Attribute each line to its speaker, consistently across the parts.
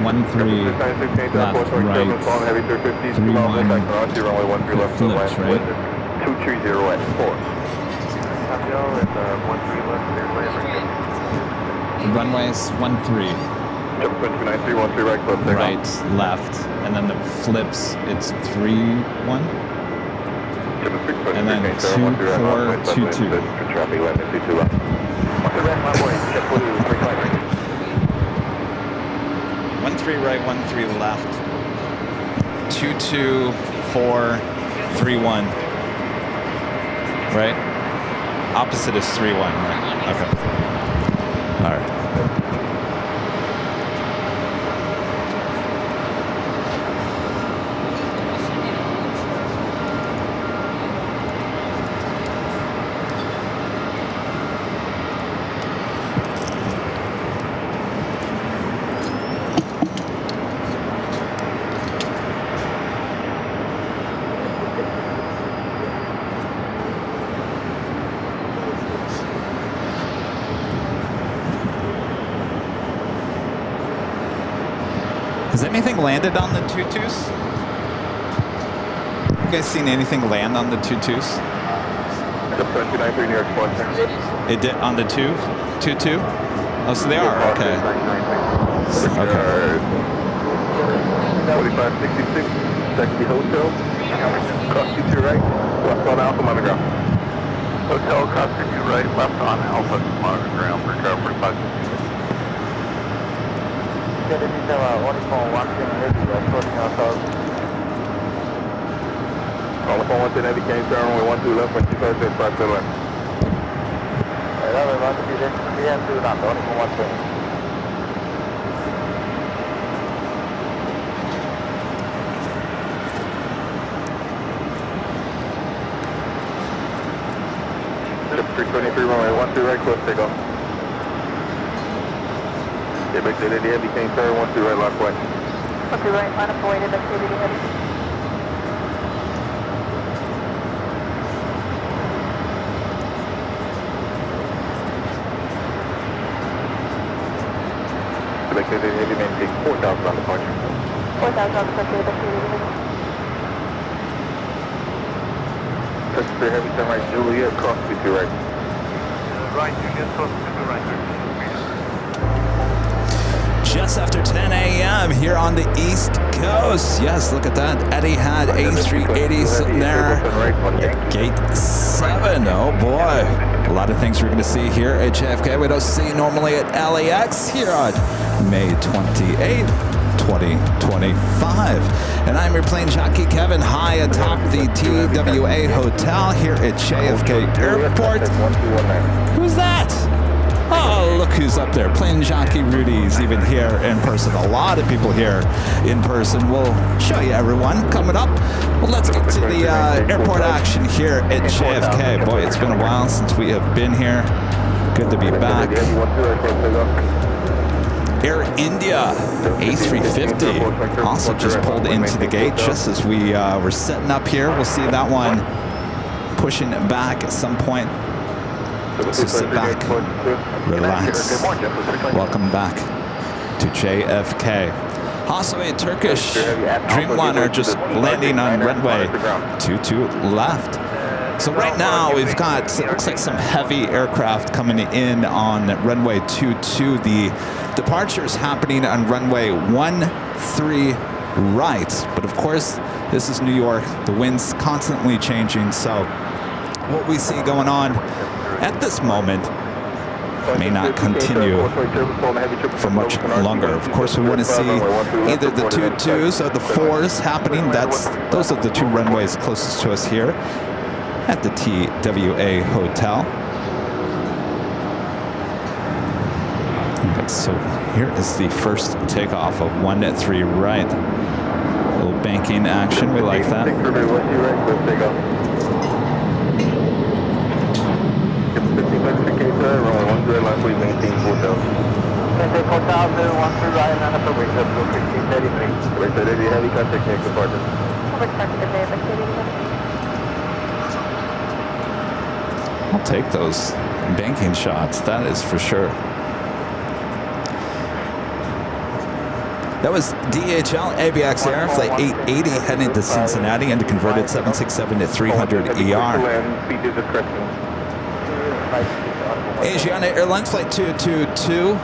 Speaker 1: 13 left, right, 31, it flips, right?
Speaker 2: 230 at 4.
Speaker 1: Runways 13. Right, left, and then the flips, it's 3-1. And then 2-4-2-2. 1-3 right, 1-3 left. 2-2-4-3-1. Right? Opposite is 3-1, right? Okay. All right. Has anything landed on the 2-2s? You guys seen anything land on the 2-2s? It did on the 2-2? Oh, so they are, okay. Okay.
Speaker 2: 4566, Taxi Hotel. Cross to right, left on Alpha Monogram. Hotel, cross to right, left on Alpha Monogram, recovery 566. Alpha 1 Heavy came turn runway 12 left, 25 at 5 to left. Ship 323 runway 12 right, close takeoff. Back to the Heavy came turn 12 right, lock way. 12 right, line up awaited, back to the Heavy. Back to the Heavy, maintain 4,000 on departure. 4,000 on departure, back to the Heavy. Touch the Heavy, turn right, Juliet, cross to right. Right, Juliet, cross to right.
Speaker 1: Just after 10 a.m. here on the East Coast. Yes, look at that. Etihad A380 sitting there at gate 7. Oh boy. A lot of things we're going to see here at JFK we don't see normally at LAX here on May 28th, 2025. And I'm your plane jockey Kevin high atop the TWA Hotel here at JFK Airport. Who's that? Oh, look who's up there. Plane jockey Rudy's even here in person. A lot of people here in person. We'll show you everyone coming up. Well, let's get to the airport action here at JFK. Boy, it's been a while since we have been here. Good to be back. Air India A380 also just pulled into the gate just as we were setting up here. We'll see that one pushing it back at some point. So sit back, relax. Welcome back to JFK. Also a Turkish Dreamliner just landing on runway 22 left. So right now we've got, it looks like some heavy aircraft coming in on runway 22. The departure is happening on runway 13 right. But of course, this is New York. The wind's constantly changing. So what we see going on at this moment may not continue for much longer. Of course, we want to see either the 22s or the 4s happening. Those are the two runways closest to us here at the TWA Hotel. All right, so here is the first takeoff of 13 right. A little banking action, we like that. Airline, please maintain 4,000. Maintain 4,000, 13 right, and up the wing, up to 1633. Wait, so there's heavy contact next departure. I'll take those banking shots, that is for sure. That was DHL ABX Air Flight 880 heading to Cincinnati into converted 767 to 300 ER. Asiana Airlines Flight 222.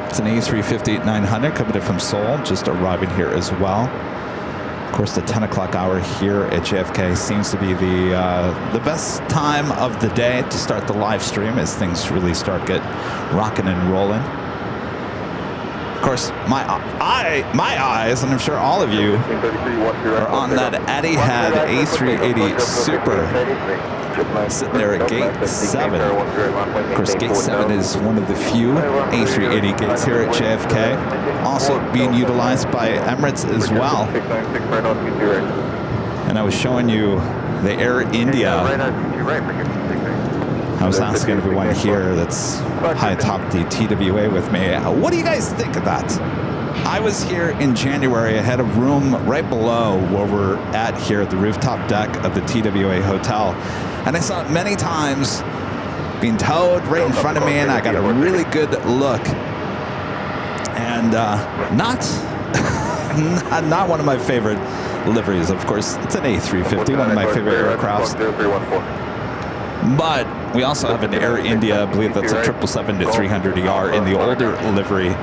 Speaker 1: It's an A350-900 coming in from Seoul, just arriving here as well. Of course, the 10 o'clock hour here at JFK seems to be the best time of the day to start the live stream as things really start get rocking and rolling. Of course, my eyes, and I'm sure all of you, are on that Etihad A380 Super sitting there at gate 7. Of course, gate 7 is one of the few A380 gates here at JFK, also being utilized by Emirates as well. And I was showing you the Air India. I was asking everyone here that's high atop the TWA with me, what do you guys think of that? I was here in January. I had a room right below where we're at here at the rooftop deck of the TWA hotel. And I saw it many times being towed right in front of me, and I got a really good look. And not one of my favorite liveries. Of course, it's an A350, one of my favorite aircrafts. But we also have an Air India, I believe that's a 777 to 300 ER in the older livery,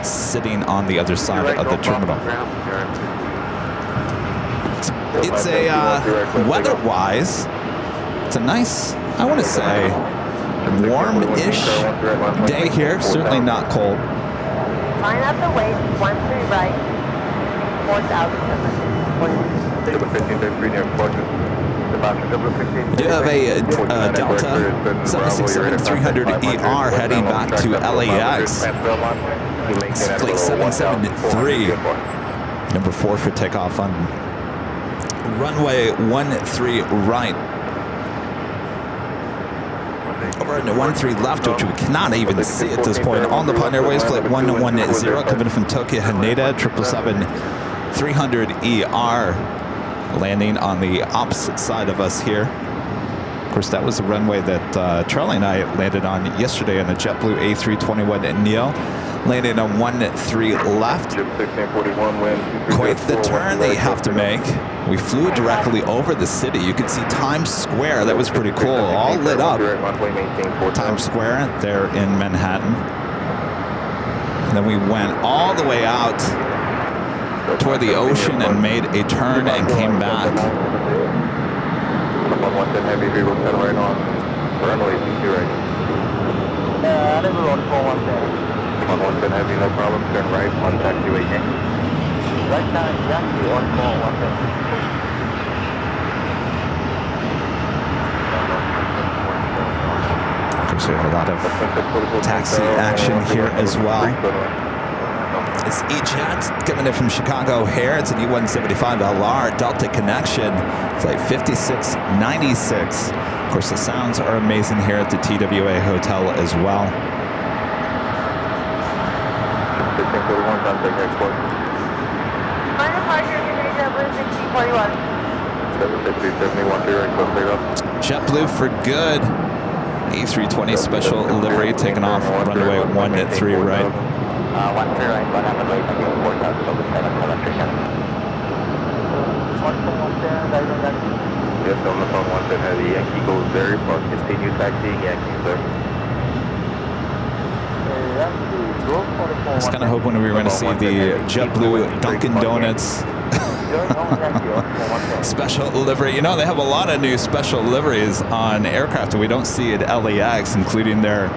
Speaker 1: sitting on the other side of the terminal. It's a weather-wise, it's a nice, I want to say, warm-ish day here. Certainly not cold.
Speaker 3: Line up the way, 13 right, 4,000.
Speaker 1: We do have a Delta 767-300ER heading back to LAX. It's flight 773, number 4 for takeoff on runway 13 right. Over into 13 left, which we cannot even see at this point. All Nippon Airways flight 110 coming from Tokyo Haneda, 777-300ER. Landing on the opposite side of us here. Of course, that was the runway that Charlie and I landed on yesterday on a JetBlue A321neo. Landed on 13 left. Quite the turn that you have to make. We flew directly over the city. You could see Times Square. That was pretty cool. All lit up. Times Square there in Manhattan. And then we went all the way out toward the ocean and made a turn and came back.
Speaker 2: Heavy, no problem. Turn right, contact you again. Right now, exactly on call, 110.
Speaker 1: Of course, we have a lot of taxi action here as well. It's E-Jet coming in from Chicago here. It's an E175LR Delta connection, flight 5696. Of course, the sounds are amazing here at the TWA hotel as well.
Speaker 2: 1641, contact airport.
Speaker 3: Final departure, JetBlue 1641.
Speaker 2: 76371, direct close takeoff.
Speaker 1: JetBlue for good. A320 special livery taking off runway 13 right.
Speaker 2: 13 right, what happened right, 4,077. Yes, on the phone 110 heavy, Yankee goes very far, continue taxiing Yankee, sir.
Speaker 1: I was kind of hoping we were going to see the JetBlue Dunkin' Donuts special livery. You know, they have a lot of new special liveries on aircraft that we don't see at LAX, including their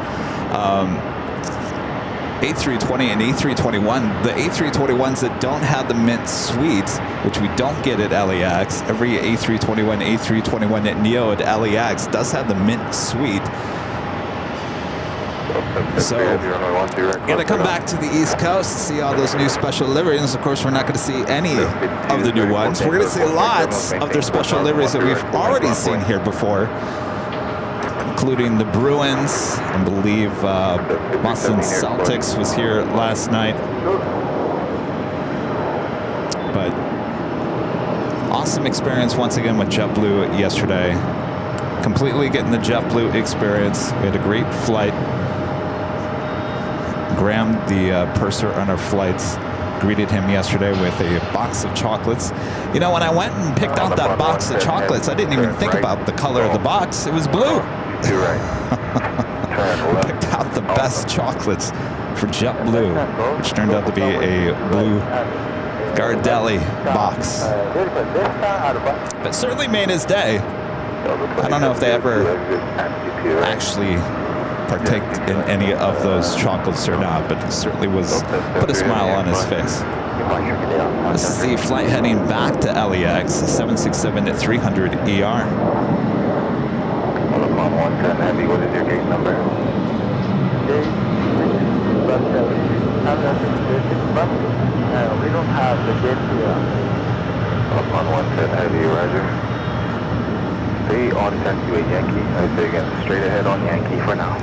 Speaker 1: A320 and A321. The A321s that don't have the mint suite, which we don't get at LAX, every A321, A321 Neo at LAX does have the mint suite. So we're going to come back to the East Coast, see all those new special liveries. Of course, we're not going to see any of the new ones. We're going to see lots of their special liveries that we've already seen here before, including the Bruins. I believe Boston Celtics was here last night. But awesome experience once again with JetBlue yesterday. Completely getting the JetBlue experience. We had a great flight. Graham, the purser on our flights, greeted him yesterday with a box of chocolates. You know, when I went and picked out that box of chocolates, I didn't even think about the color of the box. It was blue. We picked out the best chocolates for JetBlue, which turned out to be a blue Gardelli box. But certainly made his day. I don't know if they ever actually partaked in any of those chocolates or not, but it certainly put a smile on his face. This is the flight heading back to LAX, 767-300ER.
Speaker 2: Heavy, what is your gate number? We don't have the gate here. Up on 110 Heavy, roger. Stay on 1028 Yankee. I say again, straight ahead on Yankee for now.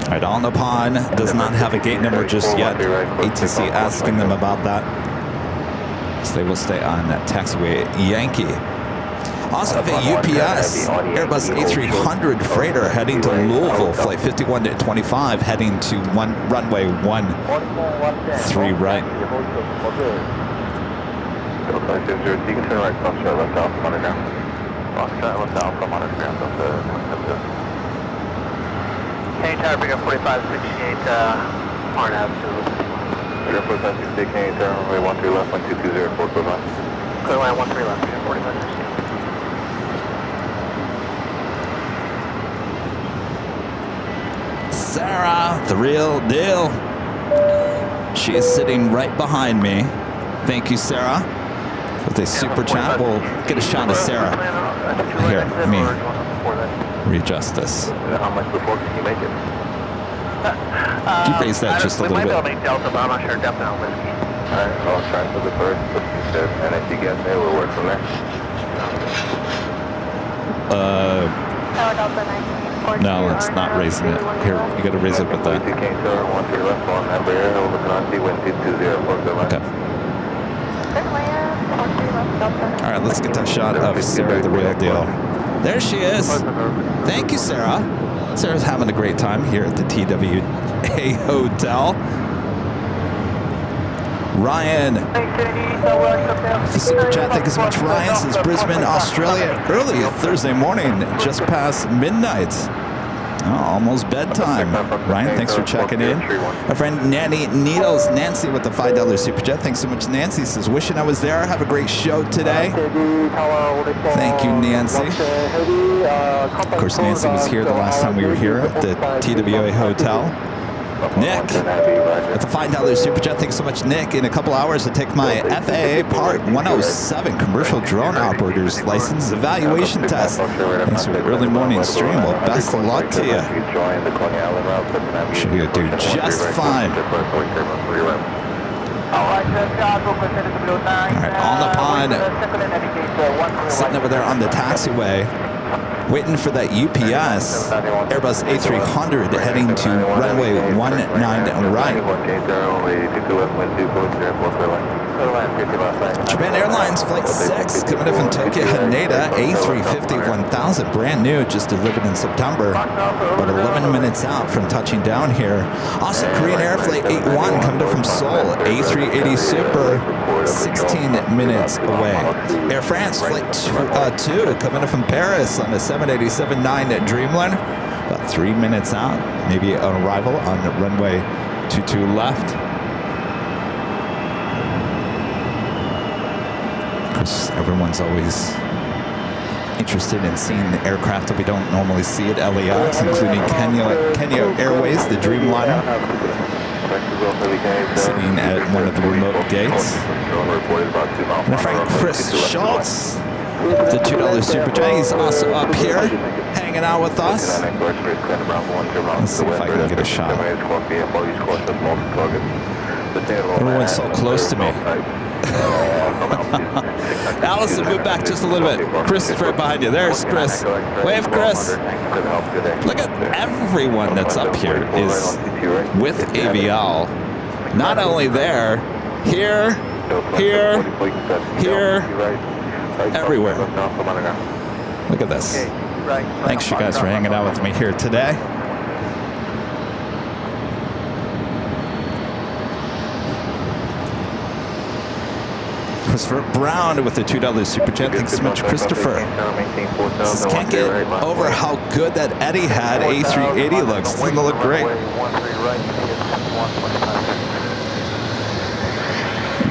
Speaker 1: All right, Al Nippon does not have a gate number just yet. ATC asking them about that. So they will stay on that taxiway Yankee. Also have a UPS Airbus A380 freighter heading to Louisville, flight 51-25, heading to runway 13 right.
Speaker 2: You can turn right, Foxtrot, left Alpha, monitor ground. Foxtrot, left Alpha, monitor ground, Delta 170.
Speaker 4: Canadian Tower, big up 4568, Martin Ave to
Speaker 2: 4568, Canadian Tower, runway 13 left, 1220, 445.
Speaker 4: clear line 13 left, 4568.
Speaker 1: Sarah, the real deal. She is sitting right behind me. Thank you, Sarah. With a super chat, we'll get a shot of Sarah. Here, let me readjust this.
Speaker 2: How much before can you make it?
Speaker 1: You raise that just a little bit.
Speaker 4: We might be able to make Delta, but I'm not sure. Definitely whiskey.
Speaker 2: Alright, I'll try for the first, what you said, and if you get there, we'll work from there.
Speaker 1: No, it's not raising it. Here, you got to raise it with that.
Speaker 2: Okay.
Speaker 1: All right, let's get that shot of Sarah, the real deal. There she is. Thank you, Sarah. Sarah's having a great time here at the TWA Hotel. Ryan. The super chat, thank you so much, Ryan. Says Brisbane, Australia, early Thursday morning, just past midnight. Oh, almost bedtime. Ryan, thanks for checking in. My friend Nancy with the $5 super chat. Thanks so much, Nancy. Says, wishing I was there. Have a great show today. Thank you, Nancy. Of course, Nancy was here the last time we were here at the TWA Hotel. Nick, with the $5 super chat. Thanks so much, Nick. In a couple hours, I take my FAA Part 107 commercial drone operator's license evaluation test. Thanks for the early morning stream. Well, best of luck to you. Sure you'll do just fine. All right, on the pond, sitting over there on the taxiway, waiting for that UPS Airbus A380 heading to runway 19 right. Japan Airlines Flight 6 coming in from Tokyo Haneda, A350 1000, brand new, just delivered in September, but 11 minutes out from touching down here. Also Korean Air Flight 81 coming in from Seoul, A380 Super, 16 minutes away. Air France Flight 2 coming in from Paris on a 787-9 Dreamliner, about 3 minutes out, maybe an arrival on runway 22 left. Of course, everyone's always interested in seeing the aircraft that we don't normally see at LAX, including Kenya Airways, the Dreamliner, sitting at one of the remote gates. And our friend Chris Schultz, the $2 super chat, he's also up here hanging out with us. Let's see if I can get a shot. Everyone's so close to me. Allison, move back just a little bit. Chris is right behind you. There's Chris. Wave, Chris. Look at everyone that's up here is with AVL. Not only there, here, everywhere. Look at this. Thanks you guys for hanging out with me here today. Christopher Brown with the $2 super chat. Thanks so much, Christopher. Just can't get over how good that Etihad A380 looks. It's gonna look great.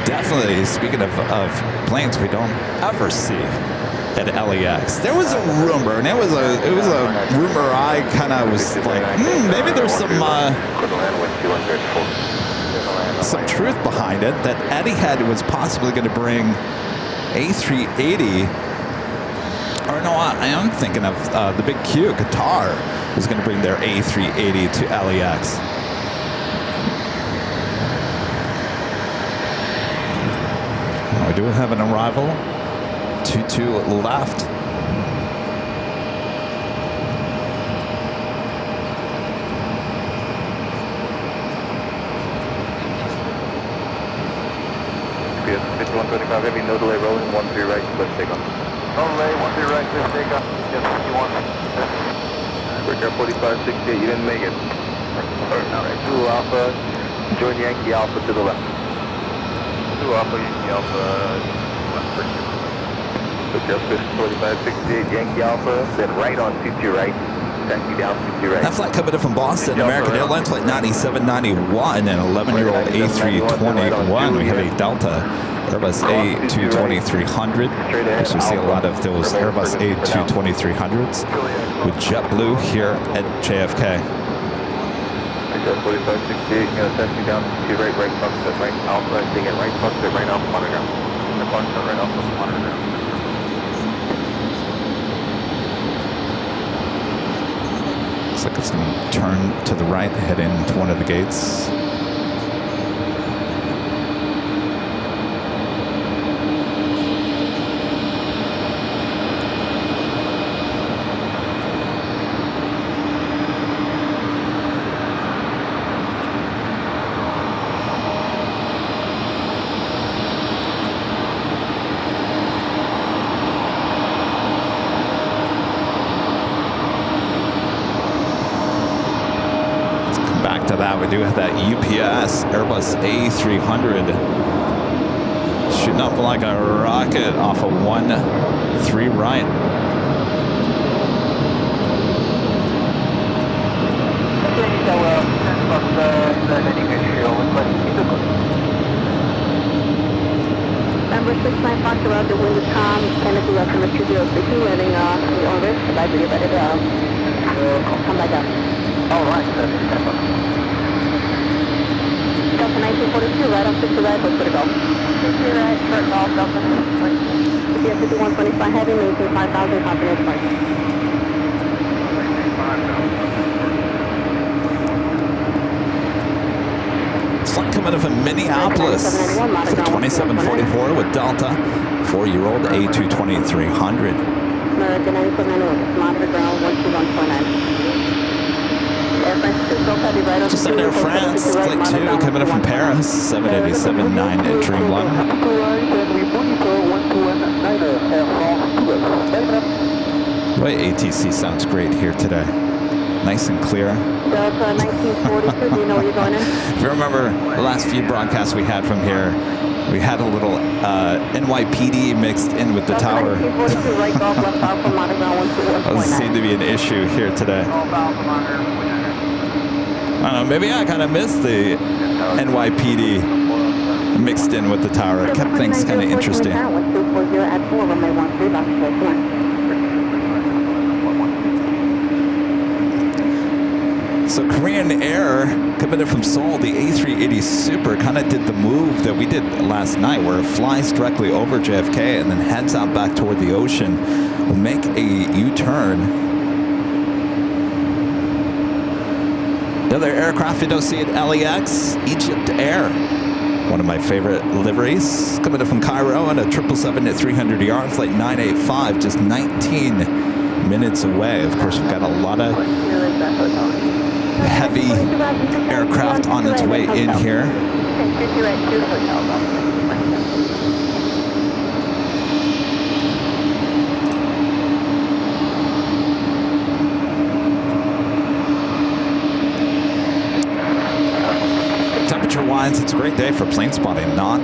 Speaker 1: Definitely, speaking of planes we don't ever see at LAX. There was a rumor, and it was a rumor I kind of was like, maybe there's some truth behind it, that Etihad was possibly going to bring A380, or no, I am thinking of the Big Q, Qatar, was going to bring their A380 to LAX. We do have an arrival. 2-2 left.
Speaker 2: PS 5125 heavy, no delay rolling, 13 right, let's take off. No delay, 13 right, let's take off. Yes, 51. Quick Air 4568, you didn't make it. Alright, 2 Alpha, join Yankee Alpha to the left. 2 Alpha, Yankee Alpha, left, right. Quick Air 4568, Yankee Alpha, then right on 22 right. Taxi down 22 right.
Speaker 1: That flight coming in from Boston, American Airlines flight 9791, an 11-year-old A321. We have a Delta Airbus A220-300. As we see a lot of those Airbus A220-300s with JetBlue here at JFK.
Speaker 2: 4568, gonna taxi down to right, right sunset, right Alpha, taking right sunset, right Alpha monitor. Right Alpha monitor.
Speaker 1: Looks like it's going to turn to the right, head into one of the gates. We do have that UPS Airbus A300 shooting up like a rocket off of 13 right.
Speaker 3: Number 69 Fox around the wind is calm, Tennessee welcome to 2062, landing the orbit, advise you ready to come back up.
Speaker 2: All right,
Speaker 3: Delta 1942, right off 60 right, let's put it go. 60 right, short call, Delta 1942. CPS 5125 heavy, maintain 5,000, confidence point.
Speaker 1: Flight coming in from Minneapolis. Flight 2744 with Delta, 4-year-old A220-300.
Speaker 3: American 9791, monitor ground 12149.
Speaker 1: Just at Air France, Flight 2 coming up from Paris, 787-9 at Dreamliner. Boy, ATC sounds great here today. Nice and clear.
Speaker 3: Delta 1942, do you know where you're going in?
Speaker 1: If you remember the last few broadcasts we had from here, we had a little NYPD mixed in with the tower. That seemed to be an issue here today. I don't know, maybe I kind of missed the NYPD mixed in with the tower. It kept things kind of interesting. So Korean Air, coming in from Seoul, the A380 Super kind of did the move that we did last night, where it flies directly over JFK and then heads out back toward the ocean. We'll make a U-turn. Another aircraft you don't see at LAX, Egypt Air. One of my favorite liveries. Coming in from Cairo on a 777-300ER, flight 985, just 19 minutes away. Of course, we've got a lot of heavy aircraft on its way in here. weather-wise, it's a great day for plane spotting. Not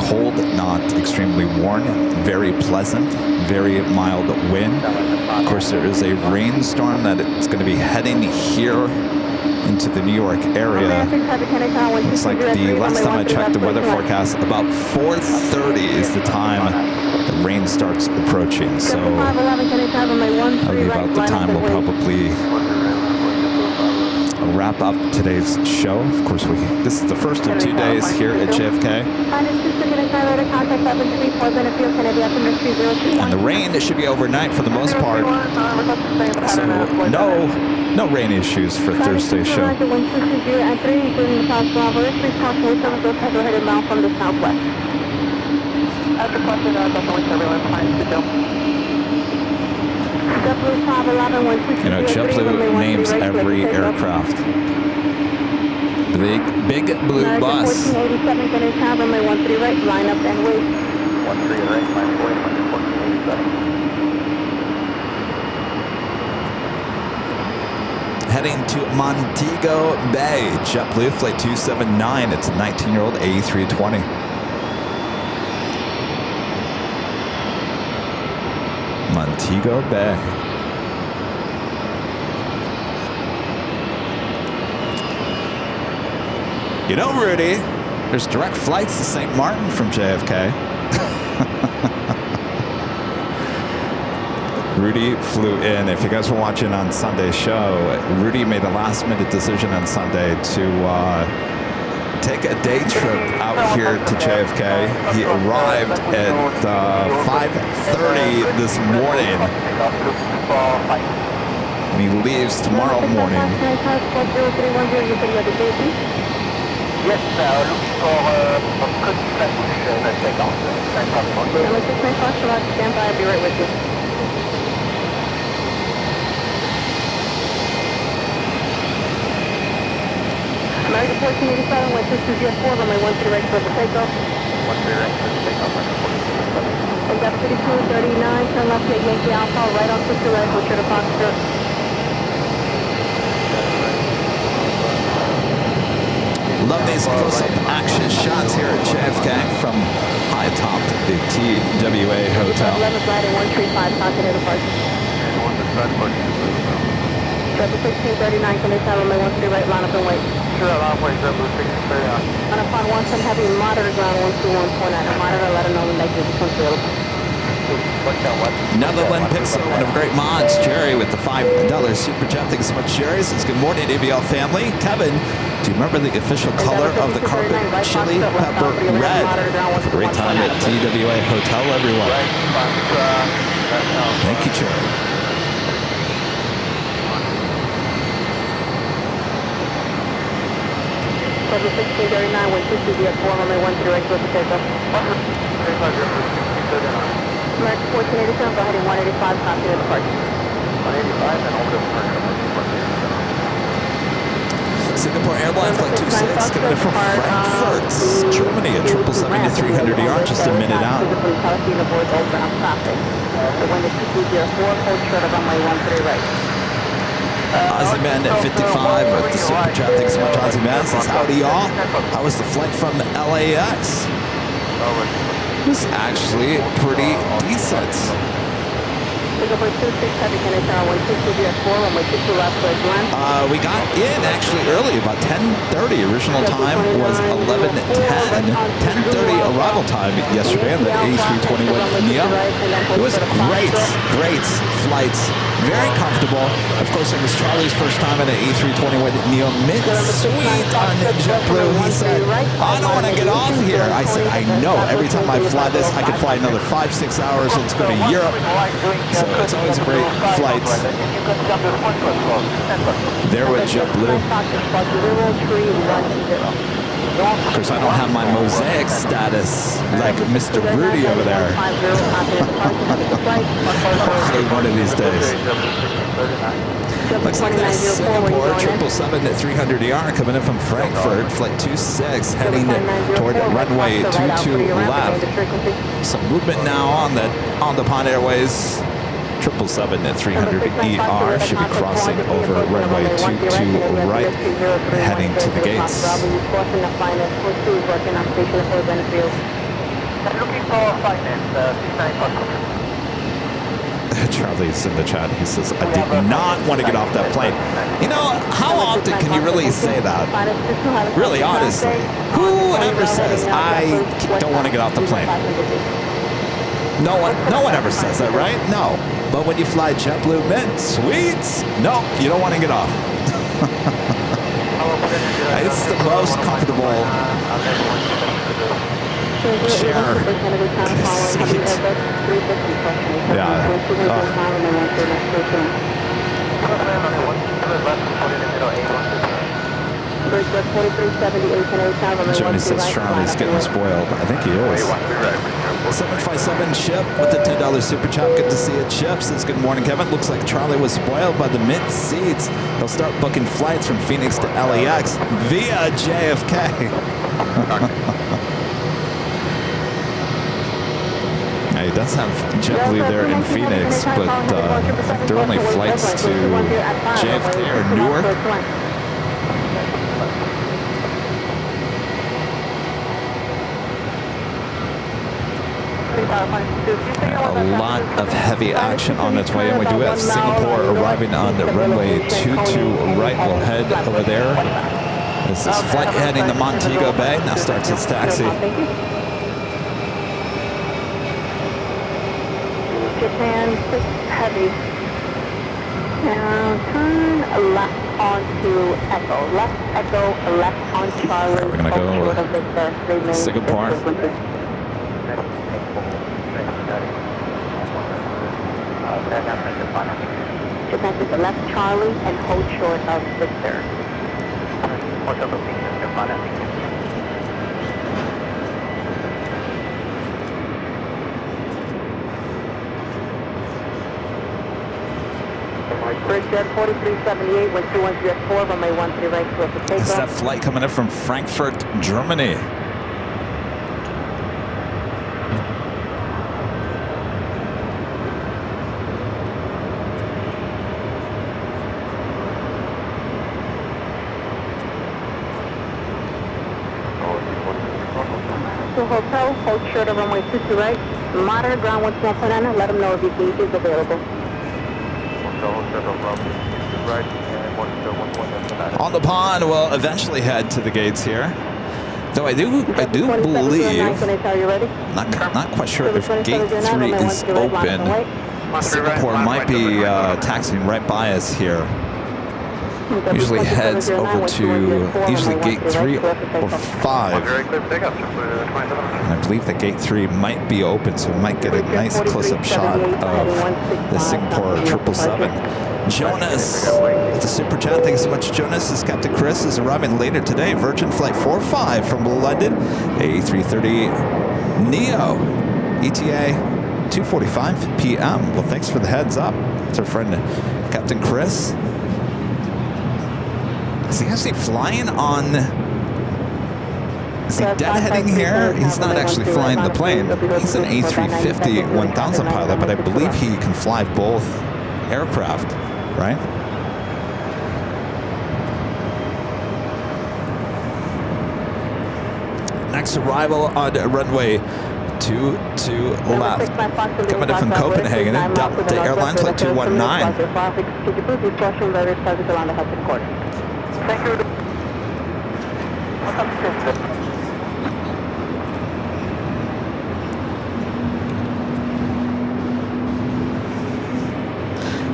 Speaker 1: cold, not extremely warm, very pleasant, very mild wind. Of course, there is a rainstorm that it's going to be heading here into the New York area. Looks like the last time I checked the weather forecast, about 4:30 is the time the rain starts approaching. So that'll be about the time we'll probably wrap up today's show. Of course, this is the first of 2 days here at JFK. And the rain should be overnight for the most part. So no rain issues for Thursday's show. You know, JetBlue names every aircraft. Big blue bus.
Speaker 3: 1487, can you have runway 13 right, line up and wait.
Speaker 2: 13 right, line up, wait, 1487.
Speaker 1: Heading to Montego Bay, JetBlue Flight 279. It's a 19-year-old A320. Montego Bay. You know, Rudy, there's direct flights to St. Martin from JFK. Rudy flew in. If you guys were watching on Sunday's show, Rudy made a last-minute decision on Sunday to take a day trip out here to JFK. He arrived at 5:30 this morning. And he leaves tomorrow morning.
Speaker 2: Yes, looking for code flat takeoff.
Speaker 3: Stand by, I'll be right with you. American 1487, went to CZ4, runway 13 right for the takeoff.
Speaker 2: 13 right for the takeoff, 1487.
Speaker 3: And got 3239, turn left to Yankee Alpha, right on 50 right, we'll try to Foxtrot.
Speaker 1: Love these close-up action shots here at JFK from high atop the TWA Hotel.
Speaker 3: 11 flight and 135, Continental Park. Triple 1639, can you tell runway 13 right, line up and wait.
Speaker 2: Sure, line up, wait, triple 1639.
Speaker 3: On a fun 17 heavy, monitor ground 121.9, a monitor, let them know the negative is available.
Speaker 1: Netherland Pixel, one of our great mods, Jerry with the $5 super chat. Thank you so much, Jerry. Says good morning, ABL family. Kevin, do you remember the official color of the carpet? Chili pepper red. Have a great time at TWA Hotel, everyone. Thank you, Jerry.
Speaker 3: Triple 1639, went to CZ4, runway 13 right for the takeoff. American 1487, go ahead in 185, Continental Park.
Speaker 2: 185 and over to
Speaker 1: Singapore Airline Flight 26 coming in from Frankfurt, Germany at 777 to 300 just a minute out. Ozzy Man at 55 with the super chat. Thanks so much, Ozzy Man. Says howdy, y'all. How was the flight from LAX? It was actually pretty decent. We got in actually early, about 10:30. Original time was 11:10. 10:30 arrival time yesterday on the A321 Neo. It was great flight. Very comfortable. Of course, it was Charlie's first time in an A321 Neo mid-suite on JetBlue. He said, I don't want to get off here. I said, I know. Every time I fly this, I could fly another 5-6 hours. Let's go to Europe. So it's always a great flight. There with JetBlue. Of course, I don't have my mosaic status like Mr. Rudy over there. Hopefully one of these days. Looks like that's Singapore 777 at 300ER coming in from Frankfurt, flight 26, heading toward runway 22 left. Some movement now on the Pond Airways 777-300ER should be crossing over runway 22 right, heading to the gates.
Speaker 4: Looking for finance, 69 Foxtrot.
Speaker 1: Charlie's in the chat. He says, I did not want to get off that plane. You know, how often can you really say that? Really, honestly. Whoever says, I don't want to get off the plane? No one ever says that, right? No. But when you fly JetBlue Mint, sweets, no, you don't want to get off. It's the most comfortable chair seat. Yeah. Johnny says Charlie's getting spoiled. I think he is. 757 Chip with the $10 super chat. Good to see you, Chip. Says good morning, Kevin. Looks like Charlie was spoiled by the Mint seats. He'll start booking flights from Phoenix to LAX via JFK. He does have JetBlue there in Phoenix, but there are only flights to JFK or Newark. A lot of heavy action on its way, and we do have Singapore arriving on the runway 22 right. We'll head over there. This is flight heading to Montego Bay. Now starts its taxi.
Speaker 3: Japan 6 heavy. Now turn left onto Echo. Left Echo, left on Charlie.
Speaker 1: We're going to go Singapore.
Speaker 3: Japan to the left Charlie and hold short of Victor. Bridgejet 4378, wind 210 runway 13 right, clear for takeoff.
Speaker 1: It's that flight coming in from Frankfurt, Germany.
Speaker 3: To hotel, hold short of runway 22 right, monitor ground 129, let them know if your gate is available.
Speaker 1: On the pond, we'll eventually head to the gates here. Though I do believe, not quite sure if gate 3 is open. Singapore might be taxiing right by us here. Usually heads over to gate 3 or 5. And I believe that gate 3 might be open, so we might get a nice close-up shot of the Singapore 777. Jonas with the super chat. Thanks so much, Jonas. This Captain Chris is arriving later today. Virgin Flight 45 from London. A330 Neo. ETA 2:45 p.m. Well, thanks for the heads up. It's our friend Captain Chris. Is he actually flying on? Is he deadheading here? He's not actually flying the plane. He's an A350 1000 pilot, but I believe he can fly both aircraft, right? Next arrival on runway 22 left. Coming in from Copenhagen, Delta Airline Flight 219.
Speaker 4: Thank you.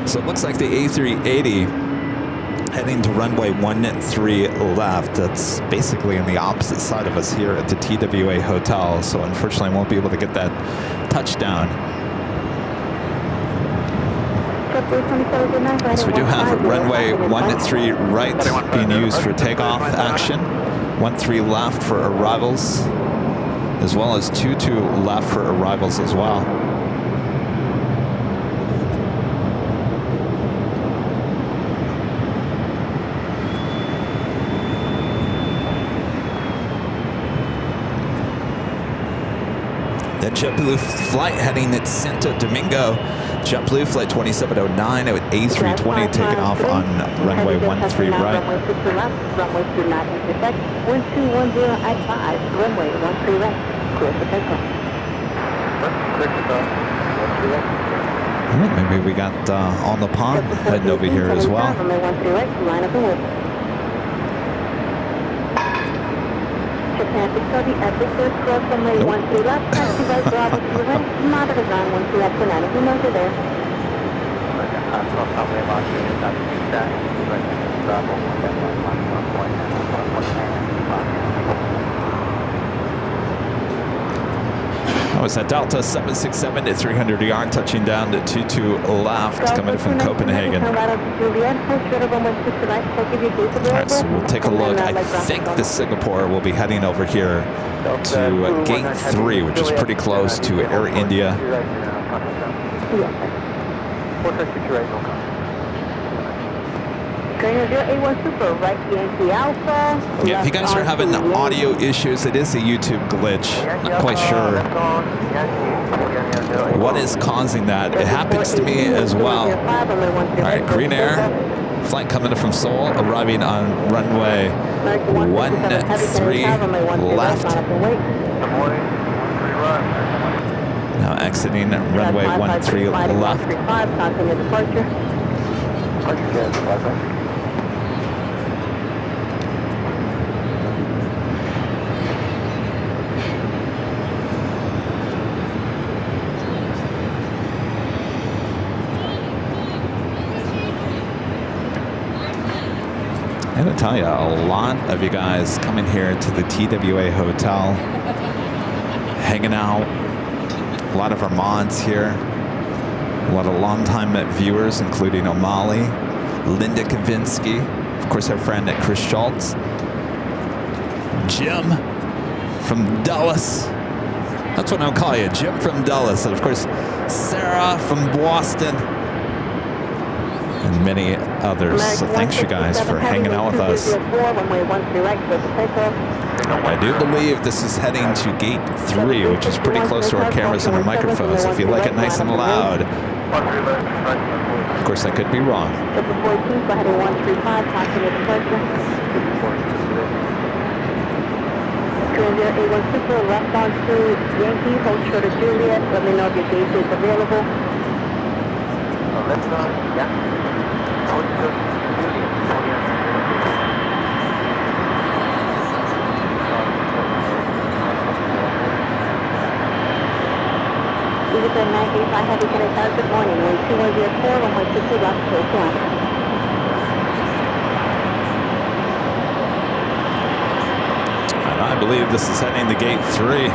Speaker 1: So it looks like the A380 heading to runway 13 left. That's basically on the opposite side of us here at the TWA Hotel. So unfortunately, I won't be able to get that touchdown. So we do have runway 13 right being used for takeoff action, 13 left for arrivals, as well as 22 left for arrivals as well. JetBlue flight heading at Santo Domingo. JetBlue flight 2709 with A320 taking off on runway 13 right.
Speaker 3: Runway 60 left, runway 29 intersect, 1210 at 5, runway 13 right, clear for takeoff.
Speaker 1: Oh, maybe we got on the pond heading over here as well.
Speaker 3: Runway 13 right, line up and wait. Japan 630 at Victor, cross runway 13 left, taxi right, Bravo to the right, monitor design 12 left to 9, who knows you're there?
Speaker 1: That was a Delta 767 at 300 yard, touching down to 22 left, coming from Copenhagen. All right, so we'll take a look. I think the Singapore will be heading over here to gate 3, which is pretty close to Air India. Yeah, if you guys are having audio issues, it is a YouTube glitch. Not quite sure what is causing that. It happens to me as well. All right, Green Air, flight coming in from Seoul, arriving on runway 13 left. Now exiting runway 13 left. I'm going to tell you, a lot of you guys coming here to the TWA Hotel, hanging out. A lot of our mods here. A lot of longtime viewers, including O'Malley, Linda Kavinsky, of course, our friend Chris Schultz, Jim from Dulles. That's what I'll call you, Jim from Dulles. And of course, Sarah from Boston. And many others. So thanks you guys for hanging out with us. I do believe this is heading to gate 3, which is pretty close to our cameras and our microphones. If you like it nice and loud. Of course, I could be wrong.
Speaker 3: Left on to Yankee, hold short of Juliet. Let me know if your gate is available. Yeah. Good morning. 2104, 160 left, close line.
Speaker 1: And I believe this is heading to gate 3.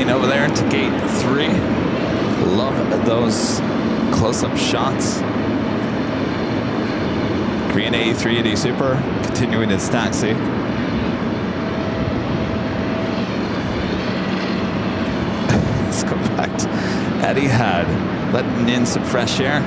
Speaker 1: Over there to gate 3. Love those close-up shots. Green A380 Super continuing its taxi. Let's go back to Etihad, letting in some fresh air.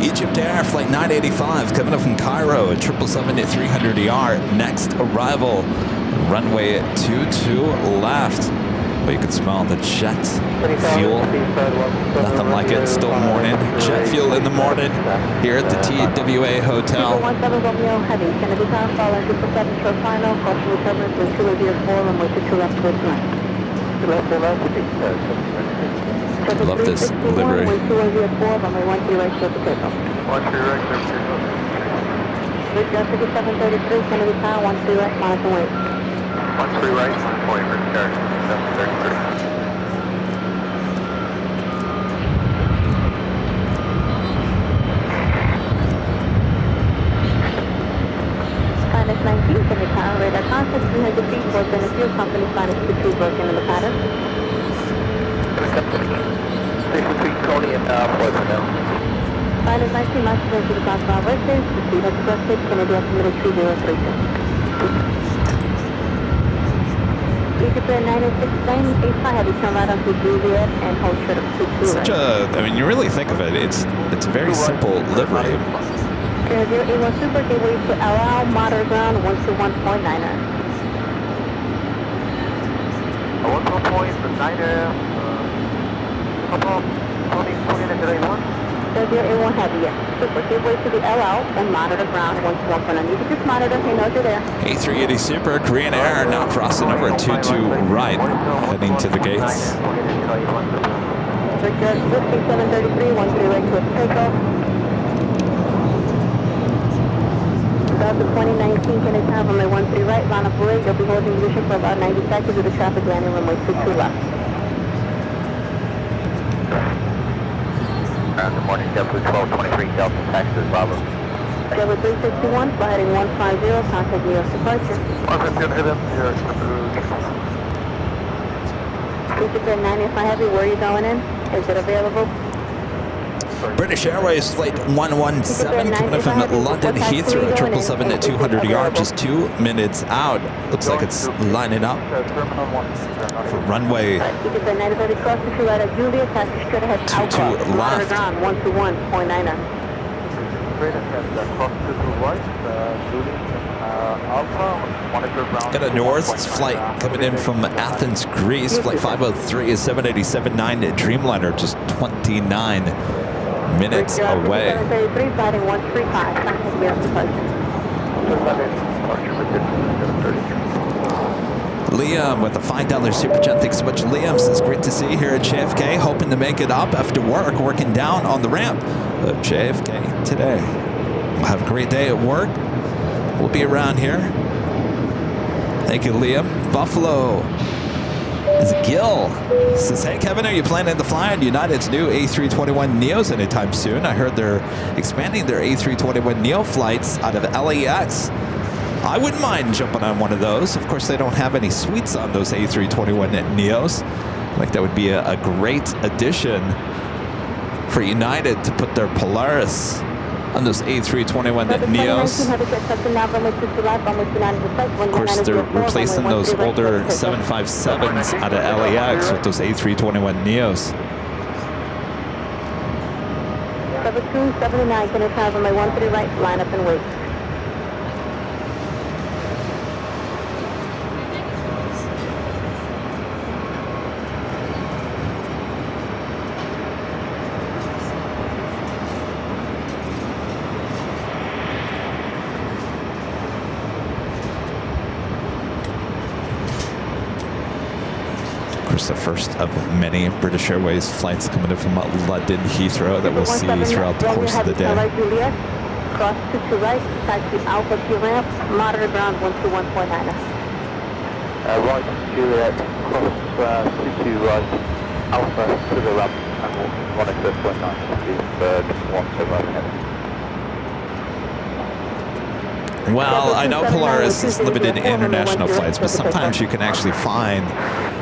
Speaker 1: Egypt Air Flight 985 coming up from Cairo at 777-300ER. Next arrival, runway 22 left. Well, you can smell the jet fuel. Nothing like it. Still morning. Jet fuel in the morning here at the TWA Hotel.
Speaker 3: 17 Romeo Heavy, Kennedy Town, following 777 short final, caution return to 204, runway 22 left towards right.
Speaker 1: Love this livery.
Speaker 3: Runway 204, runway 13 right, short to takeoff.
Speaker 2: 13 right, clear for takeoff.
Speaker 3: With Jessica 733, Kennedy Town, 13 right, monitor wait.
Speaker 2: 13 right, point for start, 733.
Speaker 3: Sinus 19, Kennedy Town, radar contact, 300 feet, both in the fuel company, sinus 22, broken in the pattern.
Speaker 2: Stay between Tony and Pleasant now.
Speaker 3: Sinus 19, launches into the ground ground versus, the speed has adjusted, Kennedy estimated 3032. Egypt Air 969, heavy, turn right onto Juliet and hold short of 22
Speaker 1: Such a, I mean, you really think of it, it's a very simple livery.
Speaker 3: 081 Super, gateway to LL, moderate ground, 121.9er.
Speaker 2: 1.9er, Tony into day 1.
Speaker 3: 081 Heavy, yes. Super, gateway to the LL and monitor ground, 121.9. You can just monitor, he knows you're there.
Speaker 1: A380 Super, Korean Air, now crossing over at 22 right, heading to the gates.
Speaker 3: Victor, 733, 13 right towards takeoff. 2019 Kennedy Town, runway 13 right, line up parade. You'll be holding position for about 90 seconds with the traffic landing, runway 22 left.
Speaker 2: Good morning, Delta 1223, Delta Texas, Bravo.
Speaker 3: Delta 361, fly heading 150, contact New York departure.
Speaker 2: 150, hit him, here,
Speaker 3: Egypt Air 985 Heavy, where are you going in? Is it available?
Speaker 1: British Airways Flight 117 coming up from London Heathrow at 777-200ER, just 2 minutes out. Looks like it's lining up for runway
Speaker 3: Egypt Air 985 cross to right at Julia, taxi straight ahead, Alpha, monitor ground, 121.9er.
Speaker 1: Got a North flight coming in from Athens, Greece. Flight 503 is 787-9 Dreamliner, just 29 minutes away.
Speaker 3: 733, fighting 135, contact New York departure.
Speaker 1: Liam with a $5 super chat. Thanks so much, Liam. Says great to see you here at JFK. Hoping to make it up after work, working down on the ramp of JFK today. Have a great day at work. We'll be around here. Thank you, Liam. Buffalo is Gil. Says, hey, Kevin, are you planning to fly on United's new A321 Neos anytime soon? I heard they're expanding their A321 Neo flights out of LAX. I wouldn't mind jumping on one of those. Of course, they don't have any suites on those A321 Neos. I think that would be a great addition for United to put their Polaris on those A321 Neos. Of course, they're replacing those older 757s out of LAX with those A321 Neos.
Speaker 3: 7279, can I have on my 13 right, line up and wait.
Speaker 1: The first of many British Airways flights coming in from London Heathrow that we'll see throughout the course of the day.
Speaker 3: Cross to right, taxi Alpha Q ramp, monitor ground 121.9.
Speaker 2: Right, Juliet, cross to right, Alpha to the ramp, and we'll monitor 0.9, bird 171.
Speaker 1: Well, I know Polaris is limited to international flights, but sometimes you can actually find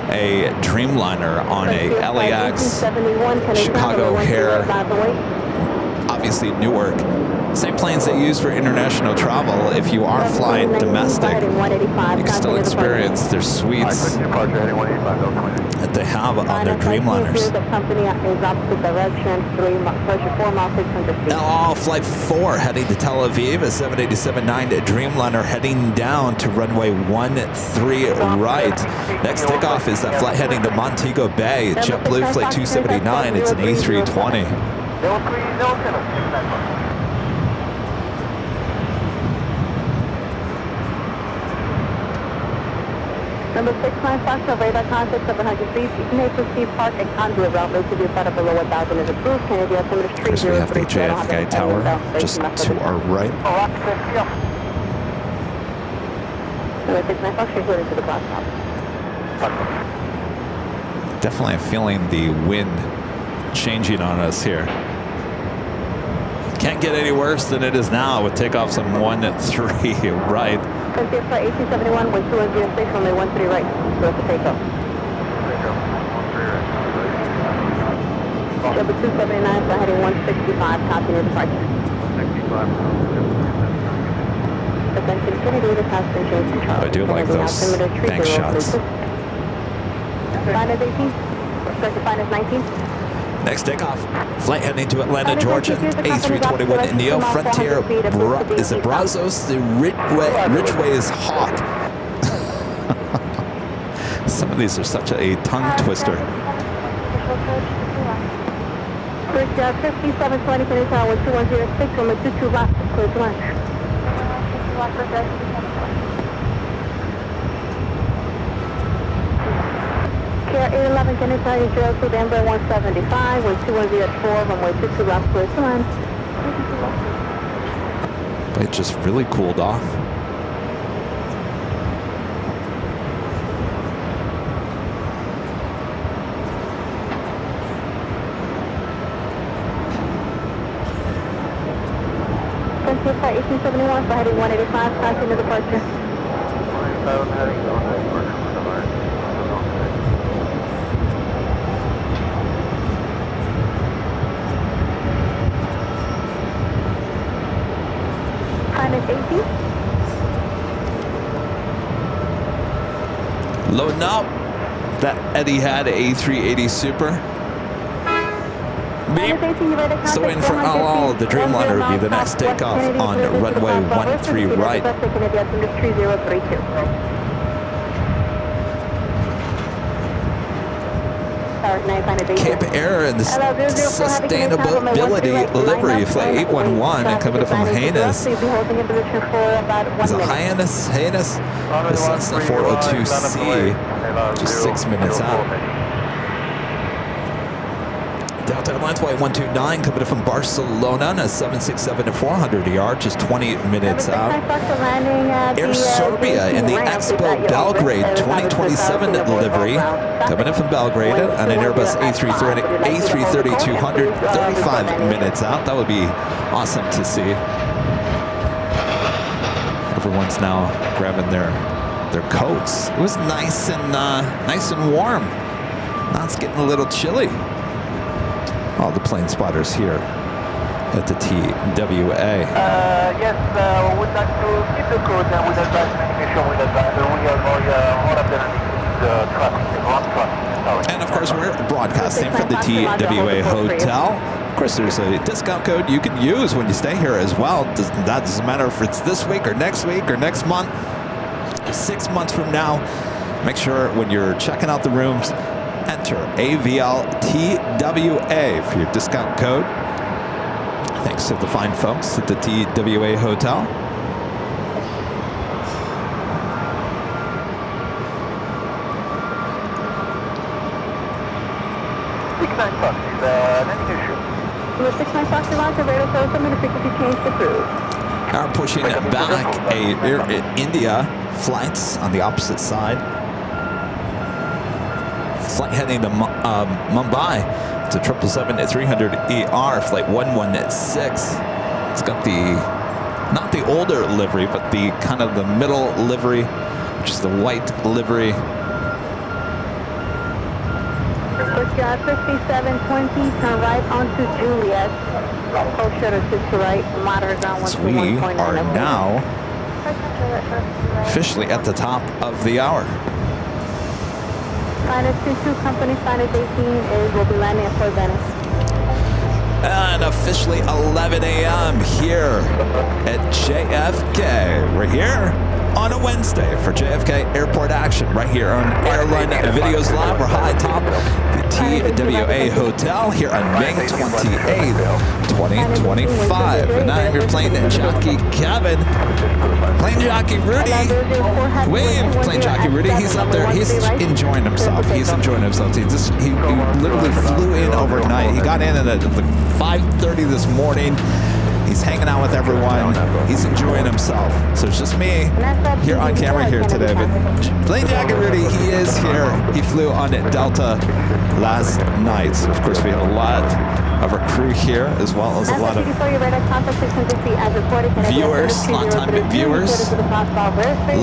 Speaker 1: a Dreamliner on a LAX, Chicago O'Hare, obviously Newark. Same planes they use for international travel. If you are flying domestic, you can still experience their suites that they have on their Dreamliners. LL Flight 4 heading to Tel Aviv, a 787-9 Dreamliner heading down to runway 13 right. Next takeoff is that flight heading to Montego Bay. JetBlue Flight 279, it's an A320.
Speaker 3: Number 69 Foxtrot, radar contact 700 feet. You may proceed park and conduit route may to be about below 1,000 is approved. Kennedy altimeter 303.
Speaker 1: Of course, we have the JFK tower just to our right.
Speaker 3: Number 69 Foxtrot, heading to the glass top.
Speaker 1: Definitely feeling the wind changing on us here. Can't get any worse than it is now with takeoffs on 13 right.
Speaker 3: Frontier Flight 1871, wind 206, runway 13 right. Go for takeoff. Number 279, flight heading 165, copy your departure. 165. Attention, Kennedy, this has been changed to Charlie.
Speaker 1: I do like those bank shots.
Speaker 3: Fine as 18, circuit fine as 19.
Speaker 1: Next takeoff, flight heading to Atlanta, Georgia, A321 Neo, Frontier, is it Brazos? The Ridgeway is Hawk. Some of these are such a tongue twister.
Speaker 3: 5720 Phoenix Tower 2106, runway 22 left, clear to launch. Air A380 Kennedy Tower 02 Denver 175, wind 210 at 4, runway 22 left, clear to launch.
Speaker 1: It just really cooled off.
Speaker 3: Frontier Flight 1871, flight heading 185, passing to departure.
Speaker 2: 187 heading on departure.
Speaker 1: Loading up that Etihad A380 Super. Beep. So in for LL, the Dreamliner will be the next takeoff on runway 13 right. Cape Air and the sustainability livery flight 811 coming up from Hyannis. Is it Hyannis? The Cessna 402C, just 6 minutes out. Delta Airlines Flight 129 coming up from Barcelona on a 767 to 400ER, just 20 minutes out. Air Serbia in the Expo Belgrade 2027 livery coming in from Belgrade on an Airbus A330-200, 35 minutes out. That would be awesome to see. Everyone's now grabbing their coats. It was nice and warm. Now it's getting a little chilly. All the plane spotters here at the TWA.
Speaker 2: Yes, we'd like to keep the code and with advance communication with advisor. We are more underneath the traffic,
Speaker 1: And of course, we're broadcasting from the TWA Hotel. Of course, there's a discount code you can use when you stay here as well. That doesn't matter if it's this week or next month, 6 months from now. Make sure when you're checking out the rooms, enter AVLTWA for your discount code. Thanks to the fine folks at the TWA Hotel.
Speaker 3: Number 69 Fox Roger, radar service, I'm going to frequency change to cruise.
Speaker 1: Are pushing back Air India flights on the opposite side. Flight heading to Mumbai. It's a 777-300ER, flight 116. It's got not the older livery, but the kind of the middle livery, which is the white livery.
Speaker 3: PR 5720, turn right onto Juliet. Hold shutter 6 to right, moderate ground
Speaker 1: So we are now officially at the top of the hour.
Speaker 3: Finest 22, company finest 18 is will be landing at Port Venice.
Speaker 1: And officially 11 a.m. here at JFK. We're here on a Wednesday for JFK Airport action right here on Airline Videos Live. We're high top the TWA Hotel here on May 28th, 2025. And I'm your plane jockey Kevin, plane jockey Rudy, plane jockey Rudy. He's up there. He's enjoying himself. He's enjoying himself. He literally flew in overnight. He got in at 5:30 this morning. He's hanging out with everyone. He's enjoying himself. So it's just me here on camera here today. But plane jockey Rudy, he is here. He flew on Delta last night. Of course, we have a lot of our crew here, as well as a lot of viewers, on-time viewers.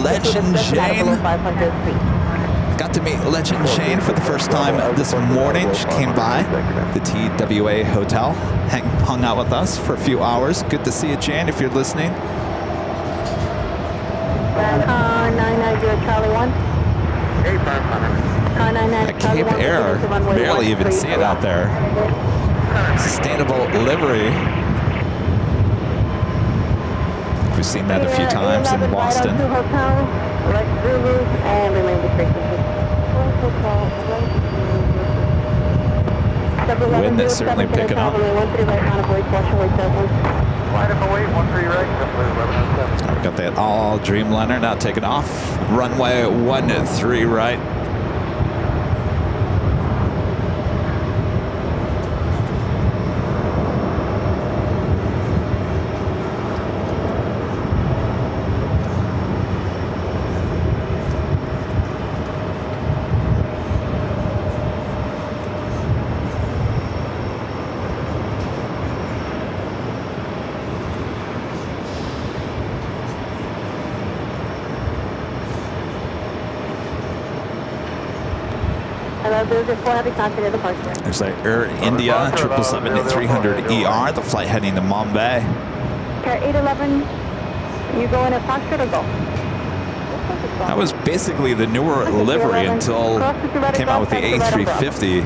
Speaker 1: Legend Jane. Got to meet Legend Jane for the first time this morning. She came by the TWA Hotel, hung out with us for a few hours. Good to see you, Jane, if you're listening.
Speaker 3: 990 Charlie 1.
Speaker 1: At Cape Air, barely even see it out there. Sustainable livery. We've seen that a few times in Boston. Wind is certainly picking up. We got that all Dreamliner now taking off. Runway 13 right. There's like Air India 777-300ER, the flight heading to Mumbai.
Speaker 3: Air 811, you going at Foxtrot or go?
Speaker 1: That was basically the newer livery until it came out with the A350.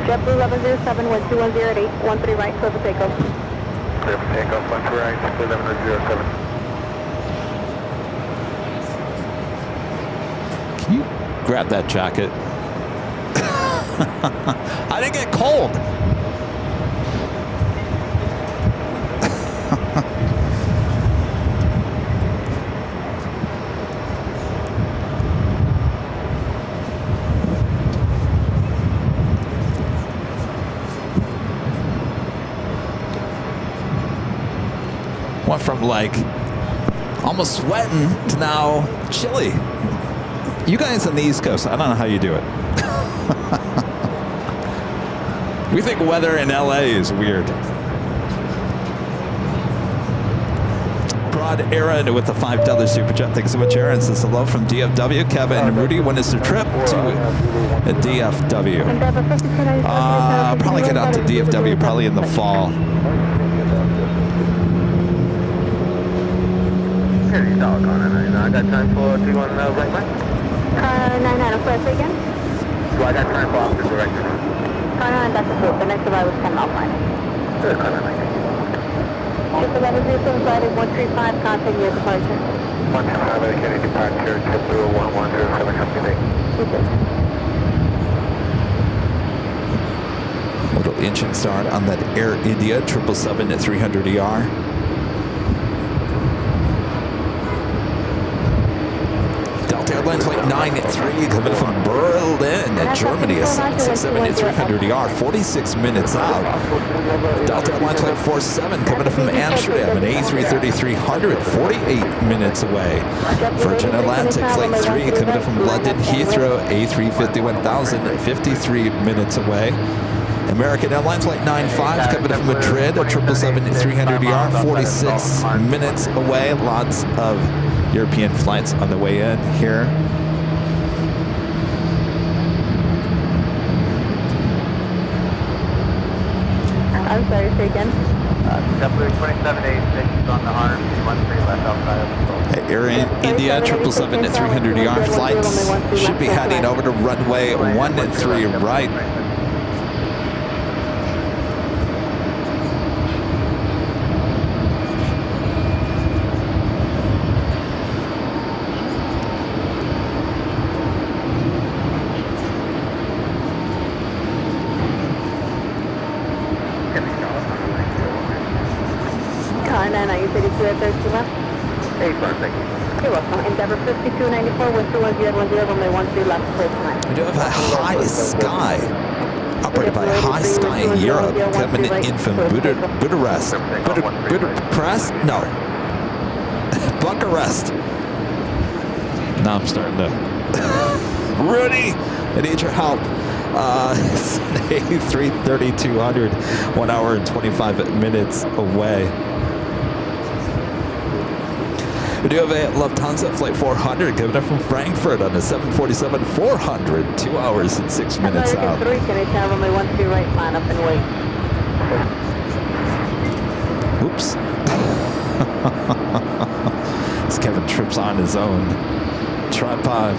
Speaker 3: JetBlue 1107, 1210 at 813 right, clear for takeoff.
Speaker 2: Clear for takeoff, 1 right, 1107.
Speaker 1: Can you grab that jacket? I didn't get cold. Went from like almost sweating to now chilly. You guys on the East Coast, I don't know how you do it. We think weather in LA is weird. Broad Aaron with the $5 super chat. Thanks so much, Aaron. Says hello from DFW. Kevin and Rudy, when is the trip to DFW? Probably get out to DFW probably in the fall.
Speaker 2: I got time for do you want right line?
Speaker 3: 99, say again?
Speaker 2: So I got time for opposite direction.
Speaker 3: Car 9, that's approved. The next arrival is 10 offline.
Speaker 2: Good, car 9.
Speaker 3: Just 1107 flight 135, contact your departure.
Speaker 2: 125, indicated departure, JetBlue 1107, company.
Speaker 1: Little engine start on that Air India 777-300ER. Airline flight 93 coming from Berlin, Germany, a 767-300ER, 46 minutes out. Delta Airline flight 47 coming from Amsterdam, an A330-300, 48 minutes away. Virgin Atlantic flight 3 coming from London Heathrow, A350-1000, 53 minutes away. American Airlines flight 95 coming from Madrid, a 777-300ER, 46 minutes away. Lots of European flights on the way in here.
Speaker 4: 2786 on the R13 left outside of the
Speaker 1: Air India 777-300ER flights should be heading over to runway 13 right.
Speaker 3: You're welcome. Endeavor 5294, wind 210, runway 13 left, clear tonight.
Speaker 1: We do have a high sky, operated by High Sky Europe, coming in from Bucharest. Bucharest? No. Bucharest. Now I'm starting to... Rudy, I need your help. It's an A330 200, 1 hour and 25 minutes away. We do have a Lufthansa Flight 400 coming up from Frankfurt on a 747-400, 2 hours and 6 minutes out.
Speaker 3: American 3, can you tell runway 13 right, line up and wait.
Speaker 1: Oops. As Kevin trips on his own tripod.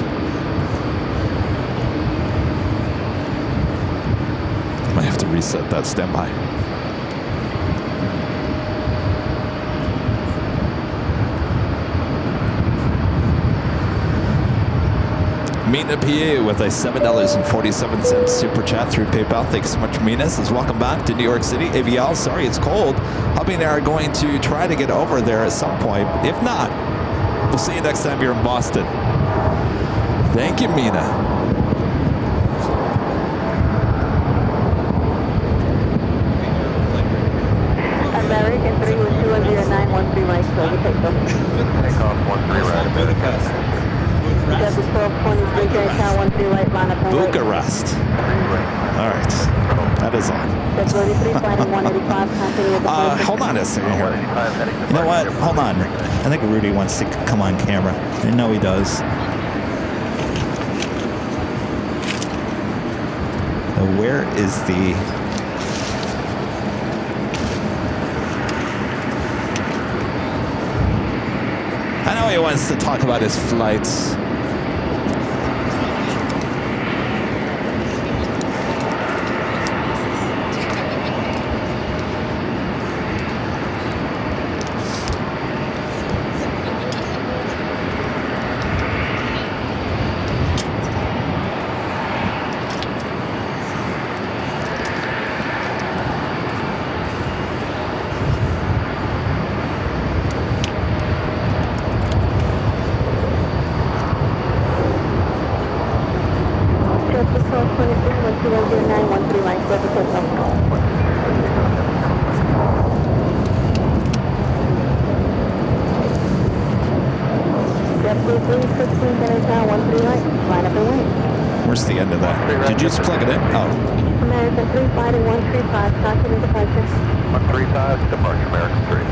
Speaker 1: Might have to reset that standby. Mina PA with a $7.47 super chat through PayPal. Thanks so much, Mina. Says, welcome back to New York City. AVL, sorry it's cold. Hubby and I are going to try to get over there at some point. If not, we'll see you next time you're in Boston. Thank you, Mina.
Speaker 3: American 3 with 20913 right, so we take them.
Speaker 2: Take off 13 right, American.
Speaker 1: Bucharest. All right. That is on. Hold on a second here. You know what? Hold on. I think Rudy wants to come on camera. I know he does. Now, where is the... I know he wants to talk about his flights. Where's the end of that? Did you just plug it in? Oh.
Speaker 3: American 3 fighting 135, starting departure.
Speaker 2: 135, departure American 3.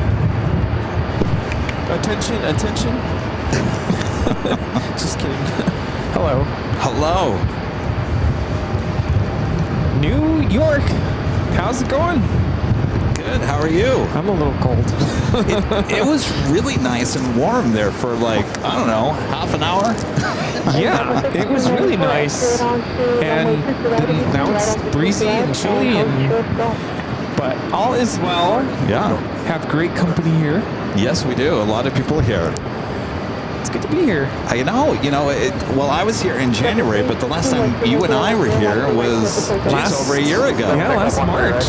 Speaker 5: Attention, attention. Just kidding. Hello.
Speaker 1: Hello.
Speaker 5: New York. How's it going?
Speaker 1: Good. How are you?
Speaker 5: I'm a little cold.
Speaker 1: It was really nice and warm there for like, I don't know, half an hour.
Speaker 5: Yeah, it was really nice. And then now it's breezy and chilly, but all is well.
Speaker 1: Yeah.
Speaker 5: Have great company here.
Speaker 1: Yes, we do. A lot of people here.
Speaker 5: It's good to be here.
Speaker 1: I know. Well, I was here in January, but the last time you and I were here was just over a year ago.
Speaker 5: Yeah, last March.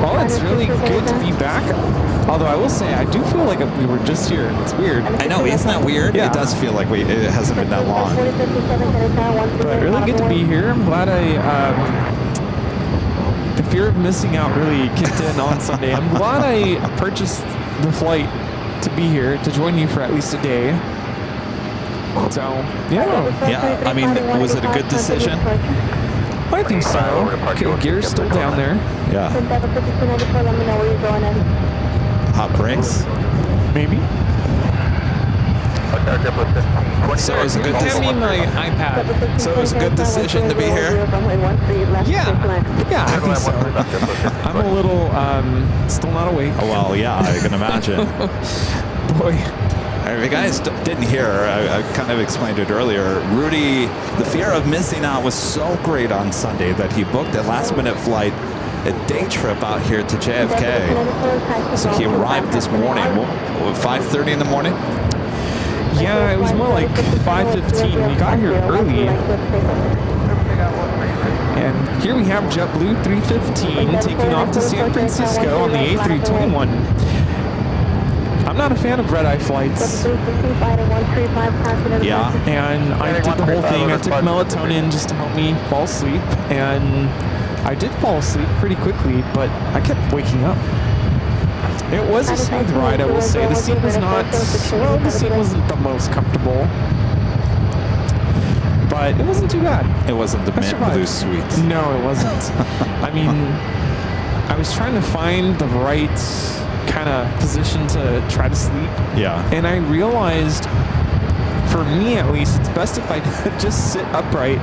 Speaker 5: Well, it's really good to be back. Although I will say, I do feel like we were just here. It's weird.
Speaker 1: I know, isn't that weird?
Speaker 5: Yeah.
Speaker 1: It does feel like it hasn't been that long.
Speaker 5: But really good to be here. I'm glad the fear of missing out really kicked in on Sunday. I'm glad I purchased the flight to be here, to join you for at least a day. So, yeah.
Speaker 1: Yeah, I mean, was it a good decision?
Speaker 5: I think so. Okay, gear's still down there.
Speaker 1: Yeah. Hot brakes?
Speaker 5: Maybe.
Speaker 1: So it was a good
Speaker 5: Hand me my iPad.
Speaker 1: So it was a good decision to be here?
Speaker 5: Yeah, I think so. I'm a little, still not awake.
Speaker 1: Oh, well, yeah, I can imagine.
Speaker 5: Boy.
Speaker 1: If you guys didn't hear, I kind of explained it earlier. Rudy, the fear of missing out was so great on Sunday that he booked a last-minute flight, a day trip out here to JFK. So he arrived this morning, 5:30 in the morning?
Speaker 5: Yeah, it was more like 5:15. We got here early. And here we have JetBlue 315 taking off to San Francisco on the A321. I'm not a fan of red-eye flights.
Speaker 1: Yeah.
Speaker 5: And I did the whole thing. I took melatonin just to help me fall asleep. And I did fall asleep pretty quickly, but I kept waking up. It was a smooth ride, I will say. The seat was not, well, the seat wasn't the most comfortable. But it wasn't too bad.
Speaker 1: It wasn't the mint blue suite.
Speaker 5: No, it wasn't. I mean, I was trying to find the right kind of position to try to sleep.
Speaker 1: Yeah.
Speaker 5: And I realized, for me at least, it's best if I just sit upright.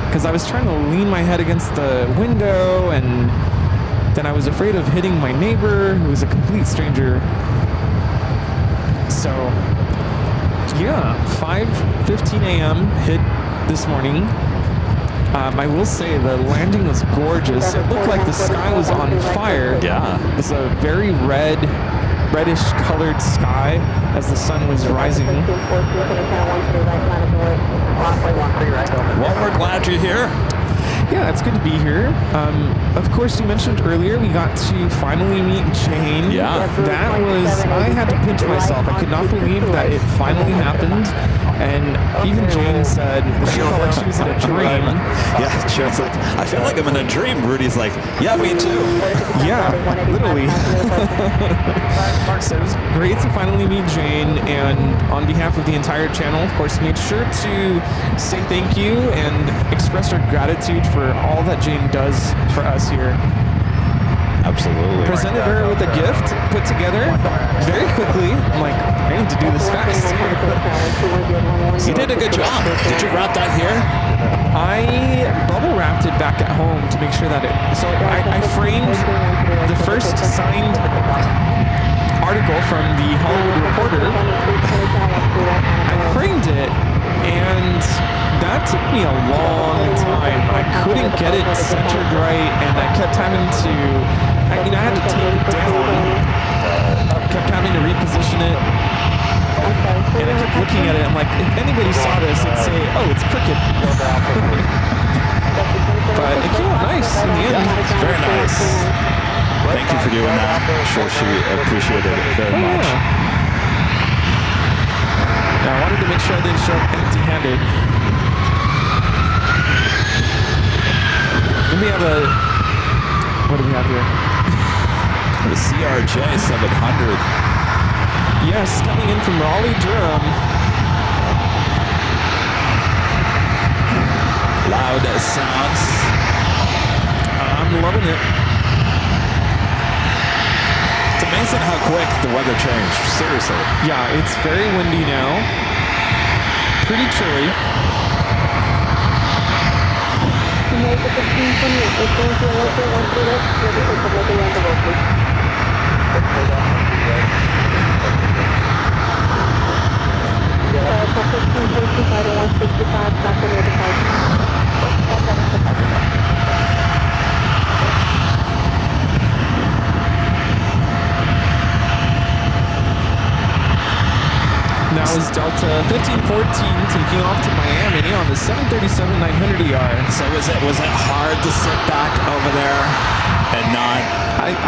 Speaker 5: Because I was trying to lean my head against the window, and then I was afraid of hitting my neighbor, who was a complete stranger. So, yeah, 5:15 a.m. hit this morning. I will say the landing was gorgeous. It looked like the sky was on fire.
Speaker 1: Yeah.
Speaker 5: It's a very reddish colored sky as the sun was rising.
Speaker 1: Well, we're glad you're here.
Speaker 5: Yeah, it's good to be here. Of course, you mentioned earlier we got to finally meet Jane.
Speaker 1: Yeah.
Speaker 5: That was, I had to pinch myself. I could not believe that it finally happened. And even Jane said she felt like she was in a dream.
Speaker 1: Yeah, she was like, I feel like I'm in a dream. Rudy's like, yeah, me too.
Speaker 5: Yeah, literally. So it was great to finally meet Jane, and on behalf of the entire channel, of course, made sure to say thank you and express our gratitude for all that Jane does for us here.
Speaker 1: Absolutely.
Speaker 5: Presented her with a gift put together very quickly. I'm like, I need to do this fast.
Speaker 1: You did a good job. Did you wrap that here?
Speaker 5: I bubble wrapped it back at home to make sure that it, so I framed the first signed article from the Hollywood Reporter. I framed it, and that took me a long time. I couldn't get it centered right, and I kept having to, I had to take it down. Kept having to reposition it. And I kept looking at it. I'm like, if anybody saw this, it'd say, oh, it's crooked. But it came out nice in the end.
Speaker 1: Yeah, very nice. Thank you for doing that. I'm sure she appreciated it very much.
Speaker 5: Yeah. Now, I wanted to make sure I didn't show up empty-handed. And we have a, what do we have here?
Speaker 1: The CRJ 700.
Speaker 5: Yes, coming in from Raleigh, Durham.
Speaker 1: Loud sounds.
Speaker 5: I'm loving it.
Speaker 1: It's amazing how quick the weather changed. Seriously.
Speaker 5: Yeah, it's very windy now. Pretty chilly. Now is Delta 1514 taking off to Miami on the 737-900ER.
Speaker 1: So was it hard to sit back over there and not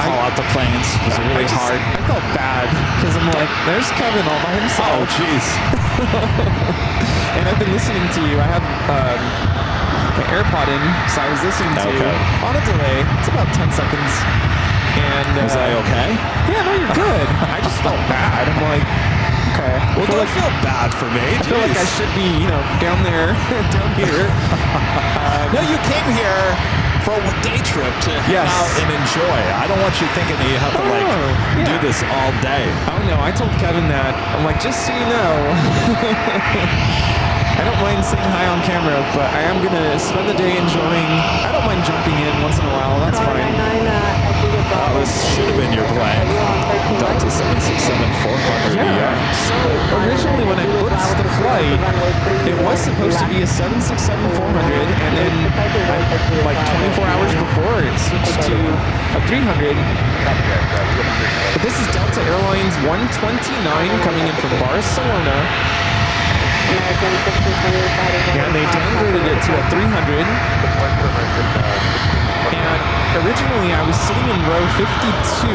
Speaker 1: call out the planes? Was it really hard?
Speaker 5: I felt bad because I'm like, there's Kevin all by himself.
Speaker 1: Oh, jeez.
Speaker 5: And I've been listening to you. I have my AirPod in, so I was listening to you on a delay. It's about 10 seconds. And
Speaker 1: was I okay?
Speaker 5: Yeah, no, you're good. I just felt bad. I'm like, okay.
Speaker 1: Well, don't feel bad for me.
Speaker 5: I feel like I should be, down there, down here.
Speaker 1: No, you came here for a day trip to hang
Speaker 5: Yes.
Speaker 1: out and enjoy. I don't want you thinking that you have to
Speaker 5: yeah.
Speaker 1: do this all day.
Speaker 5: Oh no, I told Kevin that. I'm like, just so you know, I don't mind saying hi on camera, but I am gonna spend the day enjoying. I don't mind jumping in once in a while. That's fine.
Speaker 1: Oh, this should have been your plane. Delta 767-400.
Speaker 5: Yeah. So originally when I booked the flight, it was supposed to be a 767-400, and then like 24 hours before, it switched to a 300. But this is Delta Airlines 129 coming in from Barcelona. And they downgraded it to a 300. And originally I was sitting in row 52,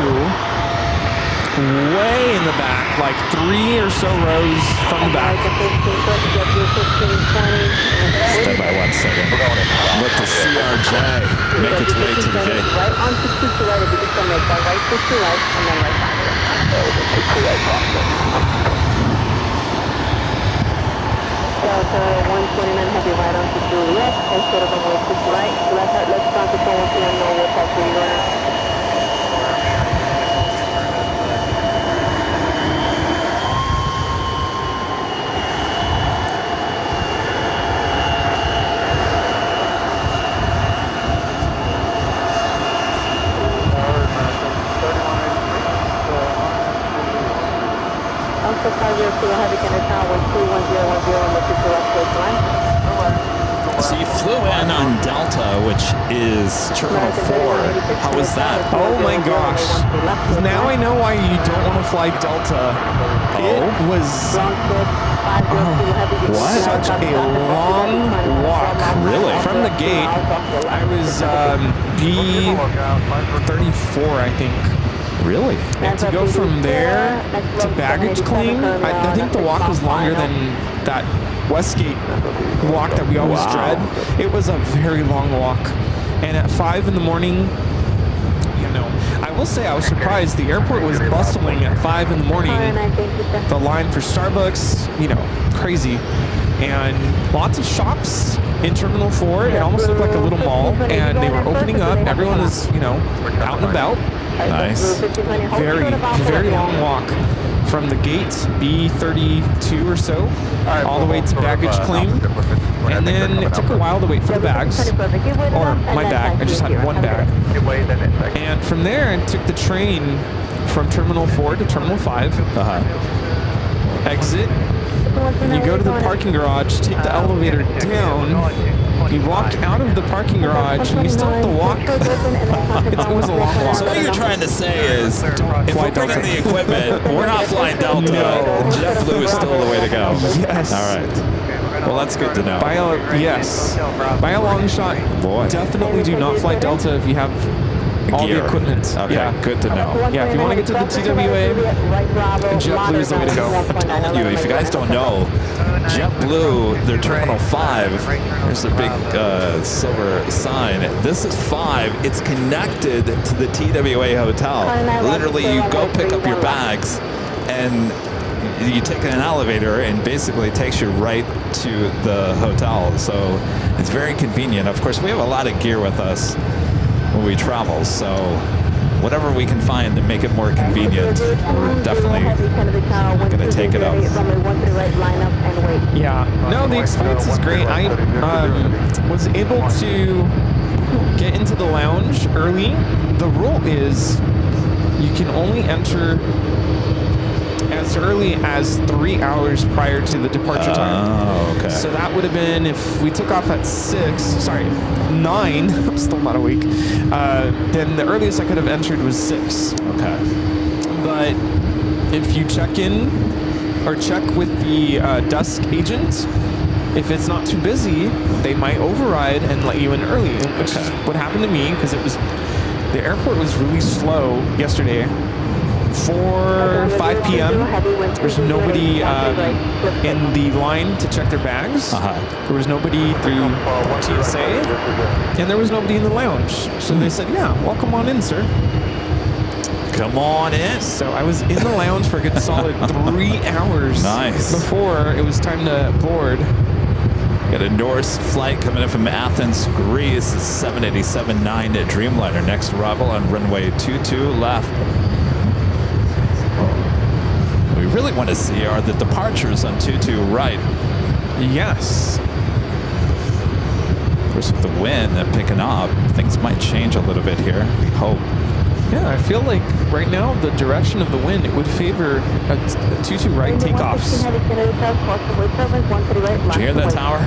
Speaker 5: way in the back, like 3 or so rows from the back.
Speaker 1: Stand by 1 second. Let the CRJ make its way to the gate.
Speaker 3: Right on 62 to right, if you just go make that right 60 right, and then right back. Delta 129 heavy right on to Juliet, instead of runway 60 right. Let's concentrate on the unknown what's actually going on. Also 502 heavy Canada Tower 21010 on the 50 left coastline.
Speaker 1: So you flew in on Delta, which is Terminal 4. How was that?
Speaker 5: Oh my gosh. Now I know why you don't want to fly Delta. It was such a long walk.
Speaker 1: Really?
Speaker 5: From the gate, I was B34, I think.
Speaker 1: Really?
Speaker 5: And to go from there to baggage claim, I think the walk was longer than that Westgate walk that we always dread. It was a very long walk. And at 5 in the morning, you know, I will say I was surprised. The airport was bustling at 5 in the morning. The line for Starbucks, you know, crazy. And lots of shops in Terminal 4. It almost looked like a little mall. And they were opening up. Everyone was, you know, out and about.
Speaker 1: Nice.
Speaker 5: Very, very long walk from the gate, B32 or so, all the way to baggage claim. And then it took a while to wait for the bags, or my bag. I just had one bag. And from there, I took the train from Terminal 4 to Terminal 5. Exit. And you go to the parking garage, take the elevator down. You walk out of the parking garage, and you still have to walk. It was a long walk.
Speaker 1: So what you're trying to say is, if we're bringing the equipment, we're not flying Delta.
Speaker 5: No.
Speaker 1: JetBlue is still the way to go.
Speaker 5: Yes.
Speaker 1: All right. Well, that's good to know.
Speaker 5: By a long shot,
Speaker 1: Boy.
Speaker 5: definitely do not fly Delta if you have all
Speaker 1: Gear.
Speaker 5: the equipment.
Speaker 1: Okay,
Speaker 5: Yeah.
Speaker 1: good to know.
Speaker 5: Yeah, if you want to get to the TWA, JetBlue is the way to go.
Speaker 1: If you guys don't know, JetBlue, their Terminal 5, there's their big silver sign. This is 5. It's connected to the TWA hotel. Literally, you go pick up your bags, and you take an elevator, and basically it takes you right to the hotel. So it's very convenient. Of course, we have a lot of gear with us when we travel, so whatever we can find to make it more convenient, we're definitely going to take it up.
Speaker 5: Yeah. No, the experience is great. I was able to get into the lounge early. The rule is you can only enter as early as 3 hours prior to the departure time.
Speaker 1: Oh, okay.
Speaker 5: So that would have been if we took off at 9, I'm still not awake, then the earliest I could have entered was 6.
Speaker 1: Okay.
Speaker 5: But if you check in or check with the desk agent, if it's not too busy, they might override and let you in early, which is what happened to me because the airport was really slow yesterday. 5 p.m. There's nobody in the line to check their bags. There was nobody through TSA, and there was nobody in the lounge. So they said, "Yeah, welcome on in, sir."
Speaker 1: Come on in.
Speaker 5: So I was in the lounge for a good solid 3 hours
Speaker 1: Nice.
Speaker 5: before it was time to board.
Speaker 1: Got a Norse flight coming in from Athens, Greece. 787-9 Dreamliner. Next arrival on runway 22 left. What we really want to see are the departures on 22 right.
Speaker 5: Yes.
Speaker 1: Of course, with the wind picking up, things might change a little bit here. We hope.
Speaker 5: Yeah, I feel like right now the direction of the wind, it would favor a 22 right takeoffs.
Speaker 1: Did you hear that tower?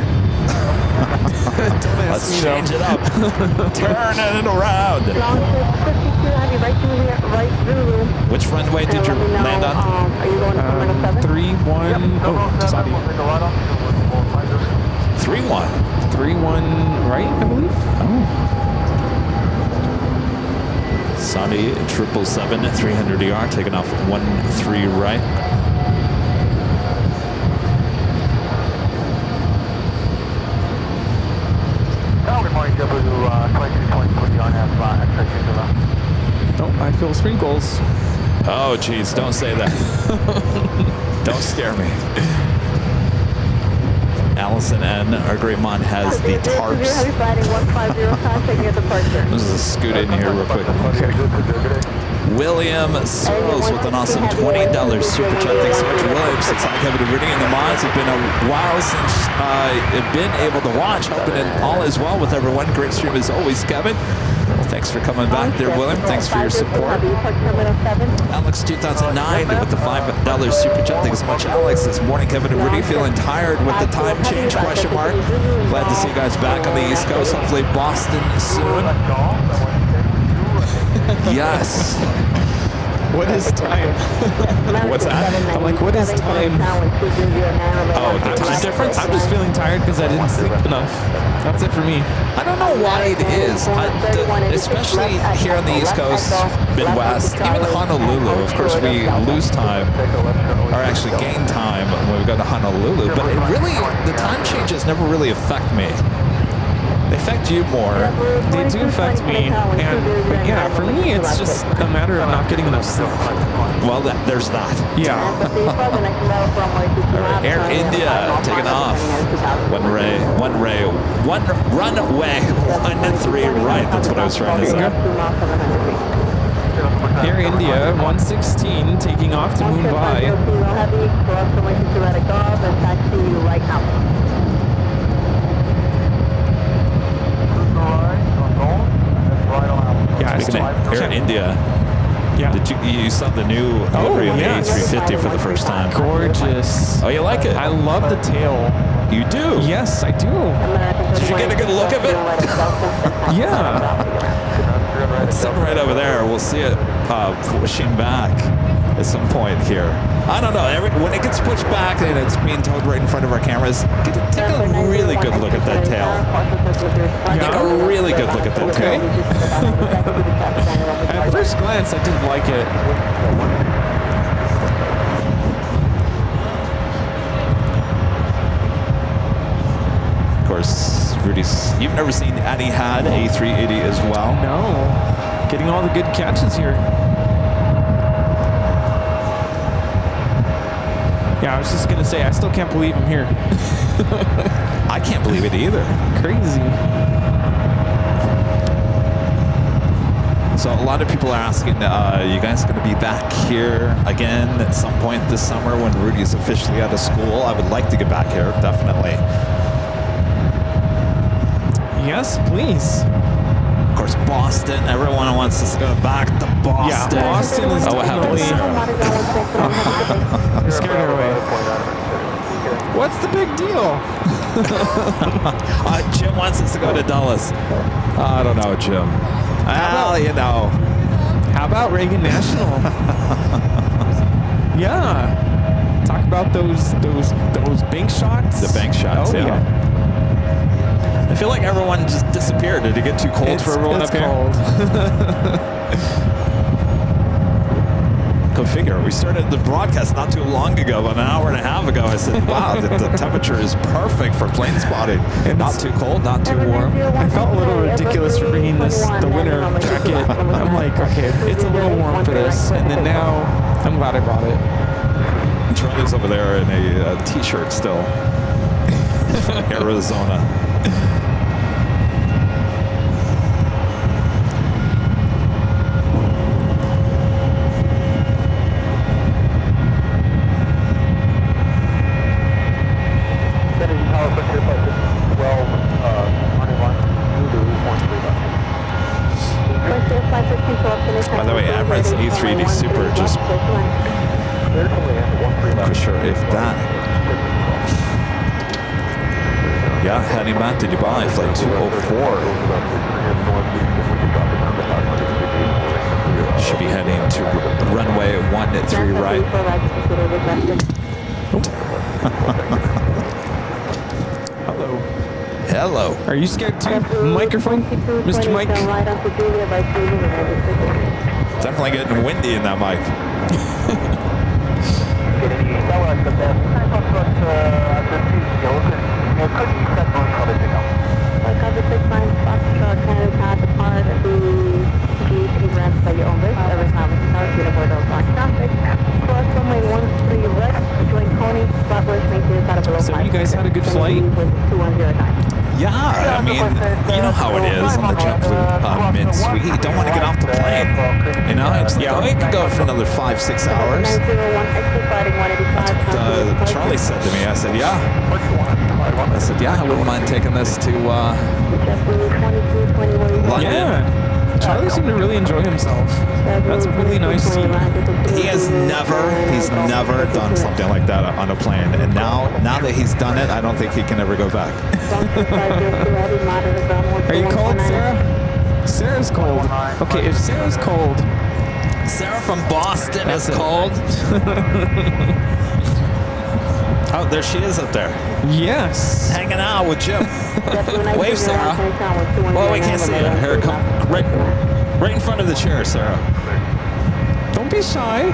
Speaker 1: Let's change it up. Turning it around. Which runway did you land on?
Speaker 5: 3-1. Oh, Saudi.
Speaker 1: 3-1.
Speaker 5: 3-1 right, I believe. Oh.
Speaker 1: Saudi 777 300ER taking off 13 right.
Speaker 5: Oh, I feel sprinkles.
Speaker 1: Oh, geez, don't say that. Don't scare me. Allison N. Our great mon has the tarps. Let's just scoot in here real quick. Okay. William Searles with an awesome $20 super chat. Thanks so much, William. Since I Kevin Rudy in the mods, it's been a while since I've been able to watch. Hoping it all is well with everyone. Great stream as always, Kevin. Well, thanks for coming back there, William. Thanks for your support. Alex 2009 with the $5 super chat. Thanks so much, Alex. This morning, Kevin and Rudy feeling tired with the time change, question mark. Glad to see you guys back on the East Coast. Hopefully Boston soon. Yes.
Speaker 5: What is time?
Speaker 1: What's that?
Speaker 5: I'm like, what is time?
Speaker 1: Oh, the time difference?
Speaker 5: I'm just feeling tired because I didn't sleep enough. That's it for me.
Speaker 1: I don't know why it is, especially here on the East Coast, Midwest, even Honolulu. Of course, we lose time, or actually gain time when we go to Honolulu, but it really, the time changes never really affect me. They affect you more.
Speaker 5: They do affect me, but yeah, for me, it's just a matter of not getting enough sleep.
Speaker 1: Well, there's that.
Speaker 5: Yeah.
Speaker 1: All right, Air India taking off. Runway 13 right. That's what I was trying to say.
Speaker 5: Air India 116 taking off to Mumbai. Yeah,
Speaker 1: Speaking of Air India,
Speaker 5: yeah.
Speaker 1: did you saw the new delivery of the A350 for the first time?
Speaker 5: Gorgeous.
Speaker 1: Oh, you like it?
Speaker 5: I love the tail.
Speaker 1: You do?
Speaker 5: Yes, I do.
Speaker 1: Did you get a good look of it?
Speaker 5: Yeah.
Speaker 1: It's sitting right over there. We'll see it pushing back at some point here. I don't know. When it gets pushed back and it's being towed right in front of our cameras, take a really good look at that tail. Take a really good look at that tail.
Speaker 5: At first glance, I didn't like it.
Speaker 1: Of course, Rudy's, you've never seen Annie had A380 as well.
Speaker 5: No. Getting all the good catches here. Yeah, I was just going to say, I still can't believe I'm here.
Speaker 1: I can't believe it either.
Speaker 5: Crazy.
Speaker 1: So a lot of people are asking, you guys going to be back here again at some point this summer when Rudy's officially out of school? I would like to get back here, definitely.
Speaker 5: Yes, please.
Speaker 1: Of course, Boston. Everyone wants us to go back to Boston.
Speaker 5: Yeah, Boston is
Speaker 1: what happened to
Speaker 5: definitely...
Speaker 1: Sarah?
Speaker 5: You scared her away. What's the big deal?
Speaker 1: Jim wants us to go to Dulles. I don't know, Jim. Well, you know.
Speaker 5: How about Reagan National? Yeah. Talk about those bank shots.
Speaker 1: The bank shots,
Speaker 5: oh, yeah.
Speaker 1: I feel like everyone just disappeared. Did it get too cold for everyone up here?
Speaker 5: Cold.
Speaker 1: Go figure. We started the broadcast not too long ago, about an hour and a half ago. I said, wow, the temperature is perfect for plane spotting. And not too cold, not too warm.
Speaker 5: I felt a little ridiculous for bringing the winter jacket. I'm like, okay, it's a little warm for this. And then now, I'm glad I brought it.
Speaker 1: Charlie's over there in a t-shirt still. Arizona.
Speaker 3: By the way,
Speaker 1: Emirates A380 Super just not sure if that. Yeah, heading back to Dubai, flight 204. Should be heading to runway 13 right.
Speaker 5: Hello.
Speaker 1: Hello.
Speaker 5: Are you scared too? Microphone, Mr. Mike.
Speaker 1: Definitely getting windy in that mic.
Speaker 5: So you guys had a good flight?
Speaker 1: Yeah, I mean, you know how it is on the JetBlue Mint Suite. You don't want to get off the plane. You know, it's, yeah, we could go for another 5-6 hours. That's what Charlie said to me. I said, yeah. I said, yeah, I wouldn't mind taking this to London.
Speaker 5: Yeah. Charlie seemed to really enjoy himself. That's really nice to see.
Speaker 1: He's never done something like that on a plane. And now that he's done it, I don't think he can ever go back.
Speaker 5: Are you cold, Sarah? Sarah's cold. Okay, if Sarah's cold.
Speaker 1: Sarah from Boston is cold. Oh, there she is up there.
Speaker 5: Yes.
Speaker 1: Hanging out with Jim. Wave, Sarah. Well, we can't see you. Here, come. Right in front of the chair, Sarah.
Speaker 5: Don't be shy.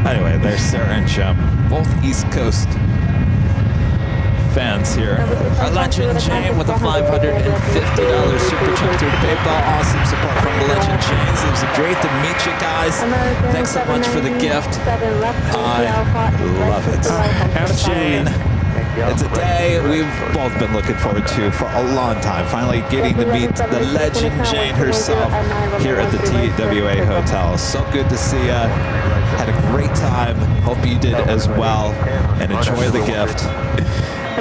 Speaker 1: Anyway, there's Sarah and Jim. Both East Coast fans here. Our legend Jane with a $550 super chat through PayPal. Awesome support from the legend James. It was great to meet you guys. Thanks so much for the gift. I love it. Jane, it's a day we've both been looking forward to for a long time. Finally getting to meet the legend Jane herself here at the TWA Hotel. So good to see you. Had a great time. Hope you did as well. And enjoy the gift.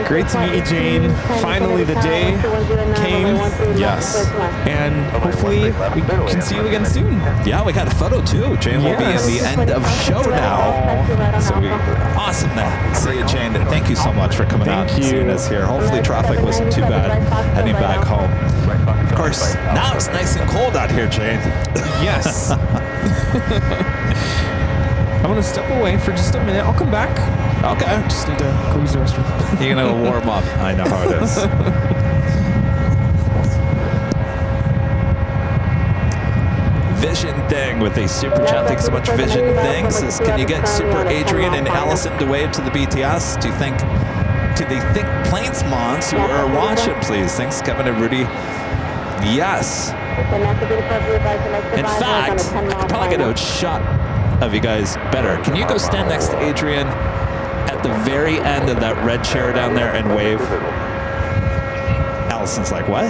Speaker 5: Great to meet you, Jane. Finally, the day came.
Speaker 1: Yes.
Speaker 5: And hopefully, we can see you again soon.
Speaker 1: Yeah, we got a photo too. Jane will be in the end of show now. So awesome to see you, Jane. Thank you so much for coming out and seeing us here. Hopefully, traffic wasn't too bad heading back home. Of course, now it's nice and cold out here, Jane.
Speaker 5: Yes. I'm going to step away for just a minute. I'll come back.
Speaker 1: Okay.
Speaker 5: I just need to go use the restroom.
Speaker 1: You're going to warm up. I know how it is. Vision Thing with a super chat. Thanks so much, Vision Thing. Says, can you get Super Adrian and Allison to wave to the BTS? To the Think Planes Mons who are watching, please. Thanks, Kevin and Rudy. Yes. In fact, I could probably get a shot of you guys better. Can you go stand next to Adrian at the very end of that red chair down there and wave? Allison's like, what?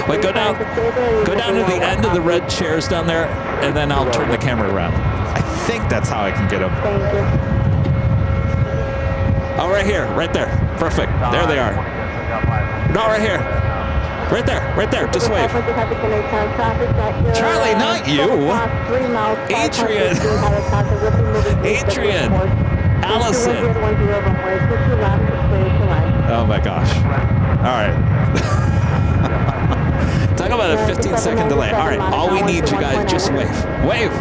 Speaker 1: Wait, go down to the end of the red chairs down there, and then I'll turn the camera around. I think that's how I can get them. Oh, right here, right there. Perfect. There they are. No, right here. Right there, just wave. Charlie, not you. Adrian. Allison. Oh my gosh. All right. Talk about a 15-second delay. All right, all we need, you guys, just wave. Wave.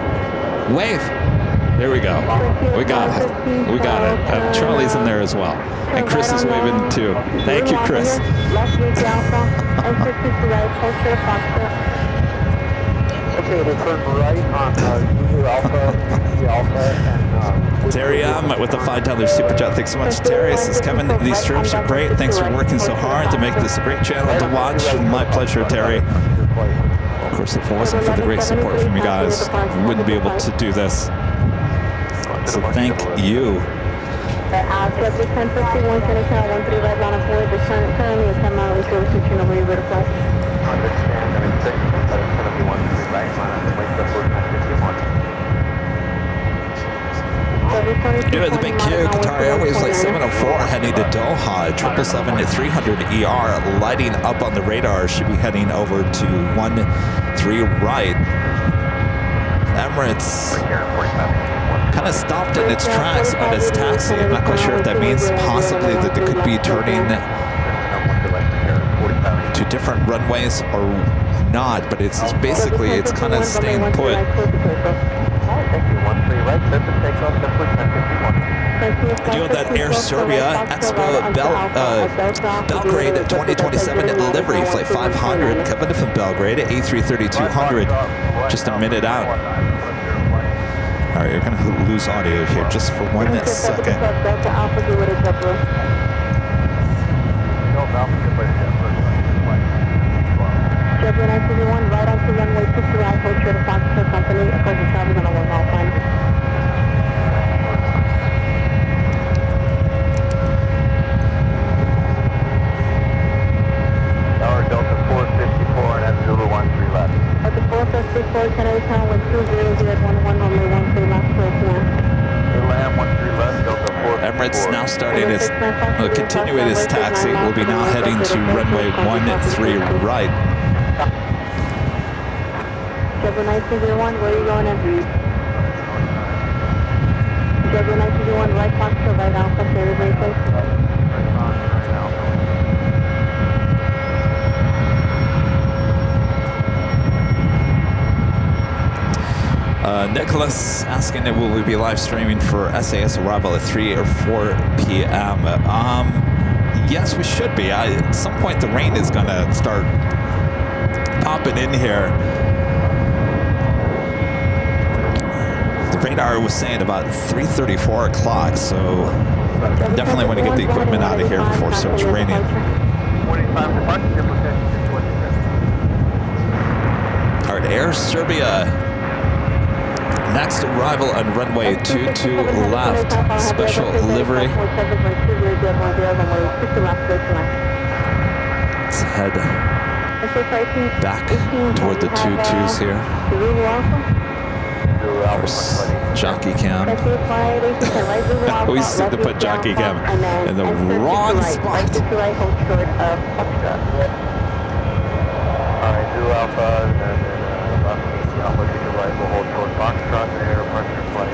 Speaker 1: There we go. We got it. Charlie's in there as well. And Chris is waving too. Thank you, Chris. Terry with the $5 super chat. Thanks so much, Terry. Says, Kevin, these trips are great. Thanks for working so hard to make this a great channel to watch. My pleasure, Terry. Of course, if it wasn't for the great support from you guys, we wouldn't be able to do this. So thank you.
Speaker 3: JetBlue 1051, Center Tower 13 right line of void. There's currently a 10-mile service return over your vertical flight.
Speaker 2: Understand, I'm in 6, that's going to be 1 3 right line on the way, JetBlue 1051.
Speaker 1: Doing the big Q, Qatar Airways Flight 704 heading to Doha, 777-300 ER lighting up on the radar, should be heading over to 13 right. Emirates kind of stopped in its tracks on its taxi. I'm not quite sure if that means possibly that they could be turning to different runways or not, but it's basically, it's kind of staying put. Doing that Air Serbia Expo Belgrade 2027 delivery, flight 500, coming from Belgrade, A330-200, just a minute out. All right, you're going to lose audio here just for 1 second.
Speaker 3: JetBlue 971, right onto runway 2 right, hold short of Foxtrot Company, approach the travel on a 1-mile climb.
Speaker 2: Tower Delta 454 and that's Zulu 13 left.
Speaker 3: Delta 454, Canada Tower 120, 11, runway 13 left, clear to land.
Speaker 2: Lamb 13 left, Delta 454.
Speaker 1: Emirates now starting its, continuing its taxi. Will be now heading to runway 13 right.
Speaker 3: JetBlue 901, where are you going in? JetBlue 901, right Foxtrot, right Alpha, Sierra Bay, please.
Speaker 1: Nicholas asking that will we be live streaming for SAS arrival at 3 or 4 p.m. Yes, we should be. At some point, the rain is going to start popping in here. The radar was saying about 3:30, 4 o'clock, so definitely want to get the equipment out of here before it starts raining. All right, Air Serbia. Next arrival on runway 22 left, special livery. Let's head back toward the 22s here. First, jockey cam. Always seem to put jockey cam in the wrong spot.
Speaker 2: Alright, do Alpha, and then Alpha to the right, we'll hold toward Foxtrot there, pressure flight.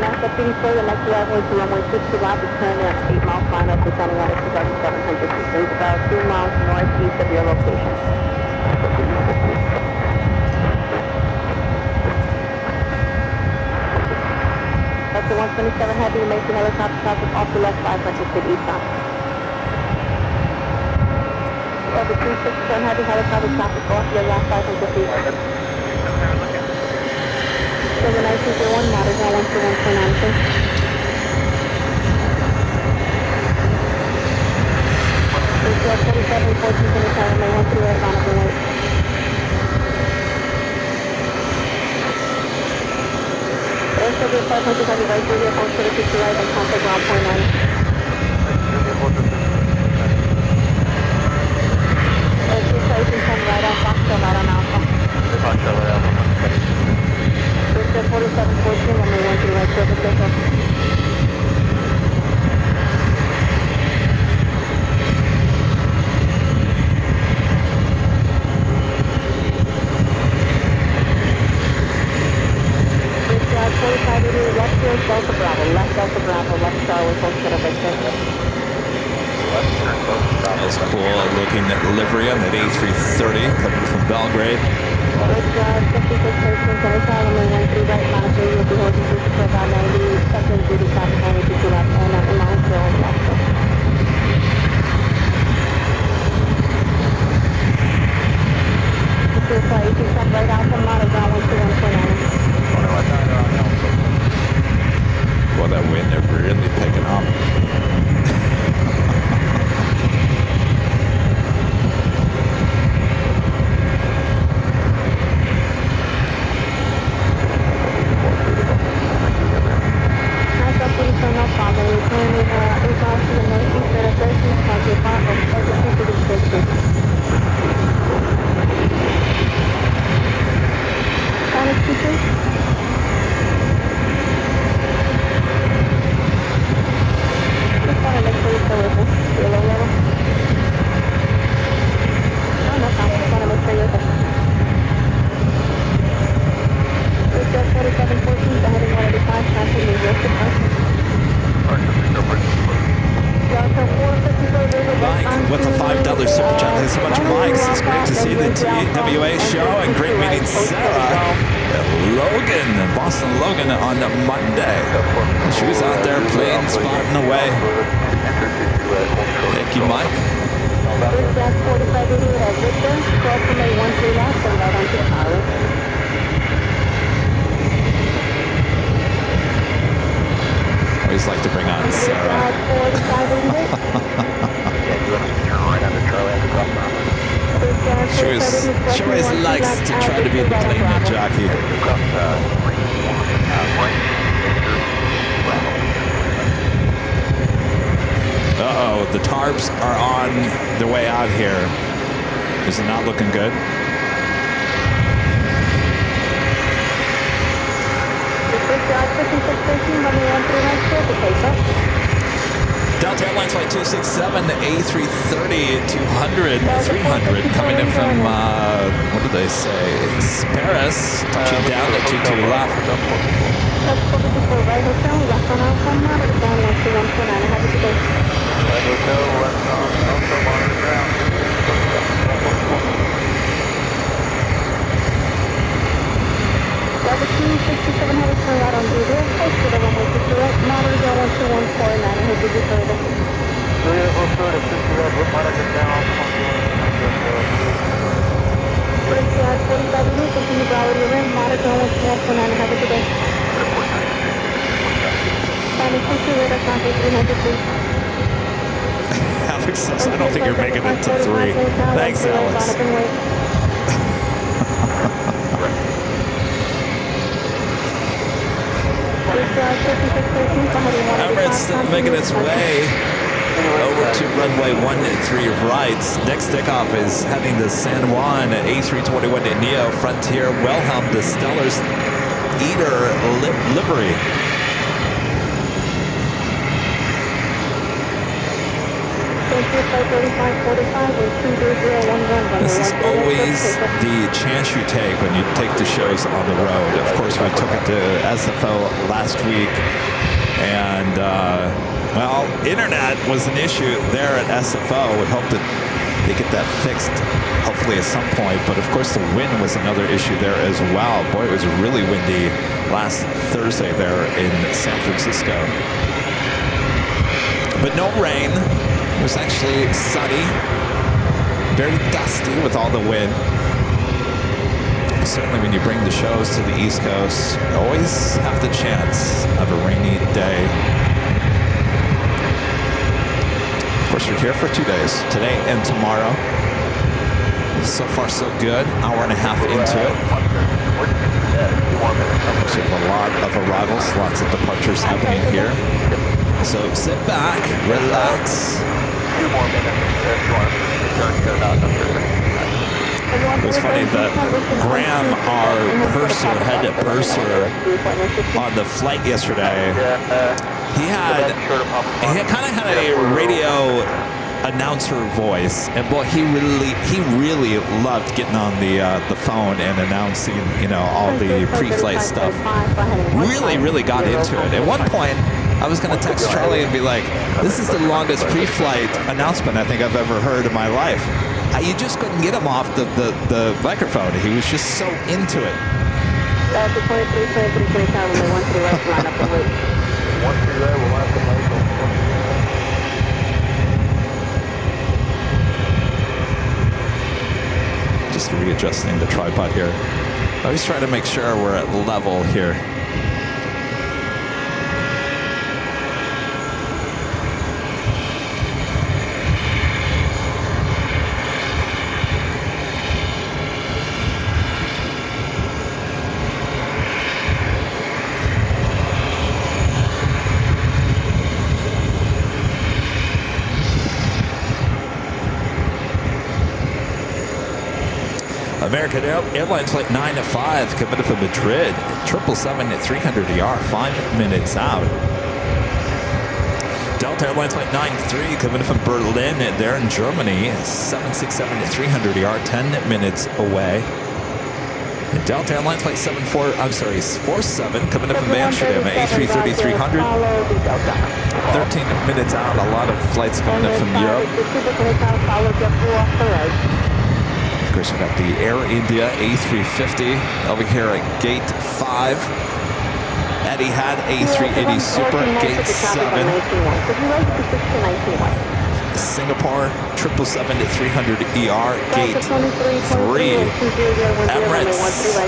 Speaker 3: Next up, pretty slow, the next arrival is runway 62 left, it's currently at 8-mile climb up, descending at 2,700 feet. It's about 2 miles northeast of your location. That's the 127 heavy, you make the helicopter traffic off the left 500 feet eastbound. Over 267 heavy helicopter traffic off your left 500 feet. Silver 1901, matters on 121.9, please. ATL 47, 14, 27, may 138, line of the way. Air Serbia 500 heavy right, Julia, hold short of 50 right, and contact ground point 9. Right on Foxtrot, right on Alpha.
Speaker 2: Foxtrot, right Alpha.
Speaker 3: 4714, runway 13 right, surface circle. Bridge 4580, left field, Delta Bravo, left Delta Bravo, left Star with full shut up right circle.
Speaker 1: That's cool looking livery on that A330 coming from Belgrade.
Speaker 3: Right out from Mata, ground 121.9.
Speaker 1: Well, that wind, they're really picking up.
Speaker 3: No problem.
Speaker 1: Mike with a $5 super chat. Thanks so much, Mike. It's great to see the TWA show and great meeting Sarah. Logan, Boston Logan on Monday. She was out there playing, spotting away. Thank you, Mike. Always like to bring on Sarah. She always likes to try to be the plane jockey. Uh-oh, the tarps are on their way out here. Is it not looking good? Delta Airlines Flight 267, A330, 200, 300, coming in from, what did they say? Paris, touching down at 22 left.
Speaker 3: Delta 267 headed turn right on Rudy. Close to the runway 6 direct. Monitor 1249 and head to the further. Bridge guard 45 degrees, continue Bravo to your rim. Monitor 1249 and have a good day. Standing 22 radar contact 300 feet.
Speaker 1: Alex says, I don't think you're making it to 3. Thanks, Alex. Emirates making its way over to runway 13 right. Next takeoff is heading to San Juan at A321 Neo Frontier Wilhelm to Stellar's Eater livery. This is always the chance you take when you take the shows on the road. Of course, we took it to SFO last week, and well, internet was an issue there at SFO. We hope that they get that fixed, hopefully at some point. But of course, the wind was another issue there as well. Boy, it was really windy last Thursday there in San Francisco. But no rain. It was actually sunny, very dusty with all the wind. Certainly when you bring the shows to the East Coast, you always have the chance of a rainy day. Of course, you're here for 2 days, today and tomorrow. So far, so good. Hour and a half into it. Of course, we have a lot of arrivals, lots of departures happening here. So sit back, relax.
Speaker 2: 2 more minutes if you want to return to
Speaker 1: It was funny that Graham, our purser, head purser on the flight yesterday, he kind of had a radio announcer voice, and boy, he really loved getting on the phone and announcing, you know, all the pre-flight stuff. Really got into it. At one point, I was going to text Charlie and be like, this is the longest pre-flight announcement I think I've ever heard in my life. You just couldn't get him off the microphone. He was just so into it.
Speaker 3: Delta 23, 23, California, 13 left, line up and wait.
Speaker 2: 13 right, we'll line up and wait.
Speaker 1: Just readjusting the tripod here. I always try to make sure we're at level here. American Airlines Flight 905 coming from Madrid, 777 at 300 ER, 5 minutes out. Delta Airlines Flight 93 coming from Berlin, there in Germany, 767 at 300 ER, 10 minutes away. Delta Airlines flight 47 coming in from Amsterdam, A330-300. 13 minutes out, a lot of flights coming in from Europe. Of course, we've got the Air India A350 over here at gate 5. Etihad A380 Super, gate 7. Singapore 777-300ER, gate 3. Emirates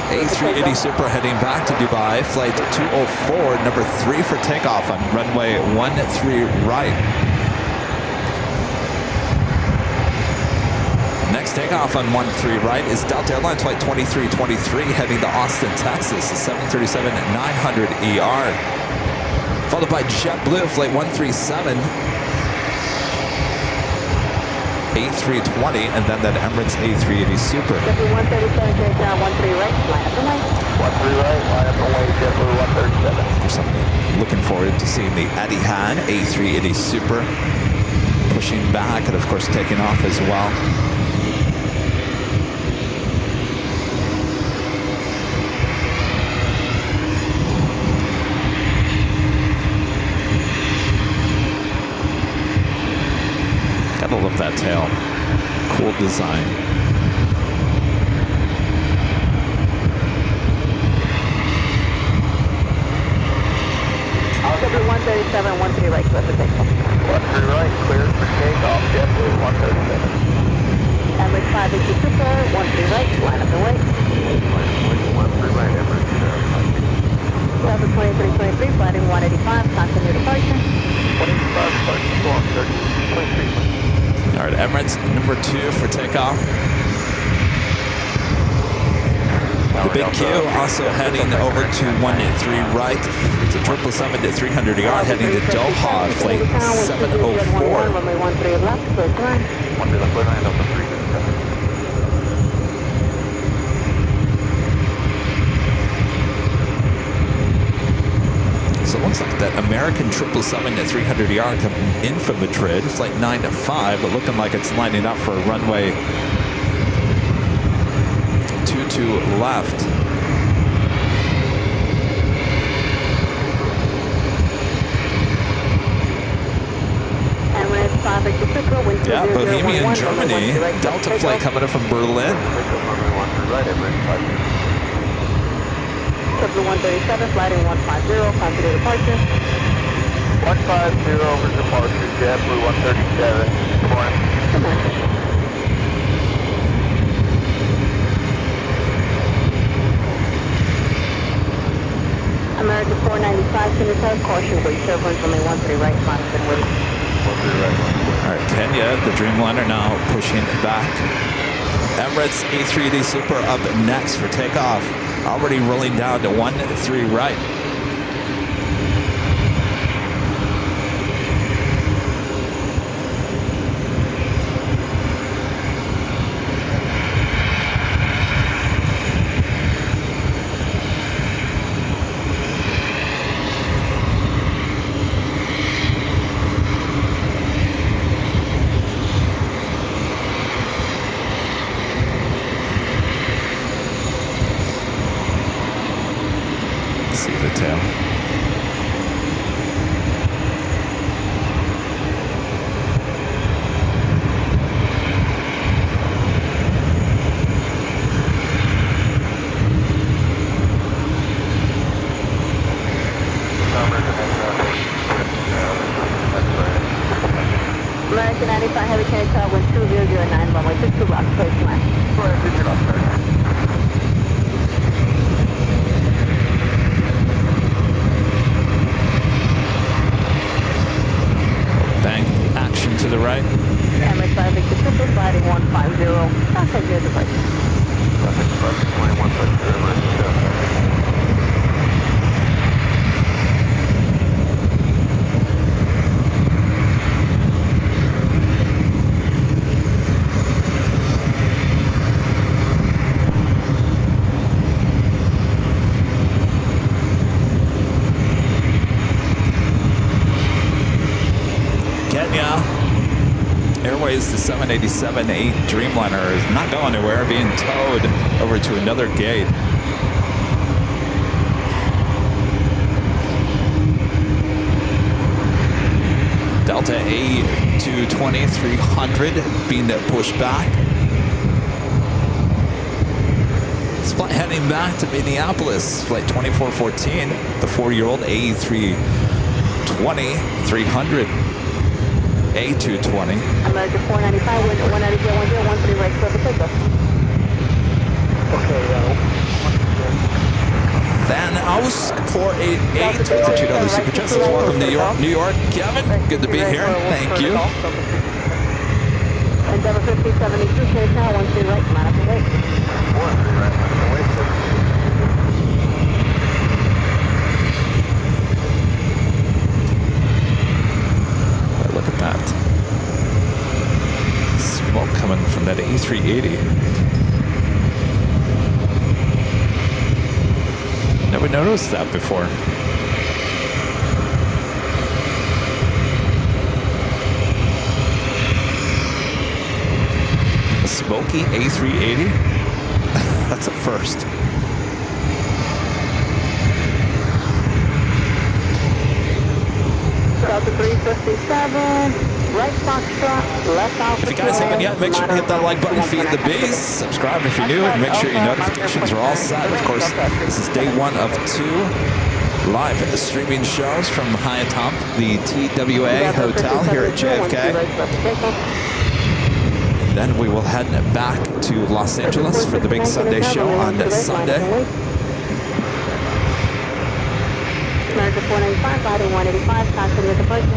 Speaker 1: A380 Super heading back to Dubai, flight 204, number 3 for takeoff on runway 13 right. Next takeoff on 13 right is Delta Airlines flight 2323 heading to Austin, Texas, 737-900ER. Followed by JetBlue flight 137. A320, and then that Emirates A380 Super.
Speaker 3: JetBlue 137, takedown 13 right, line up the way.
Speaker 2: 13 right, line up the way, JetBlue 137.
Speaker 1: There's something looking forward to seeing the Etihad A380 Super pushing back and of course taking off as well. Gotta love that tail. Cool design.
Speaker 3: JetBlue 137, 13 right, clear for takeoff.
Speaker 2: 13 right, clear for takeoff, JetBlue 137.
Speaker 3: Emirates 580 Super, 13 right, line up the way.
Speaker 2: 13 right, Emirates.
Speaker 3: Delta 2323, flight in 185, continue departure.
Speaker 2: 25, 23.
Speaker 1: All right, Emirates number 2 for takeoff. The Big Q also heading over to 183 right. It's a 777-300ER heading to Doha, flight 704.
Speaker 3: Runway 13 left, clear to line.
Speaker 2: 13 left, clear line, Delta 3.
Speaker 1: So it looks like that American 777-300ER coming in from Madrid, flight 9-5, but looking like it's lining up for a runway 22 left.
Speaker 3: Emirates 580 Super, wind 2011,
Speaker 1: Yeah, Bohemian, Germany,
Speaker 3: 13 right,
Speaker 1: Delta
Speaker 3: takeoff.
Speaker 1: flight coming in from Berlin.
Speaker 3: JetBlue 137, flight in 150, continue departure.
Speaker 2: 150 over departure, JetBlue 137. Good morning.
Speaker 3: Good morning. American 495, Singapore, caution, wait, turbulence, runway 13 right, line up and wait.
Speaker 2: 13 right.
Speaker 1: All right, Kenya, the Dreamliner now pushing back. Emirates A380 Super up next for takeoff. Already rolling down to 13 right. See the tail.
Speaker 3: American 95, heavy change tower, wind 2009, runway 62 left, clear to line.
Speaker 1: Bank action to the right.
Speaker 3: Emirates 580 Super, flight in 150, continue departure.
Speaker 2: 2150.
Speaker 1: Kenya Airways, the 787-8 Dreamliner is not going anywhere, being towed over to another gate. Delta A220 300 being pushed back. This flight heading back to Minneapolis, flight 2414, the 4-year-old A320 300. A220.
Speaker 3: American 495, wind at 190, 1013, right for the takeoff.
Speaker 4: Okay,
Speaker 1: Van Aus for a $2 super chat says, welcome to New York, Kevin. Good to be here. Thank you.
Speaker 3: Endeavor 5072, clear now, 13 right, line up and wait.
Speaker 2: 13 right, line up and wait.
Speaker 1: Look at that. Smoke coming from that A380. Never noticed that before. A smoky A380? That's a first.
Speaker 3: Delta 357, right Foxtrot, left Alpha.
Speaker 1: If you guys haven't yet, make sure to hit that like button, feed the bees, subscribe if you're new, and make sure your notifications are all set. Of course, this is day 1 of 2 live streaming shows from high atop the TWA Hotel here at JFK. Then we will head back to Los Angeles for the big Sunday show on Sunday.
Speaker 3: American 495, Friday 185, passing with departure.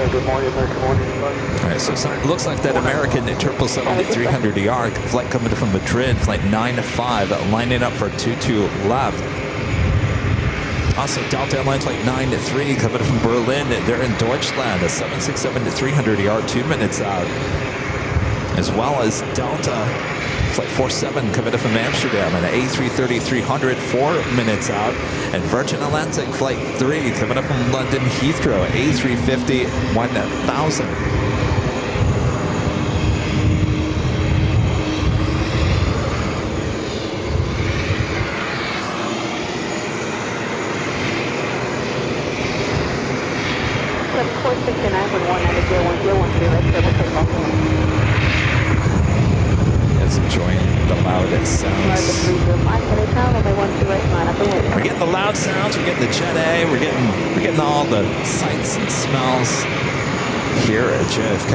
Speaker 2: Good morning, American 185.
Speaker 1: All right, so it looks like that American 777-300ER flight coming from Madrid, flight 95, lining up for 22 left. Also, Delta Airlines flight 93 coming from Berlin. They're in Deutschland, a 767-300ER 2 minutes out. As well as Delta flight 47 coming in from Amsterdam, and an A330-300 4 minutes out. And Virgin Atlantic flight 3 coming up from London Heathrow, A350 1000. It's enjoying the loud sounds. We're getting the loud sounds. We're getting the Jet A. We're getting all the sights and smells here at JFK.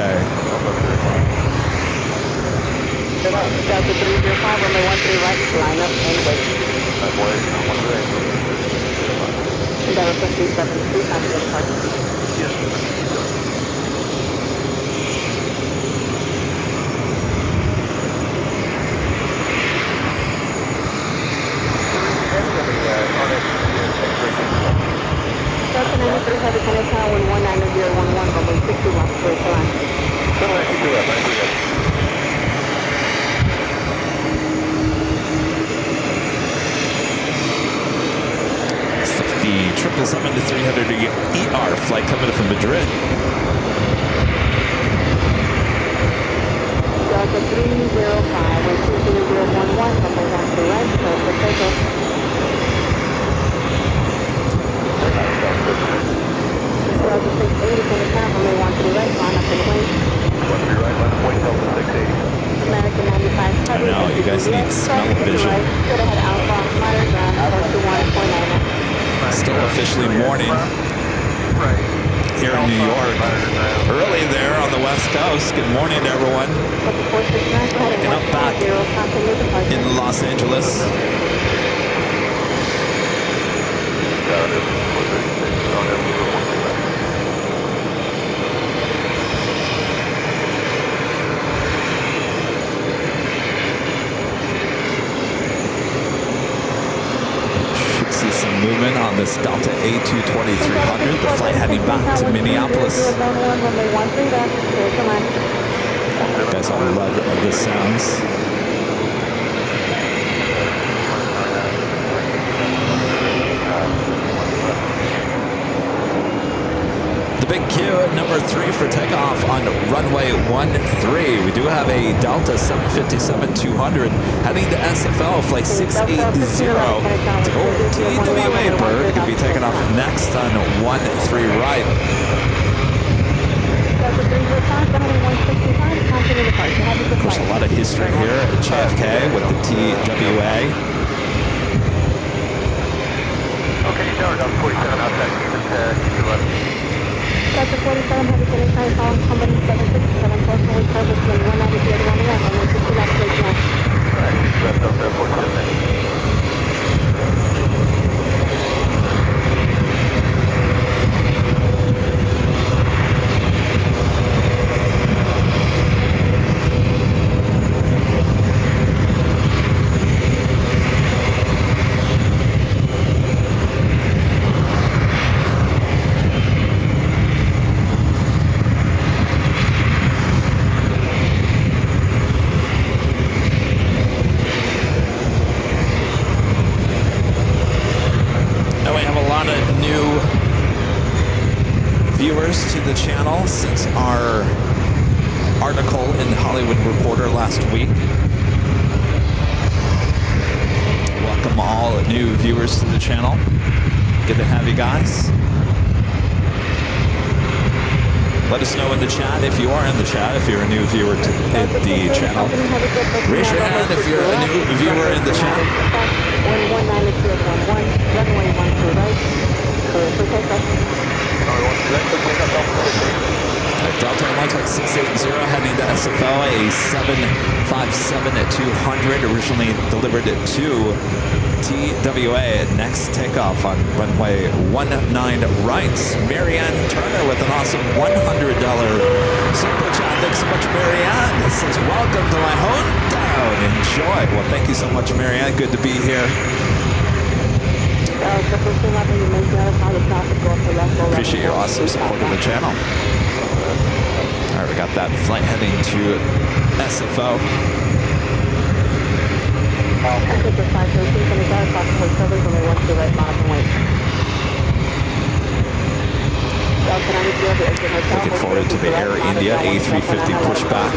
Speaker 3: Delta 305, runway 13 right, line up and wait. Endeavor 572, passing with departure. Delta 93, heavy connect tower, 190.11, runway 61, straight line.
Speaker 1: It's the 777-300ER flight coming from Madrid.
Speaker 3: Delta 305, with 20011, runway 13 right, clear for takeoff. Delta 680, connect tower, runway 13 right, line up and wait.
Speaker 2: 13 right, line up, wait, Delta 680.
Speaker 3: American 95,
Speaker 1: I know, you guys need smell vision.
Speaker 3: Should have had Alpha, moderate ground, 421.9.
Speaker 1: Still officially morning here in New York. Early there on the West Coast. Good morning to everyone. Waking up back in Los Angeles. See some movement on this Delta A220-300, the flight heading back to Minneapolis. You guys all love the sounds. The big Q, number 3 for takeoff on runway 13. We do have a Delta 757-200 heading to SFL, flight 680 to go TWA bird. It could be taken off next on 13 right. straight here at JFK with the TWA.
Speaker 2: Okay, start on 47 outside, even to 11.
Speaker 3: Delta 47, heavy 25, following company 767, personally service when 190 at 11, on the 50 left plate now.
Speaker 2: Alright, left up there, 47.
Speaker 1: To the channel since our article in the Hollywood Reporter last week. Welcome all new viewers to the channel. Good to have you guys. Let us know in the chat if you are in the chat, if you're a new viewer to the channel. Raise your hand if you're a new viewer in the chat.
Speaker 3: 119 runway 12 right. For takeoff.
Speaker 1: Delta Airlines Flight 680 heading to SFO, a 757 at 200, originally delivered to TWA. Next takeoff on runway 19 right. Marianne Turner with an awesome $100 super chat. Thanks so much, Marianne. It says, welcome to my hometown. Enjoy. Well, thank you so much, Marianne. Good to be here. Appreciate your awesome support of the channel. All right, we got that flight heading to SFO. Looking forward to the Air India A350 pushback.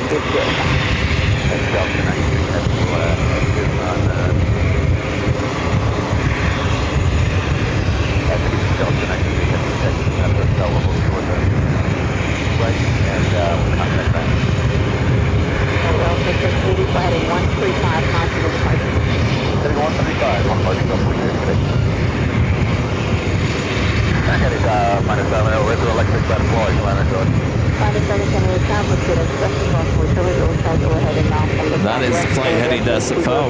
Speaker 1: That is the flight heading to SFO.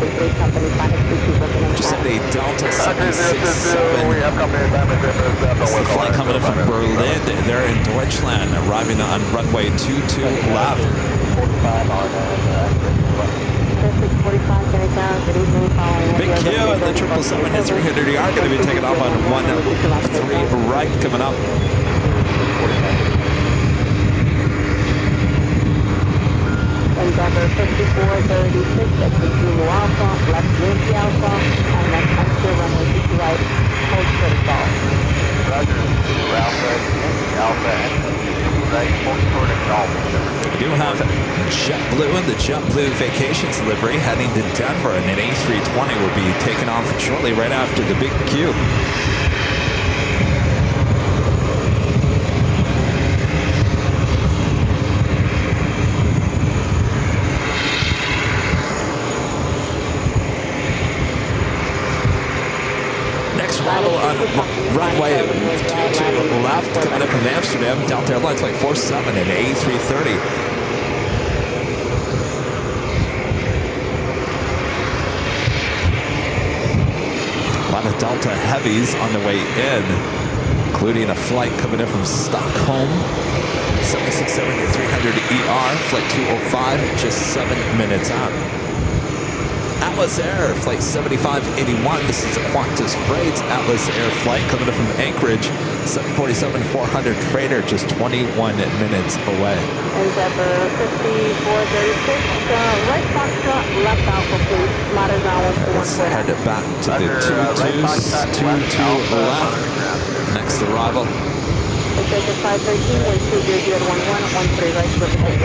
Speaker 1: Just had a Delta 767. This is the flight coming in from Berlin. They're in Deutschland, arriving on runway 22 left. Big Q and the 777 and 300ER going to be taking off on 13 right coming up.
Speaker 3: Endeavor 5436, that's the Zulu Alpha, left Yankee Alpha, and that's until runway 50 right, hold protocol.
Speaker 2: Roger, Zulu Alpha, Yankee Alpha, and right, hold protocol.
Speaker 1: We do have JetBlue and the JetBlue Vacations delivery heading to Denver, and an A320 will be taking off shortly right after the Big Q. On runway 22 left, coming up from Amsterdam, Delta Airlines Flight 47 and A330. A lot of Delta heavies on the way in, including a flight coming in from Stockholm, 767-300ER, flight 205, just 7 minutes out. Atlas Air, flight 7581. This is a Qantas Freight's Atlas Air flight coming in from Anchorage, 747-400 freighter, just 21 minutes away.
Speaker 3: Endeavor 5436, right Foxtrot, left Alpha, please.
Speaker 1: Let's head back to the 22 left. Next arrival.
Speaker 3: Endeavor 513, way 200 at 11, 13 right, Pacific.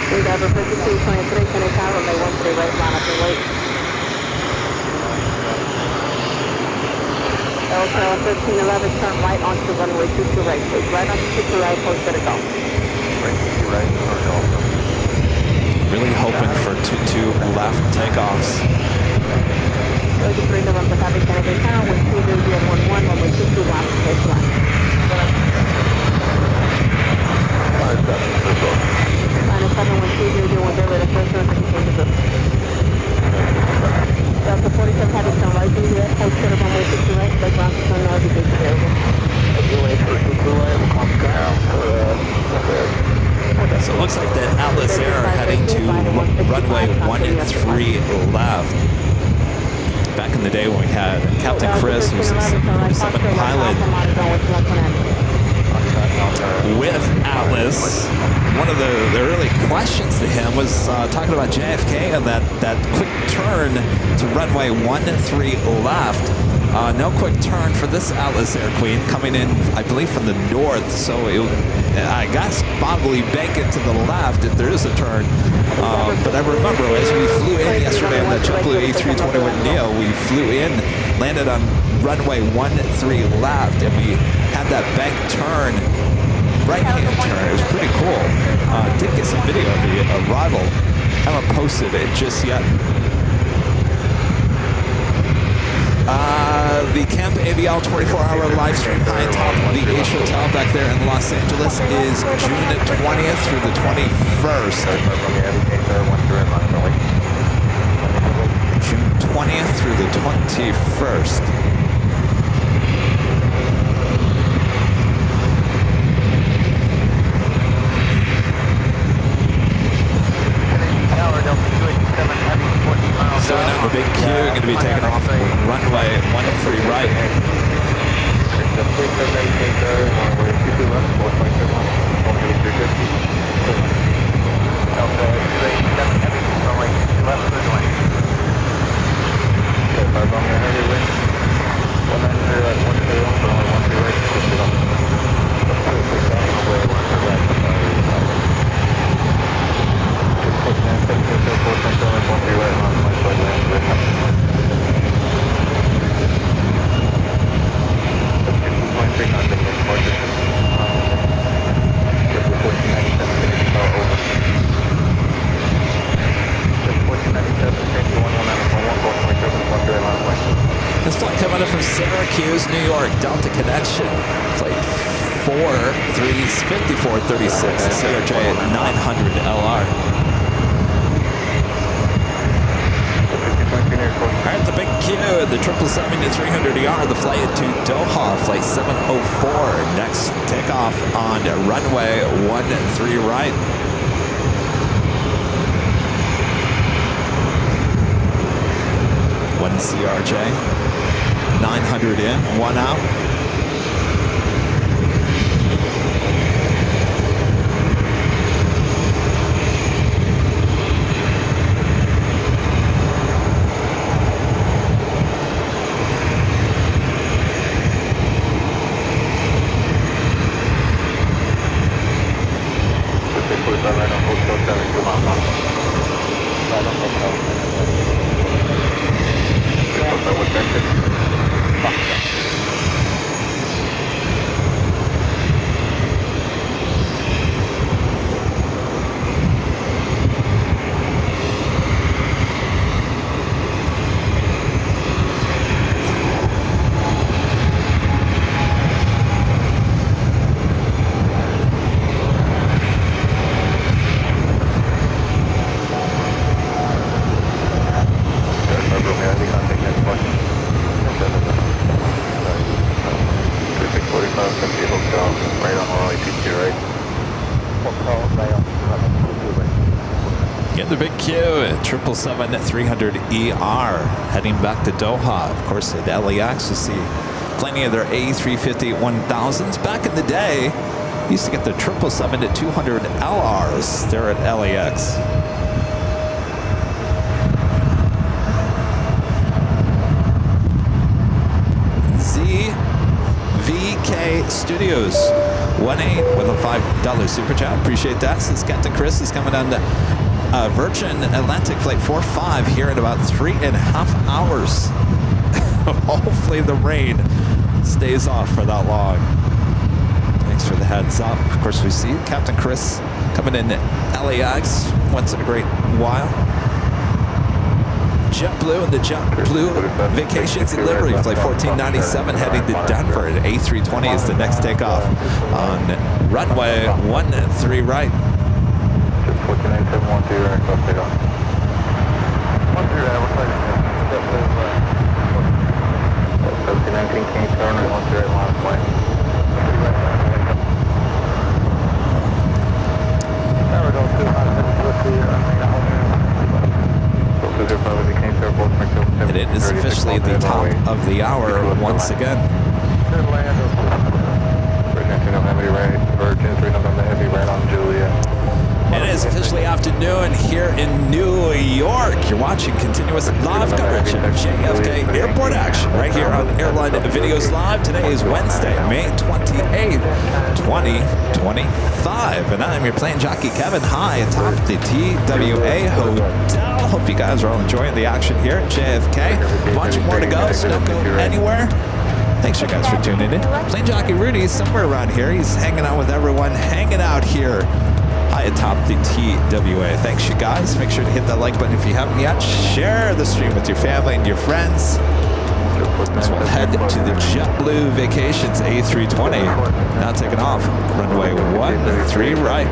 Speaker 3: Endeavor 5223, Kenny Tower, lay 13 right, line up and wait. Delta 1311, turn right onto runway 22 right, please. Right onto 22 right, post to the go.
Speaker 2: Right, 22 right, or golf.
Speaker 1: Really hoping for two left takeoffs.
Speaker 3: Roger 3 November, copy Kennedy Tower, wind 20011, runway 22 left, take left. Minus 71201, Delta, the first one, second change of book. Delta 47 Heavy Stone, rising here, hold center runway 60 right, leg ground to turn north, is available.
Speaker 1: So it looks like the Atlas Air heading to runway 13 left. Back in the day when we had Captain Chris, who's a 747 pilot with Atlas, one of the early questions to him was talking about JFK and that quick turn to runway 13 left. No quick turn for this Atlas Air Queen coming in, I believe, from the north. So I guess probably bank it to the left if there is a turn. But I remember as we flew in yesterday on the JetBlue A321 Neo, we flew in, landed on runway 13 left, and we had that bank turn, right-hand turn. It was pretty cool. Did get some video of the arrival. Haven't posted it just yet. The Camp AVL 24-hour live stream high top of the Ace Hotel back there in Los Angeles is June 20th through the 21st. June 20th through the 21st. So now the big Q going to be taken off runway 13 right. This flight coming in from Syracuse, New York, Delta Connection, flight 5436, CRJ at 900 LR. All right, the big Q, the 777-300ER, the flight to Doha, flight 704. Next takeoff on runway 13 right. One CRJ. 900 in, one out. Get the big Q at 777-300ER heading back to Doha. Of course, at LAX, you see plenty of their A350-1000s. Back in the day, you used to get the 777-200LRs there at LAX. ZVK Studios 18 with a $5 super chat. Appreciate that. Since Captain Chris is coming on the Virgin Atlantic flight 45 here in about 3.5 hours. Hopefully the rain stays off for that long. Thanks for the heads up. Of course, we see Captain Chris coming in LAX once in a great while. JetBlue and the JetBlue Vacations and Livery Flight 1497 heading to Denver. An A320 is the next takeoff on runway 13 right.
Speaker 2: 149712 aircraft takeoff. 13 right, we're clear. 1719 King turn right, 13 right, line of flight. Tower Delta 2,
Speaker 1: And it is officially the top of the hour once again.
Speaker 2: Virgin 3 November Heavy right on Julia.
Speaker 1: It is officially afternoon here in New York. You're watching continuous live coverage of JFK airport action right here on Airline Videos Live. Today is Wednesday, May 28th, 2025. And I'm your plane jockey, Kevin, high atop the TWA Hotel. Hope you guys are all enjoying the action here at JFK. Bunch more to go, so don't go anywhere. Thanks you guys for tuning in. Plane jockey Rudy is somewhere around here. He's hanging out with everyone, hanging out here high atop the TWA. Thanks you guys. Make sure to hit that like button if you haven't yet. Share the stream with your family and your friends. So we'll head to the JetBlue Vacations A320. Now taking off. Runway 13 right.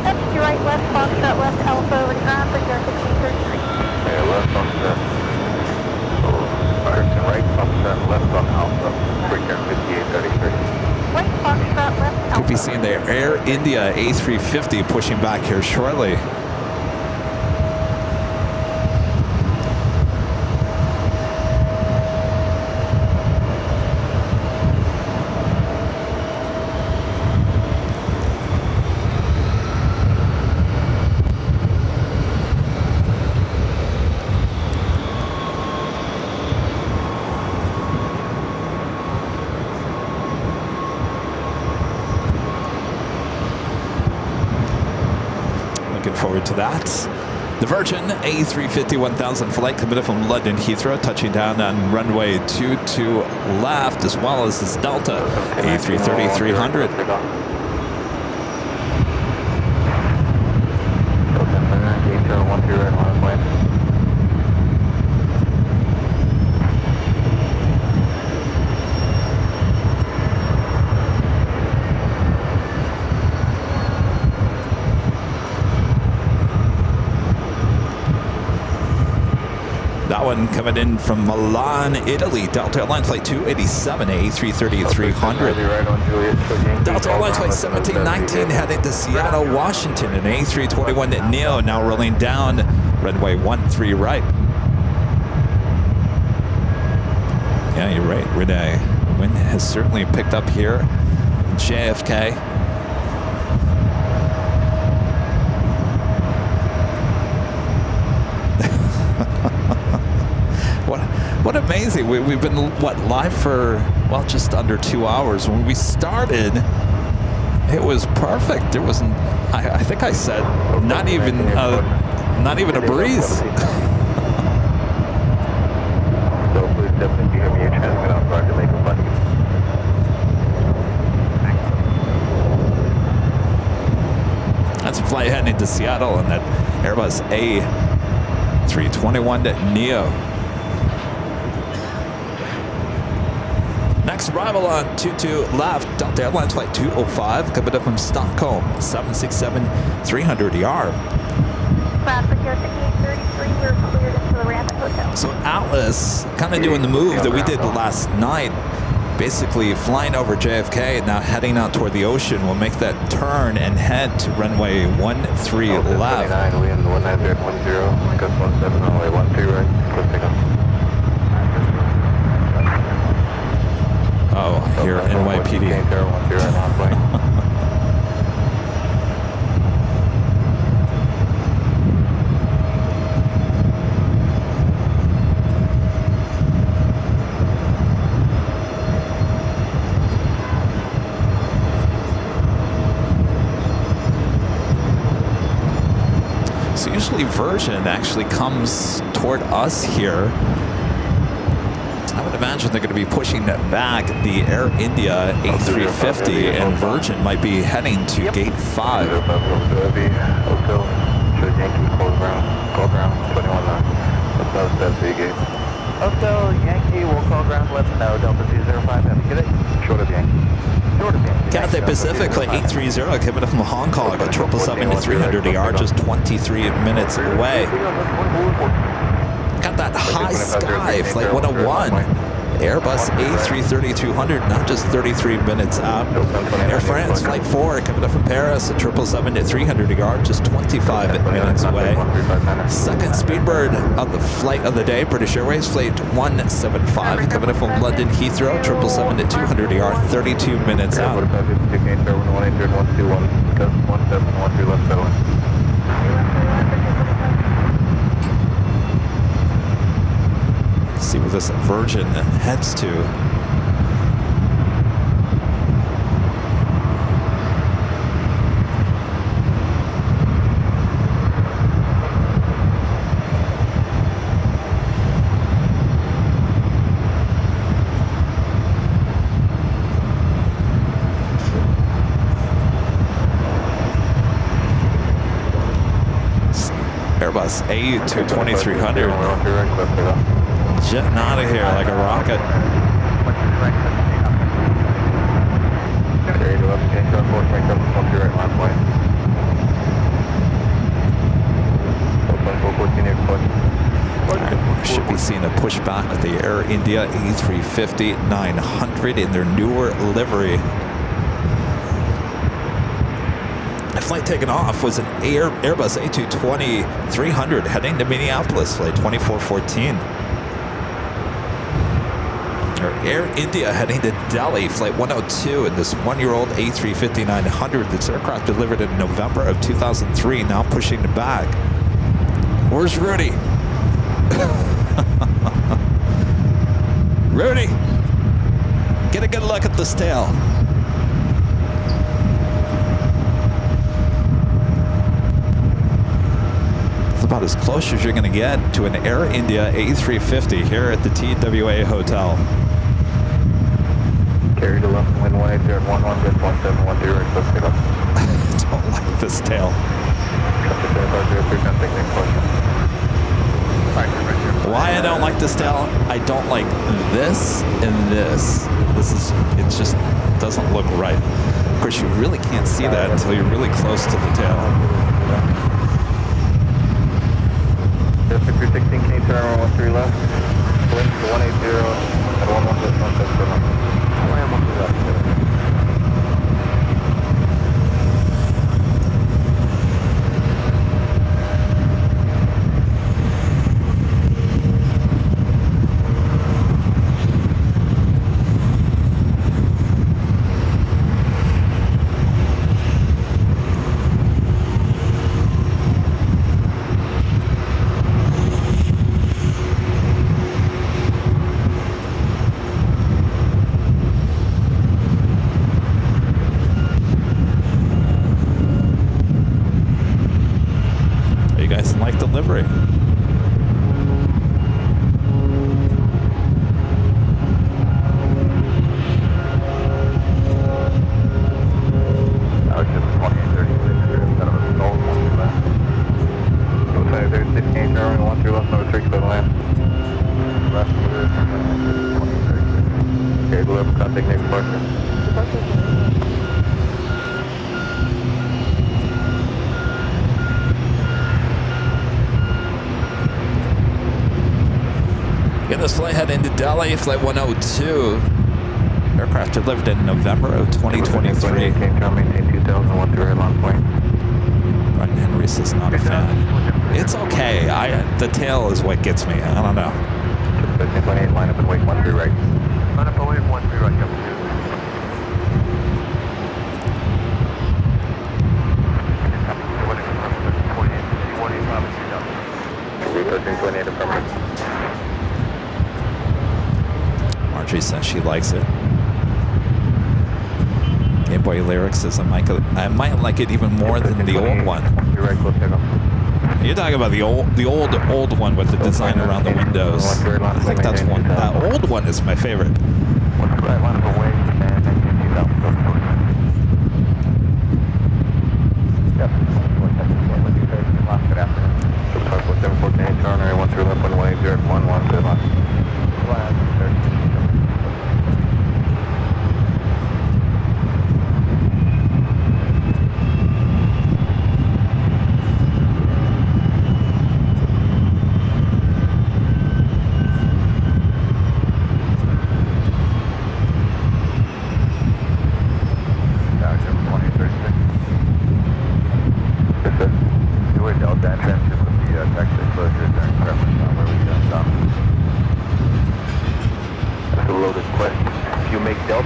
Speaker 3: That's your right, left, Foxtrot, left, Alpha, over the ground, for your 1533.
Speaker 2: Yeah, left Foxtrot. Right Foxtrot, left on Alpha, breaker 5833.
Speaker 3: Right, Foxtrot, left, Alpha.
Speaker 1: Could be seeing the Air India A350 pushing back here shortly. Forward to that. The Virgin A350 1000 flight committed from London Heathrow, touching down on runway 22 left, as well as this Delta A330 300. That one coming in from Milan, Italy. Delta Airlines Flight 287, A330 300. Delta Airlines Flight 1719 heading to Seattle, Washington. An A321 Neo now rolling down runway 13 right. Yeah, you're right, Renee. Wind has certainly picked up here in JFK. What amazing. We've been, what, live for, well, just under 2 hours. When we started, it was perfect. There wasn't, I think I said, not even a breeze.
Speaker 2: So please definitely give me a transmit out so I can make a button.
Speaker 1: That's a flight heading to Seattle on that Airbus A321 Neo. Next arrival on 22 left, Delta Airlines Flight 205, coming up from Stockholm, 767-300ER.
Speaker 3: We're cleared into the ramp at Hotel.
Speaker 1: So Atlas kind of doing the move that we did last night, basically flying over JFK and now heading out toward the ocean. We'll make that turn and head to runway 13 left.
Speaker 2: 29, wind 19010, gust 17, runway 13 right, close takeoff.
Speaker 1: Oh, here NYPD. So usually Virgin actually comes toward us here. I would imagine they're going to be pushing back the Air India A350, and Virgin might be heading to gate 5.
Speaker 2: Hotel Yankee, we'll call ground, let them know. Delta 205, have a good day. Short of Yankee.
Speaker 1: Cathay Pacific Flight 830 coming up from Hong Kong at 777-300 ER, just 23 minutes away. Got that high sky, Flight 101. Airbus A330-200, not just 33 minutes out. Air France Flight 4 coming up from Paris at 777-300 ER, just 25 minutes away. Second Speedbird of the flight of the day, British Airways Flight 175 coming up from London Heathrow, 777-200 ER, 32 minutes out. See where this Virgin heads to. Airbus A220-300. Jetting out of here like a rocket. Right, should be seeing a pushback with the Air India A350-900 in their newer livery. The flight taken off was an Airbus A220-300 heading to Minneapolis, flight 2414. Air India heading to Delhi, flight 102, in this one-year-old A350-900. This aircraft delivered in November of 2003, now pushing back. Where's Rudy? Rudy, get a good look at this tail. It's about as close as you're going to get to an Air India A350 here at the TWA Hotel.
Speaker 2: Carry to left, wind 180 at 11, grid 1710, request pick up.
Speaker 1: I don't like this tail. Why I don't like this tail? I don't like this and this. It just doesn't look right. Of course, you really can't see that until you're really close to the tail.
Speaker 2: 16K turn 13 left, wind to 180 at 11,
Speaker 1: Livery.
Speaker 2: I was just 2836 instead of a stall one left. 16 turn 13 left, number 3 clear land. Left to 2836. Okay, blue up, contact name departure.
Speaker 1: Get this flight heading to Delhi, flight 102. Aircraft delivered in November of 2023. Brian Henry says not a fan. It's okay. The tail is what gets me. I don't know.
Speaker 2: 1528, line up and wait 13 right. Line up and wait 13 right, up 1328 affirmative.
Speaker 1: Marjorie says she likes it. Game Boy Lyrics says I might like it even more than the old one.
Speaker 2: You're right, close takeoff.
Speaker 1: You're talking about the old one with the design around the windows. I think that's one. That old one is my favorite.
Speaker 2: What's the right line of away and then you see that. Yep. What do you say? Good afternoon. Park 714, turn area 1 through left, 1 way, 011, good luck.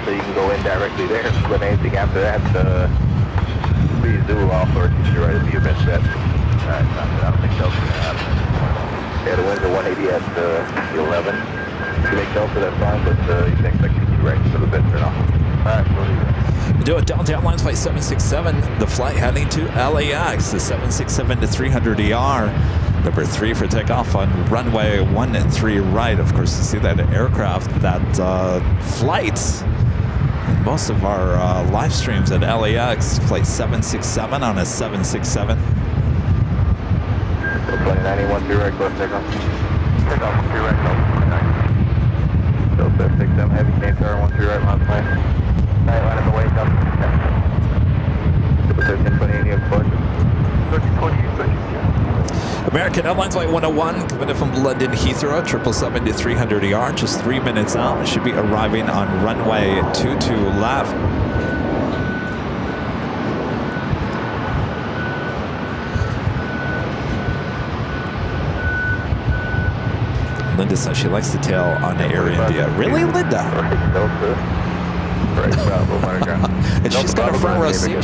Speaker 2: So you can go in directly there, but anything after that, please do offer to right if you missed that. I don't think Delta going to happen. Yeah, the winds are 180 at 11. If you make Delta, that's fine, but you can expect to be right for the bit for now. Alright, we'll leave it.
Speaker 1: Do it. Delta Airlines flight 767, the flight heading to LAX, the 767 to 300ER. Number 3 for takeoff on runway 13 right. Of course, you see that aircraft, that flights. Most of our live streams at LAX, flight 767 on a 767.
Speaker 2: 2091 through right, close takeoff. Takeoff 1 through right, close. Delta 67 heavy, K tower 1 through right, launch plane. Night line of the way, Delta 1320 approach. 1320,
Speaker 1: American Airlines flight 101 coming in from London Heathrow, 777 to 300ER, just 3 minutes out. Should be arriving on runway 22 left. Linda says she likes the tail on Air India. Really, Linda? And she's got a front row seat.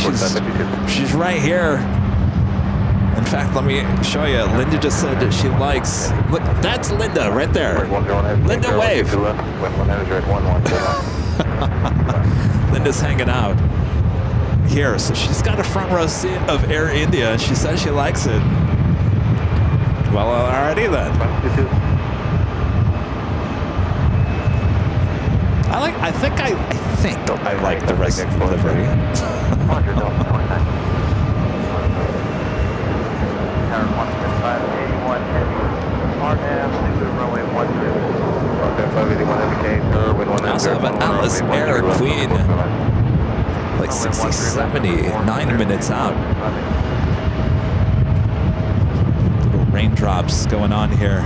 Speaker 1: She's right here. In fact, let me show you. Linda just said that she likes. Look, that's Linda right there. Linda, wave. Linda's hanging out here, so she's got a front row seat of Air India, and she says she likes it. Well, alrighty then. I think I like the rest of the livery. I also have an Atlas Air Queen, like 60, 70, 9 minutes out. Little raindrops going on here.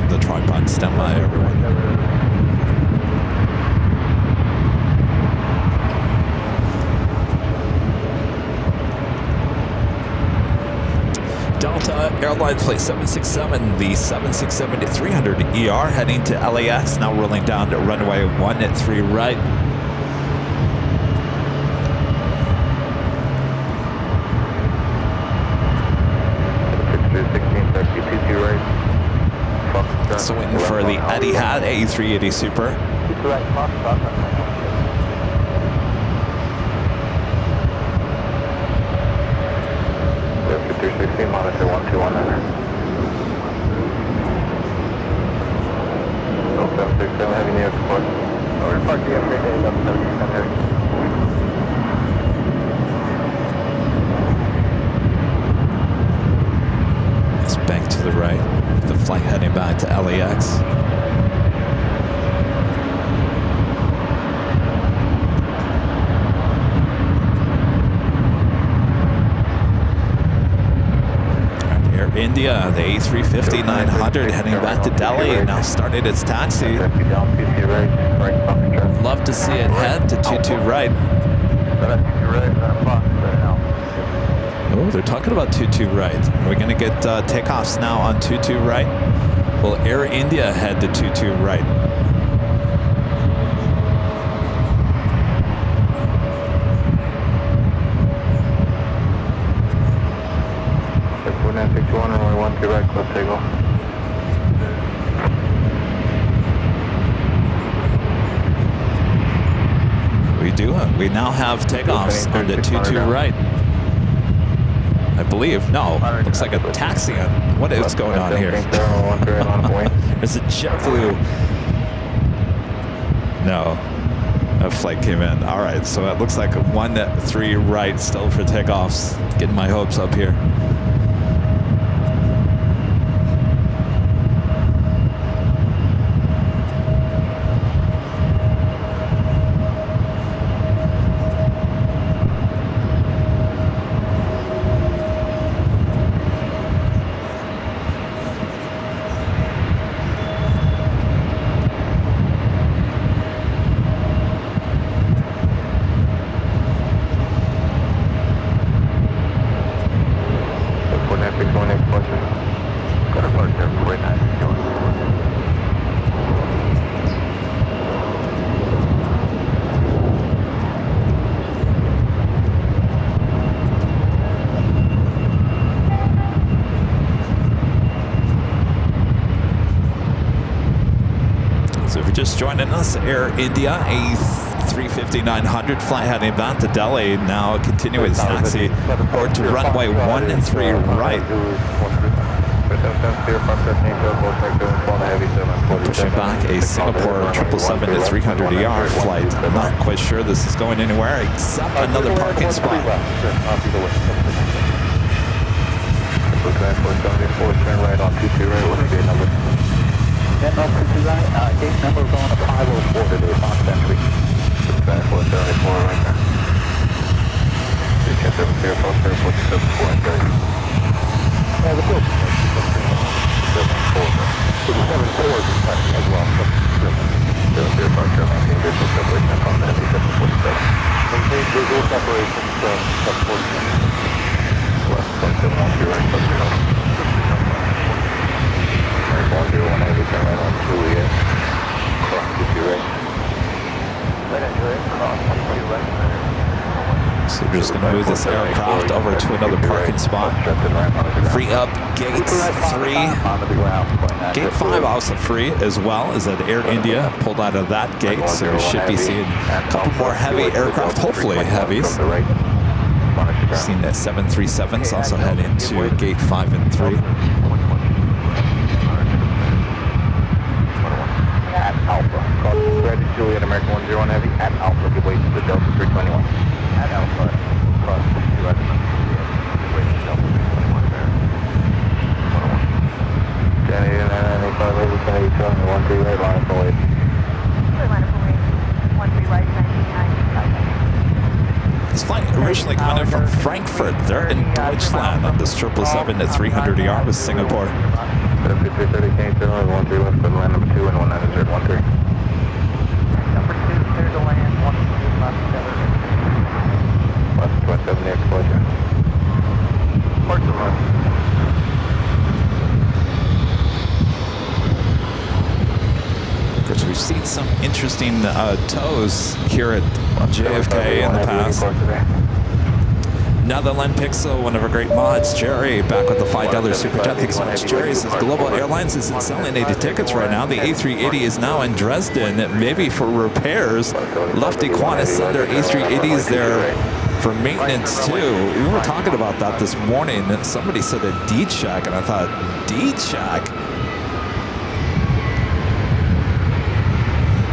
Speaker 1: The tripod stand by everyone. Delta Airlines flight 767, the 767 to 300ER heading to LAX, now rolling down to runway 13 right. So waiting for the Etihad A380 Super.
Speaker 2: Monitor 1219. 767 heavy near support. Over park JFK, 777 heavy.
Speaker 1: It's back to the right. The flight heading back to LAX. India, the A350-900 heading back to Delhi, now started its taxi. Love to see it head to 22 right. Oh, they're talking about 22 right. We're going to get takeoffs now on 22 right. Will Air India head to 22 right?
Speaker 2: Runway 13 right, close takeoff.
Speaker 1: We now have takeoffs on the 22 right. I believe. No, looks like a taxi. What is going on here? There's a JetBlue. No, a flight came in. All right, so it looks like 13 right still for takeoffs. Getting my hopes up here. Just joining us, Air India A350-900 flight heading back to Delhi. Now continuing its taxi or to runway 13 right. Pushing back a Singapore 777-300ER flight. I'm not quite sure this is going anywhere except another parking spot.
Speaker 2: Turn right on 22 right. What's the gate number? Gate number going to 504 today, on Century. 474 right there. 310 approach airport 74 and 30. Yeah, the book. 74 as well. 0 approach air maintain visual separation from the heavy 747. Maintain visual separation from 747. West 712 right, plus 0. 101 turn right on 2 here. Cross 22 right. Right on 2 right. Cross 22 right.
Speaker 1: So we're just going to move this aircraft over to another parking spot. Free up gate 3. Gate 5 also free as well, is at Air India. Pulled out of that gate, so we should be seeing a couple more heavy aircraft, hopefully heavies. Seen that 737s also head into gate 5 and 3.
Speaker 2: Alpha. Call Ready Juliet American 101 Heavy at Alpha. Give way to the Delta 321. At Alpha. Cross 2 right. Give way to the Delta 321 there. 101. Jenny, 995, 13 right, line for wait.
Speaker 3: Line for wait. 13 right, 1995.
Speaker 1: This flight originally coming in from Frankfurt. They're in Deutschland on this 777-300ER with Singapore.
Speaker 2: 5330 came to 13 left, good land number 2 and 190 13.
Speaker 3: Number 2, clear to land, 13 left, 7.
Speaker 2: Left 27 near exposure. Port to left.
Speaker 1: Of course, we've seen some interesting tows here at JFK in the past. Netherland Pixel, one of our great mods, Jerry, back with the $5 super chat. Thanks so much, Jerry. Says Global Airlines isn't selling 80 tickets right now. The A380 is now in Dresden, maybe for repairs. Lefty Qantas send their A380s there for maintenance too. We were talking about that this morning. Somebody said a D-check, and I thought, D-check?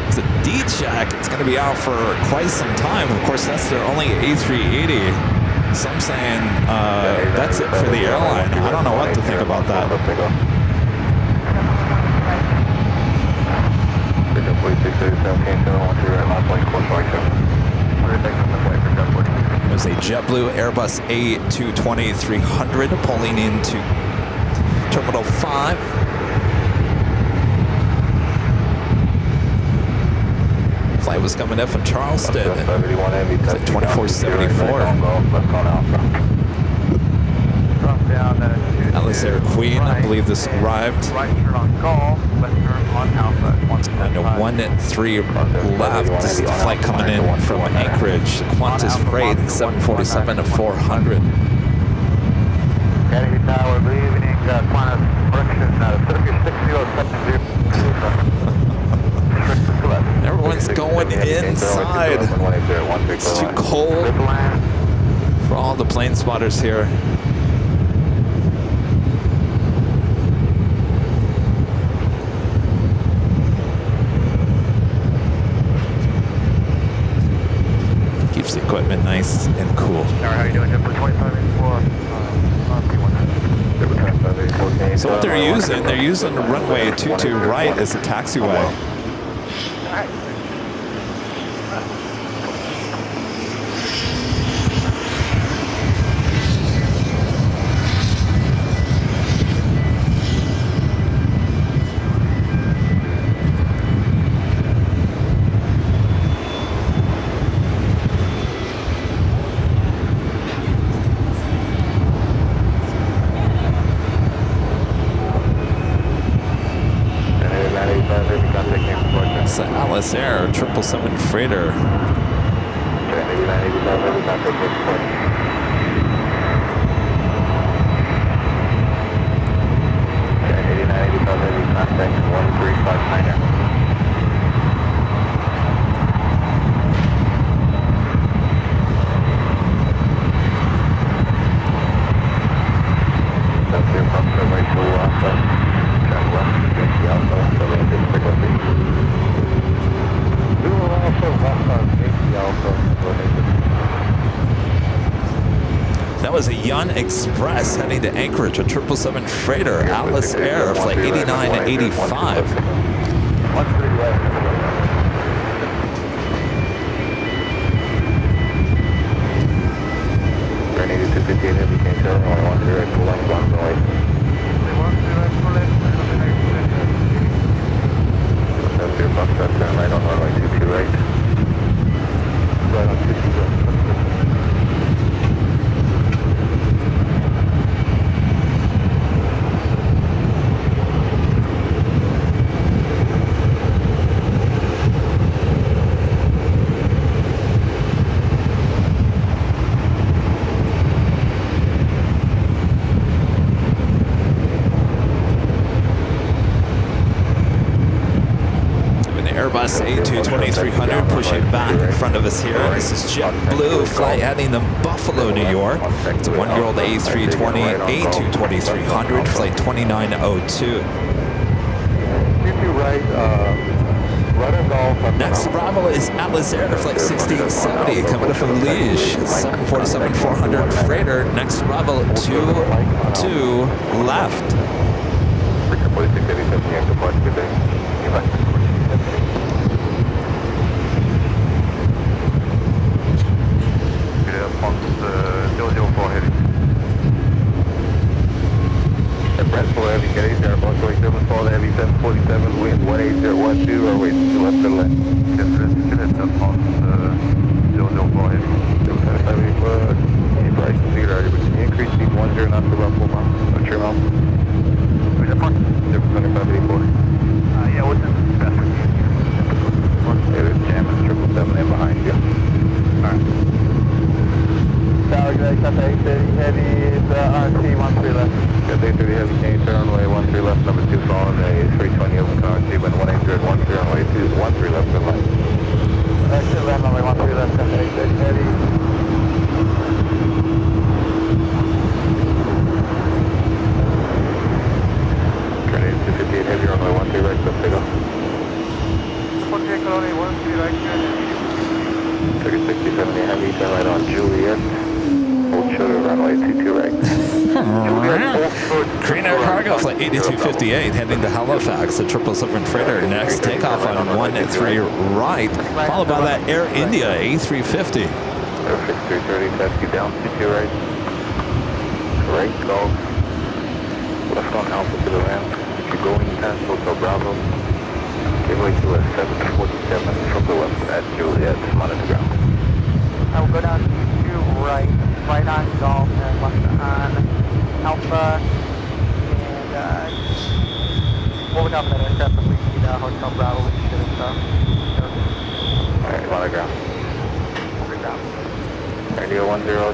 Speaker 1: It's a D-check. It's going to be out for quite some time. Of course, that's their only A380. Some saying that's it for the airline. I don't know what to think about that. There's a JetBlue Airbus A220-300 pulling into Terminal 5. Flight was coming in from Charleston. It's at 2474. Alice Air Queen, I believe this arrived.
Speaker 4: Right turn on Golf, left turn on Alpha.
Speaker 1: And a 1-3 left. This is the flight coming in from Anchorage. Qantas Freight 747-400.
Speaker 2: Kennedy Tower, good evening, Qantas correction, Turkish 6070.
Speaker 1: Everyone's going inside. It's too cold for all the plane spotters here. Keeps the equipment nice and cool.
Speaker 4: How are you doing? Number 2584.
Speaker 1: So what they're using the runway 22 right as a taxiway. It's the Alice Air 777 freighter. That was a Yun Express heading to Anchorage, a 777 freighter, Alice Air, flight 8985. Airbus A220-300 pushing back in front of us here. This is JetBlue flight heading to Buffalo, New York. It's a one-year-old A320, A220-300, flight 2902. Next arrival is Atlas Air, flight 1670, coming up from Liège, 747-400 freighter. Next arrival, 22 left.
Speaker 2: Heavy 747, wind 18012, or wait, left to left. Increase speed 10 knots to level mile. What's your mile? Where's that part? 2584.
Speaker 4: Yeah, what's the best for you?
Speaker 2: There's jamming 777 in behind you. Alright. Tower, good, got the 830 heavy, it's RT 13 left. Got the 830 heavy, change turn runway 13 left, number 2 following the 320 open car, RT, wind 180, 13 runway 2, 13 left, good line. Exit land runway 13 left, got the 830 heavy. Turn 258 heavy, runway 13 right, so pick up.
Speaker 4: 48 Colony 13 right, good.
Speaker 2: Turkish 6070 heavy, turn right on Juliet. Hold shoulder runway 22 right.
Speaker 1: Green Air Cargo flight 8258 heading to Halifax, a 777 freighter. Next takeoff on 13 right, followed by that Air India A350.
Speaker 2: Perfect 330, taxi down 22 right. Right, golf. Left on Alpha to the ramp. If you're going past Hotel Bravo, give way to a 747 from the left at Juliet, on the ground.
Speaker 4: I will go down to right on Golf, and left on Alpha,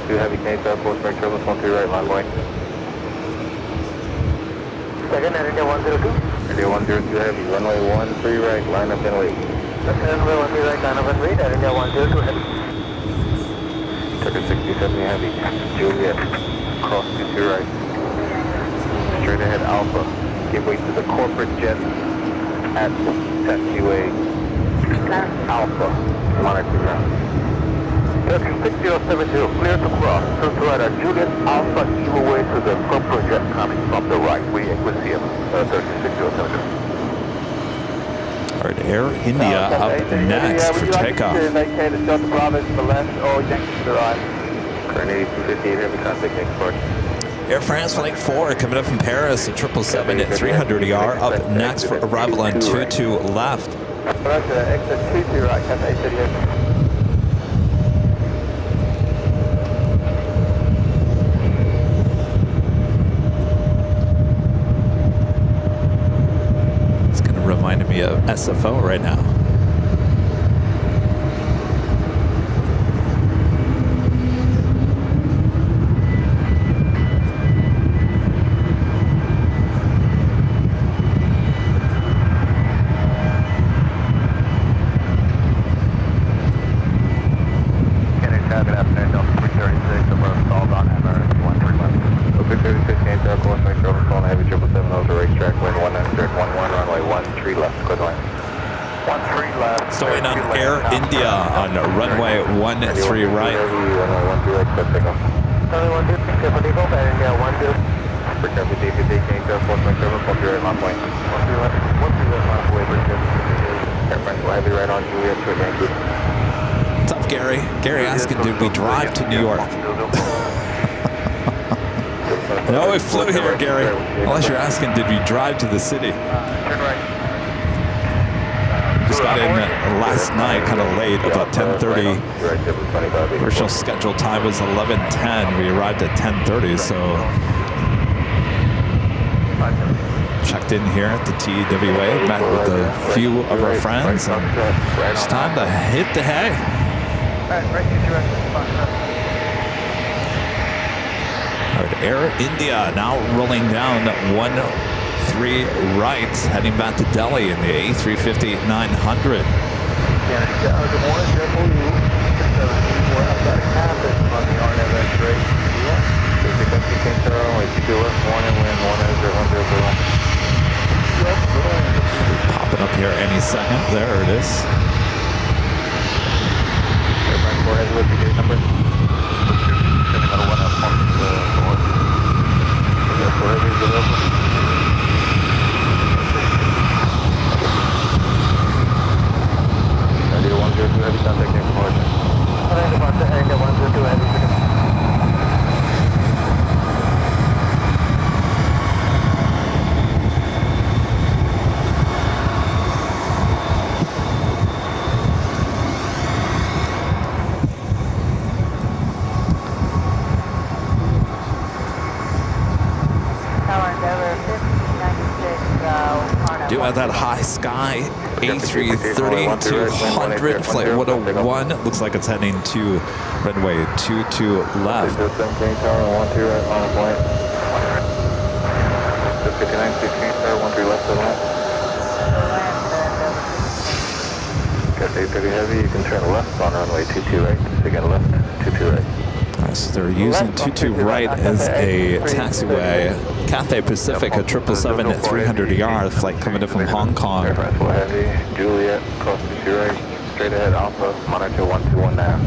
Speaker 2: 2 Heavy, Canadian Air Force, make turbulence 13 right, line going.
Speaker 4: Second, Air India 102.
Speaker 2: India 102 Heavy, runway 13 right, line up and wait.
Speaker 4: Runway 13 right, line up and wait. Air India 102 Heavy.
Speaker 2: Tucker 6070 Heavy, Juliet, cross 22 right. Straight ahead Alpha, give way to the corporate jet at taxiway Alpha, monitor ground. Tucker 6070, clear to cross, to right at Juliet Alpha, give way to the corporate jet coming from the right. We see him, 6070.
Speaker 1: All right, Air India up next for takeoff.
Speaker 2: Current 8258 Heavy, contact next port.
Speaker 1: Air France Flight 4 coming up from Paris at 777 at 300ER up next for arrival on 22 left.
Speaker 2: Roger, exit 22 right, Cathay 38.
Speaker 1: It's kind of reminding me of SFO right now. Starting on Air India on runway 13 right. What's up, Gary? Gary asking, did we drive to New York? No, we flew here, Gary. Unless you're asking, did we drive to the city?
Speaker 2: Turn right.
Speaker 1: Just got in last night, kind of late, about 10:30. Original scheduled time was 11:10. We arrived at 10:30, so checked in here at the TWA, met with a few of our friends, and it's time to hit the hay. All right, Air India now rolling down 13 right, heading back to Delhi in the A350-900.
Speaker 2: Good morning, careful you. We're outside of Campus on the RNAV X-ray.
Speaker 1: Popping up here any second. There it is.
Speaker 2: Airline 4 has with the gate number. Sending out a 1 up on the north. We got 4 heavies available. Idea 102 heavy, contact next port. Idea 102 heavy.
Speaker 1: Do have that high sky A330 200 flight 101. Looks like it's heading to runway 22 left.
Speaker 2: Cathay 30 heavy, you can turn left on runway 22 right. So again, left, 22 right.
Speaker 1: So they're using 22 right as a taxiway. Cathay Pacific at 777 at 300ER, flight coming in from Hong Kong.
Speaker 2: Air France 4 heavy, Juliet, cross 22 right, straight ahead Alpha, monitor 121 now.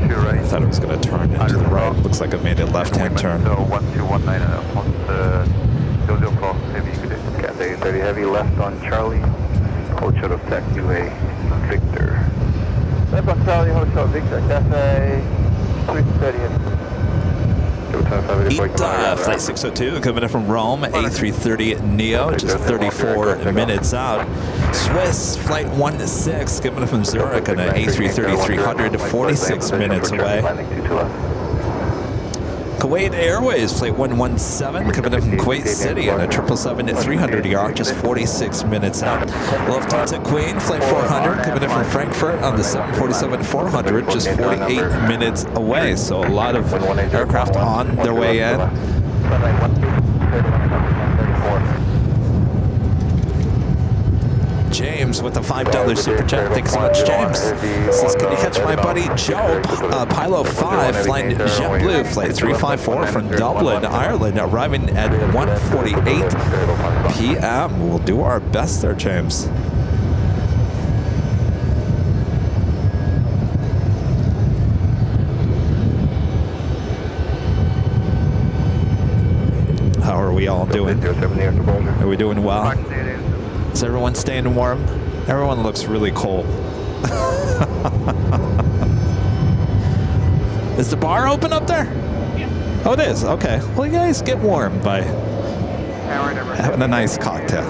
Speaker 2: 22 right.
Speaker 1: I thought it was going to turn into the right. Looks like it made a left-hand turn.
Speaker 2: So 1219 on the Dojo cross heavy, Cathay 30 heavy, left on Charlie, hold short of taxiway Victor. Left on Charlie, hold short Victor, Cathay 330 heavy.
Speaker 1: Flight 602 coming in from Rome, A330 Neo, just 34 minutes out. Swiss Flight 16 coming in from Zurich on an A330 300, 46 minutes away. Kuwait Airways, flight 117, coming in from Kuwait City on a 777-300ER, just 46 minutes out. Lufthansa Queen, flight 400, coming in from Frankfurt on the 747-400, just 48 minutes away. So a lot of aircraft on their way in. James with a $5 super chat. Thanks so much, James. Says, can you catch my buddy Joe, Pilo 5, flying JetBlue, flight 354 from Dublin, Ireland, arriving at 1:48 p.m. We'll do our best there, James. How are we all doing? Are we doing well? Is everyone staying warm? Everyone looks really cold. Is the bar open up there? Yeah. Oh, it is? Okay. Well, you guys get warm by having a nice cocktail.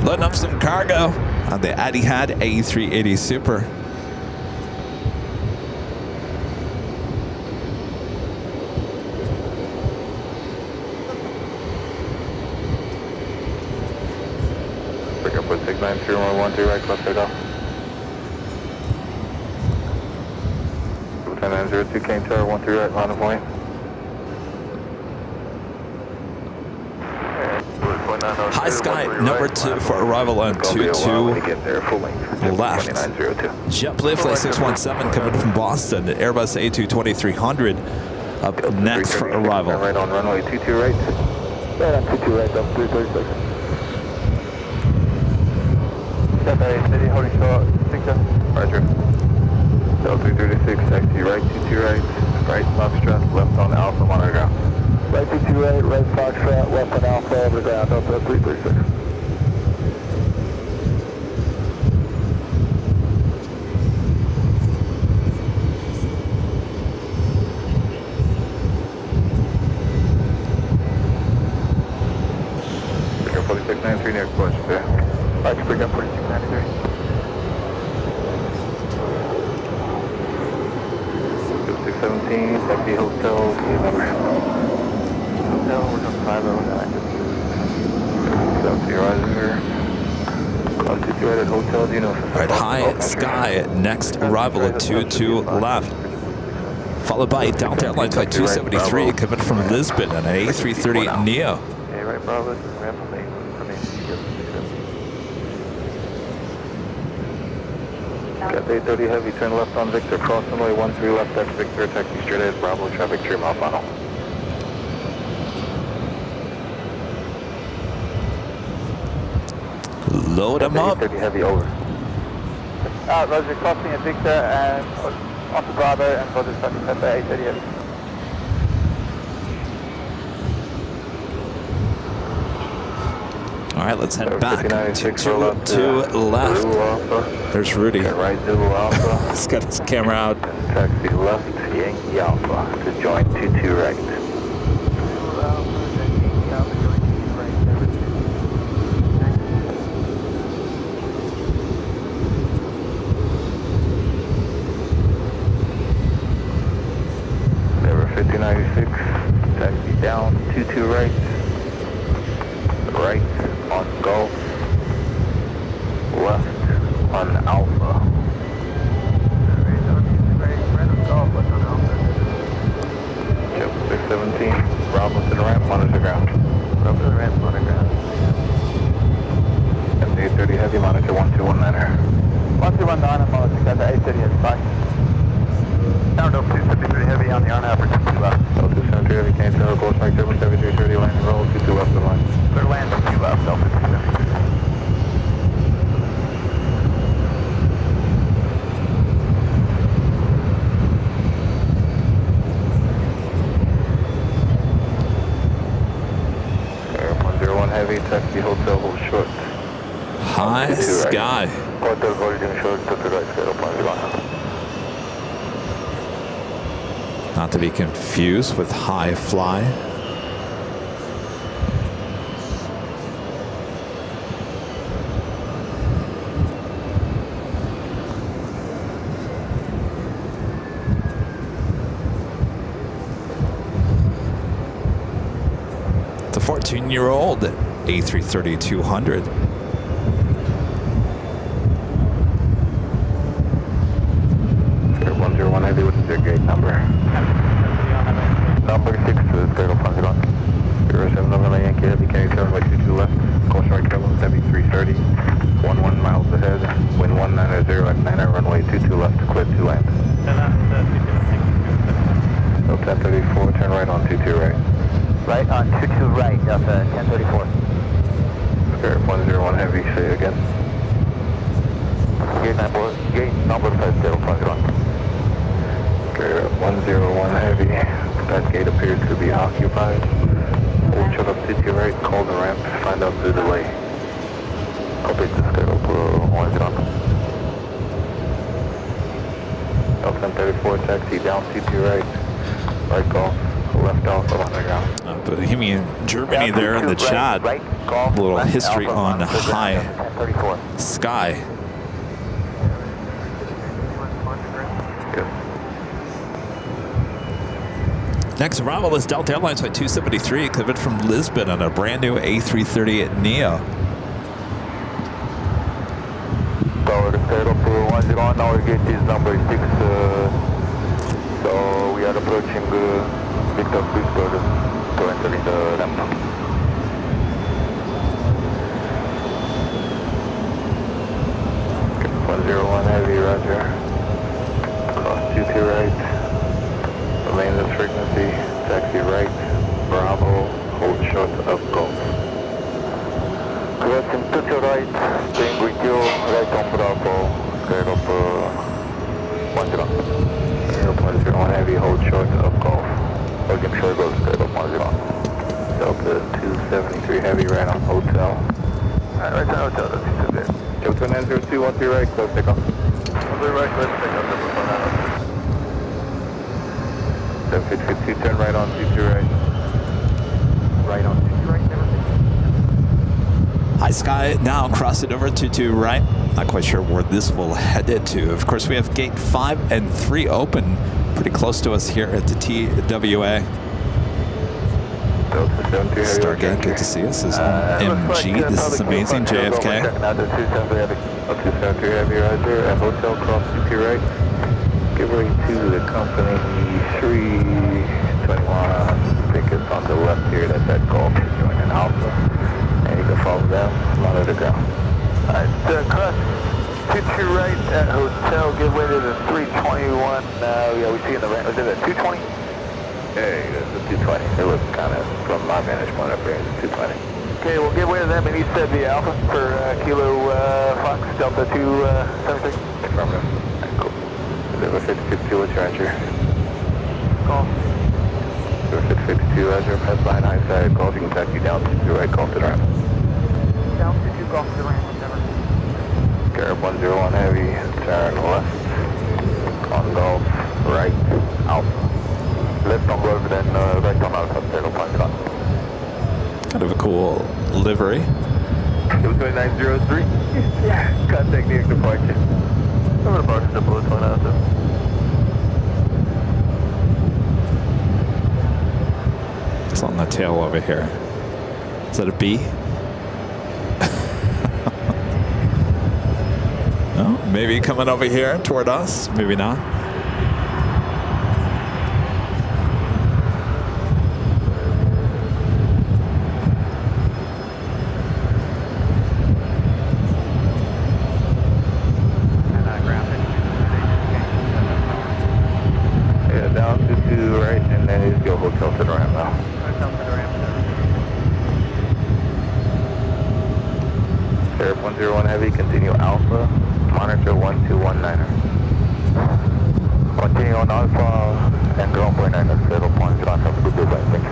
Speaker 1: Loading up some cargo on the Etihad A380 Super.
Speaker 2: Put 693-113 right, left takeoff. 902 Kane Tower, 13 right, line of point.
Speaker 1: High Sky number 2 for arrival on 22 left. JetBlue flight 617 coming from Boston. Airbus A220-300 up next for arrival.
Speaker 2: Right on runway 22 right. Right on 22 right, up 336. City, holding short, 6 Roger. Delta 336, taxi right, 22 right, right Foxtrot, left on Alpha, monitor ground. Right 22 right, right Foxtrot, left on Alpha, over the ground, Delta 336. Figure 4693 near question there. Right, bring up 4693. Taxi hotel, number. Hotel, we're on 509. South Riser. Situated hotel, do you know?
Speaker 1: Alright, High Sky, next arrival at 22 left. Followed by Delta Airlines flight 273 coming from Lisbon on an A330 Neo.
Speaker 2: Okay, right, Bravo, this is ramp from Got 830 heavy, turn left on Victor, cross runway 13 left, that's Victor, taxi straight ahead, Bravo, traffic 3 mile final.
Speaker 1: Load them up.
Speaker 2: 830 heavy, over. Roger, crossing at Victor and onto Bravo and Roger, traffic set by 830 heavy.
Speaker 1: All right, let's head back to left. There's Rudy.
Speaker 2: Right, Zulu Alpha.
Speaker 1: He's got his camera out.
Speaker 2: Taxi left, Yankee Alpha to join 22 right. Number 5096, taxi down, 22 right. Right on Gulf, left on Alpha. Yep, 617, Bravo to the ramp, monitor ground. Bravo to the ramp, monitor ground. And 830 heavy, monitor 1219er. 1219 and monitor got the 830 heavy, bye. Now, 273 heavy on the RNAV for 22 left. 273 heavy, can't tell, course mark 77330, landing roll, 22 left of line. Clear land, 2 left, Delta 273. Air 101 heavy, taxi hotel, hold short.
Speaker 1: High Sky.
Speaker 2: Hotel holding short, to the right, 0.01.
Speaker 1: Not to be confused with High Fly. 14-year-old A330-200.
Speaker 2: Air 101 Heavy, what is your gate number? Number 6 to Square 101. 07 November Yankee Heavy, carry 722 left. Caution right Kilo, Heavy 330. 11 miles ahead. Wind 190 at 9 runway 22 left, clear to land. So 1034, turn right on 22 right.
Speaker 4: Right on 22 right, Delta 1034.
Speaker 2: Square 101 Heavy, say it again. Gate number 5 Square 101. Square 101 Heavy, that gate appears to be occupied. Hold shut up 22 right, call the ramp, find out the delay. Copy to Square 101. Delta 1034, taxi down 22 right. Right golf, left off on the ground.
Speaker 1: Bohemian Germany there in the chat.
Speaker 4: Right, golf,
Speaker 1: A little
Speaker 4: left,
Speaker 1: history
Speaker 4: Alpha,
Speaker 1: on
Speaker 4: Fox,
Speaker 1: high
Speaker 4: 1034.
Speaker 1: sky.
Speaker 2: Yes.
Speaker 1: Next arrival is Delta Airlines Flight 273, coming from Lisbon on a brand new A330 Neo.
Speaker 2: Tower to Square 101, our gate is number 6. So we are approaching Victor Pittsburgh to enter in the ramp. Okay, 101 Heavy, roger. Cross 22 right. Lane frequency, taxi right. Bravo, hold short of golf. Crossing 22 right, staying with you, right on Bravo, Square 101. 101 Heavy, hold short of golf. Holding short of Square 101. Delta 273 Heavy, right on hotel. Alright, right on hotel, that's too bad. Delta 902, 1 3 right, close takeoff. 1 3 right, close takeoff, 752, turn right on 22 right. Right on 22 right, never mind.
Speaker 1: High sky now, cross it over to right. Not quite sure where this will head it to. Of course, we have gate 5 and 3 open pretty close to us here at the TWA. Stargate, good to see us. This is MG. This is amazing. JFK.
Speaker 2: 273 Heavy, roger. At hotel, cross 22 right. Give way to the company 321. I think it's on the left here. That's that golf. Joining Alpha. And you can follow them, monitor the ground. Alright, cross 22 right at hotel, give way to the 321. Yeah, we see in the range. Is it a 220? Hey, that's a 220. It looks kind of, from my vantage point up here, it's 220. Okay, we'll give way to them, and he said the Alpha for Kilo Fox, Delta 276. Affirmative. Alright, cool. Deliver 5052, what's your answer? Call. Deliver 5052, as your pass line high side, golf, you can taxi down to the right, golf to the ramp.
Speaker 4: Down to 2 golf to the ramp, whatever.
Speaker 2: Garib 101 Heavy, turn left, on golf, right, Alpha. Left on golf, then right on Alpha, 0.1.
Speaker 1: Kind of a cool livery.
Speaker 2: It was 2903. Yeah. Contact near departure. Over the bar to 021 Alpha.
Speaker 1: It's on the tail over here. Is that a B? No, maybe coming over here toward us. Maybe not.
Speaker 2: Yeah, down to 2 right, and then it's your hotel to the ramp now.
Speaker 4: Hotel to the ramp,
Speaker 2: Garib 101 Heavy, continue Alpha, monitor 1219er. Continue on Alpha and ground point 9 at 0.1. Have a good day, bye. Thank you.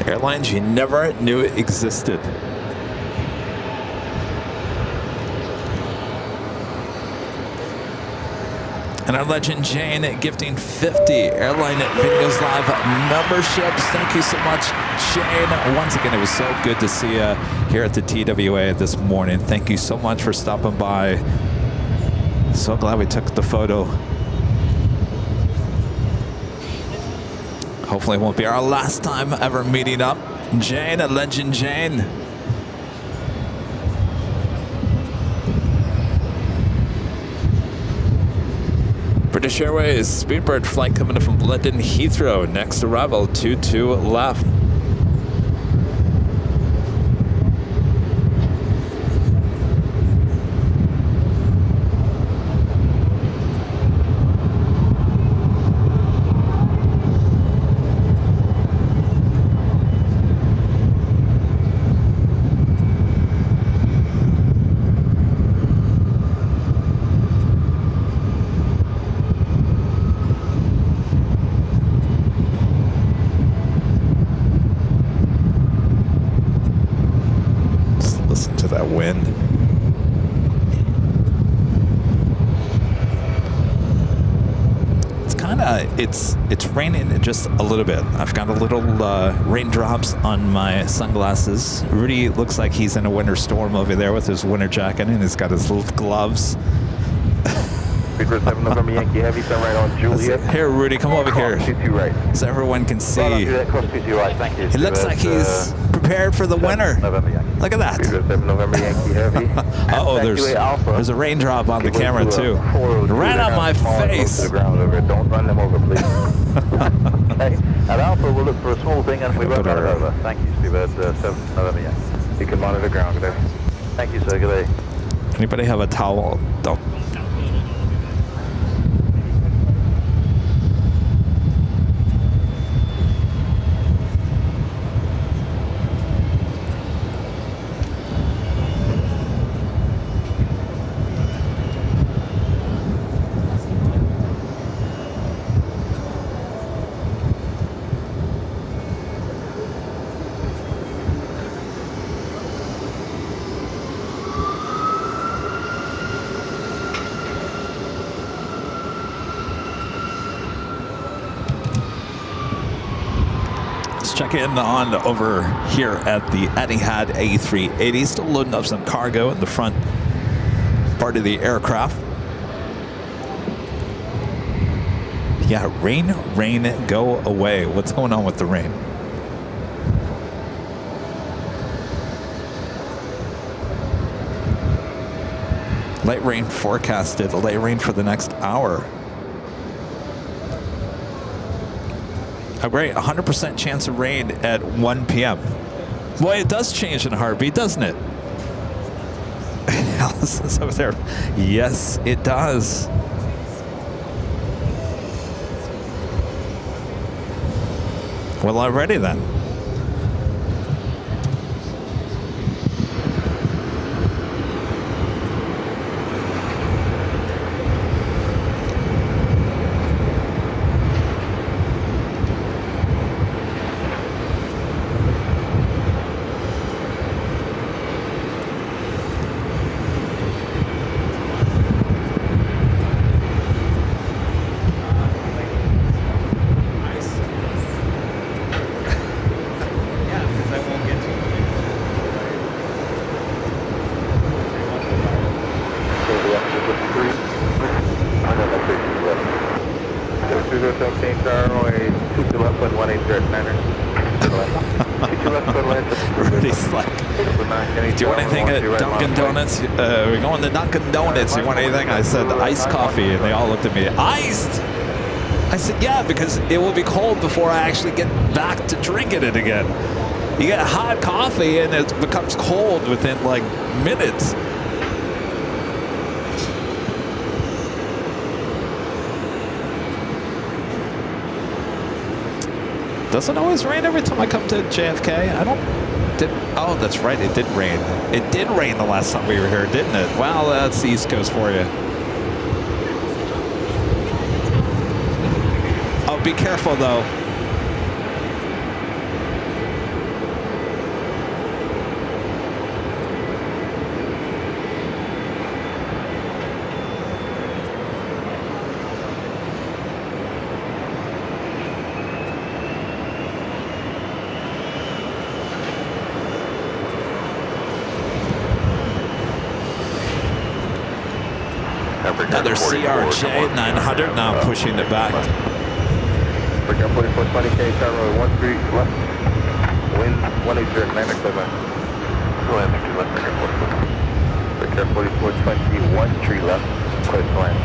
Speaker 1: Airlines you never knew existed. And our legend Jane gifting 50 Airline Videos Live memberships. Thank you so much, Jane. Once again, it was so good to see you here at the TWA this morning. Thank you so much for stopping by. So glad we took the photo. Hopefully it won't be our last time ever meeting up. Jane, legend Jane. British Airways Speedbird flight coming in from London Heathrow. Next arrival, 22 left. It's raining just a little bit. I've got a little raindrops on my sunglasses. Rudy looks like he's in a winter storm over there with his winter jacket, and he's got his little gloves.
Speaker 2: 7 November Yankee Heavy, turn right on Juliet.
Speaker 1: Here, Rudy, come over here,
Speaker 2: right.
Speaker 1: so everyone can see.
Speaker 2: Right. Thank you.
Speaker 1: It looks like he's prepared for the winter. Look at that.
Speaker 2: 7 November Yankee Heavy.
Speaker 1: Uh-oh, there's a raindrop on the camera too. Right on my face.
Speaker 2: Don't run them over, please. Hey, at Alpha, we'll look for a small thing and we won't run it over. Thank you, Steve. 7 November Yankee. You can monitor ground today. Thank you, sir. Good day.
Speaker 1: Anybody have a towel? Don't. Check in on over here at the Etihad A380. Still loading up some cargo in the front part of the aircraft. Yeah, rain, go away. What's going on with the rain? Light rain forecasted. Light rain for the next hour. Oh, great, 100% chance of rain at 1 p.m. Boy, it does change in a heartbeat, doesn't it? Allison's over there. Yes, it does. Well, already then. Rudy's like, do you want anything at Dunkin' Donuts? We're going to Dunkin' Donuts. You want anything? I said iced coffee, and they all looked at me. Iced? I said, yeah, because it will be cold before I actually get back to drinking it again. You get hot coffee, and it becomes cold within like minutes. Does it always rain every time I come to JFK? Oh, that's right, it did rain. It did rain the last time we were here, didn't it? Well, that's the East Coast for you. Oh, be careful though. Another CRJ 900 now pushing it back.
Speaker 2: Breaker 4420K, turn runway 13 left. Wind 180, landing clear. Go ahead, make 2 left, breaker 44. Breaker 4420, 1 tree left, clear to land.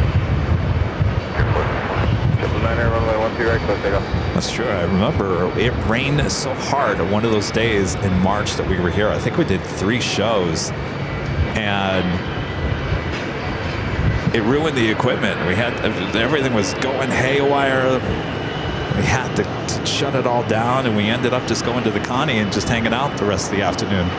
Speaker 2: 999, runway 13 right, close, take off.
Speaker 1: That's true. I remember it rained so hard one of those days in March that we were here. I think we did 3 shows, and it ruined the equipment. We had everything was going haywire. We had to shut it all down, and we ended up just going to the Connie and just hanging out the rest of the afternoon.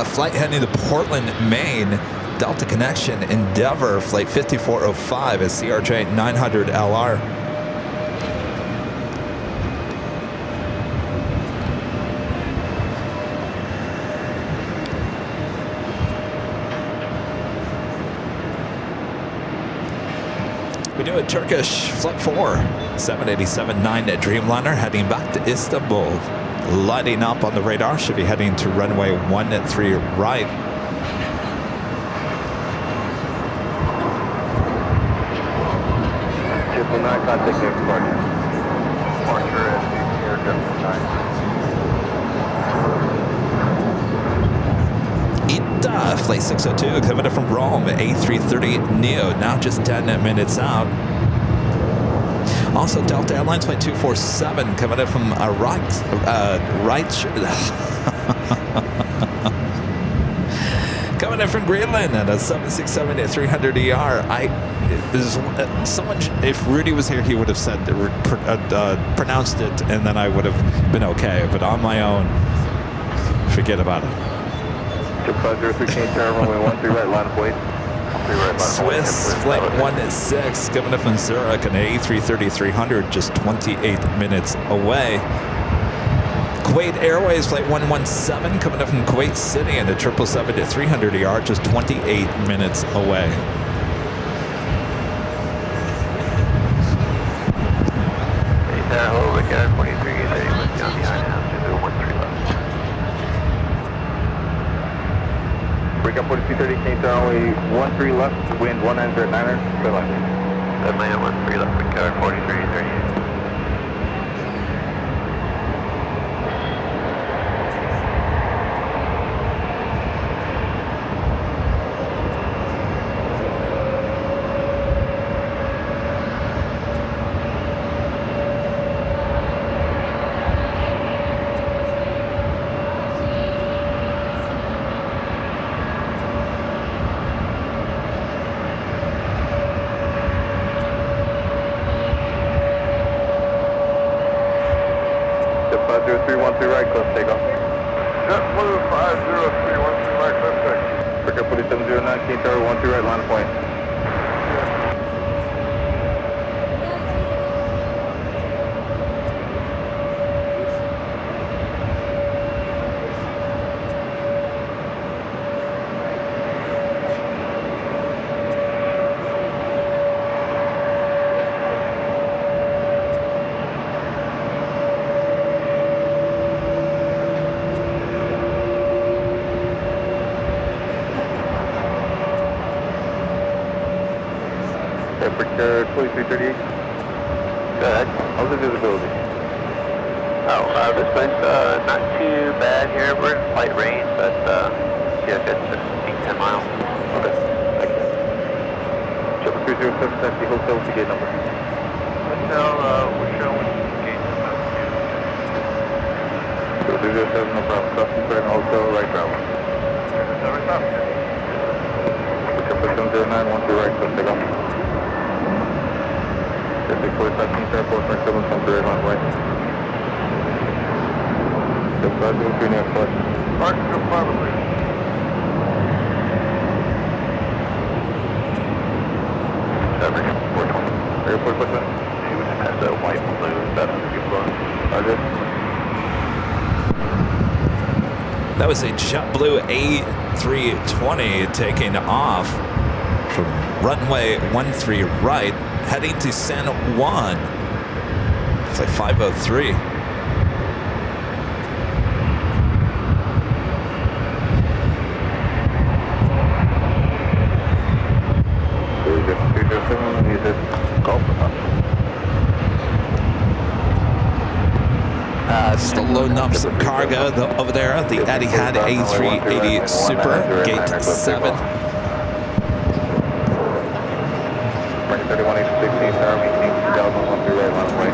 Speaker 1: Flight heading to Portland, Maine, Delta Connection, Endeavor, flight 5405 is CRJ 900 LR. We do a Turkish flight 4, 787-9 Dreamliner heading back to Istanbul. Lighting up on the radar, should be heading to runway 13 right.
Speaker 2: Triple nine, contact near departure. Departure at the air Triple 9.
Speaker 1: Flight 602 coming in from Rome, A330 Neo, now just 10 minutes out. Also, Delta Airlines flight 247 coming in from coming in from Greenland at a 767-300ER. Someone, if Rudy was here, he would have said pronounced it, and then I would have been okay. But on my own, forget about it.
Speaker 2: 0503 change turn runway 13 right, line of weight.
Speaker 1: Swiss flight 16 coming up from Zurich, an A330-300, just 28 minutes away. Kuwait Airways flight 117 coming up from Kuwait City, and a 777-300ER, just 28 minutes away.
Speaker 2: Hello, Wicked 43, with down behind now, 13 left. Break up 4230, change turn runway 13 left, wind 190 at 9er, clear left. 7 left, Wicked 4330. Right, close takeoff. JetBlue 50313 right, close take. Break up 4709, change tower 13 right, line of point. Temperature 2338. Go ahead. How's the visibility? This place, not too bad here. We're in slight rain, but yeah, it's 10 miles. Okay, thank you. 307 taxi hotel to gate number. Hotel, we're showing gate number 2. 307, no problem. Crossing for an hotel, right travel. Right travel. Break up 709, 13 right, close take off. 645 airport, right 713 on way. 503 near flight. Park to Barbara. Airport, what's that? He would have had that white and blue, that's a good one.
Speaker 1: That was a JetBlue A320 taking off from runway 13 right, heading to San Juan. Flight 503. Still loading up some cargo over there at the Etihad A380 Super, gate 7.
Speaker 2: 3116, sir, maintain 2001 through right runway.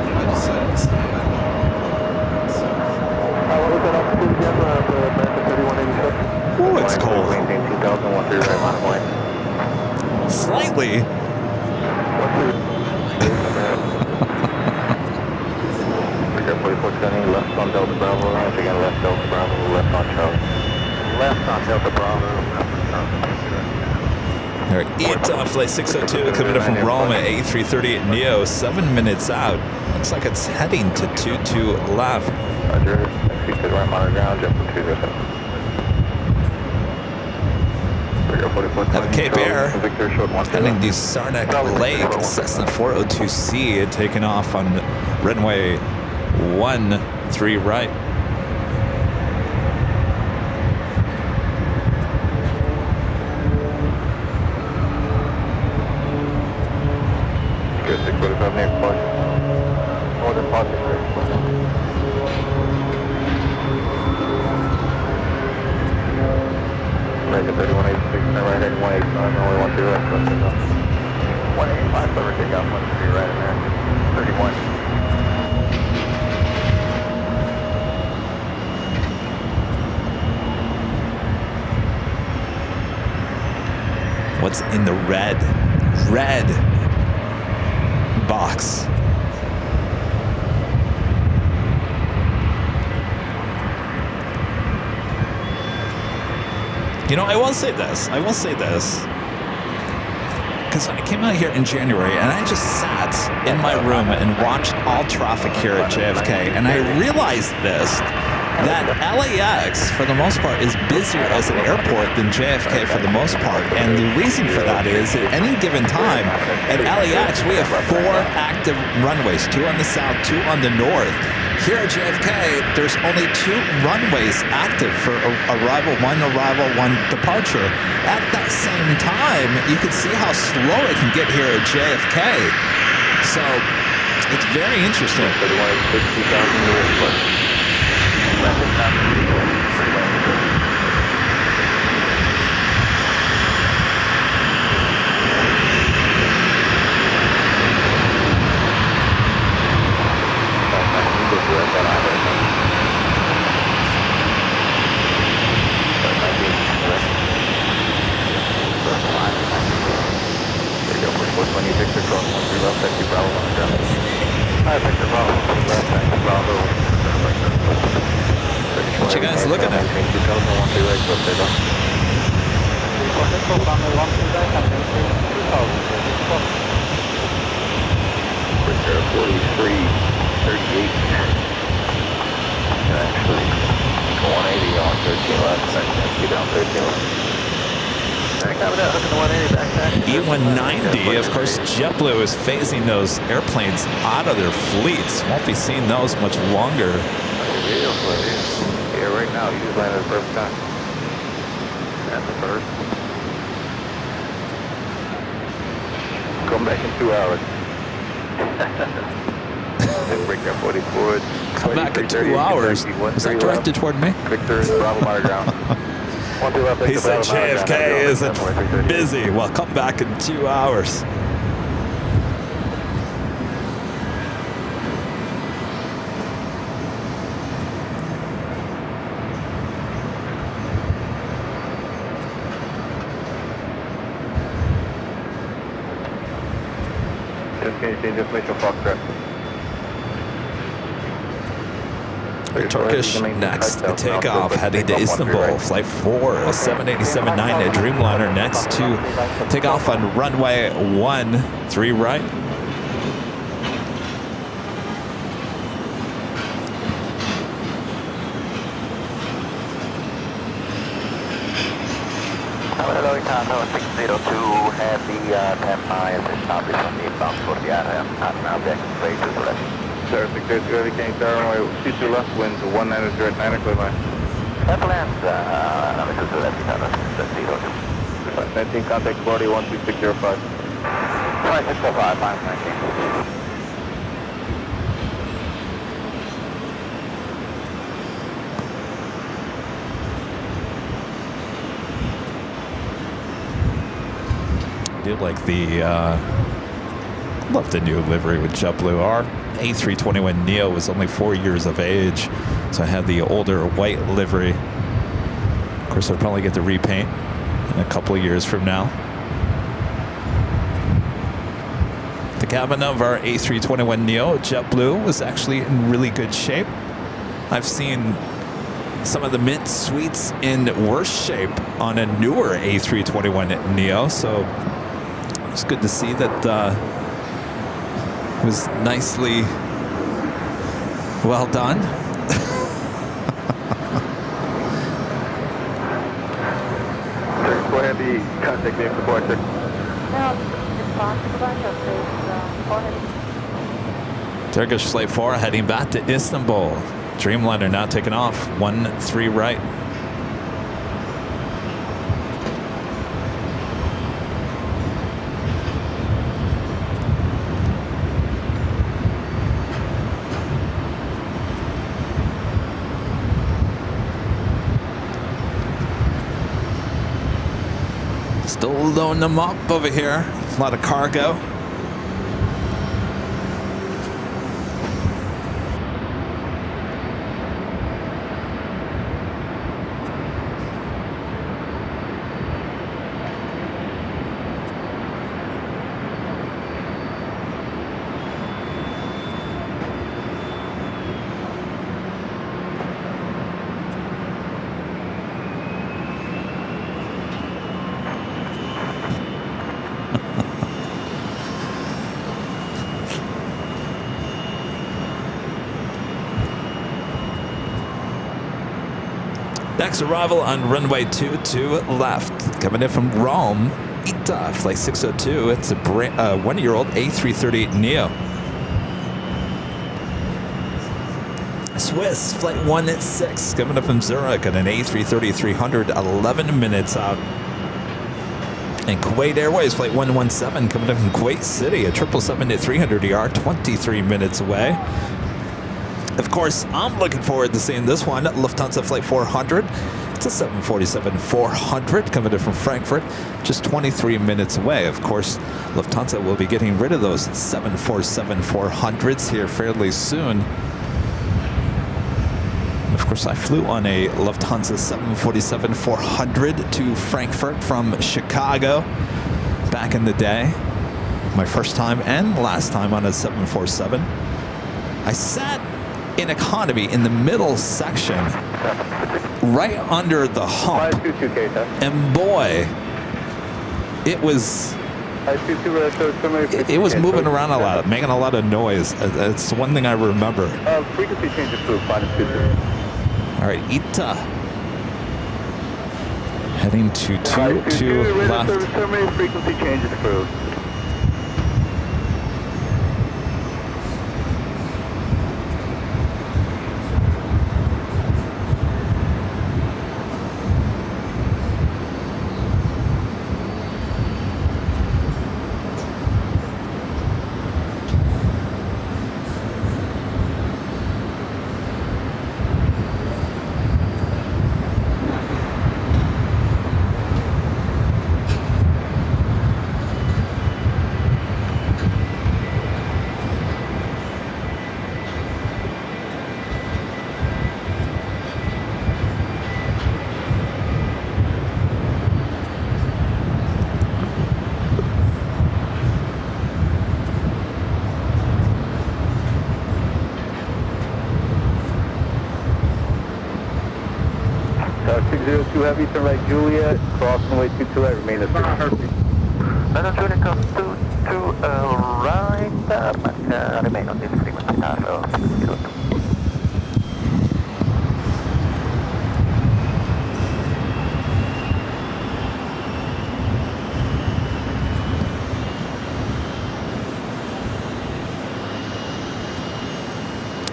Speaker 1: Ooh, it's cold.
Speaker 2: Maintain 2001 through right runway.
Speaker 1: Slightly.
Speaker 2: Left on Delta Bravo, once again left Delta Bravo, left on Charlie. Left on Delta Bravo, left on Charlie.
Speaker 1: All right, ETA flight 602 coming in from Rome at A330 Neo, 7 minutes out. Looks like it's heading to 22 left.
Speaker 2: Roger, exit to right monitor ground, jump to 207.
Speaker 1: Have Cape Air heading to Sarnak Lake, Cessna 402C taking off on runway 13 right.
Speaker 2: Good, 645 near push. Northern pocket, Right to 3186, turn right heading 189, only 1 through right, 185, clever takeoff, 1 through right in there, 31.
Speaker 1: What's in the red box? You know, I will say this, because I came out here in January and I just sat in my room and watched all traffic here at JFK, and I realized this, that LAX, for the most part, is busier as an airport than JFK for the most part. And the reason for that is, at any given time, at LAX, we have 4 active runways, 2 on the south, 2 on the north. Here at JFK, there's only 2 runways active for arrival 1 departure. At that same time, you can see how slow it can get here at JFK. So, it's very interesting. What you guys looking at?
Speaker 2: Repair 4338. Actually, 180 on 13 left. Get down 13 left.
Speaker 1: E190, of course, JetBlue is phasing those airplanes out of their fleets. Won't be seeing those much longer.
Speaker 2: Yeah, right now, you just landed the first time. That's the first. Come back in 2 hours. Break that 44.
Speaker 1: Come back in 2 hours. Is that directed toward me?
Speaker 2: Victor is Bravo monitor ground.
Speaker 1: He said JFK isn't busy. Well, come back in 2 hours.
Speaker 2: Just make your Foxtrot.
Speaker 1: Turkish next takeoff, heading to Istanbul. Flight 4, 787-9 Dreamliner next to take off on runway 13 right.
Speaker 2: Hello, Tower 602 Heavy 10-9 is established on the inbound for the RM and now deck space is left. Sir, 602 Heavy King Tower runway 22 left, winds 190 at 9 clear line. Ambulance, this is Heavy Tower 602. 19 contact body 12605. 5605, 519.
Speaker 1: I do like the love the new livery with JetBlue. Our A321neo was only 4 years of age, so I had the older white livery. Of course, I'll probably get the repaint in a couple of years from now. The cabin of our A321neo JetBlue was actually in really good shape. I've seen some of the Mint suites in worse shape on a newer A321neo, so it's good to see that it was nicely well done.
Speaker 2: Go ahead, the contact name for sir.
Speaker 1: Turkish Flight 4 heading back to Istanbul. Dreamliner now taking off, 13 right. Still loading them up over here. A lot of cargo. Next arrival on runway 22 left. Coming in from Rome, ITA, flight 602. It's a 1-year-old A330neo. Swiss, flight 16, coming up from Zurich on an A330-300, 11 minutes out. And Kuwait Airways, flight 117, coming up from Kuwait City, a 777-300ER, 23 minutes away. Of course, I'm looking forward to seeing this one. Lufthansa Flight 400. It's a 747-400 coming in from Frankfurt, just 23 minutes away. Of course, Lufthansa will be getting rid of those 747-400s here fairly soon. And of course, I flew on a Lufthansa 747-400 to Frankfurt from Chicago back in the day. My first time and last time on a 747. I sat in economy in the middle section, right under the hump, and boy, it was moving around a lot, making a lot of noise. It's one thing I remember.
Speaker 2: Frequency change approved,
Speaker 1: All right, ITA heading to 2 left.
Speaker 2: Frequency change is approved. Heavy, turn right Juliet, cross runway 22 right, remain at 30. Leonard Juliet, come to right, remain on this frequency,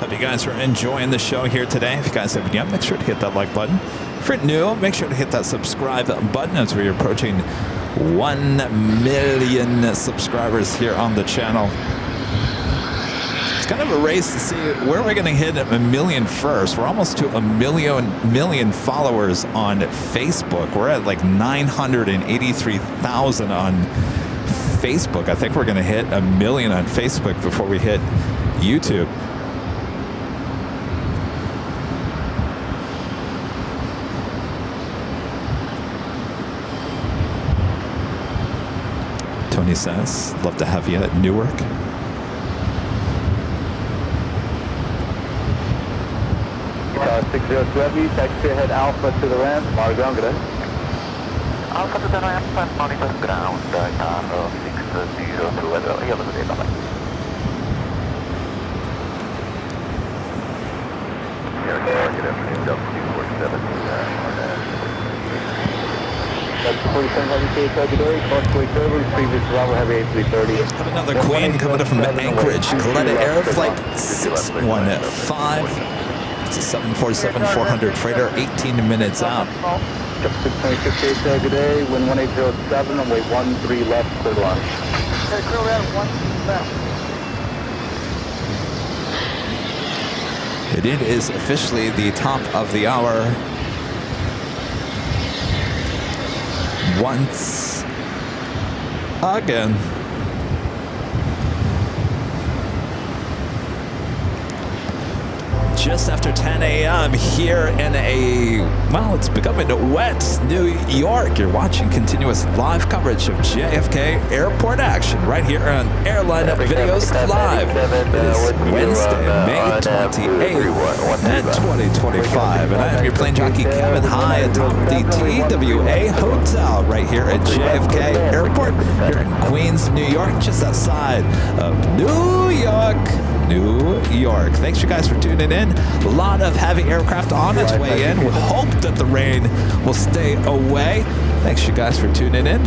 Speaker 1: Hope you guys are enjoying the show here today. If you guys haven't yet, make sure to hit that like button. If you're new, make sure to hit that subscribe button as we're approaching 1 million subscribers here on the channel. It's kind of a race to see where we're going to hit a million first. We're almost to a million followers on Facebook. We're at like 983,000 on Facebook. I think we're going to hit a million on Facebook before we hit YouTube. Tony says, love to have you at Newark.
Speaker 2: 60 Heavy, taxi ahead Alpha to the ramp, monitor ground, good day.
Speaker 4: Alpha to the ramp and monitor ground, car 60 to weather, you have a good day, bye-bye. Good afternoon, W47,
Speaker 2: That's 47 Heavy KH good day, crossway service, previous Bravo Heavy A380.
Speaker 1: Have another Queen coming up from Anchorage, Coletta Air Flight 615. It's a 747-400 freighter, 18 minutes out.
Speaker 2: 626 KH good day, wind 1807, and weight 13 left, clear line. Okay, clear line, 13 left.
Speaker 1: It is officially the top of the hour. Once again. Just after 10 a.m. here in well, it's becoming wet New York. You're watching continuous live coverage of JFK airport action right here on Airline Videos Live. It is Wednesday, May 28th, 2025. And I am your plane jockey, Kevin, high atop the TWA Hotel right here at JFK Airport here in Queens, New York, just outside of New York. New York. Thanks you guys for tuning in. A lot of heavy aircraft on its way in. We hope that the rain will stay away. Thanks you guys for tuning in.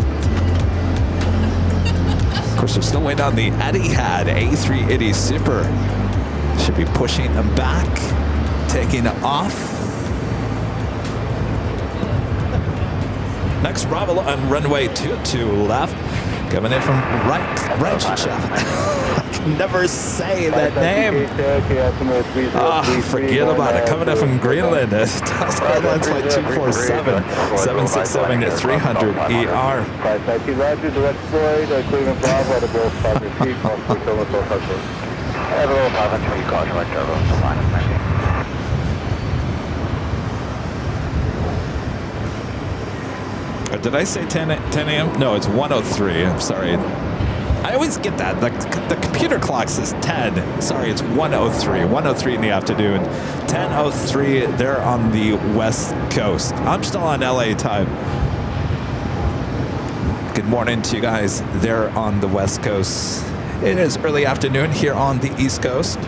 Speaker 1: Of course, we're still waiting on the Etihad A380 Super. Should be pushing them back, taking off. Next Bravo on runway 22 left. Coming in from right, Chef. I can never say that name. Forget about it. Coming in from Greenland. Airlines flight 247, 767-300 ER.
Speaker 2: Roger, direct Floyd, Cleveland Bravo, the Gulf 5 receipt,
Speaker 4: Hello, 503, caution, right turbo, to minus 19.
Speaker 1: Did I say 10 a.m.? No, it's 1:03. I'm sorry. I always get that. The computer clock says 10. Sorry, it's 1:03. 1:03 in the afternoon. 10:03 there on the West Coast. I'm still on LA time. Good morning to you guys there on the West Coast. It is early afternoon here on the East Coast.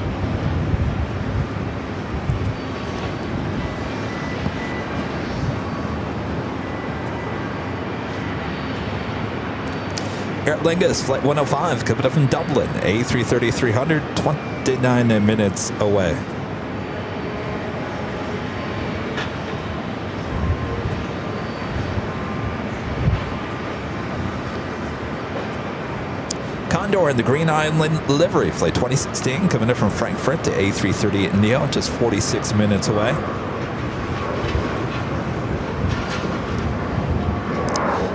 Speaker 1: Air Lingus, flight 105, coming up from Dublin, A330-300, 29 minutes away. Condor in the Green Island livery, flight 2016, coming up from Frankfurt to A330neo, just 46 minutes away.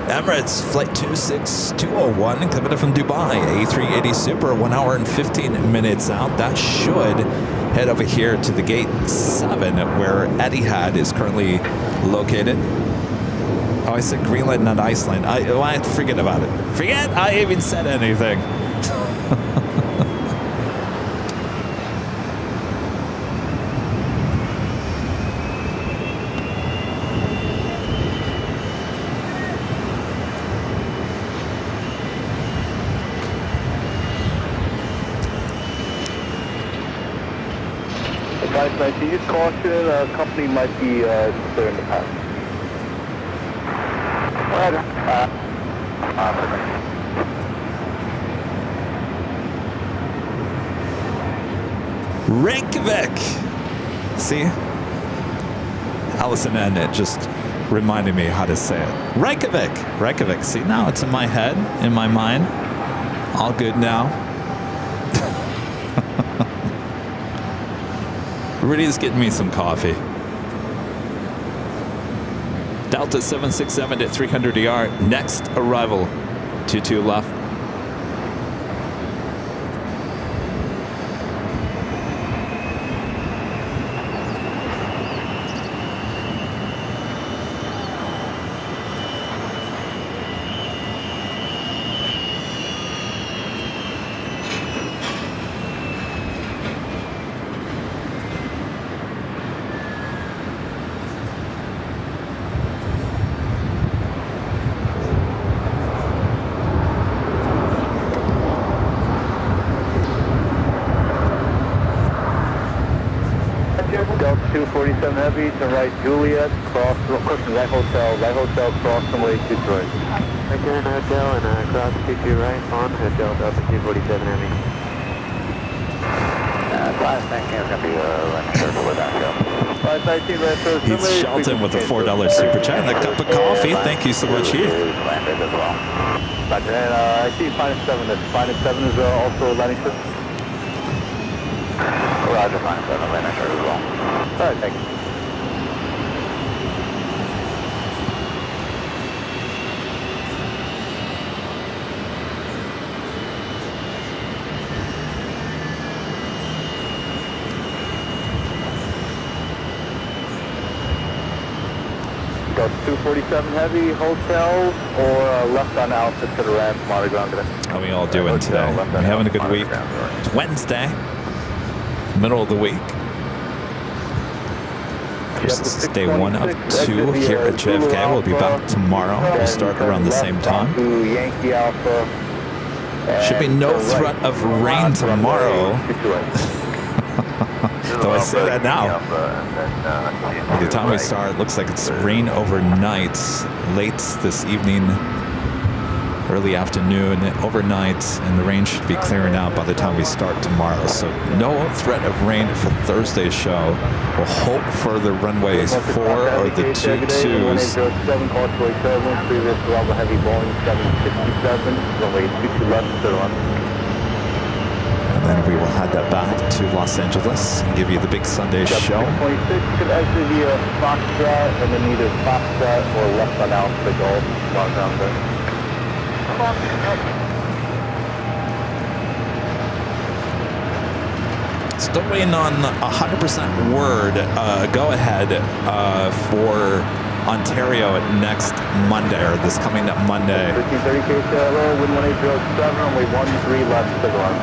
Speaker 1: Emirates flight 26201 coming up from Dubai, A380 Super, 1 hour and 15 minutes out. That should head over here to the gate 7 where Etihad is currently located. Oh, I said Greenland, not Iceland. I forget about it. Forget I even said anything.
Speaker 2: Guys, to use caution, company might be clearing the path.
Speaker 1: Reykjavik. See? Allison and it just reminded me how to say it. Reykjavik. Reykjavik. See, now it's in my head, in my mind. All good now. Rudy's getting me some coffee. Delta 767 at 300 ER. Next arrival. 22 left.
Speaker 2: Delta 247 Heavy to right Juliet, cross right hotel, cross the way to Detroit.
Speaker 4: Again, hotel and cross 22 right on hotel Delta 247 Heavy. Class 19 is going to be running circle with that show.
Speaker 1: Heath Shelton with a $4 super chat and a cup of coffee. Thank you so much, Heath.
Speaker 4: Landed as well.
Speaker 2: Roger, and I see Finest 7 is also landing system.
Speaker 4: Roger, Finest 7 landing as well.
Speaker 2: All right, thank you. Go 247 Heavy, hotels, or left on Alpha to the ramp, Monte Grande today.
Speaker 1: How are we all doing today? We're having a good week. It's Wednesday, middle of the week. This is day 1 of 2 here at JFK. We'll be back tomorrow. We'll start around the same time. Should be no threat of rain tomorrow. Though I say that now. By the time we start, it looks like it's rain overnight, late this evening, early afternoon, overnight, and the rain should be clearing out by the time we start tomorrow. So no threat of rain for Thursday's show. We'll hope for the runways 4 or the 22s. And then we will head that back to Los Angeles and give you the big Sunday show.
Speaker 2: 26 could exit via Foxtrot, and then either Foxtrot or left on Alpha Golf, down there.
Speaker 1: Still waiting on 100% word go ahead for Ontario next Monday, or this coming up Monday.
Speaker 2: 1330 KCLO, wind 1807, only 13 left to the run.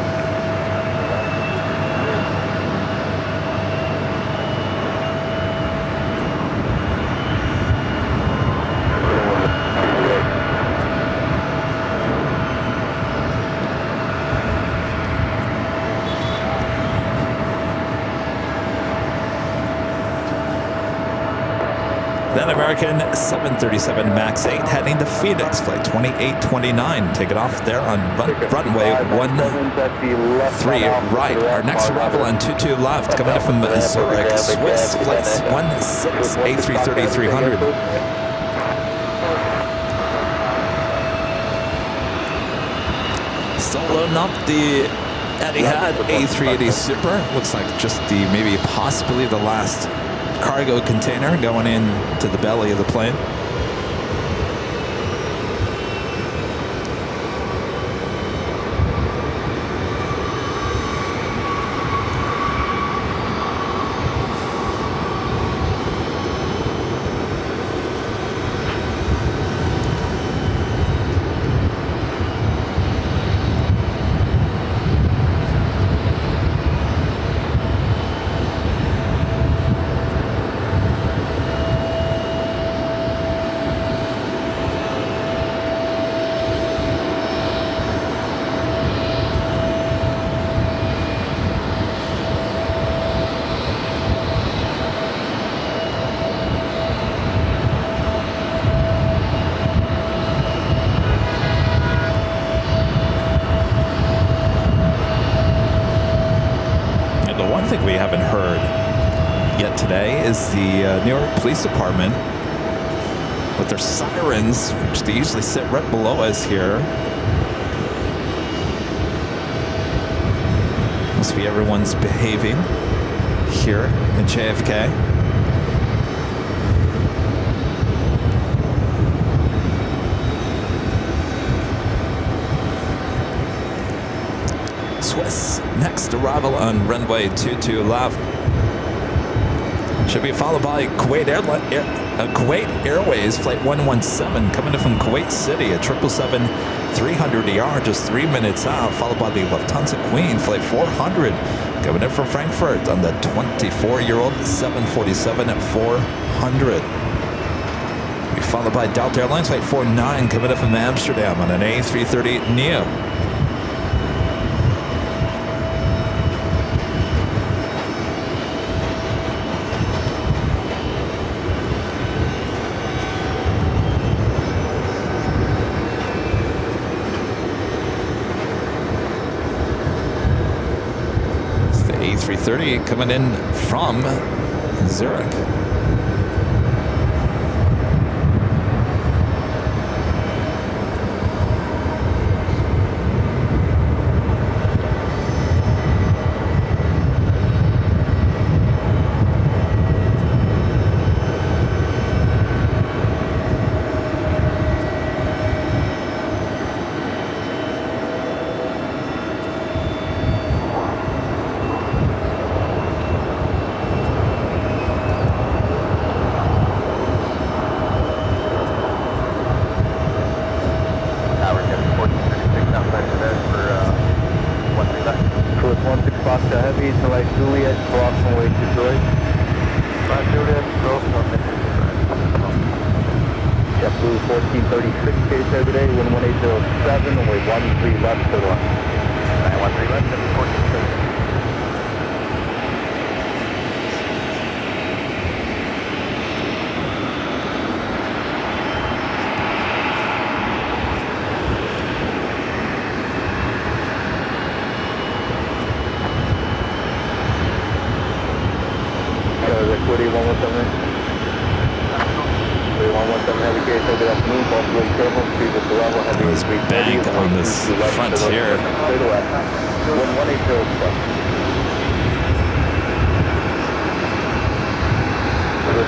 Speaker 1: Then American 737 MAX 8 heading to Phoenix, flight 2829. Take it off there on runway 13 right. Our next arrival on 22 left, coming in from Zurich, Swiss, flight 16 A330-300. Still loading up the Etihad A380 Super. Looks like just the maybe possibly the last cargo container going in to the belly of the plane. thing we haven't heard yet today is the New York Police Department with their sirens, which they usually sit right below us here. Must be everyone's behaving here in JFK. Swiss, next arrival on runway 22 left. Should be followed by Kuwait Airways Flight 117 coming in from Kuwait City at 777-300ER, just 3 minutes out, followed by the Lufthansa Queen Flight 400 coming in from Frankfurt on the 24-year-old 747-400. Be followed by Delta Airlines Flight 49 coming in from Amsterdam on an A380neo. A330 coming in from Zurich. There's bank on this frontier.
Speaker 2: There's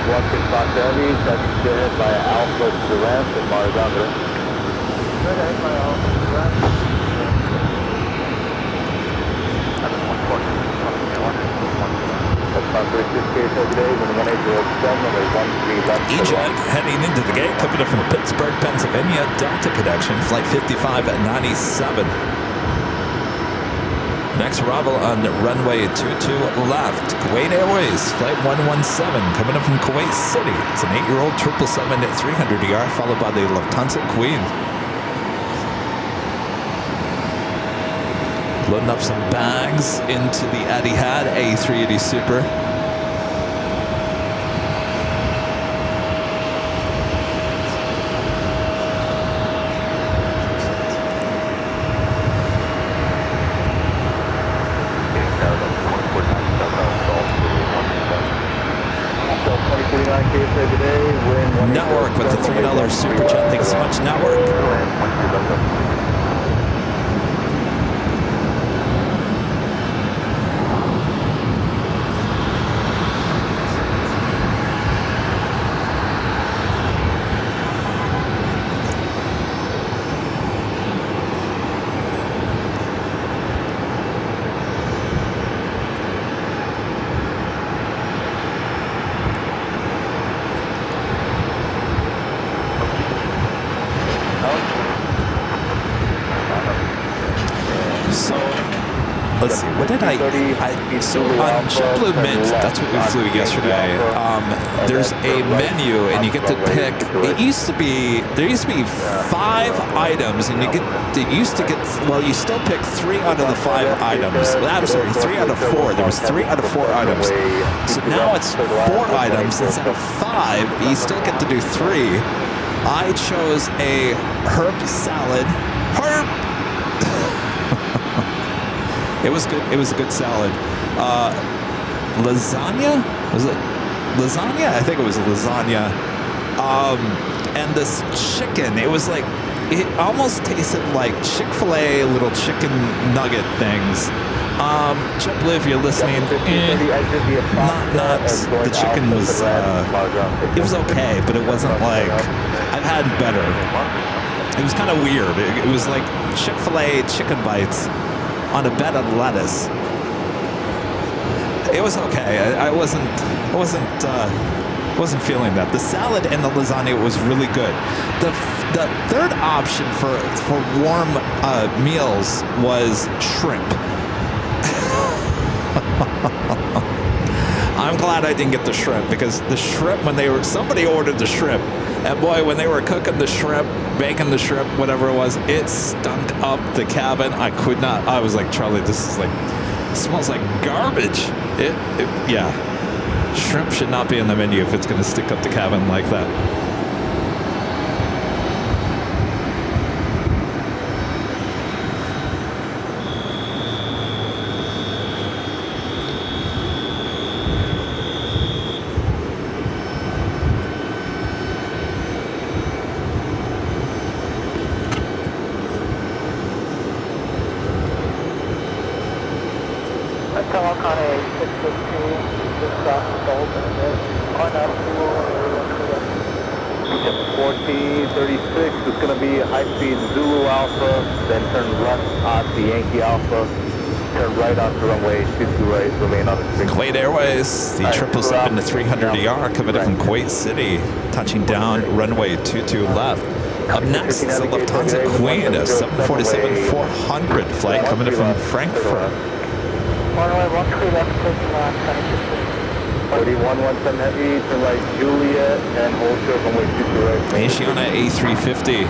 Speaker 2: 165 Heavy, second still hit by Alpha to the ramp and Marzandra. Good hit by Alpha to the ramp.
Speaker 1: EJet heading into the gate, coming in from Pittsburgh, Pennsylvania, Delta connection, flight 55 at 97. Next arrival on runway 22 left, Kuwait Airways, flight 117, coming in from Kuwait City. It's an 8-year-old 777-300ER, followed by the Lufthansa Queen. Loading up some bags into the Etihad A380 Super. Network with the $3 super chat. Thanks so much, Network. Let's see, what did so on JetBlue Mint, that's what we flew yesterday, there's a menu and you get to pick, there used to be 5 items and you still pick 3 out of the 5 items. I'm sorry, 3 out of 4. There was 3 out of 4 items. So now it's 4 items instead of 5, but you still get to do 3. I chose a herb salad. It was good. It was a good salad. lasagna. Was it lasagna? I think it was lasagna. And this chicken, it was like, it almost tasted like Chick-fil-A little chicken nugget things. JetBlue, if you're listening, not the chicken was, it was okay, but it wasn't like, I've had better. It was kind of weird. It was like Chick-fil-A chicken bites on a bed of lettuce. It was okay. I wasn't feeling that. The salad and the lasagna was really good. The third option for warm meals was shrimp. I'm glad I didn't get the shrimp, because the shrimp, somebody ordered the shrimp, and boy, when they were cooking the shrimp, baking the shrimp, whatever it was, it stunk up the cabin. I could not. I was like, Charlie, this is like, it smells like garbage. Yeah. Shrimp should not be in the menu if it's going to stick up the cabin like that. Kuwait Airways, the 777 to 300ER coming in from Kuwait City, touching down runway 22 left. Up next is the Lufthansa Queen, a 747-400 flight coming in from Frankfurt.
Speaker 2: Runway 13 left, taking on 3117 heavy to right Juliet and hold short runway 22 right.
Speaker 1: Asiana A350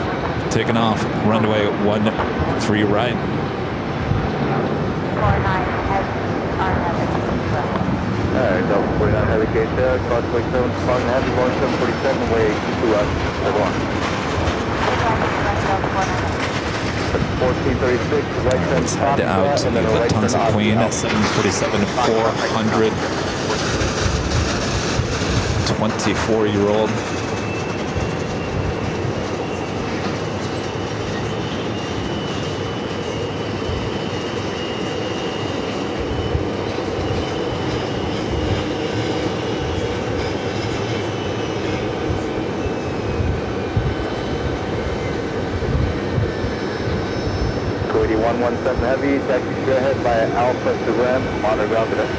Speaker 1: taking off runway 13 right.
Speaker 3: 49
Speaker 2: Alright, Delta 49 heavy gate there, crossway 7, Spartan heavy, going 747, way 22 left, everyone. 1436, right 10
Speaker 1: Let's head out to the Lufthansa Queen at 747-400. 24-year-old.
Speaker 2: Cody 117 heavy, taxi straight ahead by Alpha to Ram, monitor ground today.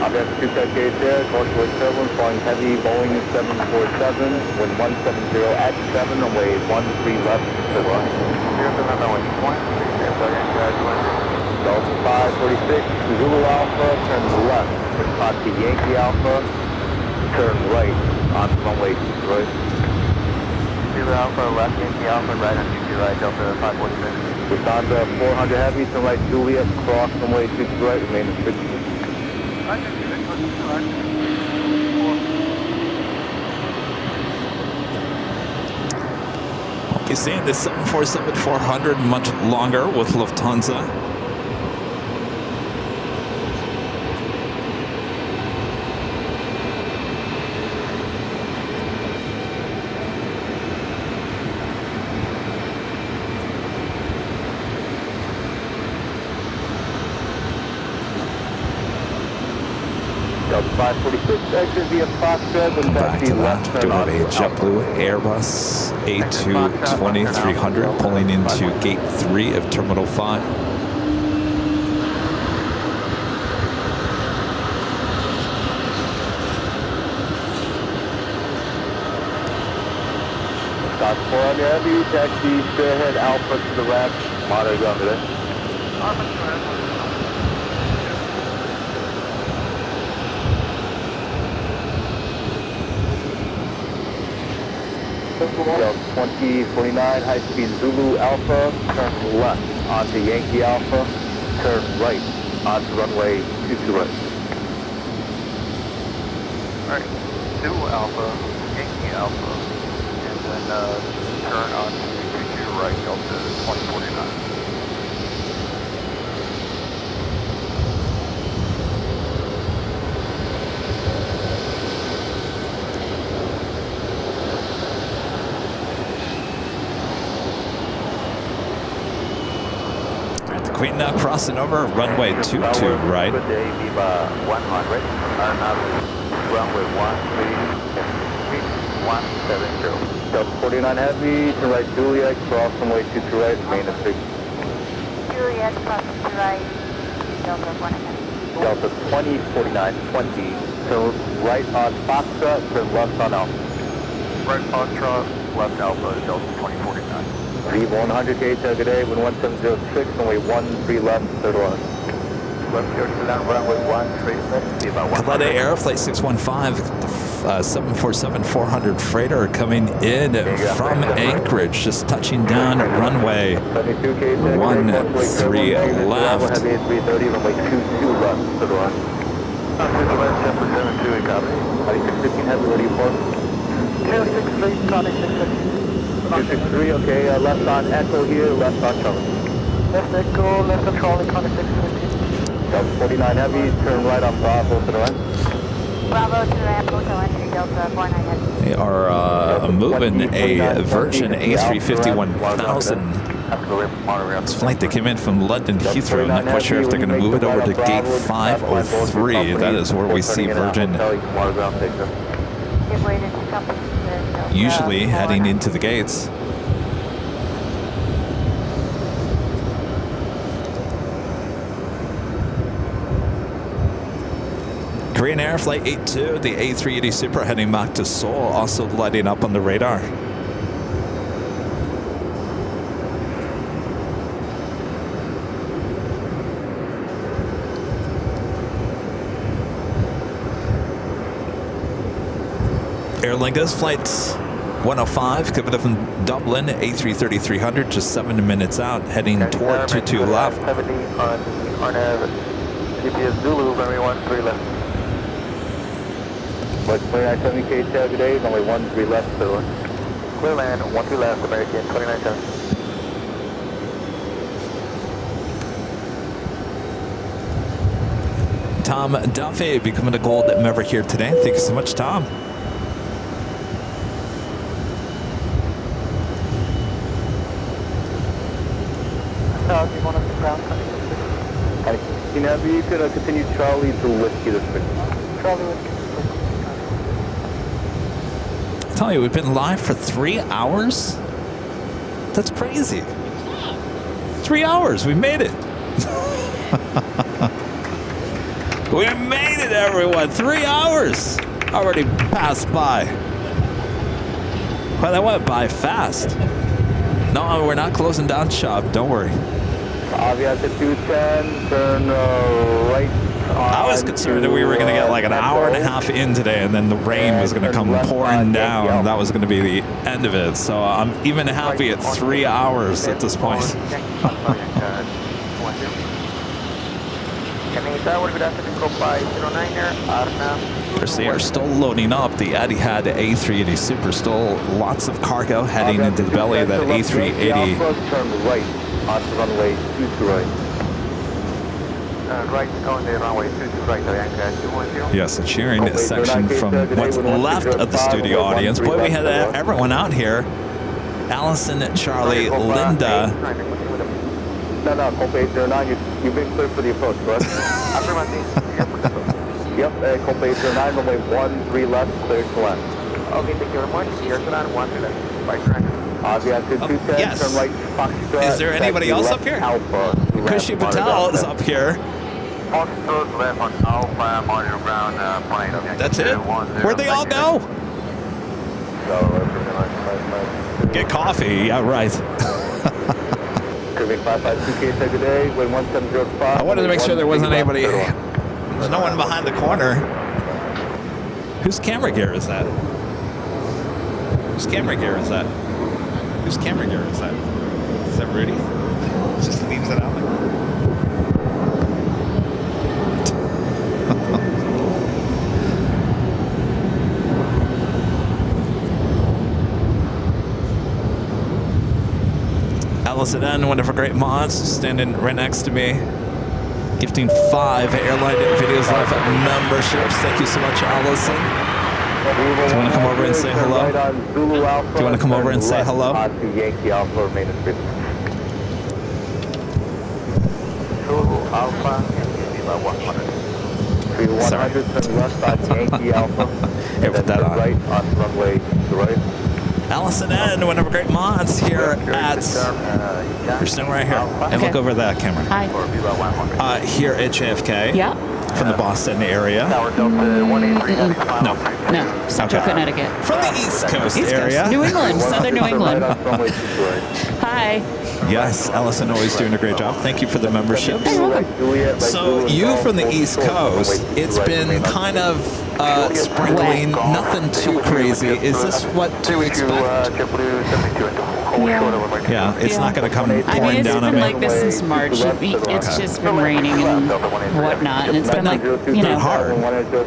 Speaker 2: Object 2 tech gauge there, Northwest 7, flying heavy, Boeing 747, wind 170 at 7, runway 13 left, civil. Delta 546, Zulu Alpha, turn left, respond to Yankee Alpha, turn right, on runway 2 right. Zulu Alpha, left Yankee Alpha, right on 2 right, Delta 546. Respond to 400 heavy, turn right Juliet, cross runway 2 right, remain in 60.
Speaker 1: We'll be seeing this 747-400 much longer with Lufthansa.
Speaker 2: Delta 546, exit via Foxtrot, and
Speaker 1: Back to that,
Speaker 2: turn
Speaker 1: do have
Speaker 2: on
Speaker 1: a JetBlue Airbus A220-300 pulling into gate 3 of Terminal 5.
Speaker 2: Stop 400 heavy, taxi straight ahead, Alpha to the left, monitor ground today. Delta 2049, high-speed Zulu Alpha, turn left onto Yankee Alpha, turn right onto runway 22 right.
Speaker 4: Alright, 2 Alpha, Yankee Alpha, and then turn on to your right, Delta 2049.
Speaker 1: Queen now crossing over runway 22 right.
Speaker 4: Midday, Viva 100, runway 130.
Speaker 2: Delta 49 Heavy, to right Juliet, cross runway 22 right, main of 6.
Speaker 3: Juliet, crossing to right, Delta 49.
Speaker 2: Delta 2049, 20, to right on Foxtrot, turn left on Alpha.
Speaker 4: Right Foxtrot, left Alpha, Delta 2049.
Speaker 2: Viva 100K, good day, wind 1706, runway 13 left, third line.
Speaker 4: Left clear to down runway 13 left, Viva 100.
Speaker 1: Kaleta Air Flight 615, the 747-400 freighter coming in from Anchorage, just touching down at runway
Speaker 2: 72K,
Speaker 1: 13 left.
Speaker 2: Heavy A330, runway 22 left, third line.
Speaker 4: To the left, 10% 2 copy.
Speaker 2: 9615 Heavy, ready for?
Speaker 4: 263, calling 650.
Speaker 2: 263, okay, left on Echo here, left on Charlie.
Speaker 4: Left Echo, left on Charlie, calling 650.
Speaker 2: Delta 49 Heavy, turn right on Bravo to the right.
Speaker 3: Bravo to ramp, hotel entry, Delta 49 Heavy.
Speaker 1: They are moving a Virgin A350-1000. This flight that came in from London Heathrow. I'm not quite sure if they're going to move it over to gate 503. That is where we see Virgin usually heading into the gates. Korean Air Flight 82, the A380 Super heading back to Seoul, also lighting up on the radar. Aer Lingus flights 105 coming up from Dublin, A330-300, just 7 minutes out, heading toward 22 left.
Speaker 4: 70 on RNAV, GPS Zulu, runway 13 left.
Speaker 2: West 2970K, good day, only 13 left, third line.
Speaker 4: Clear land, 12 left, American 297.
Speaker 1: Tom Duffy becoming a gold member here today. Thank you so much, Tom.
Speaker 4: One of the ground country.
Speaker 2: Heavy, you can continue Charlie to Whiskey to 6.
Speaker 4: Charlie Whiskey.
Speaker 1: I tell you, we've been live for 3 hours. That's crazy. 3 hours, we made it. We made it, everyone. 3 hours already passed by. Well, that went by fast. No, we're not closing down shop. Don't worry.
Speaker 2: Aviata 210, turn right.
Speaker 1: I was concerned that we were going to get like an hour and a half in today, and then the rain was going to come pouring down, and that was going to be the end of it. So I'm even happy at 3 hours at this point. They are still loading up the Etihad A380 Super. Still lots of cargo heading into the belly of that A380.
Speaker 2: Turn right onto runway 22 right.
Speaker 4: Right on the runway 22 right,
Speaker 1: Yes, a cheering section from what's left of the studio audience. Boy, we had everyone out here. Allison, Charlie, Linda.
Speaker 2: No, Copa 809, you've been clear for the approach, correct? Yep, Copa 809, runway 13 left, clear to land.
Speaker 4: Okay, thank you very much. Here's the line, 13 left. Right track.
Speaker 2: Aviata 210,
Speaker 1: yes.
Speaker 2: turn right, Foxtrot.
Speaker 1: Is there anybody else up here?
Speaker 2: Alpha.
Speaker 1: Kushi Patel is up here.
Speaker 4: Foxtrot left on Alpha, monitor ground, plane. Okay.
Speaker 1: That's it? Where'd they all go? Get coffee, yeah, right.
Speaker 2: Curving 552K, good day, wind 1705.
Speaker 1: I wanted to make sure there wasn't anybody. There's no one behind the corner. Whose camera gear is that? Whose camera gear is that? Whose camera gear is that? Is that Rudy? Just leaves it out. Allison N, one of our great mods, standing right next to me. Gifting 5 Airline Videos Live memberships. Thank you so much, Allison. Do you want to come over and say hello? Do you want to come over and say hello?
Speaker 2: Yankee Alpha,
Speaker 4: Zulu Alpha, Yankee by 100.
Speaker 2: 100 left on Yankee Alpha.
Speaker 1: Here, put that on.
Speaker 2: Right on runway to right.
Speaker 1: Allison N, one of our great mods here at... You're sitting right here. And look over that camera.
Speaker 3: Hi.
Speaker 1: Here at JFK.
Speaker 3: Yeah.
Speaker 1: From the Boston area.
Speaker 4: Tower Delta 183.
Speaker 1: No.
Speaker 3: No. Central
Speaker 1: Okay.
Speaker 3: Connecticut.
Speaker 1: From the East Coast
Speaker 3: East
Speaker 1: area.
Speaker 3: Coast. New England. Southern New England. Hi.
Speaker 1: Yes, Allison always doing a great job. Thank you for the memberships.
Speaker 3: You're welcome.
Speaker 1: So you from the East Coast, it's been kind of sprinkling, nothing too crazy. Is this what to expect? Yeah, it's not going to come pouring
Speaker 3: I mean, it's
Speaker 1: down on
Speaker 3: been
Speaker 1: me.
Speaker 3: like this since March. It's just been raining and whatnot, and it's been like, you know,
Speaker 1: hard.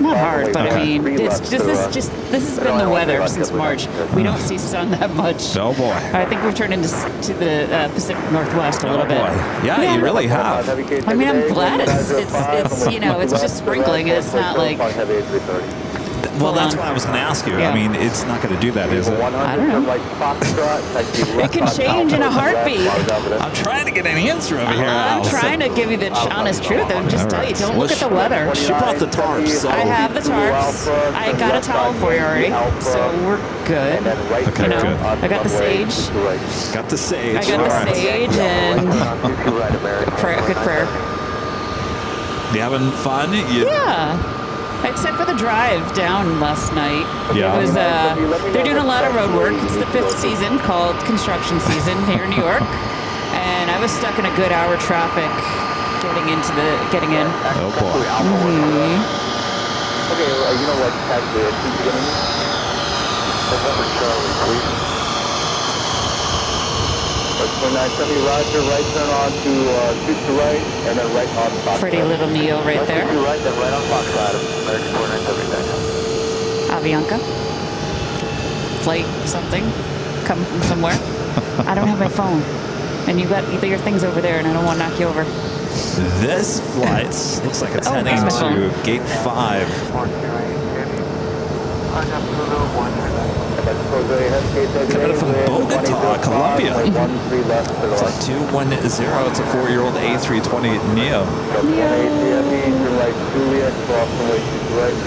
Speaker 3: not hard, but
Speaker 1: Okay.
Speaker 3: I mean, this has been the weather since March. We don't see sun that much.
Speaker 1: Oh boy.
Speaker 3: I think we've turned into to the Pacific Northwest a little
Speaker 1: Oh
Speaker 3: bit.
Speaker 1: boy. Yeah, you really have.
Speaker 3: I mean, I'm glad it's you know, it's just sprinkling. It's not like,
Speaker 1: Well, that's what I was going to ask you.
Speaker 3: Yeah.
Speaker 1: I mean, it's not going to do that, is it?
Speaker 3: I don't know. It can change in a heartbeat.
Speaker 1: I'm trying to get an answer over here,
Speaker 3: I'm
Speaker 1: Allison.
Speaker 3: trying to give you the honest truth and just tell you, don't look at the weather.
Speaker 1: She brought the tarps, so...
Speaker 3: I have the tarps. I got a towel for you already, so we're good.
Speaker 1: Okay,
Speaker 3: You know,
Speaker 1: good.
Speaker 3: I got the sage.
Speaker 1: Got the sage.
Speaker 3: I got the
Speaker 1: All right.
Speaker 3: sage and good prayer.
Speaker 1: You having fun?
Speaker 3: Yeah. Except for the drive down last night.
Speaker 1: Yeah.
Speaker 3: It was, they're doing a lot of road work. It's the 5th season called construction season here in New York. And I was stuck in a good hour traffic getting in.
Speaker 1: Oh boy.
Speaker 2: Okay, you know what? Roger, right turn on to shoot to right, and then right on Fox.
Speaker 3: Pretty little Neo right there.
Speaker 2: Right, then right on Fox Ride. American 497.
Speaker 3: Avianca. Flight something. Come from somewhere. I don't have my phone. And you've got your things over there, and I don't want to knock you over.
Speaker 1: This flight looks like it's heading
Speaker 3: there's my
Speaker 1: to
Speaker 3: phone.
Speaker 1: Gate 5. Coming from Bogota, Colombia. Flight 210, it's a 4-year-old A320 Neo.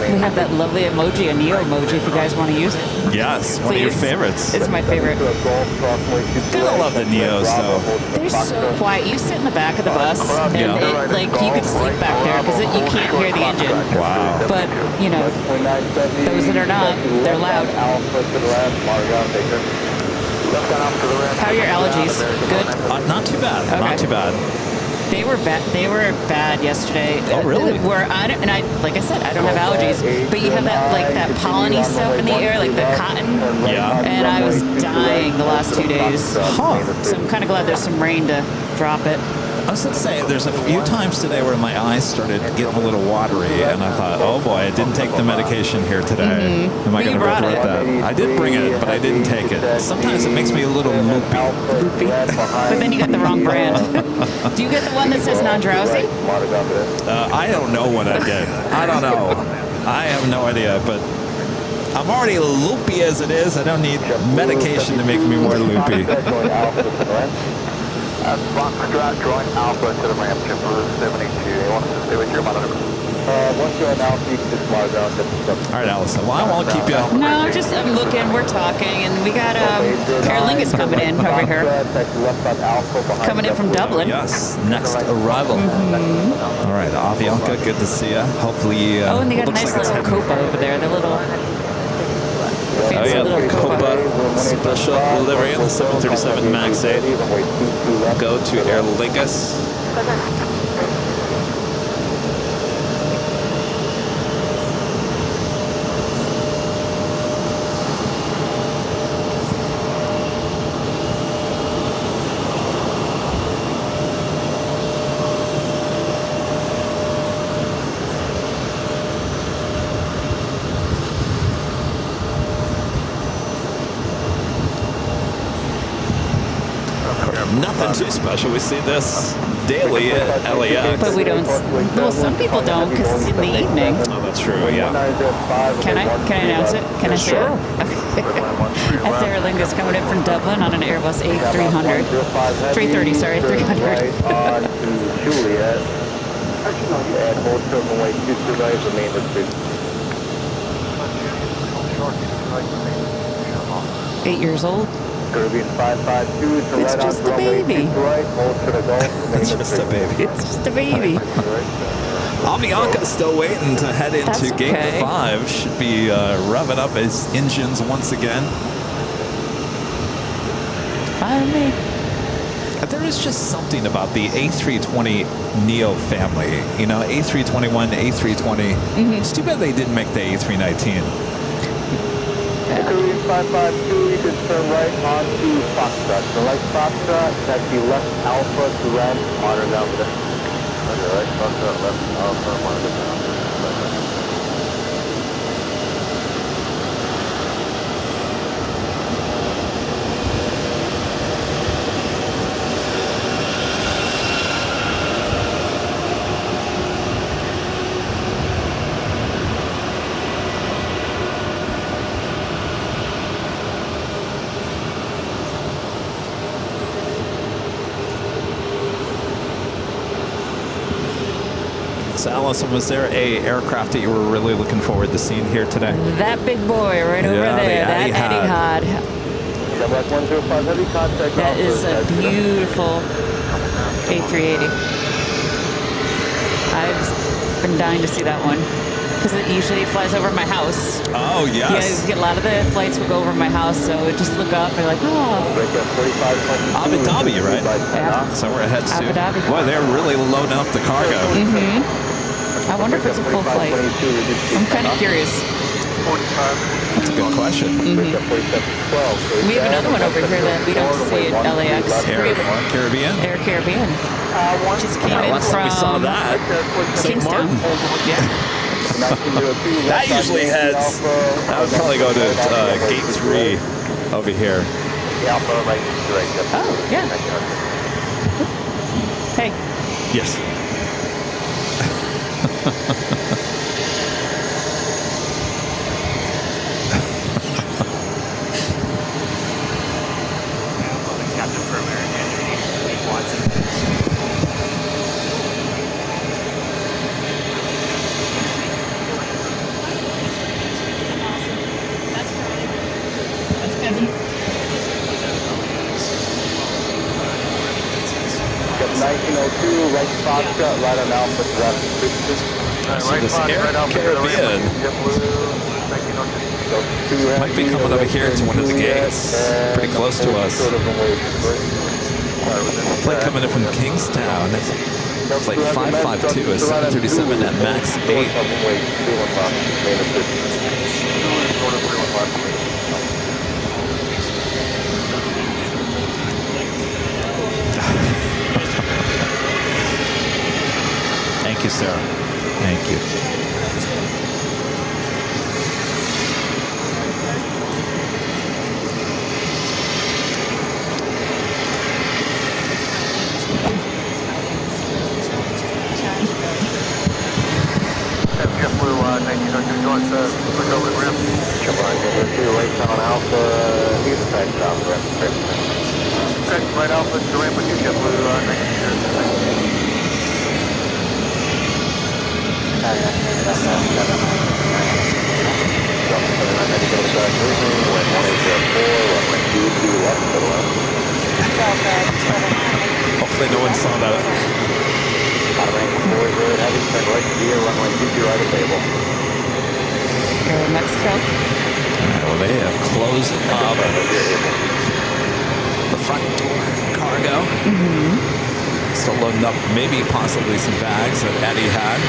Speaker 3: We have that lovely emoji, a Neo emoji, if you guys want to use it.
Speaker 1: Yes, one of your
Speaker 3: Please.
Speaker 1: favorites.
Speaker 3: It's my favorite.
Speaker 1: I love the Neos, though.
Speaker 3: They're so quiet. You sit in the back of the bus, and
Speaker 1: Yeah.
Speaker 3: you could sleep back there because you can't hear the engine.
Speaker 1: Wow.
Speaker 3: But, you know, those that are not, they're loud. How are your allergies? Good?
Speaker 1: Not too bad.
Speaker 3: Okay.
Speaker 1: Not too bad.
Speaker 3: They were bad. They were bad yesterday.
Speaker 1: Oh, really?
Speaker 3: Like I said, I don't have allergies, but you have that polleny stuff in the air, like the cotton.
Speaker 1: Yeah.
Speaker 3: And I was dying the last 2 days.
Speaker 1: Huh.
Speaker 3: So I'm kind of glad there's some rain to drop it.
Speaker 1: I was going to say, there's a few times today where my eyes started getting a little watery, and I thought, oh boy, I didn't take the medication here today. Am I
Speaker 3: But you
Speaker 1: going to
Speaker 3: brought
Speaker 1: regret
Speaker 3: it.
Speaker 1: that? I did bring it, but I didn't take it. Sometimes it makes me a little loopy.
Speaker 3: But then you got the wrong brand. Do you get the one that says non-drowsy?
Speaker 1: I don't know what I did. I don't know. I have no idea, but I'm already loopy as it is. I don't need medication to make me more loopy.
Speaker 4: Foxtrot drawing Alpha to the ramp, JetBlue 72. You want us to stay with your monitor?
Speaker 2: Once you're on Alpha, you can just mark down to
Speaker 1: All right, Allison. Well, I won't keep you.
Speaker 3: No, I'm looking, we're talking, and we got AirLineVideos coming in over here. Coming in from Dublin.
Speaker 1: Yes, next arrival. All right, Avianca, good to see you. Hopefully,
Speaker 3: Oh, and they got a
Speaker 1: looks
Speaker 3: nice
Speaker 1: like it's
Speaker 3: little
Speaker 1: heading-
Speaker 3: Copa over there. The little
Speaker 1: Oh
Speaker 3: fancy
Speaker 1: yeah,
Speaker 3: little
Speaker 1: Copa special delivery on the 737 MAX 8. Go to AirLineVideos. Nothing too special. We see this daily at LAX.
Speaker 6: But we don't. Well, some people don't because it's in the evening.
Speaker 1: Oh, that's true, yeah.
Speaker 6: Can I announce it? Can I say
Speaker 1: Sure.
Speaker 6: it? That's Airline is coming in from Dublin on an Airbus A300. 330, sorry, 300.
Speaker 2: Right on to Juliet. And hold turbo weight 22 right, remain at 50.
Speaker 6: 8 years old.
Speaker 2: Caribbean 552 to
Speaker 6: It's
Speaker 2: right
Speaker 6: just
Speaker 2: on
Speaker 6: a
Speaker 2: runway
Speaker 6: baby.
Speaker 2: 22 right, hold to the Gulf, remain
Speaker 1: It's
Speaker 2: at
Speaker 1: just a
Speaker 2: 50.
Speaker 1: baby.
Speaker 6: It's just a baby.
Speaker 1: Avianca's still waiting to head into
Speaker 6: That's
Speaker 1: Gate
Speaker 6: okay.
Speaker 1: 5. Should be revving up his engines once again.
Speaker 6: Fine with me.
Speaker 1: There is just something about the A320 Neo family. You know, A321, A320. It's too bad they didn't make the A319.
Speaker 2: Caribbean 552, you can turn right on to Foxtrot. So right Foxtrot, that's the left Alpha to land, monitor down there. Okay, right Foxtrot, left Alpha, monitor down there.
Speaker 1: So, Allison, was there a aircraft that you were really looking forward to seeing here today?
Speaker 6: That big boy right over
Speaker 1: Yeah, the
Speaker 6: there, that
Speaker 1: Etihad.
Speaker 6: Etihad.
Speaker 2: Chevrolet 105 heavy contact.
Speaker 6: That is a beautiful A380. I've been dying to see that one because it usually flies over my house.
Speaker 1: Oh,
Speaker 6: Yeah,
Speaker 1: yes.
Speaker 6: you get a lot of the flights will go over my house, so just look up and like, oh,
Speaker 1: Abu Dhabi, right?
Speaker 6: yeah.
Speaker 1: So we're ahead to.
Speaker 6: Abu Dhabi.
Speaker 1: Boy, they're really loading up the cargo.
Speaker 6: I wonder if it's a full flight. I'm kind of curious.
Speaker 1: That's a good question.
Speaker 6: We have another one over here that we don't see at LAX.
Speaker 1: Air Caribbean?
Speaker 6: Air Caribbean. Just came in
Speaker 1: Last time we saw
Speaker 6: from
Speaker 1: that, St.
Speaker 6: Kingston.
Speaker 1: Martin.
Speaker 6: Yeah.
Speaker 1: That usually heads. That would probably go to Gate 3 over here.
Speaker 6: Oh, yeah. Hey,
Speaker 1: Yes.
Speaker 2: Right Foxtrot, right on Alpha, left 50.
Speaker 1: So this Air Caribbean might be coming over here to one of the gates, pretty close to us. Flight coming in from Kingstown. Flight 552 is 737 at max 8. Thank you, Sarah. Thank you.
Speaker 2: Right Alpha, terrain with you, JetBlue 19.
Speaker 1: Hopefully no one saw that.
Speaker 6: Mexico.
Speaker 1: Well, they have closed up the front door cargo. Still loading up maybe possibly some bags that Eddie had.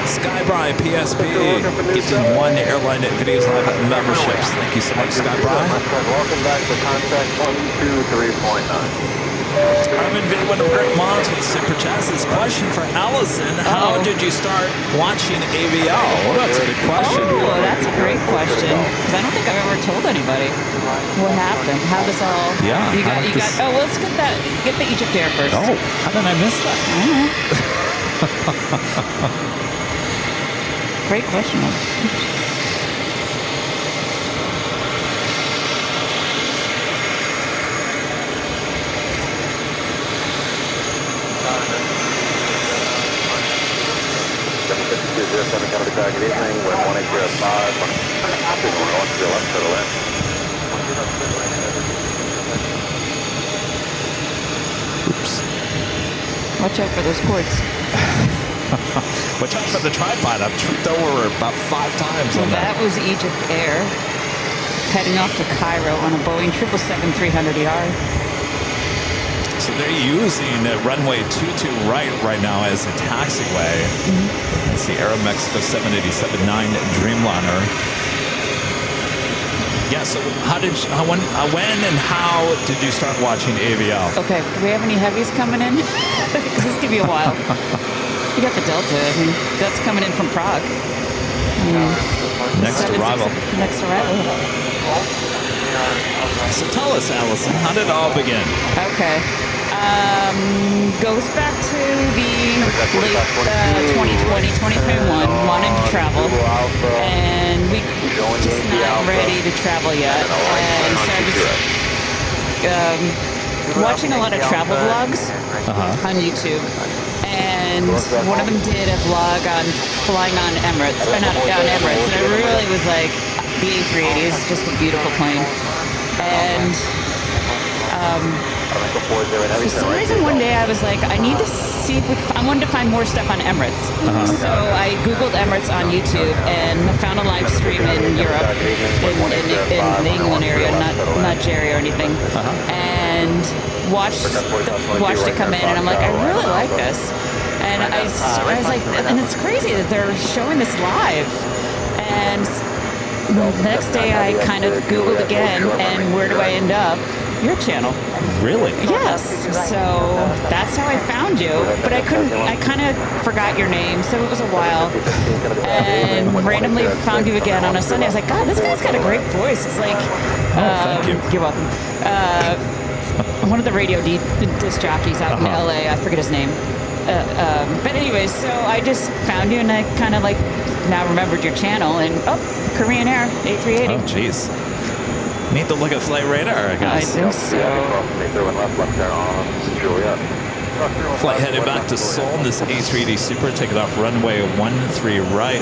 Speaker 1: Skybri PSP gifting 1 Airline Videos Live memberships. Thank you so much, Skybri.
Speaker 2: Welcome back to contact 123.9.
Speaker 1: Armin Vid, one of great mods with super chats. It's quite question for Allison. How did you start watching AVL? Well, that's a good question.
Speaker 6: Oh, that's a great question. Because I don't think I've ever told anybody what happened. How this all...
Speaker 1: Yeah.
Speaker 6: You got... Oh, well, let's get the Egypt Air first.
Speaker 1: Oh, how did I miss that?
Speaker 6: I don't know. Great question.
Speaker 1: Oops.
Speaker 6: Watch out for those cords.
Speaker 1: Watch out for the tripod. I've tripped over about 5 times
Speaker 6: Well,
Speaker 1: on
Speaker 6: that was Egypt Air heading off to Cairo on a Boeing 777-300ER.
Speaker 1: So they're using runway 22 right now as a taxiway. It's the Aeromexico 787-9 Dreamliner. Yeah, so when and how did you start watching AVL?
Speaker 6: Okay, do we have any heavies coming in? Because this could be a while. You got the Delta. I mean, that's coming in from Prague.
Speaker 1: Next arrival.
Speaker 6: Next arrival.
Speaker 1: So tell us, Allison, how did it all begin?
Speaker 6: Okay. Goes back to the late 2020, 2021, wanting to travel, and we just not ready to travel yet. And so I was watching a lot of travel vlogs on YouTube. And one of them did a vlog on flying on Emirates, or not on Emirates, and I really was like, the A380 is just a beautiful plane. And for some reason one day I was like, I need to see if I wanted to find more stuff on Emirates. So I Googled Emirates on YouTube and found a live stream in Europe, in the England area, not Jerry or anything. And watched it come in, and I'm like, I really like this. And I was like, and it's crazy that they're showing this live. And the next day I kind of Googled again, and where do I end up? Your channel.
Speaker 1: Really?
Speaker 6: Yes. So that's how I found you. But I kind of forgot your name, so it was a while. And randomly found you again on a Sunday. I was like, God, this guy's got a great voice. It's like,
Speaker 1: thank you.
Speaker 6: You're welcome. One of the radio disc jockeys out in LA, I forget his name. But anyways, so I just found you, and I kind of like now remembered your channel, and Korean Air A380.
Speaker 1: Oh, jeez. Need to look at flight radar, I guess.
Speaker 6: I think so.
Speaker 1: Flight headed back to Seoul in this A380 Super, taking off runway 13 right.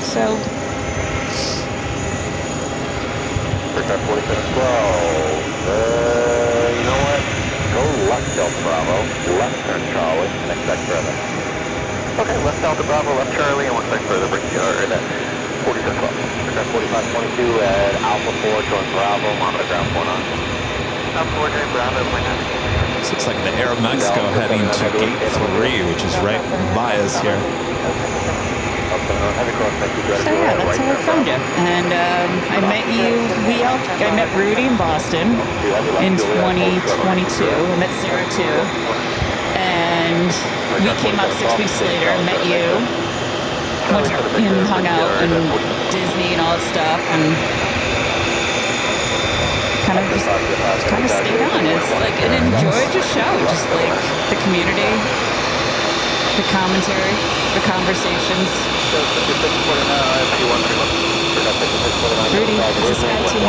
Speaker 6: So.
Speaker 2: Aircraft 4712. You know what? Go left Delta Bravo, left turn Charlie, next back further. Okay, left Delta Bravo, left Charlie, and one back further, bring at 4712. Aircraft 4522 at Alpha 4, join Bravo, monitor ground 49. Alpha 4, join Bravo,
Speaker 1: This looks like the Air Mexico heading to gate 3, which is right by us here.
Speaker 6: So yeah, that's how I found you. And I met you, I met Rudy in Boston in 2022. I met Sarah too. And we came out 6 weeks later and met you. Went and hung out in Disney and all that stuff, and kind of stayed on. It's like, and enjoyed your show, just like the community, the commentary, the conversations. Rudy, it's a Sky Team.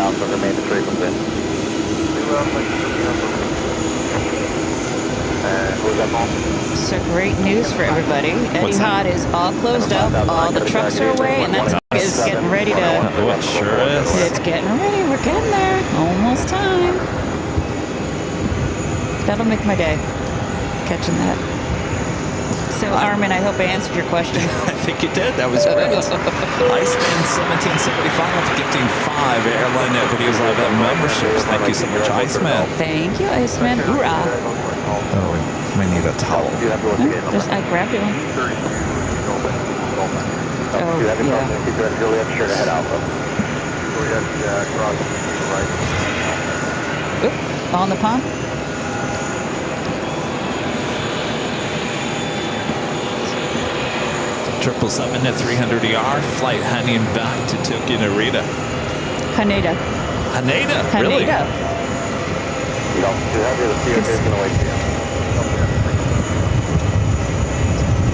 Speaker 2: Alpha, remain the frequency. Who was that phone?
Speaker 6: So great news for everybody. Eddie Hot is all closed up. All the trucks are away, and that is getting ready to.
Speaker 1: Oh, it sure is.
Speaker 6: It's getting ready. We're getting there. Almost time. That'll make my day. Catching that. So, Armin, I hope I answered your question.
Speaker 1: I think you did. That was great. Iceman 1775 gifting 5 Airline Videos Live memberships. Thank you so much, Iceman.
Speaker 6: Thank you, Iceman. Hoorah.
Speaker 1: Oh, we need a towel.
Speaker 6: I grabbed it. Oh, yeah.
Speaker 2: Keep your Juliet straight ahead, Alpha. Juliet, cross right.
Speaker 6: Oop, all in the pond.
Speaker 1: 777 at 300ER, flight heading back to Tokyo Narita.
Speaker 6: Haneda.
Speaker 1: Haneda? Really?
Speaker 6: Haneda.
Speaker 2: You don't have the CRJ is going to wait for you.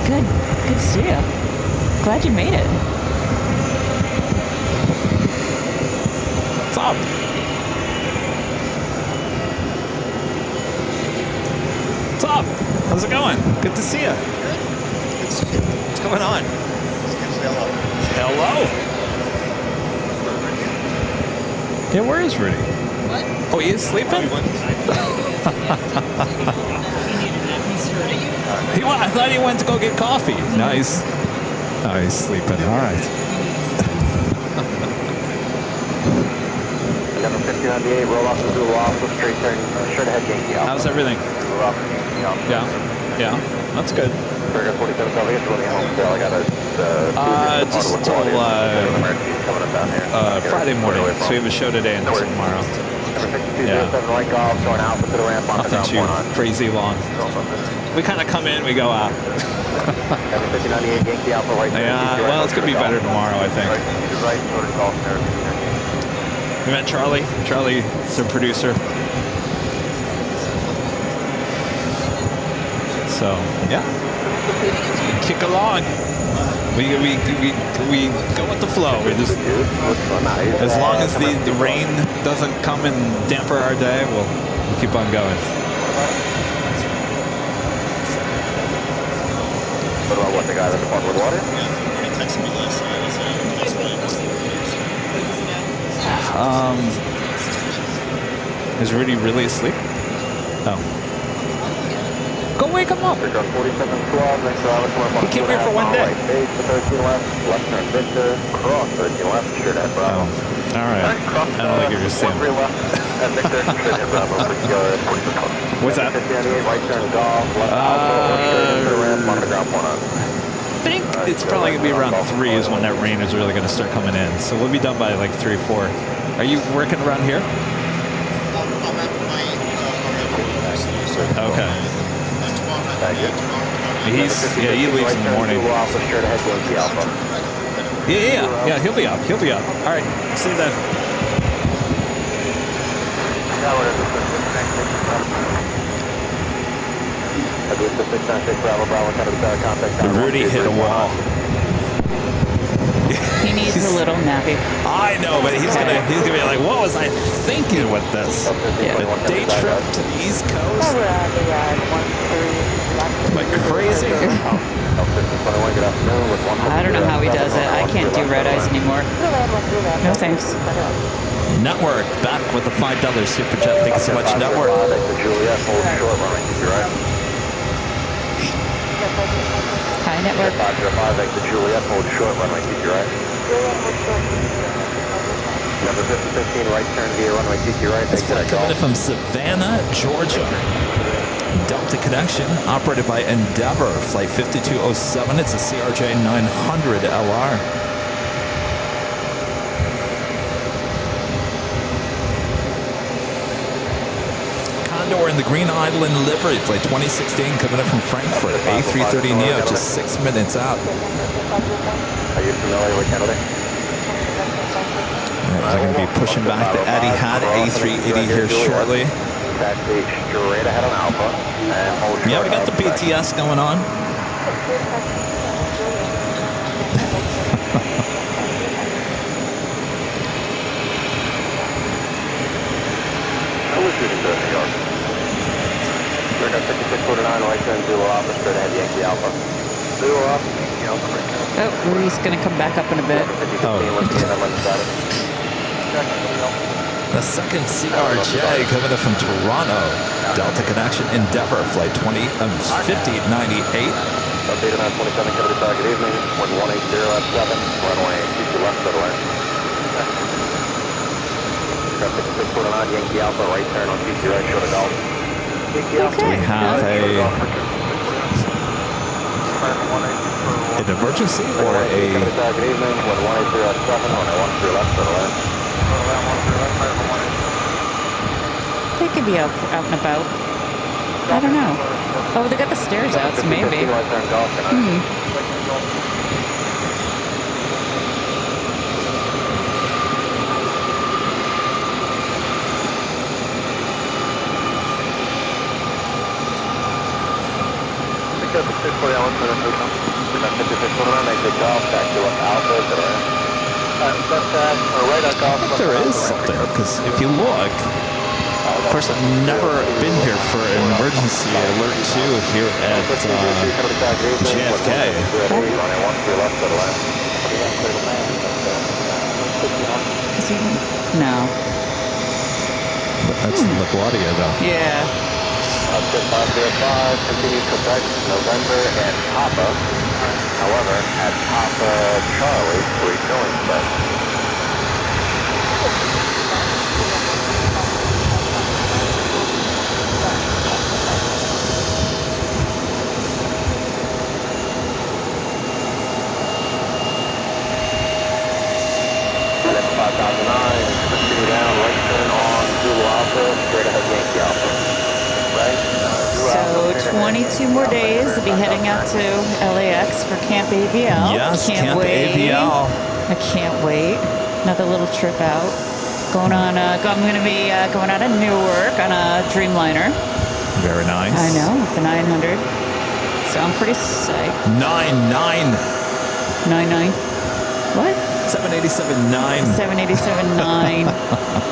Speaker 6: Good. Good to see you. Glad you made it.
Speaker 1: What's up? What's up? How's it going? Good to see you. What's going on? Hello. Yeah, where is Rudy? What? Oh, he is sleeping? I thought he went to go get coffee. Nice. Oh, he's sleeping. All right.
Speaker 2: 1598, roll off the Zulu off, straight turn, straight ahead, Yankee Alpha.
Speaker 1: How's everything? Yeah. Yeah. That's good.
Speaker 2: 47 South, I guess we're running home still. I got
Speaker 1: just till Friday morning. So we have a show today and tomorrow. Yeah. Nothing too crazy long. We kind of come in, we go out. Yeah, well, it's going to be better tomorrow, I think. We met Charlie. Charlie's the producer. So, yeah. Kick along. We go with the flow. We just, as long as the rain doesn't come and damper our day, we'll keep on going.
Speaker 2: What about the guy that's the with water?
Speaker 7: He texted me last night. He said,
Speaker 1: is Rudy really asleep? Oh. Go wake him up. He came here for one day. Oh, all right. I don't think you're just saying. What's that? I think it's probably going to be around 3 is when that rain is really going to start coming in. So we'll be done by like 3 or 4. Are you working around here?
Speaker 7: I'm at my
Speaker 1: Okay. He leaves in the morning. Yeah, he'll be up. All right, see you then. Rudy hit a wall.
Speaker 6: He needs a little nappy.
Speaker 1: I know, but he's gonna be like, what was I thinking with this?
Speaker 6: Yeah.
Speaker 1: A day trip to the East Coast? Like crazy.
Speaker 6: I don't know how he does it. I can't do red eyes anymore. No thanks.
Speaker 1: Network back with the $5 super chat. Thank you so much, Network.
Speaker 6: Hi, Network.
Speaker 2: 505, exit Juliet, hold short, runway, keep your right. Number 5015, right turn via runway, keep your right.
Speaker 1: This flight coming in from Savannah, Georgia. Delta connection, operated by Endeavor, flight 5207. It's a CRJ 900 LR. Condor in the Green Island livery, flight 2016, coming in from Frankfurt, A330 Neo, just 6 minutes out.
Speaker 2: Are you familiar with Kennedy?
Speaker 1: They're going to be pushing back the Eddie Had A380 here shortly.
Speaker 2: Taxi straight ahead on Alpha. And hold short.
Speaker 1: Yeah, we got the BTS going on.
Speaker 2: New York. We're going 5649, right turn, Zulu Alpha, straight ahead, Yankee Alpha. Zulu Alpha, Yankee Alpha, right turn.
Speaker 6: Oh, Rudy's going to come back up in a bit.
Speaker 1: The second CRJ coming in from Toronto. Delta Connection Endeavor, flight 5098.
Speaker 2: Update on 27, Kennedy Tower, good evening. 180 at 7, runway 22 left, settle in. Traffic 649, Yankee Alpha, right turn on 22 right, short of golf.
Speaker 1: We have an emergency or a...
Speaker 2: Good evening, 180 at 7, runway 13 left, settle in.
Speaker 6: They could be out and about. I don't know. Oh, they got the stairs out, so maybe.
Speaker 1: I think there is something, because if you look, of course, I've never been here for an emergency alert 2 here at JFK.
Speaker 6: No.
Speaker 1: That's LaGuardia, though.
Speaker 6: Yeah.
Speaker 2: Upset 505, continues to Quebec, November, and Papa. However, at Papa Charlie, refueling set. Continue down, right turn on Zulu Alpha, straight ahead Yankee Alpha.
Speaker 6: So 22 more days to be heading out to LAX for Camp AVL.
Speaker 1: Yes,
Speaker 6: can't
Speaker 1: Camp
Speaker 6: wait.
Speaker 1: AVL.
Speaker 6: I can't wait. Another little trip out. Going on. I'm going to be going out of Newark on a Dreamliner.
Speaker 1: Very nice.
Speaker 6: I know, the 900. So I'm pretty psyched.
Speaker 1: 99.
Speaker 6: 99. What?
Speaker 1: 787-9.
Speaker 6: 787-9.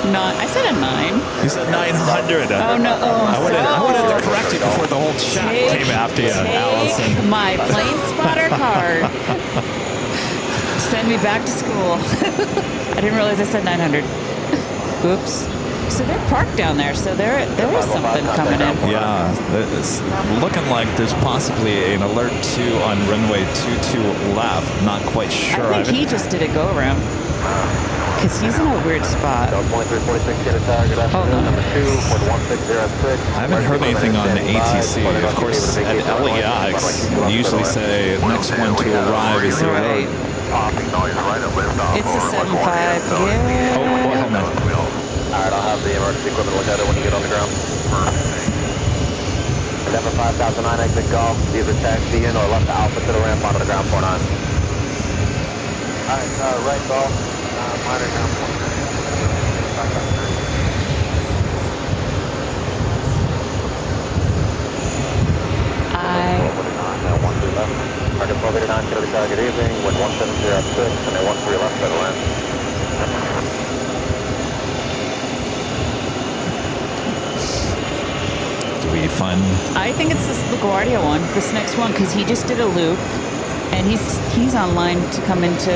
Speaker 6: I said a 9.
Speaker 1: You said 900.
Speaker 6: Oh, no. Oh,
Speaker 1: I wanted to correct you before the whole chat came after you, Allison.
Speaker 6: My plane spotter card. Send me back to school. I didn't realize I said 900. Oops. So they're parked down there, so there is something coming in.
Speaker 1: Yeah, it's looking like there's possibly an alert 2 on runway 22 left. Not quite sure.
Speaker 6: I think he just did a go around because he's in a weird spot. Hold on.
Speaker 1: I haven't heard anything on the ATC. Of course, at LAX, they usually say next one to arrive is the alert.
Speaker 6: It's a 7.5. Yeah.
Speaker 1: Oh, hold on.
Speaker 2: Alright, I'll have the emergency equipment look at it when you get on the ground. Endeavor 5009, exit golf, either taxi in or left Alpha to the ramp onto the ground 49. Alright, right golf, minor ground 49. Target 1289, Kennedy Tower, good evening, wind 170 at 6, and a 13 left at the land.
Speaker 1: We fun.
Speaker 6: I think it's this LaGuardia one, this next one, because he just did a loop, and he's online to come into.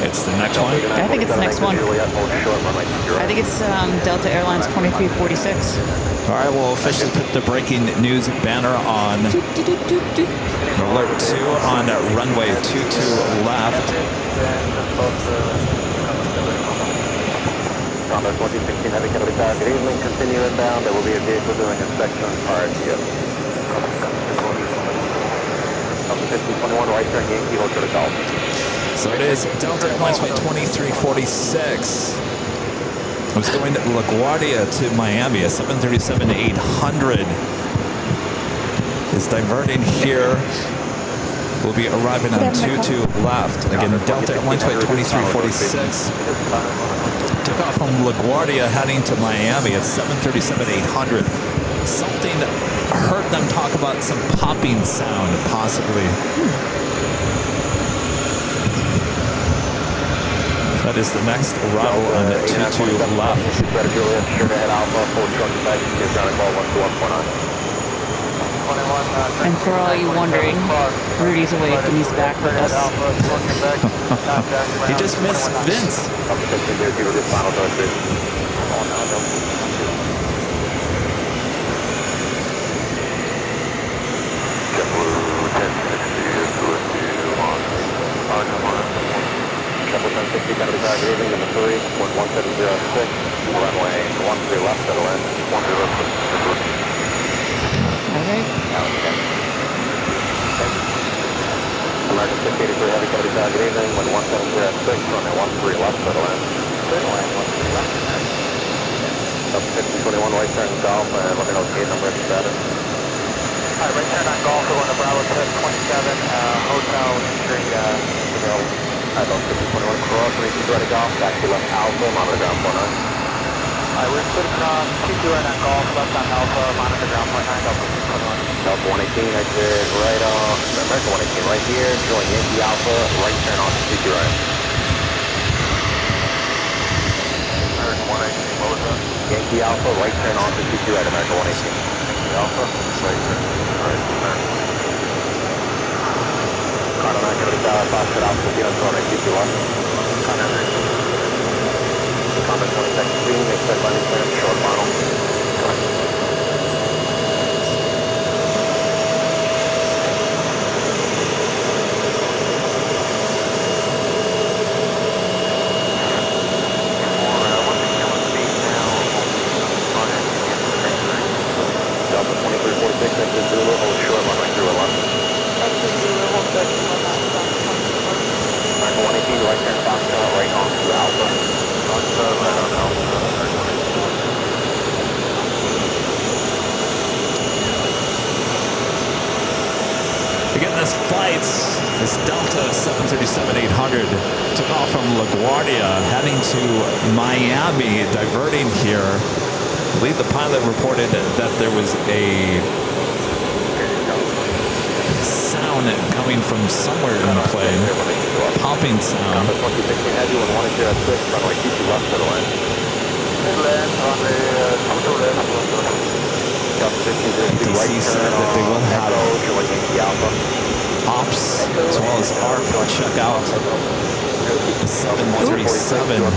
Speaker 1: It's the next one.
Speaker 6: I think it's the next one. I think it's Delta Airlines 2346.
Speaker 1: All right, we'll officially put the breaking news banner on. Alert 2 on runway 22 left.
Speaker 2: Combat 1416 Heavy Kennedy Tower, good evening, continue inbound, there will be a vehicle doing inspection prior to you. Combat 1521, right turn Yankee, hold to the golf.
Speaker 1: So it is Delta Airlines flight 2346. I was going to LaGuardia to Miami, a 737-800 is diverting here. We'll be arriving on 22 left. Again, Delta Airlines flight 2346. Took off from LaGuardia heading to Miami at 737-800. Something heard them talk about some popping sound, possibly. That is the next arrival on the 22 left.
Speaker 2: Better Juliet, straight ahead Alpha, full truck back, give down a call 121.9.
Speaker 6: And for all you wondering, Rudy's awake and he's back with us.
Speaker 1: He just missed Vince.
Speaker 2: Number 3, 1706, runway 13 left, settle in, 10
Speaker 6: Okay.
Speaker 2: American 683 Heavy Cody Tower, good evening, wind 1706, runway 13 left, settle in. Runway 13 left, up 5021, right turn golf, and let me know the gate number and status. Alright, right turn on golf, we're going to Bravo 27, hotel entry, Alright, about 5021 cross, reaching ready golf, back to left Alpha, monitor ground 49. Alright, we're split across, keep doing that golf, left on Alpha, monitor ground 49, Delta 621. Delta 118, exit right on, American 118 right here, join Yankee Alpha, right turn on to CQ right. American 118, what was that? Yankee Alpha, right turn on to CQ right, American 118. Yankee Alpha, right turn, right, American 118. Connor 9, Cody Tower, Foxtrot Alpha, Casino, Corner, CQ left. Connor 9. Comment 20 seconds speed, expect landing clearance, short final. Delta 2346, exit Zulu, hold short, runway 311. Exit Zulu, hold short, 311. American 118, right turn, Foxtrot, right on to Alpha.
Speaker 1: Again, this flight, this Delta 737-800 took off from LaGuardia, heading to Miami, diverting here. I believe the pilot reported that there was a sound coming from somewhere in the plane, popping sound. DC said that they will have ops as well as ARP check out the 737. We'll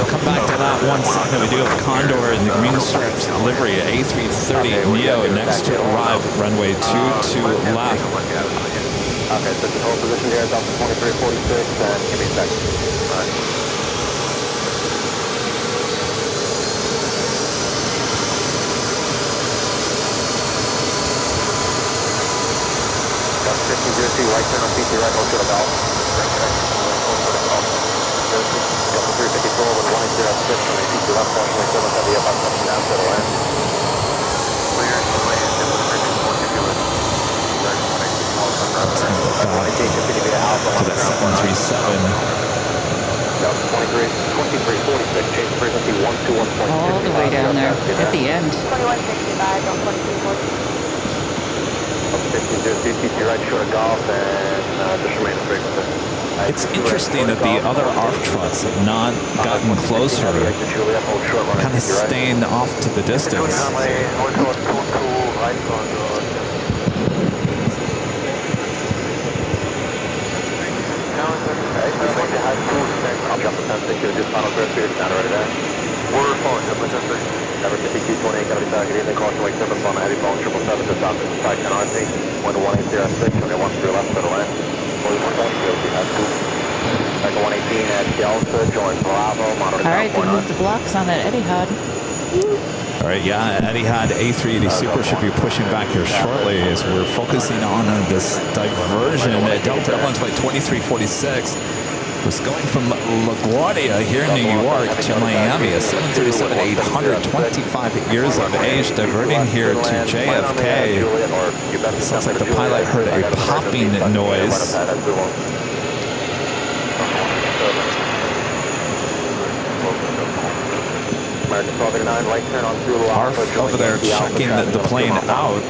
Speaker 1: come back to that one second. We do have Condor in the green stripes livery, A330 Neo next to arrive, runway 22 left.
Speaker 2: Okay, so the whole position here is up to 2346 and give me a second. All right. Got 1502, right turn on PC, right, hold short of golf. Delta 354 with 106 on the PC left, approximately 770 up, I'm touching down, settle in. Clear, land, Delta 354,
Speaker 1: to that 737.
Speaker 6: All the way down there at the end.
Speaker 3: 2165 on 2340.
Speaker 1: It's interesting that the other ARF trucks have not gotten closer, kind of staying off to the distance.
Speaker 2: I'll jump the 10-6, do final clear, speed, down right there. We're phone, jump the 10-6. Number 5228, gotta be target in the caution wake service on the heavy phone, 777 to stop, 510 RC, 11806, runway 13 left, settle in. 41.0, has 2. Back to 118 at Delta, join Bravo, monitor.
Speaker 6: All right, they moved the blocks on that Etihad.
Speaker 1: All right, yeah, Etihad A380 Super should be pushing back here shortly as we're focusing on this diversion. Delta Airlines Flight 2346 was going from LaGuardia here in New York to Miami, a 737-800, 25 years of age, diverting here to JFK. Sounds like the pilot heard a popping noise. ARF over there checking the plane out.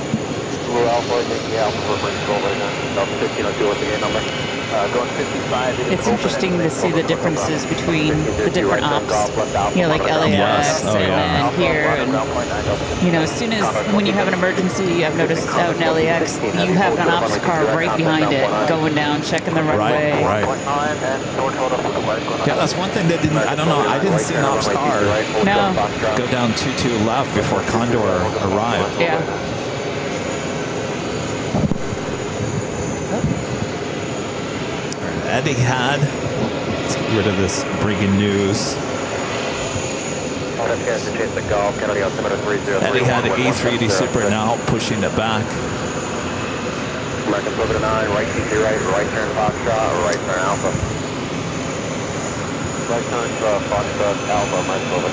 Speaker 2: Going 55.
Speaker 6: It's interesting to see the differences between the different ops, you know, like LAX
Speaker 1: Yes. Oh,
Speaker 6: and
Speaker 1: yeah.
Speaker 6: then here. And, you know, as soon as when you have an emergency, I've noticed out in LAX, you have an ops car right behind it going down, checking the runway.
Speaker 1: Right. Yeah, that's one thing that didn't, I don't know, I didn't see an ops car
Speaker 6: No.
Speaker 1: go down 2-2 left before Condor arrived.
Speaker 6: Yeah.
Speaker 1: Eddie had, let's get rid of this breaking news. Eddie had an A380 Super now pushing it back.
Speaker 2: American Silver 9, right TC right turn Foxtrot, right turn Alpha. Right turn Foxtrot, Alpha, Mike Silver.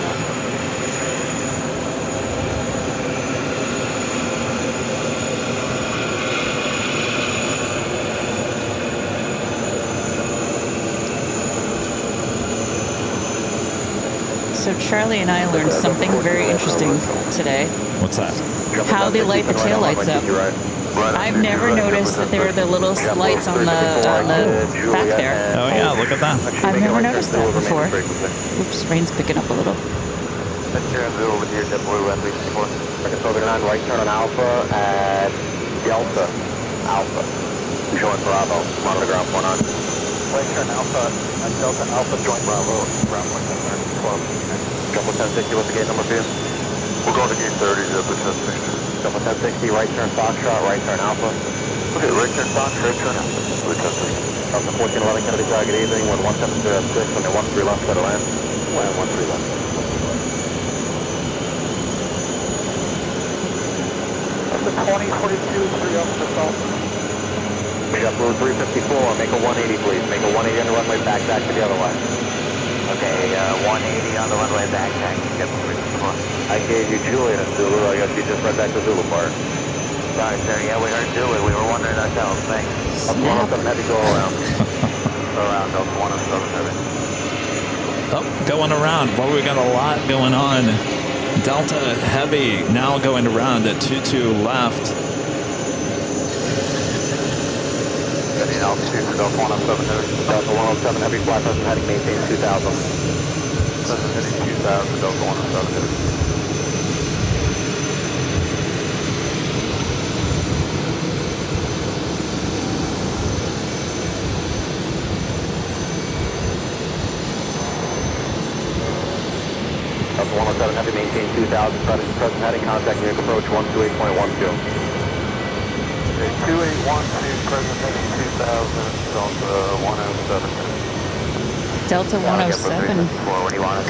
Speaker 6: So Charlie and I learned something very interesting today.
Speaker 1: What's that?
Speaker 6: How they light the taillights up. I've never noticed that there are the little lights on the back there.
Speaker 1: Oh yeah, look at that.
Speaker 6: I've never noticed that before. Oops, rain's picking up a little.
Speaker 2: Let's turn over here, JetBlue, runway 64. American Silver 9, right turn on Alpha at Delta, Alpha. Showing Bravo, on the ground point on. Right turn Alpha at Delta, Alpha, join Bravo, ground point 12. Jumbo 1060, what's the gate number for you? We're going to gate 30, Jumbo 1060. Jumbo 1060, right turn Foxtrot, right turn Alpha. Okay, right turn Fox, right turn Alpha. Right turn 60. Delta 1411, Kennedy target evening, 11706, on the 13 left, set of land. Land 13 left. That's the 2042, 3 up to south. We got blue 354, make a 180 please, make a 180 on the runway, back to the other way. Okay, 180 on the runway, back, get the 354. I gave you Julian and Zulu, I guess you just read back the Zulu part. Sorry sir, yeah we heard Zulu, we were wondering ourselves, thanks. Up 107 heavy, go around. Go around, up 107 heavy.
Speaker 1: Oh, going around. Well, we got a lot going on. Delta Heavy now going around at 22 left.
Speaker 2: Heading altitude for Delta 107 heavy. Delta 107 heavy, fly person heading, maintain 2000. Person heading 2000, Delta 107 heavy. Delta 107 heavy, maintain 2000, present heading, contact New York approach 128.12. 2812, present heading 2000, Delta 107.
Speaker 6: Delta 107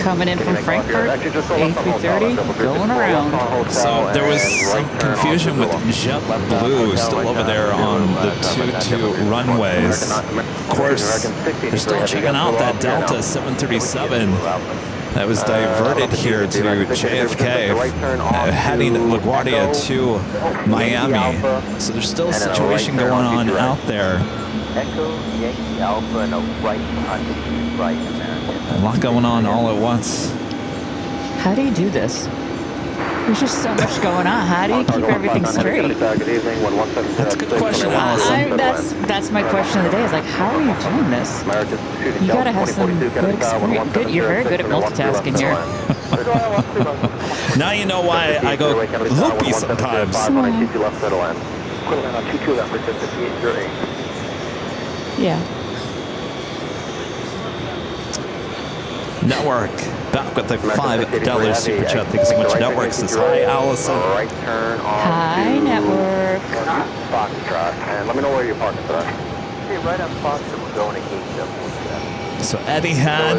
Speaker 6: coming in from Frankfurt, A330, going around.
Speaker 1: So there was some confusion with JetBlue still over there on the 22 runways. Of course, they're still checking out that Delta 737 that was diverted here to JFK, heading LaGuardia to Miami. So there's still a situation going on out there.
Speaker 2: Echo Yankee Alpha and a right behind the right American.
Speaker 1: A lot going on all at once.
Speaker 6: How do you do this? There's just so much going on. How do you keep everything straight?
Speaker 1: That's a good question, Allison.
Speaker 6: That's my question of the day. Is like, how are you doing this? You gotta have some good experience. You're very good at multitasking here.
Speaker 1: Now you know why I go loopy sometimes.
Speaker 6: Yeah.
Speaker 1: Network, back with the $5 super chat. Thanks so much. Network says hi, Allison.
Speaker 2: Right turn on
Speaker 6: Hi, Network.
Speaker 2: Foxtrot, and let me know where you're parking today. Okay, right on Foxtrot, we're going to gate 7.
Speaker 1: So Eddie had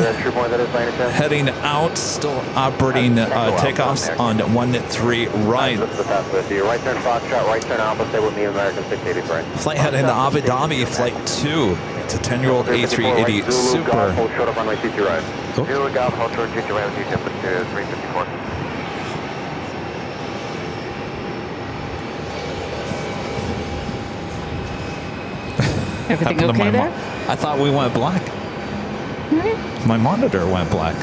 Speaker 1: heading out, still operating takeoffs on 13 right.
Speaker 2: Right turn Foxtrot, right turn Alpha, stay with me, American 680 right.
Speaker 1: Flight heading to Abu Dhabi, flight 2. It's a 10-year-old A380 Super.
Speaker 2: Hold short up runway 22 right.
Speaker 4: Zulu Golf, hold short, 22 right, with you, 354.
Speaker 6: Everything okay there?
Speaker 1: I thought we went black.
Speaker 6: Mm-hmm.
Speaker 1: My monitor went black.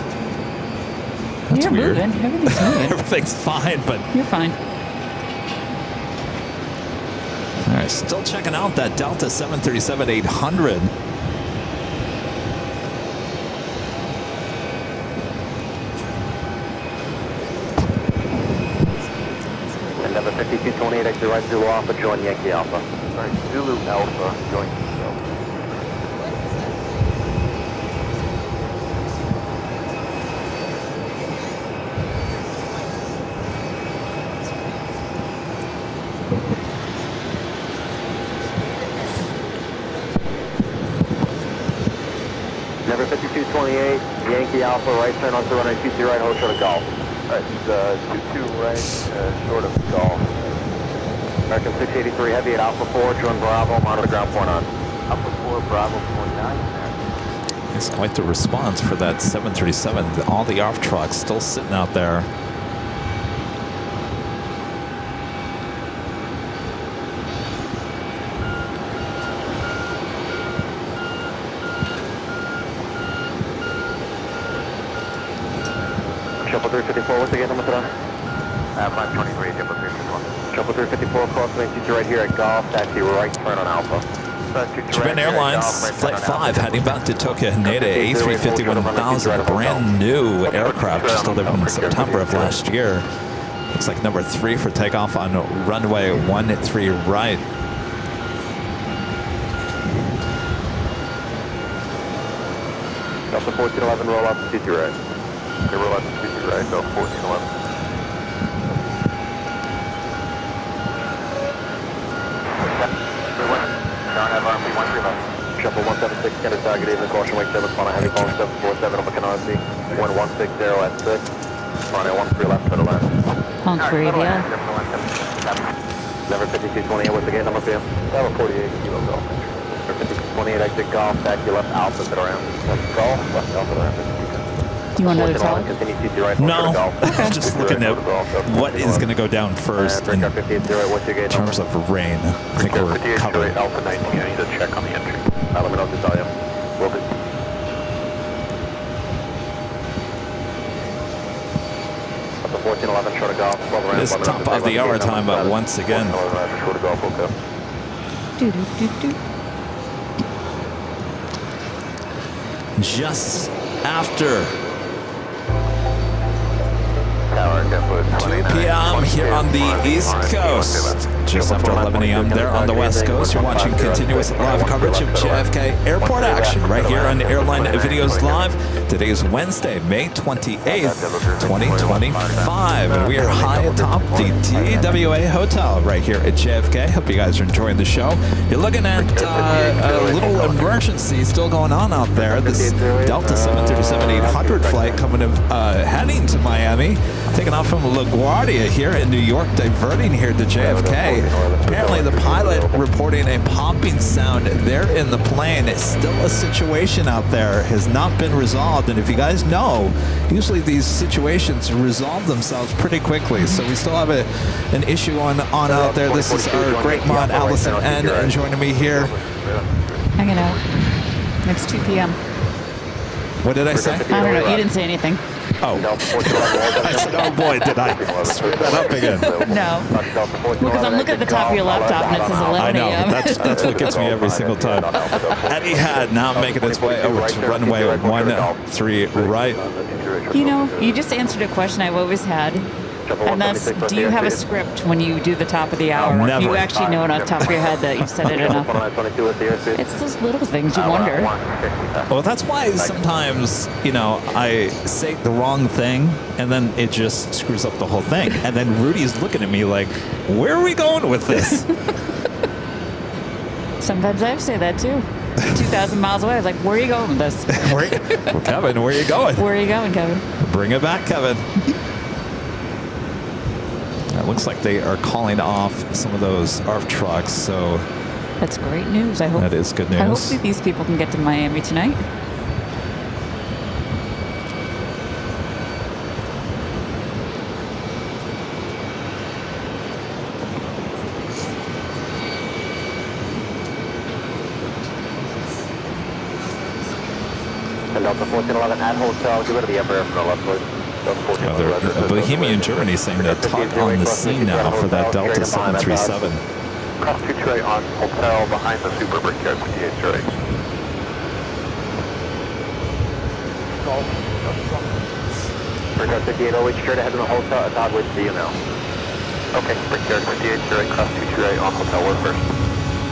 Speaker 1: That's
Speaker 6: You're
Speaker 1: weird.
Speaker 6: moving. Everything's moving.
Speaker 1: Everything's fine, but...
Speaker 6: You're fine.
Speaker 1: All right, still checking out that Delta 737-800.
Speaker 2: 2228, exit right Zulu Alpha, join Yankee Alpha.
Speaker 4: Alright, Zulu Alpha, join Yankee Alpha.
Speaker 2: Number 5228, Yankee Alpha, right turn onto runway 23 right, hold short of golf.
Speaker 4: Alright, 22 right, short of golf.
Speaker 2: American 683, heavy at Alpha 4, join Bravo, monitor ground point on.
Speaker 4: Alpha 4, Bravo 49.
Speaker 1: It's quite the response for that 737. All the ARF trucks still sitting out there.
Speaker 2: Shuffle 354, what's the gate number today?
Speaker 4: 523, Jumbo 351.
Speaker 2: Shuffle 354, cross lane 22 right here at Golf, taxi right turn on Alpha.
Speaker 1: Japan Airlines Flight 5 heading back to Tokyo Haneda, A350 1000, brand new aircraft just delivered in September of last year. Looks like number 3 for takeoff on runway 13 right.
Speaker 2: Delta 1411, roll up to 22 right.
Speaker 4: Okay, roll out to 22 right, so 1411.
Speaker 2: Shuffle 176, get a target, even caution, wake 7, Fana heavy, calling 747 over Canarsie, 1160 at 6, Fana 13 left to the left.
Speaker 6: Honk radio.
Speaker 2: Number 5228, what's the gate number for you?
Speaker 4: Level 48, Kilo Golf.
Speaker 2: Number 5228, exit Golf, taxi left Alpha to the ramp.
Speaker 4: Golf, left Alpha to ramp.
Speaker 6: Do you want another towel?
Speaker 2: Continue CC right,
Speaker 1: No,
Speaker 2: Golf.
Speaker 1: just looking at what is going to go down first in
Speaker 2: Breakout 58, what's your gate
Speaker 1: terms
Speaker 2: number?
Speaker 1: of rain. I think we're covered.
Speaker 4: Alpha 19, I need to check on the entry.
Speaker 2: Let me know to tell you. Will do. Up to 1411, short of Golf, 12 ramp.
Speaker 1: This top of the hour time, but once again,
Speaker 2: Short of Golf, okay.
Speaker 6: Do do do do.
Speaker 1: just after
Speaker 2: Tower,
Speaker 1: 2 p.m. here on the East Coast. Just after 11 a.m. there on the West Coast. You're watching continuous live coverage of JFK airport action right here on Airline Videos Live. Today is Wednesday, May 28th, 2025. And we are high atop the TWA Hotel right here at JFK. Hope you guys are enjoying the show. You're looking at a little emergency still going on out there. This Delta 737-800 flight heading to Miami. Taking off from LaGuardia here in New York, diverting here to JFK. Apparently the pilot reporting a popping sound there in the plane. It's still a situation out there, has not been resolved. And if you guys know, usually these situations resolve themselves pretty quickly. So we still have an issue on out there. This is our great mod, Allison N, and joining me here.
Speaker 6: Hanging out. It's 2 p.m.
Speaker 1: What did I say?
Speaker 6: I don't know. You didn't say anything.
Speaker 1: Oh. I said, oh boy, did I screw that up again.
Speaker 6: No. Because I'm looking at the top of your laptop and it says 11
Speaker 1: I know.
Speaker 6: a.m.
Speaker 1: That's what gets me every single time. Etihad now making its way over to runway 13 right.
Speaker 6: You know, you just answered a question I've always had. And that's, do you have a script when you do the top of the hour?
Speaker 1: Never.
Speaker 6: Do you actually know it off the top of your head that you've said it enough? It's those little things you wonder.
Speaker 1: Well, that's why sometimes, I say the wrong thing and then it just screws up the whole thing. And then Rudy's looking at me like, where are we going with this?
Speaker 6: Sometimes I say that too. 2,000 miles away. I was like, where are you going with this?
Speaker 1: Kevin, where are you going?
Speaker 6: Where are you going, Kevin?
Speaker 1: Bring it back, Kevin. It looks like they are calling off some of those ARF trucks, so
Speaker 6: that's great news. I hope
Speaker 1: that is good news.
Speaker 6: I hope these people can get to Miami tonight.
Speaker 2: And Delta 1411 at hotel, get rid of the upper air from the left, please.
Speaker 1: Bohemian Germany saying they're hot on the scene now for that Delta 737.
Speaker 4: Cross 228 on hotel behind the Super Brickyard 58 straight.
Speaker 2: Brickyard 58, always straight ahead of the hotel, Todd, wait to see you now. Okay, Brickyard 58, right, cross 228 on hotel, we're first.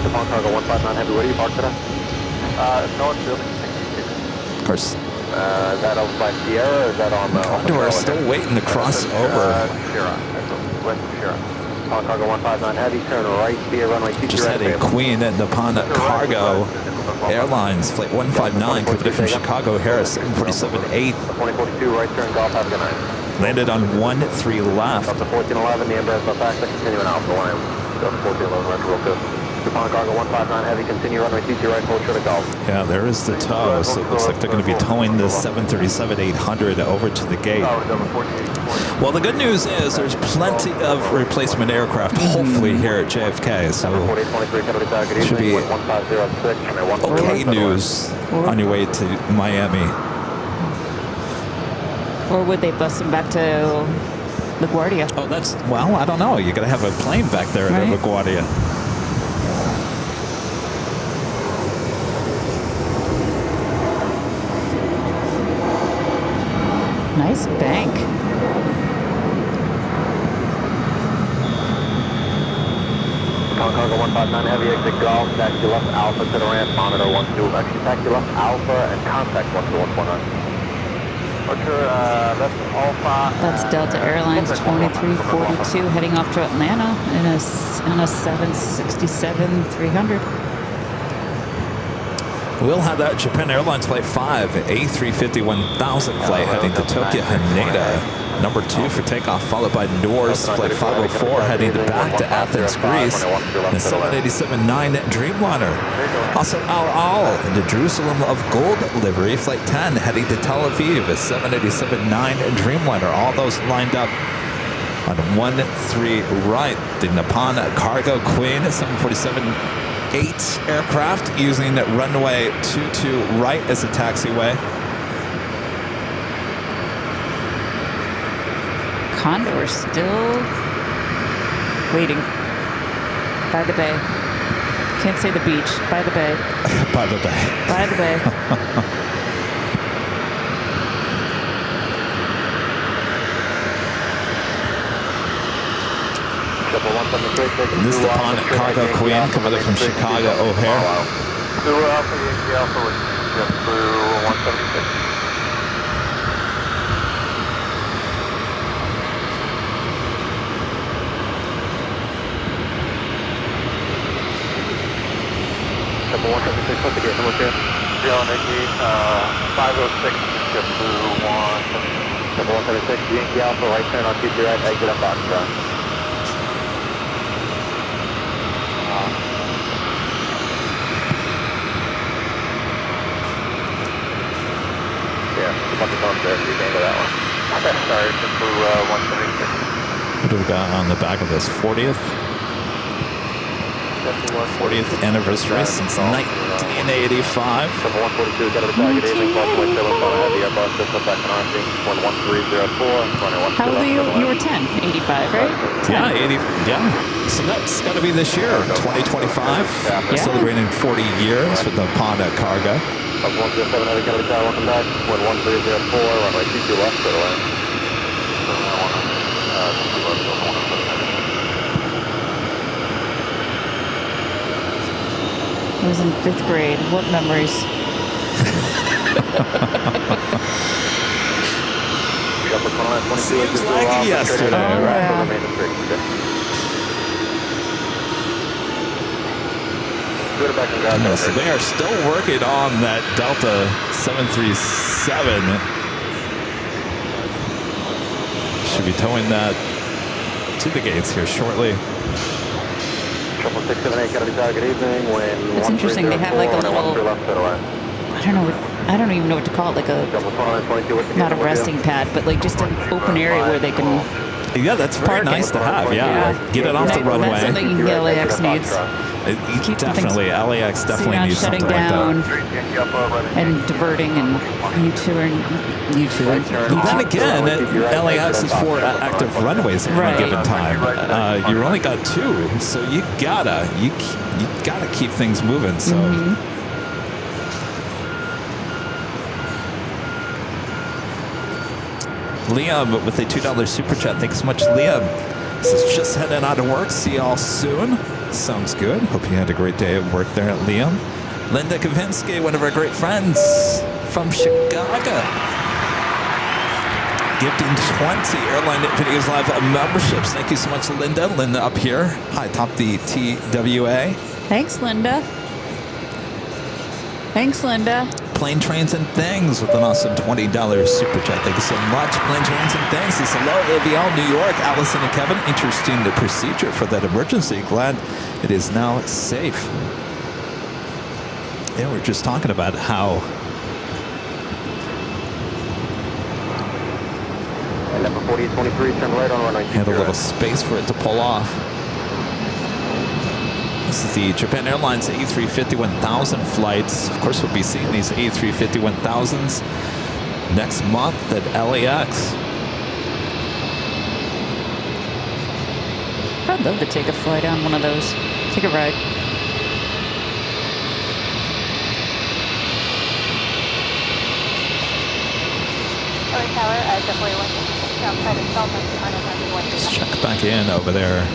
Speaker 2: Japan Cargo 159 Heavy, where do you park today?
Speaker 4: North building.
Speaker 1: Of course,
Speaker 2: Is that over by Sierra or is that on the...
Speaker 1: Condor is still waiting to cross over.
Speaker 4: Shira, west of Shira.
Speaker 2: Japan Cargo 159 Heavy, turn right via runway 23
Speaker 1: Just had
Speaker 2: right.
Speaker 1: a Queen at Nippon Cargo Airlines flight 159 coming in from Chicago Harris 747-8.
Speaker 2: 2042, right turn, golf, have a good night.
Speaker 1: Landed on 1-3 left.
Speaker 2: Up to 1411, the Embraer is back, continuing Alpha 1 AM. Up to 1411, right, real good. Japan Cargo 159 Heavy, continue runway 23 right, hold short of golf.
Speaker 1: Yeah, there is the tow, so it looks like they're going to be towing the 737-800 over to the gate. Well, the good news is there's plenty of replacement aircraft, hopefully, here at JFK, so it should be okay news on your way to Miami.
Speaker 6: Or would they bus them back to LaGuardia?
Speaker 1: Oh, that's, well, I don't know. You're going to have a plane back there at
Speaker 6: Right.
Speaker 1: LaGuardia.
Speaker 6: Nice bank.
Speaker 2: Cargo 159 Heavy, exit golf, taxi left Alpha to the ramp, monitor 12, actually taxi left Alpha and contact 12149.
Speaker 4: That's Alpha.
Speaker 6: That's Delta Airlines 2342 heading off to Atlanta in a 767-300.
Speaker 1: We'll have that Japan Airlines Flight 5, A350 1000 flight heading to Tokyo Haneda. Number 2 for takeoff, followed by Norse Flight 504 heading back to Athens, Greece. And the 787-9 Dreamliner. Also Al Al in the Jerusalem of Gold livery, Flight 10 heading to Tel Aviv. A 787-9 Dreamliner. All those lined up on 1-3 right. The Nippon Cargo Queen 747-8 aircraft using runway 22 right as a taxiway.
Speaker 6: Condor still waiting by the bay. Can't say the beach. By the bay.
Speaker 1: By the bay.
Speaker 6: By the bay.
Speaker 1: This is the Nippon Cargo Queen coming up from Chicago O'Hare.
Speaker 4: Alpha, Yankee Alpha, just through 176.
Speaker 2: Number 176, what's the gate number 2?
Speaker 4: Zero Nikki, 506, just through 176.
Speaker 2: Number 176, Yankee Alpha, right turn on 23 right, exit up Foxtrot. Yeah, a bunch of thumbs there, so you can go that one.
Speaker 4: Okay, sorry, just through 176.
Speaker 1: What do we got on the back of this? 40th anniversary since 1985.
Speaker 2: Number 142, get to the target, evening, call to Winston, heavy Airbus, system back on RC, 11304,
Speaker 6: How old are you? You were 10, 85, right? 10.
Speaker 1: Yeah, 80. Yeah. So that's got to be this year, 2025.
Speaker 6: Yeah.
Speaker 1: Celebrating 40 years with the Nippon Cargo.
Speaker 2: 107, heavy, get to the tower, welcome back, 11304, runway 22 left, to the left.
Speaker 6: I was in 5th grade. What memories?
Speaker 1: Seems like yesterday, right? Yeah, so they are still working on that Delta 737. Should be towing that to the gates here shortly.
Speaker 6: It's interesting. They have like a little, I don't even know what to call it, like a, not a resting pad, but like just an open area where they can.
Speaker 1: Yeah, that's very nice to have. Yeah, get it off the runway.
Speaker 6: That's something LAX needs.
Speaker 1: Definitely, LAX definitely needs something like
Speaker 6: down
Speaker 1: that.
Speaker 6: And diverting and U-turning.
Speaker 1: Then again, LAX is 4 active runways at any given time. You only got 2, so you gotta keep things moving. So. Liam with a $2 super chat. Thanks so much, Liam. This is just heading out of work. See y'all soon. Sounds good. Hope you had a great day at work there at Liam. Linda Kavinsky, one of our great friends from Chicago. Gifting 20 Airline Videos Live memberships. Thank you so much, Linda. Linda up here, high top the TWA.
Speaker 6: Thanks, Linda. Thanks, Linda.
Speaker 1: Plane, Trains, and Things with an awesome $20 super chat. Thank you so much. Plane, Trains, and Things. It's hello, AVL, New York. Allison and Kevin, interesting the procedure for that emergency. Glad it is now safe. Yeah, we're just talking about how
Speaker 2: 11:40:23, turn right on runway.
Speaker 1: had a little space for it to pull off. This is the Japan Airlines A350-1000 flights. Of course, we'll be seeing these A350-1000s next month at LAX.
Speaker 6: I'd love to take a flight on one of those. Take a ride.
Speaker 1: Let's check back in over there.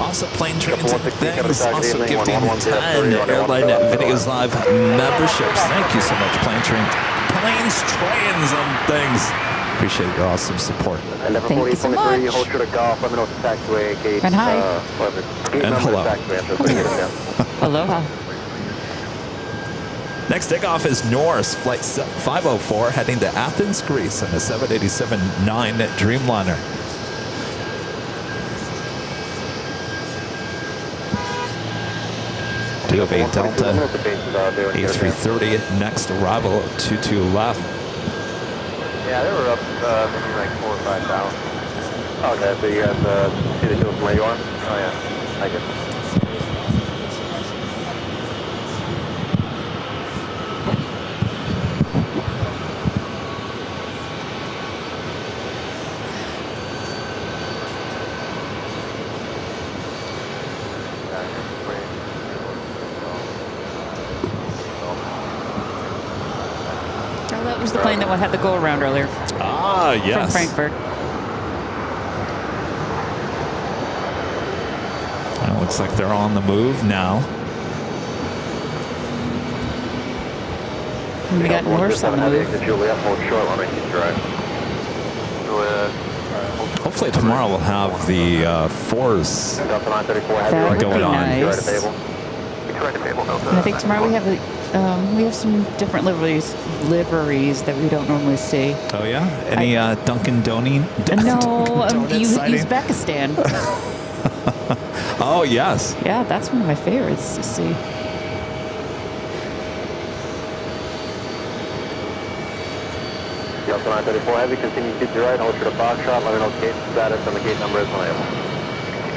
Speaker 1: Also, Plane, Trains, and Things. Also gifting 10 Airline Videos Live memberships. Thank you so much, Planes, Trains, and Things. Appreciate your awesome support.
Speaker 6: Thank you so much.
Speaker 2: Hold short of golf. Let me know if the taxiway gate.
Speaker 6: And hi.
Speaker 1: And hello.
Speaker 6: Aloha.
Speaker 1: Next takeoff is Norse, flight 504, heading to Athens, Greece on a 787-9 Dreamliner. Do have a Delta A330 next arrival, 22 left.
Speaker 2: Yeah, they were up maybe like 4,000 or 5,000. Okay, so you guys see the hills where you are? Oh yeah, I get it.
Speaker 6: That was the plane that had the go around earlier.
Speaker 1: Ah, yes.
Speaker 6: From Frankfurt.
Speaker 1: It looks like they're on the move now.
Speaker 6: And we got Norse on the move.
Speaker 1: Hopefully tomorrow we'll have the fours
Speaker 6: That would
Speaker 1: going
Speaker 6: be
Speaker 1: on.
Speaker 6: nice. And I think tomorrow we have some different liveries that we don't normally see.
Speaker 1: Oh yeah? Any Dunkin' Donut?
Speaker 6: No,
Speaker 1: sighting?
Speaker 6: Uzbekistan.
Speaker 1: Oh yes.
Speaker 6: Yeah, that's one of my favorites to see.
Speaker 2: Delta 934 Heavy, continue to your right, hold short of box shot, let me know the gate status and the gate number is unable.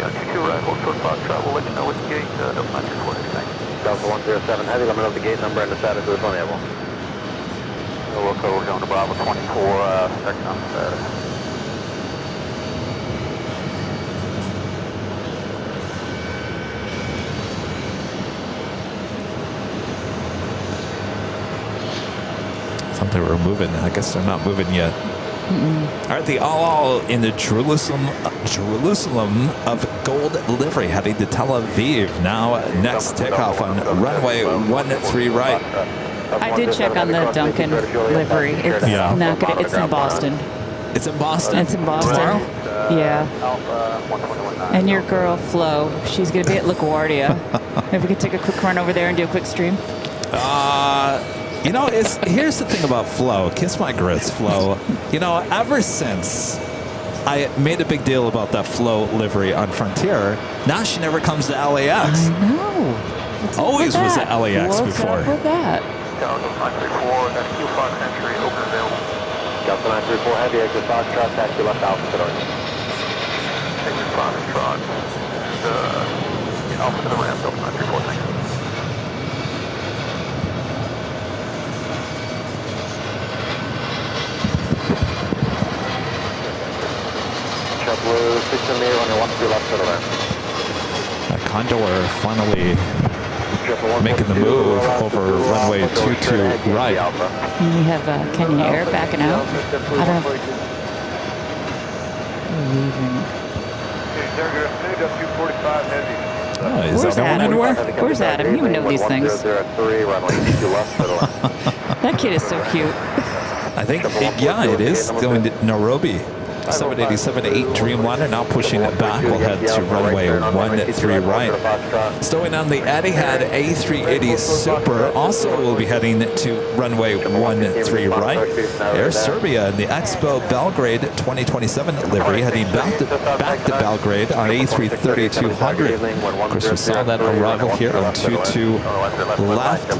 Speaker 4: Continue to your right, hold short box shot, we'll let you know what the gate, Delta 934 is. Thanks.
Speaker 2: Delta 107 Heavy, let me know the gate number and the status is unable.
Speaker 4: Local, we're going to Bravo 24, second on status.
Speaker 1: Thought they were moving. I guess they're not moving yet. All right, the all in the Jerusalem of gold livery heading to Tel Aviv. Now next takeoff on runway 13 right.
Speaker 6: I did check on the Duncan livery. It's not good. It's in Boston.
Speaker 1: It's in Boston?
Speaker 6: It's in Boston.
Speaker 1: Tomorrow?
Speaker 6: Yeah. And your girl, Flo, she's going to be at LaGuardia. If we could take a quick run over there and do a quick stream.
Speaker 1: You know, here's the thing about Flo. Kiss my grits, Flo. You know, ever since I made a big deal about that Flo livery on Frontier, now she never comes to LAX.
Speaker 6: I know.
Speaker 1: Always was at LAX before.
Speaker 6: What's up with that?
Speaker 4: Delta 934, that's Q5 entry, open available.
Speaker 2: Delta 934 Heavy, exit Foxtrot, taxi left Alpha to the right.
Speaker 4: Exit Foxtrot, and Alpha to the ramp, Delta 934, thanks.
Speaker 2: JetBlue 678 on your 13 left to the left.
Speaker 1: Condor finally making the move over runway 22 right.
Speaker 6: And we have Kenyan Air backing out. I don't know. Leaving.
Speaker 1: Oh, is
Speaker 6: Where's
Speaker 1: that going
Speaker 6: Adam?
Speaker 1: anywhere?
Speaker 6: Where's Adam? You even know these things. That kid is so cute.
Speaker 1: I think, yeah, it is going to Nairobi. 787-8 Dreamliner now pushing it back. We'll head to runway 13 right. Stowing on the Etihad A380 Super. Also, we'll be heading to runway 13 right. Air Serbia and the Expo Belgrade 2027 livery heading back to Belgrade on A330-200. Of course, we saw that arrival here on 22 left.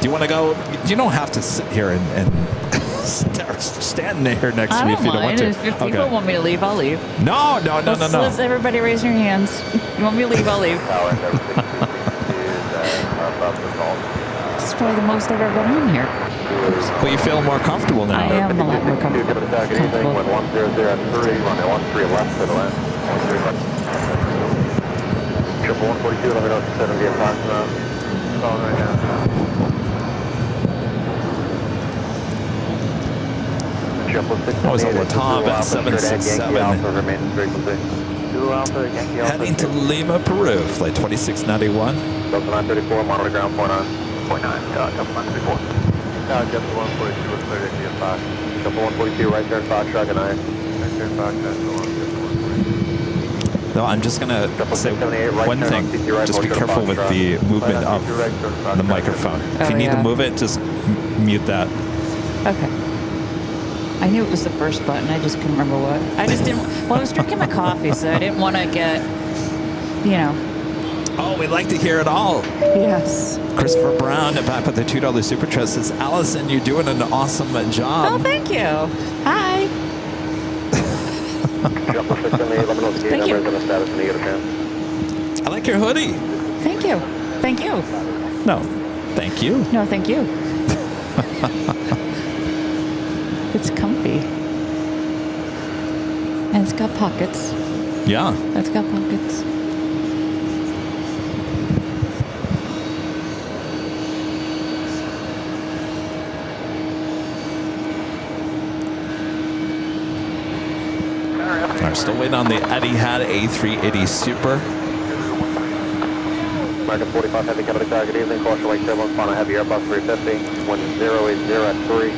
Speaker 1: Do you want to go? You don't have to sit here and stand there next to me if you don't want to.
Speaker 6: If people want me to leave, I'll leave.
Speaker 1: No.
Speaker 6: Let's everybody raise your hands. You want me to leave, I'll leave. This is probably the most I've ever been on here. Oops.
Speaker 1: Well, you feel more comfortable now.
Speaker 6: I am a lot more comfortable.
Speaker 1: That was a Latam at 767. Heading to Lima, Peru, flight 2691.
Speaker 2: Delta 934, monitor ground point 9. Delta 934. Delta 142, we're clear to GF5. Delta 142, right there, Foxtrot, good night. Right there, Foxtrot,
Speaker 1: No, I'm just going to say one thing. Just be careful with the movement of the microphone. If you need to move it, just mute that.
Speaker 6: Okay. I knew it was the first button. I just couldn't remember what. I just didn't. Well, I was drinking my coffee, so I didn't want to get,
Speaker 1: Oh, we'd like to hear it all.
Speaker 6: Yes.
Speaker 1: Christopher Brown back with the $2 Super Chat says, Allison, you're doing an awesome job.
Speaker 6: Oh, thank you. Hi. Thank you.
Speaker 1: I like your hoodie.
Speaker 6: Thank you. Thank you.
Speaker 1: No, thank you.
Speaker 6: No, thank you. It's comfy. And it's got pockets.
Speaker 1: Yeah.
Speaker 6: It's got pockets.
Speaker 1: We're still waiting on the Etihad A380 Super.
Speaker 2: American 45 Heavy Capital Tower, good evening. Caution Lake Turbulence, on a heavy Airbus 350. Wind 080 at 3.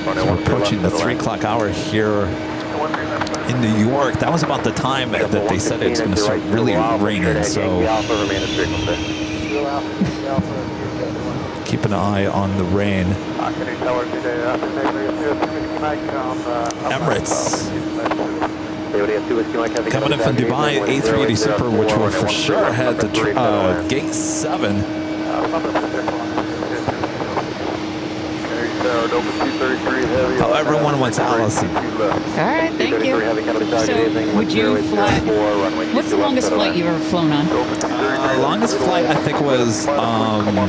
Speaker 1: So we're approaching the 3 o'clock hour here in New York. That was about the time that they said it's going to start really raining. So keep an eye on the rain. Emirates. Coming in from Dubai, A380 Super, which will for sure head to Gate 7. Oh, everyone wants Allison.
Speaker 6: All right, thank you. So, would you fly? What's the longest flight you've ever flown on?
Speaker 1: Longest flight, I think, was
Speaker 2: unable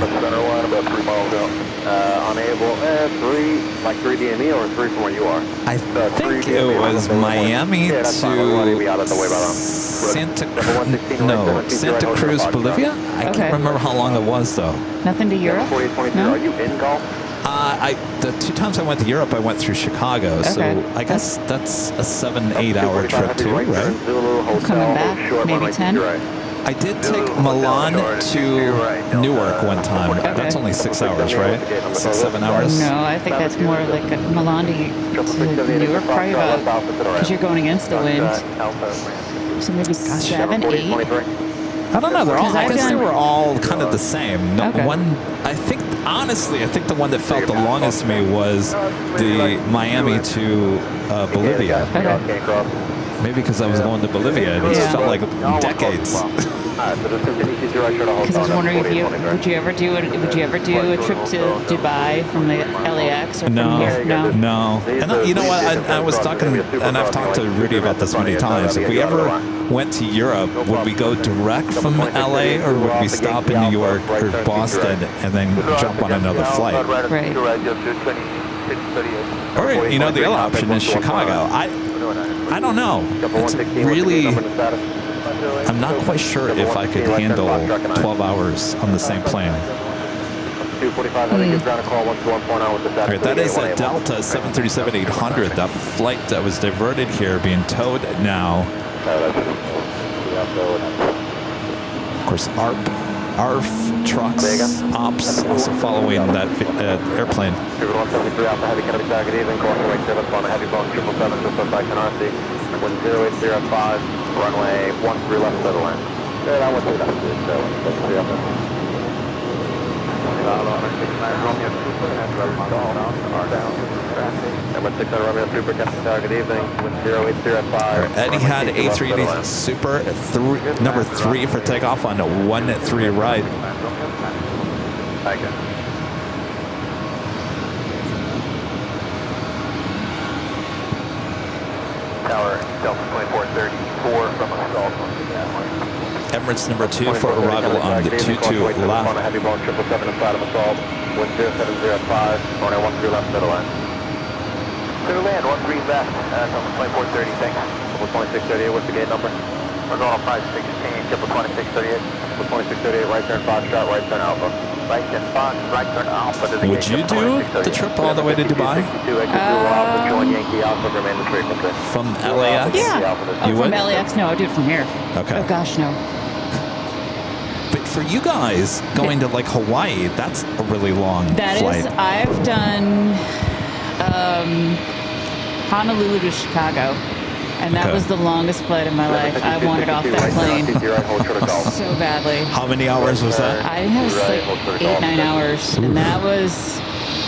Speaker 2: 3 DME or 3 from where you are.
Speaker 1: I think it was Miami to Santa Cruz, Bolivia. I can't remember how long it was though.
Speaker 6: Nothing to Europe? No?
Speaker 2: Are you in golf?
Speaker 1: The 2 times I went to Europe, I went through Chicago, so I guess that's a 7-8 hour trip too, right?
Speaker 6: Coming back, maybe 10?
Speaker 1: I did take Milan to Newark one time. That's only 6 hours, right? 6-7 hours?
Speaker 6: No, I think that's more like a Milan to Newark, probably about, because you're going against the wind. So maybe 7, 8.
Speaker 1: I don't know. I guess they were all kind of the same. No, I think the one that felt the longest to me was the Miami to Bolivia. Maybe because I was going to Bolivia and it just felt like decades.
Speaker 6: Because I was wondering if would you ever do a trip to Dubai from the LAX or from here?
Speaker 1: No. And you know what? I was talking, and I've talked to Rudy about this many times. If we ever went to Europe, would we go direct from LA or would we stop in New York or Boston and then jump on another flight?
Speaker 6: Right.
Speaker 1: Or the other option is Chicago. I don't know. It's really I'm not quite sure if I could handle 12 hours on the same plane.
Speaker 2: 245, I think it's ground call 121.0 with the
Speaker 1: All right, that is a Delta 737-800. That flight that was diverted here being towed now. Of course, ARF trucks, ops also following that airplane.
Speaker 2: 173 Alpha Heavy, Kennedy Tower, good evening. Calling right service on a heavy Boeing 777, just outside Canarsie. 10805, runway 13 left to the line. Yeah, that 13 left, so 173 Alpha. Number 600 Romeo Super, Kennedy Tower, good evening. 10805.
Speaker 1: Etihad A380 Super, number 3 for takeoff on 13 right.
Speaker 2: Thank you.
Speaker 4: Tower, Delta 2434 from assault on the Airline.
Speaker 1: Emirates number 2 for arrival on the 22 left.
Speaker 2: On a heavy Boeing 777 inside of assault. 10705, runway 13 left to the line.
Speaker 4: Clear land, 13 left, Delta 2430, thanks.
Speaker 2: 2638, what's the gate number?
Speaker 4: We're going on 516, triple 2638.
Speaker 2: 2638, right turn Foxtrot, right turn Alpha.
Speaker 4: Right turn Fox, right turn Alpha.
Speaker 1: Would you do the trip all the way to Dubai?
Speaker 2: Join Yankee Alpha, remain the frequency.
Speaker 1: From LAX?
Speaker 6: Yeah.
Speaker 1: You
Speaker 6: From
Speaker 1: would?
Speaker 6: LAX, no, I'll do it from here.
Speaker 1: Okay.
Speaker 6: Oh gosh, no.
Speaker 1: But for you guys, going to like Hawaii, that's a really long
Speaker 6: That
Speaker 1: flight.
Speaker 6: is, I've done Honolulu to Chicago, and that
Speaker 1: Okay.
Speaker 6: was the longest flight of my life. I wanted off that plane so badly.
Speaker 1: How many hours was that?
Speaker 6: I think it was like 8-9 hours, and that was,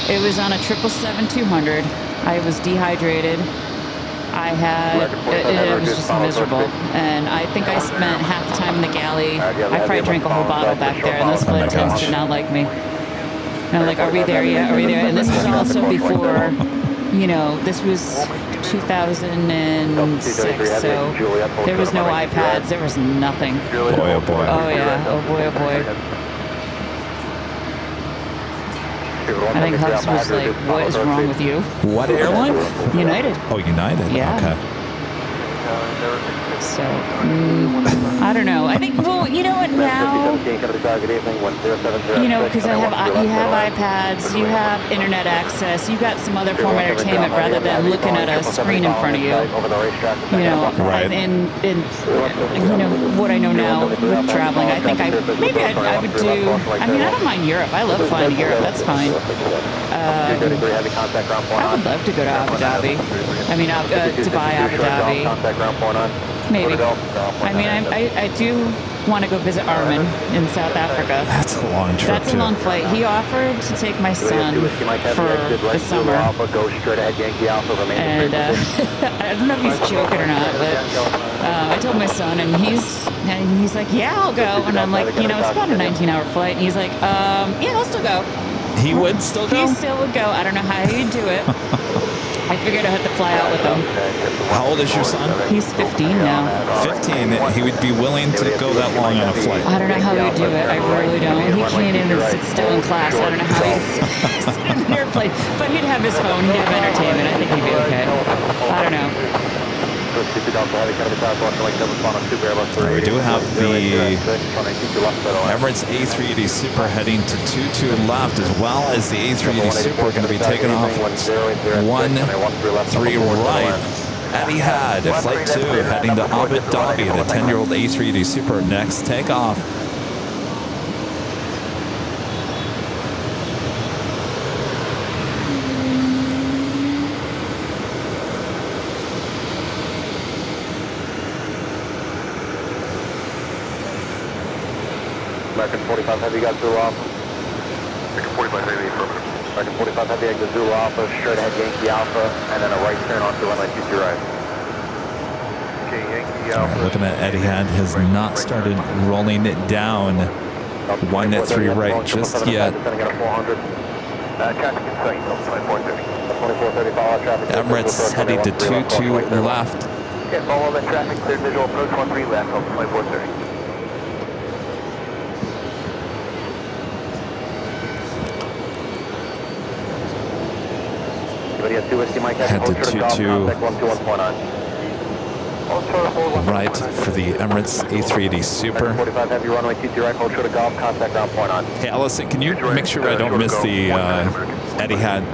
Speaker 6: it was on a 777-200. I was dehydrated. I had, it was just miserable, and I think I spent half the time in the galley. I probably drank a whole bottle back there, and those flight attendants did not like me. And I'm like, are we there yet? Are we there? And this was also before, you know, this was 2006, so there was no iPads, there was nothing.
Speaker 1: Boy, oh boy.
Speaker 6: Oh yeah, oh boy, oh boy. I think Hubs was like, what is wrong with you?
Speaker 1: What airline?
Speaker 6: United.
Speaker 1: Oh, United.
Speaker 6: Yeah.
Speaker 1: Okay.
Speaker 6: So, I don't know. I think, well, you know what, now, you know, because you have iPads, you have internet access, you got some other form of entertainment rather than looking at a screen in front of you. You know,
Speaker 1: Right.
Speaker 6: and you know, what I know now with traveling, I think I would do, I mean, I don't mind Europe. I love flying to Europe. That's fine. I would love to go to Abu Dhabi. I mean, Dubai, Abu Dhabi. Maybe. I mean, I do want to go visit Armin in South Africa.
Speaker 1: That's a long trip.
Speaker 6: That's a long flight. He offered to take my son for the summer. And I don't know if he's joking or not, but I told my son, and he's like, yeah, I'll go. And I'm like, you know, it's about a 19-hour flight. And he's like, yeah, I'll still go.
Speaker 1: He would still go?
Speaker 6: He still would go. I don't know how he'd do it. I figured I'd have to fly out with him.
Speaker 1: How old is your son?
Speaker 6: He's 15 now.
Speaker 1: 15. He would be willing to go that long on a flight.
Speaker 6: I don't know how he'd do it. I really don't. He can't even sit still in class. I don't know how he'd sit in an airplane. But he'd have his phone. He'd have entertainment. I think he'd be okay. I don't know.
Speaker 1: We do have the Emirates A380 Super heading to 22 left, as well as the A380 Super going to be taking off 13 right. Etihad, Flight 2, heading to Abu Dhabi, the 10-year-old A380 Super, next takeoff.
Speaker 2: American 45 Heavy got Zulu Alpha.
Speaker 4: American 45 Heavy, affirmative.
Speaker 2: American 45 Heavy exit Zulu Alpha, straight ahead Yankee Alpha, and then a right turn onto runway 22 right.
Speaker 4: Okay, Yankee
Speaker 1: All right,
Speaker 4: Alpha.
Speaker 1: looking at Etihad, has not started rolling it down 13 right just yet.
Speaker 4: Traffic in sight, 2430.
Speaker 2: 2430 follow traffic.
Speaker 1: Emirates heading to 22 left.
Speaker 4: Okay, follow that traffic, clear visual approach 13 left, 2430.
Speaker 1: Head to 22. right for the Emirates A380 Super.
Speaker 2: 45 heavy runway 22 right, hold short of golf, contact ground point on.
Speaker 1: Hey, Allison, can you make sure I don't miss the Etihad?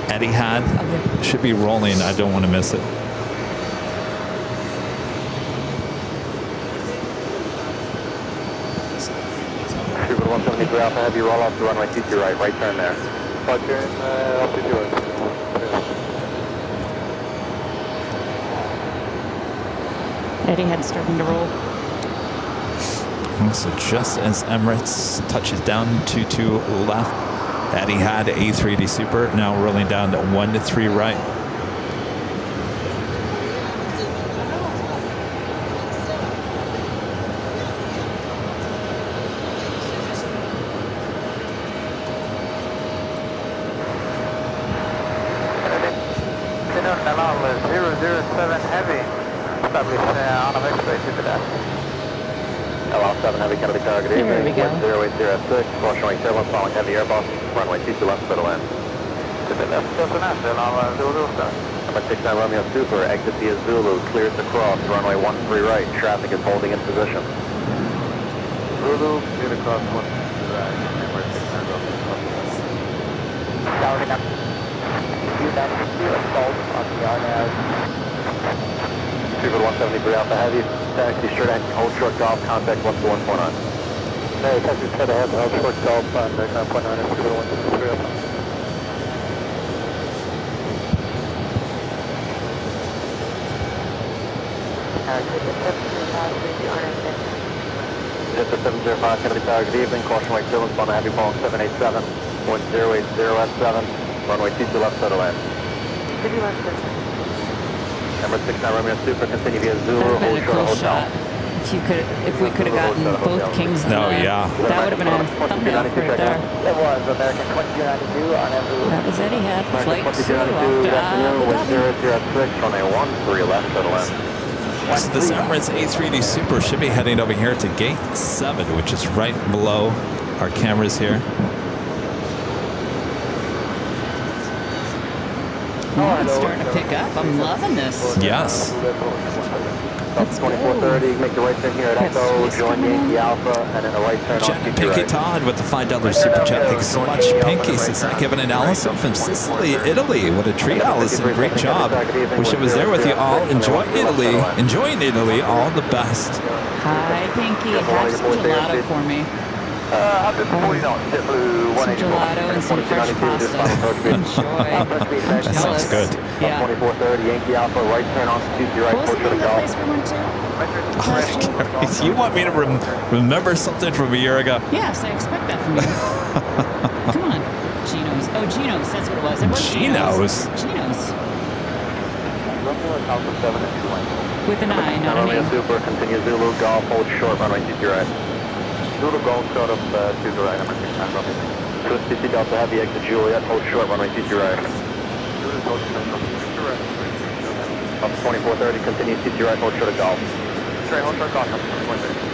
Speaker 1: Etihad should be rolling. I don't want to miss it.
Speaker 2: Super 173 Alpha heavy, roll off the runway 22 right, right turn there. Plug in, altitude right.
Speaker 6: Etihad starting to roll.
Speaker 1: So just as Emirates touches down 22 left, Etihad A380 Super now rolling down to 1-3 right.
Speaker 2: LL7 heavy, Kennedy target evening.
Speaker 6: There we go.
Speaker 2: 0806, caution right tail, following heavy airbus, runway 22 left, middle end. Number 69 Romeo Super, exit via Zulu, clears to cross, runway 13 right, traffic is holding in position. Zulu, clear to cross 13 right, number 69 Romeo Super 173 Alpha Heavy, taxi straight ahead, hold short golf, contact 141.9. Hey, taxi straight ahead, hold short golf, contact 9.9, Super 173 Alpha. Delta 705, Kennedy target evening, caution right tail, on a heavy Boeing 787, 1080 at 7, runway 22 left, settle in. Number 69 Romeo Super, continue via Zulu,
Speaker 6: That would
Speaker 2: hold
Speaker 6: have been a
Speaker 2: short
Speaker 6: cool
Speaker 2: hotel.
Speaker 6: shot. If we could have gotten both kings in
Speaker 1: Oh,
Speaker 6: the,
Speaker 1: yeah.
Speaker 6: that would have been a thumbnail right there.
Speaker 2: It was American 2292 on every.
Speaker 6: That was Etihad. Flight 2 off to
Speaker 2: Good afternoon,
Speaker 6: Abu
Speaker 2: wind
Speaker 6: Dhabi.
Speaker 2: 006 on a 13 left, settle in.
Speaker 1: So this Emirates A380 Super should be heading over here to gate 7, which is right below our cameras here.
Speaker 6: Oh, it's starting to pick up. I'm loving this.
Speaker 1: Yes.
Speaker 6: Let's go.
Speaker 2: 2430, make the right turn here at
Speaker 6: That's
Speaker 2: Echo,
Speaker 6: Swiss
Speaker 2: join
Speaker 6: coming
Speaker 2: Yankee
Speaker 6: in.
Speaker 2: Alpha, and then a right turn
Speaker 1: Jen
Speaker 2: on
Speaker 1: and
Speaker 2: Pinky
Speaker 1: Pinky
Speaker 2: right.
Speaker 1: Todd with the $5 super chat. Thank you so much, Pinky. Says hi, Kevin and Allison from Sicily, Italy. What a treat, Allison. Great job. Wish I was there with you all. Enjoy Italy. Enjoying Italy. All the best.
Speaker 6: Hi, Pinky. Have some gelato for me. Some gelato and some fresh pasta. Enjoy.
Speaker 1: That sounds good.
Speaker 6: Yeah.
Speaker 2: 2430, Yankee Alpha, right turn on 22 right,
Speaker 6: What was the
Speaker 2: portrait
Speaker 6: name
Speaker 2: of
Speaker 6: of the
Speaker 2: golf.
Speaker 6: place we went to?
Speaker 1: You want me to remember something from a year ago?
Speaker 6: Yes, I expect that from you. Come on. Geno's. Oh, Geno's. That's what it was. It was
Speaker 1: Geno's?
Speaker 6: Geno's.
Speaker 2: Alpha 7 and 2 lane.
Speaker 6: With an I, not an
Speaker 2: Romeo
Speaker 6: E.
Speaker 2: Super, continue Zulu, golf, hold short, runway 22 right. Zulu, golf, short of 2 to right, number 69 Romeo. Twist CC Delta Heavy, exit Juliet, hold short, runway 22 right. Up 2430, continue CC right, hold short of golf. Straight, hold short, golf, number 2430.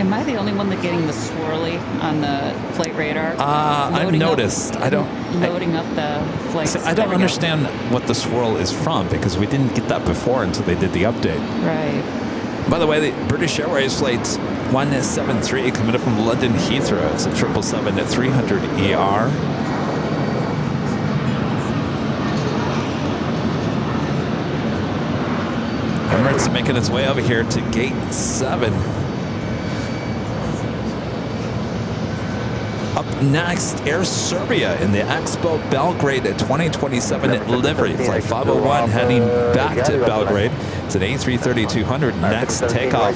Speaker 6: Am I the only one that getting the swirly on the flight radar?
Speaker 1: I've
Speaker 6: Loading up-
Speaker 1: noticed.
Speaker 6: Loading up the flights.
Speaker 1: So I don't understand what the swirl is from because we didn't get that before until they did the update.
Speaker 6: Right.
Speaker 1: By the way, the British Airways flight 173 coming up from London Heathrow. It's a 777 at 300 ER. Emirates making its way over here to gate 7. Up next, Air Serbia in the Expo Belgrade at 2027 at livery. Flight 501 heading back to Belgrade. It's an A330-200. Next takeoff,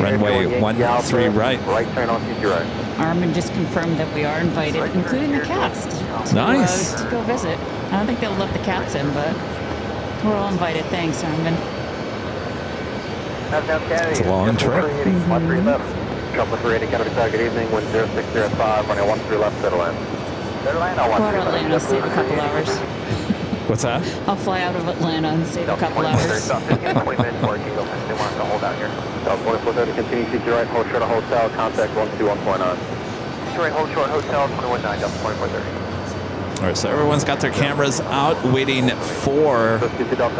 Speaker 1: runway 13 right.
Speaker 2: Right turn on CC right.
Speaker 6: Armin just confirmed that we are invited, including the cats,
Speaker 1: Nice.
Speaker 6: to go visit. I don't think they'll let the cats in, but we're all invited. Thanks, Armin.
Speaker 1: It's a long trip.
Speaker 2: 13 left. Chopper 380, Kennedy target evening, wind 0605, running 13 left, settle in. Airline,
Speaker 6: Go out of Atlanta, save a couple hours.
Speaker 1: What's that?
Speaker 6: I'll fly out of Atlanta and save a couple hours.
Speaker 2: 20 minutes working,
Speaker 4: to hold out here.
Speaker 2: South 2430, continue CT right, hold short of hotel, contact 121.9.
Speaker 4: CT right, hold short, hotel 219, Delta 2430.
Speaker 1: All right, so everyone's got their cameras out waiting for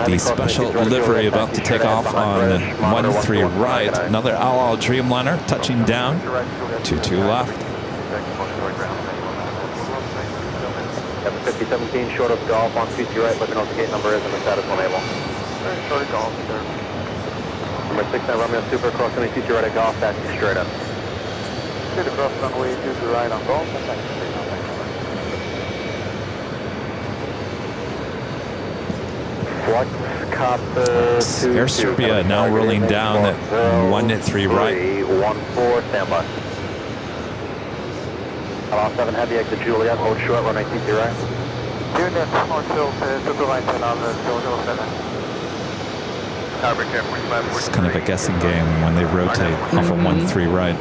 Speaker 1: the special livery about to take off on 13 right. Another Al Al Dreamliner touching down. 22 left.
Speaker 2: 5017 short of golf on CT right, let me know what the gate number is and the status on able.
Speaker 4: Short of golf, sir.
Speaker 2: Number 69 Romeo Super, crossing the CT right at golf, taxi straight up.
Speaker 4: Straight across runway 22 right on golf, and taxi straight on.
Speaker 1: Air Serbia now rolling down at 13 right.
Speaker 2: 14, standby. Allow 7 heavy, exit Juliet, hold short, runway CT right.
Speaker 4: Juliet, hold short, super line 10 on the 007.
Speaker 1: It's kind of a guessing game when they rotate off of 13 right.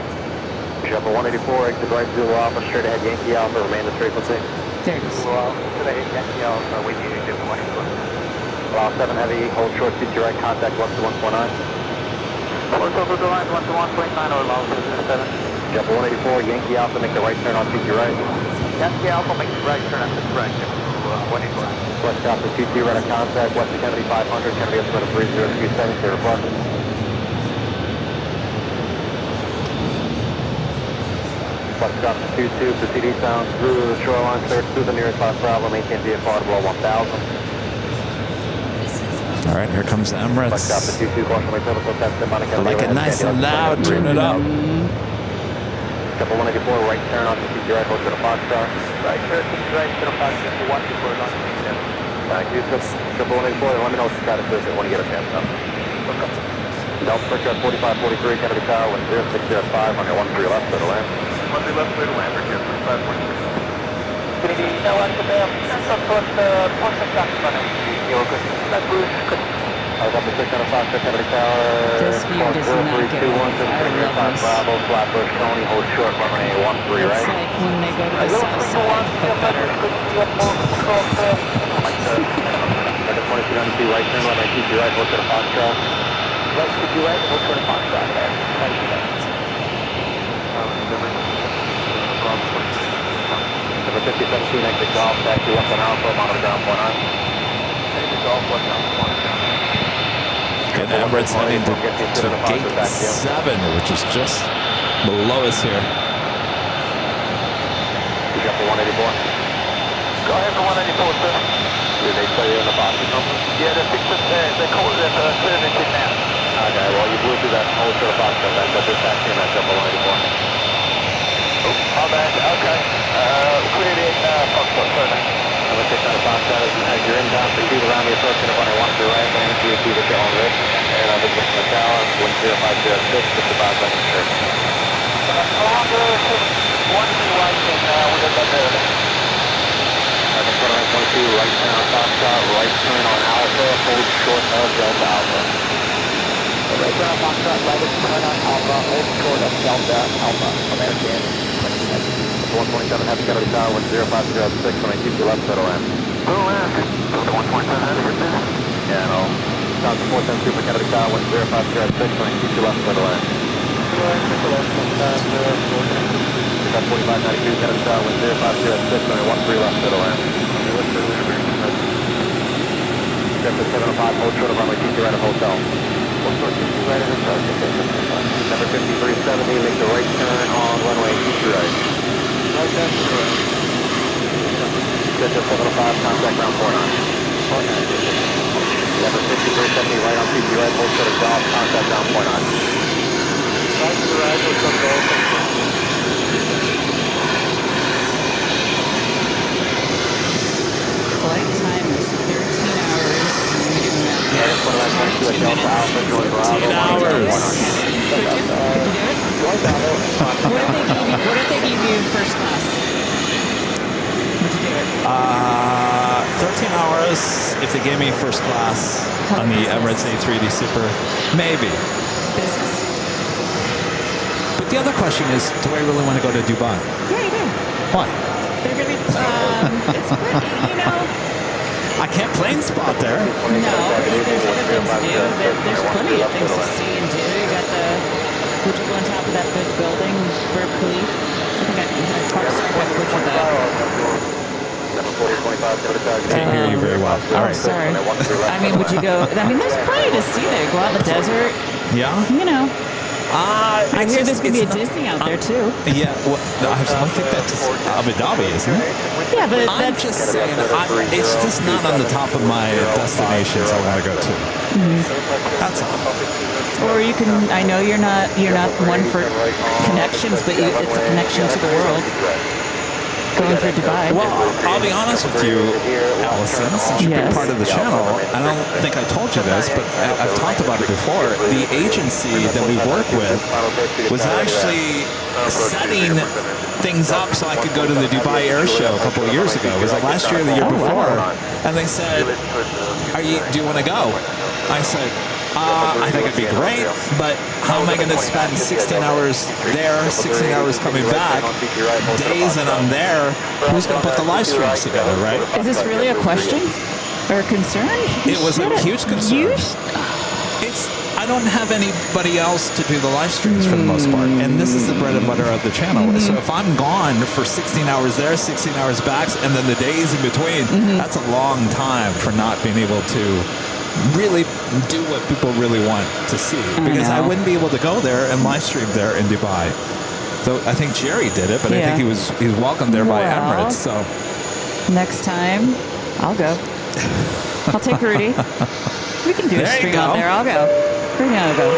Speaker 2: Jumper 184, exit right, Zulu Alpha, straight ahead, Yankee Alpha, remain the frequency.
Speaker 6: There it is.
Speaker 4: Straight ahead, Yankee Alpha, we need to do 184.
Speaker 2: Allow 7 heavy, hold short, CT right, contact 121.9.
Speaker 4: Hold short to the line, 121.9 or allow 7.
Speaker 2: Jumper 184, Yankee Alpha, make the right turn on CT right.
Speaker 4: Yankee Alpha, make the right turn on the right, 184.
Speaker 2: West Alpha, CT right at contact, West Kennedy 500, Kennedy up to 3037, clear report. West Alpha 22, proceed eastbound through the shoreline, clear through the nearest Fox Bravo, maintain VFR below 1000.
Speaker 1: All right, here comes the Emirates.
Speaker 2: I
Speaker 1: like it nice and loud. Turn it up.
Speaker 2: Couple 184, right turn on CT right, hold to the Foxtrot.
Speaker 4: Right turn, right to the Foxtrot, 124 on CT.
Speaker 2: Thank you, couple 184, let me know what the status is when you get a chance now. Delta pressure at 4543, Kennedy Tower, 1065 on your 13 left, clear to land.
Speaker 4: 13 left, clear to land, Richard, 4543. Kennedy Tower,
Speaker 2: I was up to 605, Kennedy Tower.
Speaker 6: This view does not get old. I love this.
Speaker 2: Bravo, Flatbush, Tony, hold short, runway 13
Speaker 6: It's
Speaker 2: right.
Speaker 6: like when they go to the south side, but better.
Speaker 2: Right at 2292, right turn, runway CT right, hold to the Foxtrot.
Speaker 4: Right, CT right, hold to the Foxtrot there. Thank you.
Speaker 2: Number 5017, exit golf, taxi left on Alpha, monitor ground point on.
Speaker 4: Exit golf, left on point.
Speaker 1: And Emirates heading to gate 7, which is just below us here.
Speaker 2: You got the 184?
Speaker 4: Go ahead for 184, sir.
Speaker 2: Did they tell you in the box or something?
Speaker 4: Yeah, they called it clear to sit now.
Speaker 2: Okay, well you blew through that whole sort of box then, but this taxi and that jump 184.
Speaker 4: Oh, my bad, okay. Clear in Foxtrot, further.
Speaker 2: I'm going to take down the box as you're inbound, proceed around the approach and runway 13 right, land into your seat at your own risk. And I'll visit the tower, 10506, just about that straight.
Speaker 4: Around the 1 right and we're going to go there.
Speaker 2: Right in front of 22, right turn on Foxtrot, right turn on Alpha, hold short of Delta Alpha.
Speaker 4: Right turn on Foxtrot, right turn on Alpha, hold short of Delta Alpha. American.
Speaker 2: 127, Happy Kennedy Tower, 10506, when I keep you left, middle end.
Speaker 4: Middle end. 127,
Speaker 2: Yeah, no. South 410 Super Kennedy Tower, 10506, when I keep you left, middle end. South 4592 Kennedy Tower, 10506, when I 13 left, middle end. Delta 705, hold short of runway TC right at hotel. Number 5370, make the right turn on runway TC right.
Speaker 4: Right turn to the right.
Speaker 2: Delta 705, contact ground 49. Number 5370, right on TC right, hold short of golf, contact ground 49.
Speaker 4: Right to the right, hold short of golf.
Speaker 6: Flight time is 13 hours.
Speaker 2: Yeah, 2922 at Delta Alpha, join Bravo.
Speaker 1: 13 hours.
Speaker 6: Could you do it? What if they gave you first class? Would you do it?
Speaker 1: 13 hours if they gave me first class on the Emirates A380 Super. Maybe.
Speaker 6: Business.
Speaker 1: But the other question is, do I really want to go to Dubai?
Speaker 6: Yeah, you do.
Speaker 1: Why?
Speaker 6: They're going to be, it's pretty, you know,
Speaker 1: I can't plane spot there.
Speaker 6: No, there's other things to do. There's plenty of things to see and do. You got would you go on top of that big building, Burj Khalifa? I think I butchered that.
Speaker 1: Can't hear you very well. All right.
Speaker 6: Sorry. I mean, would you go? I mean, there's plenty to see there. Go out in the desert.
Speaker 1: Yeah.
Speaker 6: You know. I hear there's going to be a
Speaker 1: not-
Speaker 6: Disney out there too.
Speaker 1: Yeah, well, no, I think that's Abu Dhabi, isn't it?
Speaker 6: Yeah, but
Speaker 1: I'm
Speaker 6: that's
Speaker 1: just saying, it's just not on the top of my destinations I want to go to. That's all.
Speaker 6: Or you can. I know you're not one for connections, but it's a connection to the world. Going through Dubai.
Speaker 1: Well, I'll be honest with you, Allison, since you've been
Speaker 6: Yes.
Speaker 1: part of the channel, I don't think I told you this, but I've talked about it before. The agency that we work with was actually setting things up so I could go to the Dubai Air Show a couple of years ago. It was like last year or the year before. And they said, do you want to go? I said, I think it'd be great, but how am I going to spend 16 hours there, 16 hours coming back, days and I'm there? Who's going to put the live streams together, right?
Speaker 6: Is this really a question or a concern?
Speaker 1: It was a huge concern. I don't have anybody else to do the live streams for the most part, and this is the bread and butter of the channel. So if I'm gone for 16 hours there, 16 hours back, and then the days in between, that's a long time for not being able to really do what people really want to see, because I wouldn't be able to go there and live stream there in Dubai. So I think Jerry did it, but I think he was welcomed there by Emirates. So
Speaker 6: next time, I'll go. I'll take Rudy. We can do a stream out there. I'll go. Rudy, I'll go.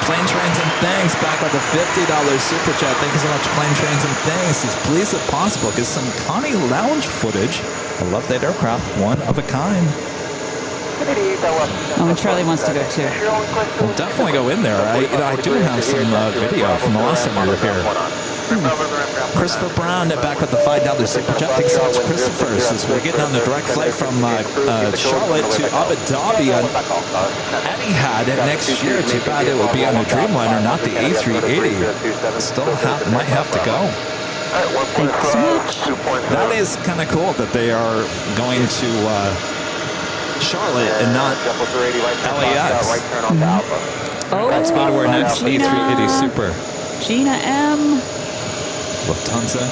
Speaker 1: Plane Trains and Things back with a $50 super chat. Thank you so much, Plane Trains and Things. Says, please, if possible, get some Connie Lounge footage. I love that aircraft, one of a kind.
Speaker 6: Oh, and Charlie wants to go too.
Speaker 1: We'll definitely go in there. I do have some video from the last time we were here. Christopher Brown back with the $5 super chat. Thanks so much, Christopher. Says we're getting on the direct flight from Charlotte to Abu Dhabi on Etihad next year. Too bad it will be on a Dreamliner, not the A380. Still might have to go.
Speaker 6: Thanks so much.
Speaker 1: That is kind of cool that they are going to Charlotte and not LAX.
Speaker 6: Oh,
Speaker 1: Let's go to our next
Speaker 6: Gina.
Speaker 1: A380 Super.
Speaker 6: Gina M.
Speaker 1: Lufthansa.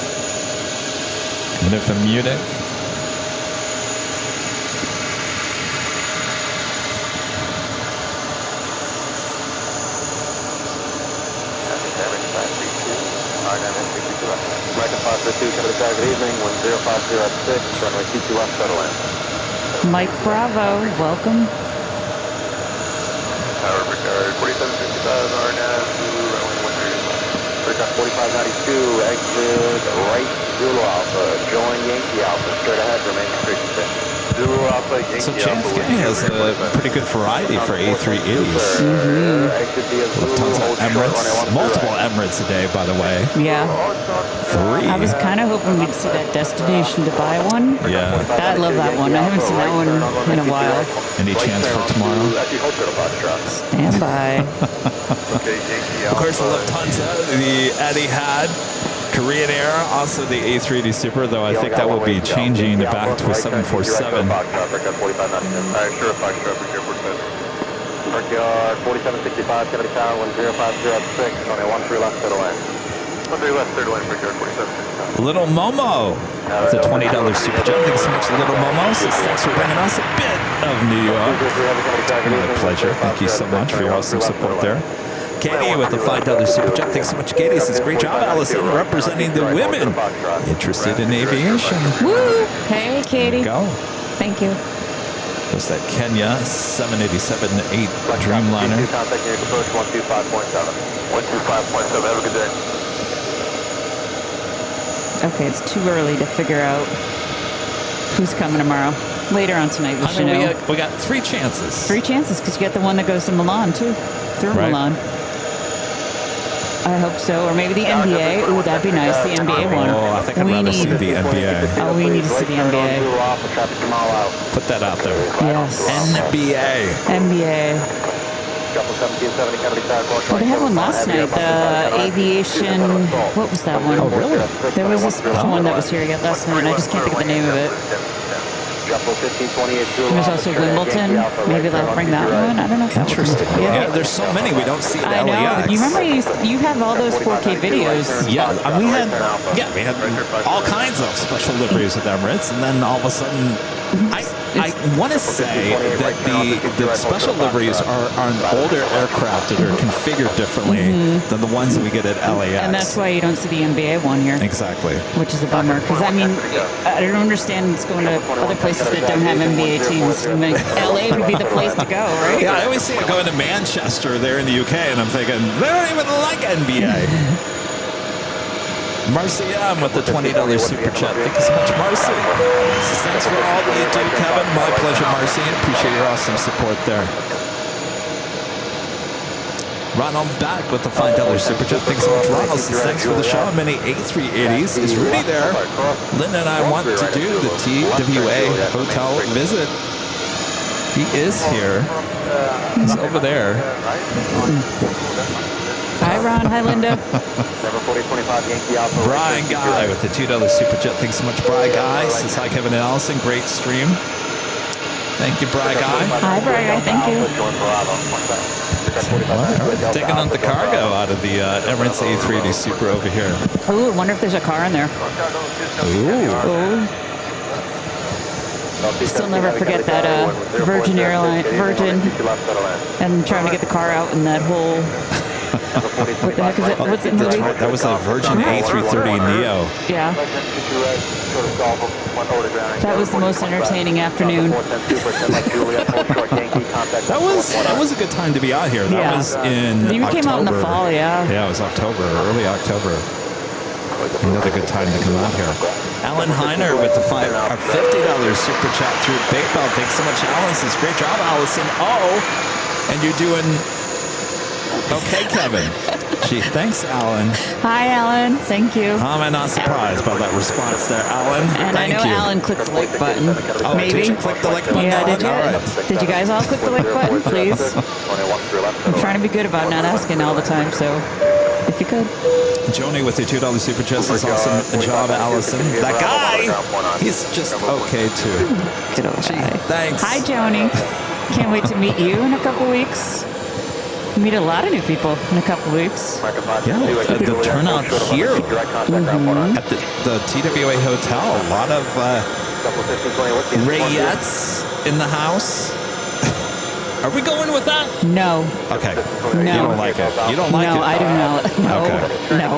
Speaker 1: Coming in from Munich.
Speaker 2: American 552, coming to target evening, 10506, runway 22 left, settle in.
Speaker 6: Mike Bravo, welcome.
Speaker 2: Tower regard, 4765, RNAV, runway 13 left. Breakout 4592, exit right, Zulu Alpha, join Yankee Alpha, straight ahead, remaining frequency. Zulu Alpha, Yankee
Speaker 1: So
Speaker 2: Alpha.
Speaker 1: JFK has a pretty good variety for A380s. Lufthansa, Emirates, multiple Emirates a day, by the way.
Speaker 6: Yeah.
Speaker 1: 3.
Speaker 6: I was kind of hoping we'd see that destination Dubai one.
Speaker 1: Yeah.
Speaker 6: I love that one. I haven't seen that one in a while.
Speaker 1: Any chance for tomorrow?
Speaker 6: Stand by.
Speaker 1: Of course, the Lufthansa, the Etihad, Korean Air, also the A380 Super, though I think that will be changing back to a 747.
Speaker 2: Brickyard 4765, Kennedy Tower, 10506, only 13 left, settle in. 13 left, third lane, Brickyard 4765.
Speaker 1: Little Momo. It's a $20 super chat. Thanks so much, Little Momo. Says, thanks for bringing us a bit of New York. My pleasure. Thank you so much for your awesome support there. Katie with the $5 super chat. Thanks so much, Katie. Says, great job, Allison, representing the women interested in aviation.
Speaker 6: Woo! Hey, Katie.
Speaker 1: Go.
Speaker 6: Thank you.
Speaker 1: There's that Kenya 787-8 Dreamliner.
Speaker 2: Contact unit approach 125.7. 125.7, have a good day.
Speaker 6: Okay, it's too early to figure out who's coming tomorrow. Later on tonight, we should know.
Speaker 1: We got 3 chances.
Speaker 6: 3 chances, because you get the one that goes to Milan, too. Through Milan. I hope so. Or maybe the NBA. Ooh, that'd be nice. The NBA one.
Speaker 1: Oh, I think I'd rather see the NBA.
Speaker 6: Oh, we need to see the NBA.
Speaker 1: Put that out there.
Speaker 6: Yes.
Speaker 1: NBA.
Speaker 6: NBA. Well, they had one last night. The aviation. What was that one?
Speaker 1: Oh, really?
Speaker 6: There was a special one that was here yet last night, and I just can't think of the name of it. There's also Wimbledon. Maybe they'll bring that one. I don't know. If that
Speaker 1: Interesting.
Speaker 6: one.
Speaker 1: Yeah, there's so many we don't see at
Speaker 6: I know.
Speaker 1: LAX.
Speaker 6: You remember you have all those 4K videos.
Speaker 1: Yeah, we had all kinds of special liveries with Emirates, and then all of a sudden, I want to say that the special liveries are on older aircraft that are configured differently than the ones that we get at LAX.
Speaker 6: And that's why you don't see the NBA one here.
Speaker 1: Exactly.
Speaker 6: Which is a bummer, because I mean, I don't understand it's going to other places that don't have NBA teams. I mean, LA would be the place to go, right?
Speaker 1: Yeah, I always see it going to Manchester there in the UK, and I'm thinking, they don't even like NBA. Marcy M with the $20 super chat. Thank you so much, Marcy. Thanks for all that you do, Kevin. My pleasure, Marcy. Appreciate your awesome support there. Ronald back with the $5 super chat. Thanks so much, Ronald. Thanks for the show. Many A380s. Is Rudy there? Linda and I want to do the TWA hotel visit. He is here. He's over there.
Speaker 6: Hi, Ron. Hi, Linda.
Speaker 1: Brian Guy with the $2 super chat. Thanks so much, Brian Guy. Says hi, Kevin and Allison. Great stream. Thank you, Brian Guy.
Speaker 6: Hi, Brian Guy. Thank you.
Speaker 1: Taking on the cargo out of the Emirates A380 Super over here.
Speaker 6: Ooh, I wonder if there's a car in there.
Speaker 1: Ooh.
Speaker 6: Still never forget that Virgin, and trying to get the car out in that whole. What the heck is it? What's it movie?
Speaker 1: That was a Virgin A330 Neo.
Speaker 6: Yeah. That was the most entertaining afternoon.
Speaker 1: That was a good time to be out here. That was in
Speaker 6: You
Speaker 1: October.
Speaker 6: came out in the fall, yeah.
Speaker 1: Yeah, it was October, early October. Another good time to come out here. Alan Heiner with the $50 super chat through PayPal. Thanks so much, Alan. Says great job, Allison. And you're doing okay, Kevin. Gee, thanks, Alan.
Speaker 6: Hi, Alan. Thank you.
Speaker 1: How am I not surprised by that response there, Alan?
Speaker 6: And
Speaker 1: Thank
Speaker 6: I know
Speaker 1: you.
Speaker 6: Alan clicked the like button.
Speaker 1: Oh,
Speaker 6: maybe.
Speaker 1: Did you click the like button?
Speaker 6: Yeah, did you?
Speaker 1: All right.
Speaker 6: Did you guys all click the like button, please? I'm trying to be good about not asking all the time, so if you could.
Speaker 1: Joni with the $2 super chat says awesome job, Allison. That guy, he's just okay too.
Speaker 6: Good old guy.
Speaker 1: Thanks.
Speaker 6: Hi, Joni. Can't wait to meet you in a couple weeks. Meet a lot of new people in a couple weeks.
Speaker 1: Yeah, the turnout here at the TWA Hotel. A lot of Rayettes in the house. Are we going with that?
Speaker 6: No.
Speaker 1: Okay.
Speaker 6: No.
Speaker 1: You don't like it. You don't like it?
Speaker 6: No, I do not. No.
Speaker 1: Okay.
Speaker 6: No.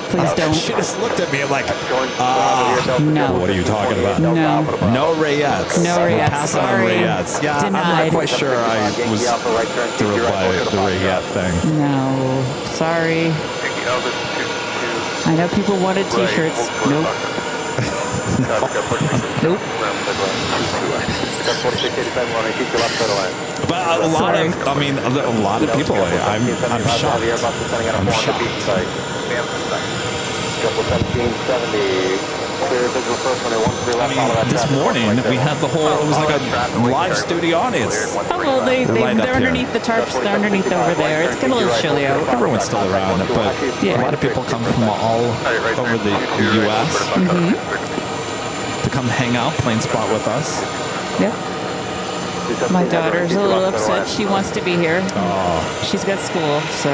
Speaker 6: Please don't.
Speaker 1: She just looked at me like,
Speaker 6: no.
Speaker 1: What are you talking about?
Speaker 6: No.
Speaker 1: No Rayettes.
Speaker 6: No Rayettes.
Speaker 1: Passing on
Speaker 6: Sorry.
Speaker 1: Rayettes. Yeah,
Speaker 6: Denied.
Speaker 1: I'm not quite sure I was thrilled by the Rayette thing.
Speaker 6: No. Sorry. I know people wanted t-shirts. Nope. Nope.
Speaker 1: But a lot of people, I'm shocked. I'm shocked. I mean, this morning we had the whole, it was like a live studio audience.
Speaker 6: Oh, well, they're underneath the tarps. They're underneath over there. It's getting a little chilly out.
Speaker 1: Everyone's still around, but a lot of people come from all over the U.S. To come hang out, plane spot with us.
Speaker 6: Yep. My daughter's a little upset. She wants to be here.
Speaker 1: Oh.
Speaker 6: She's got school, so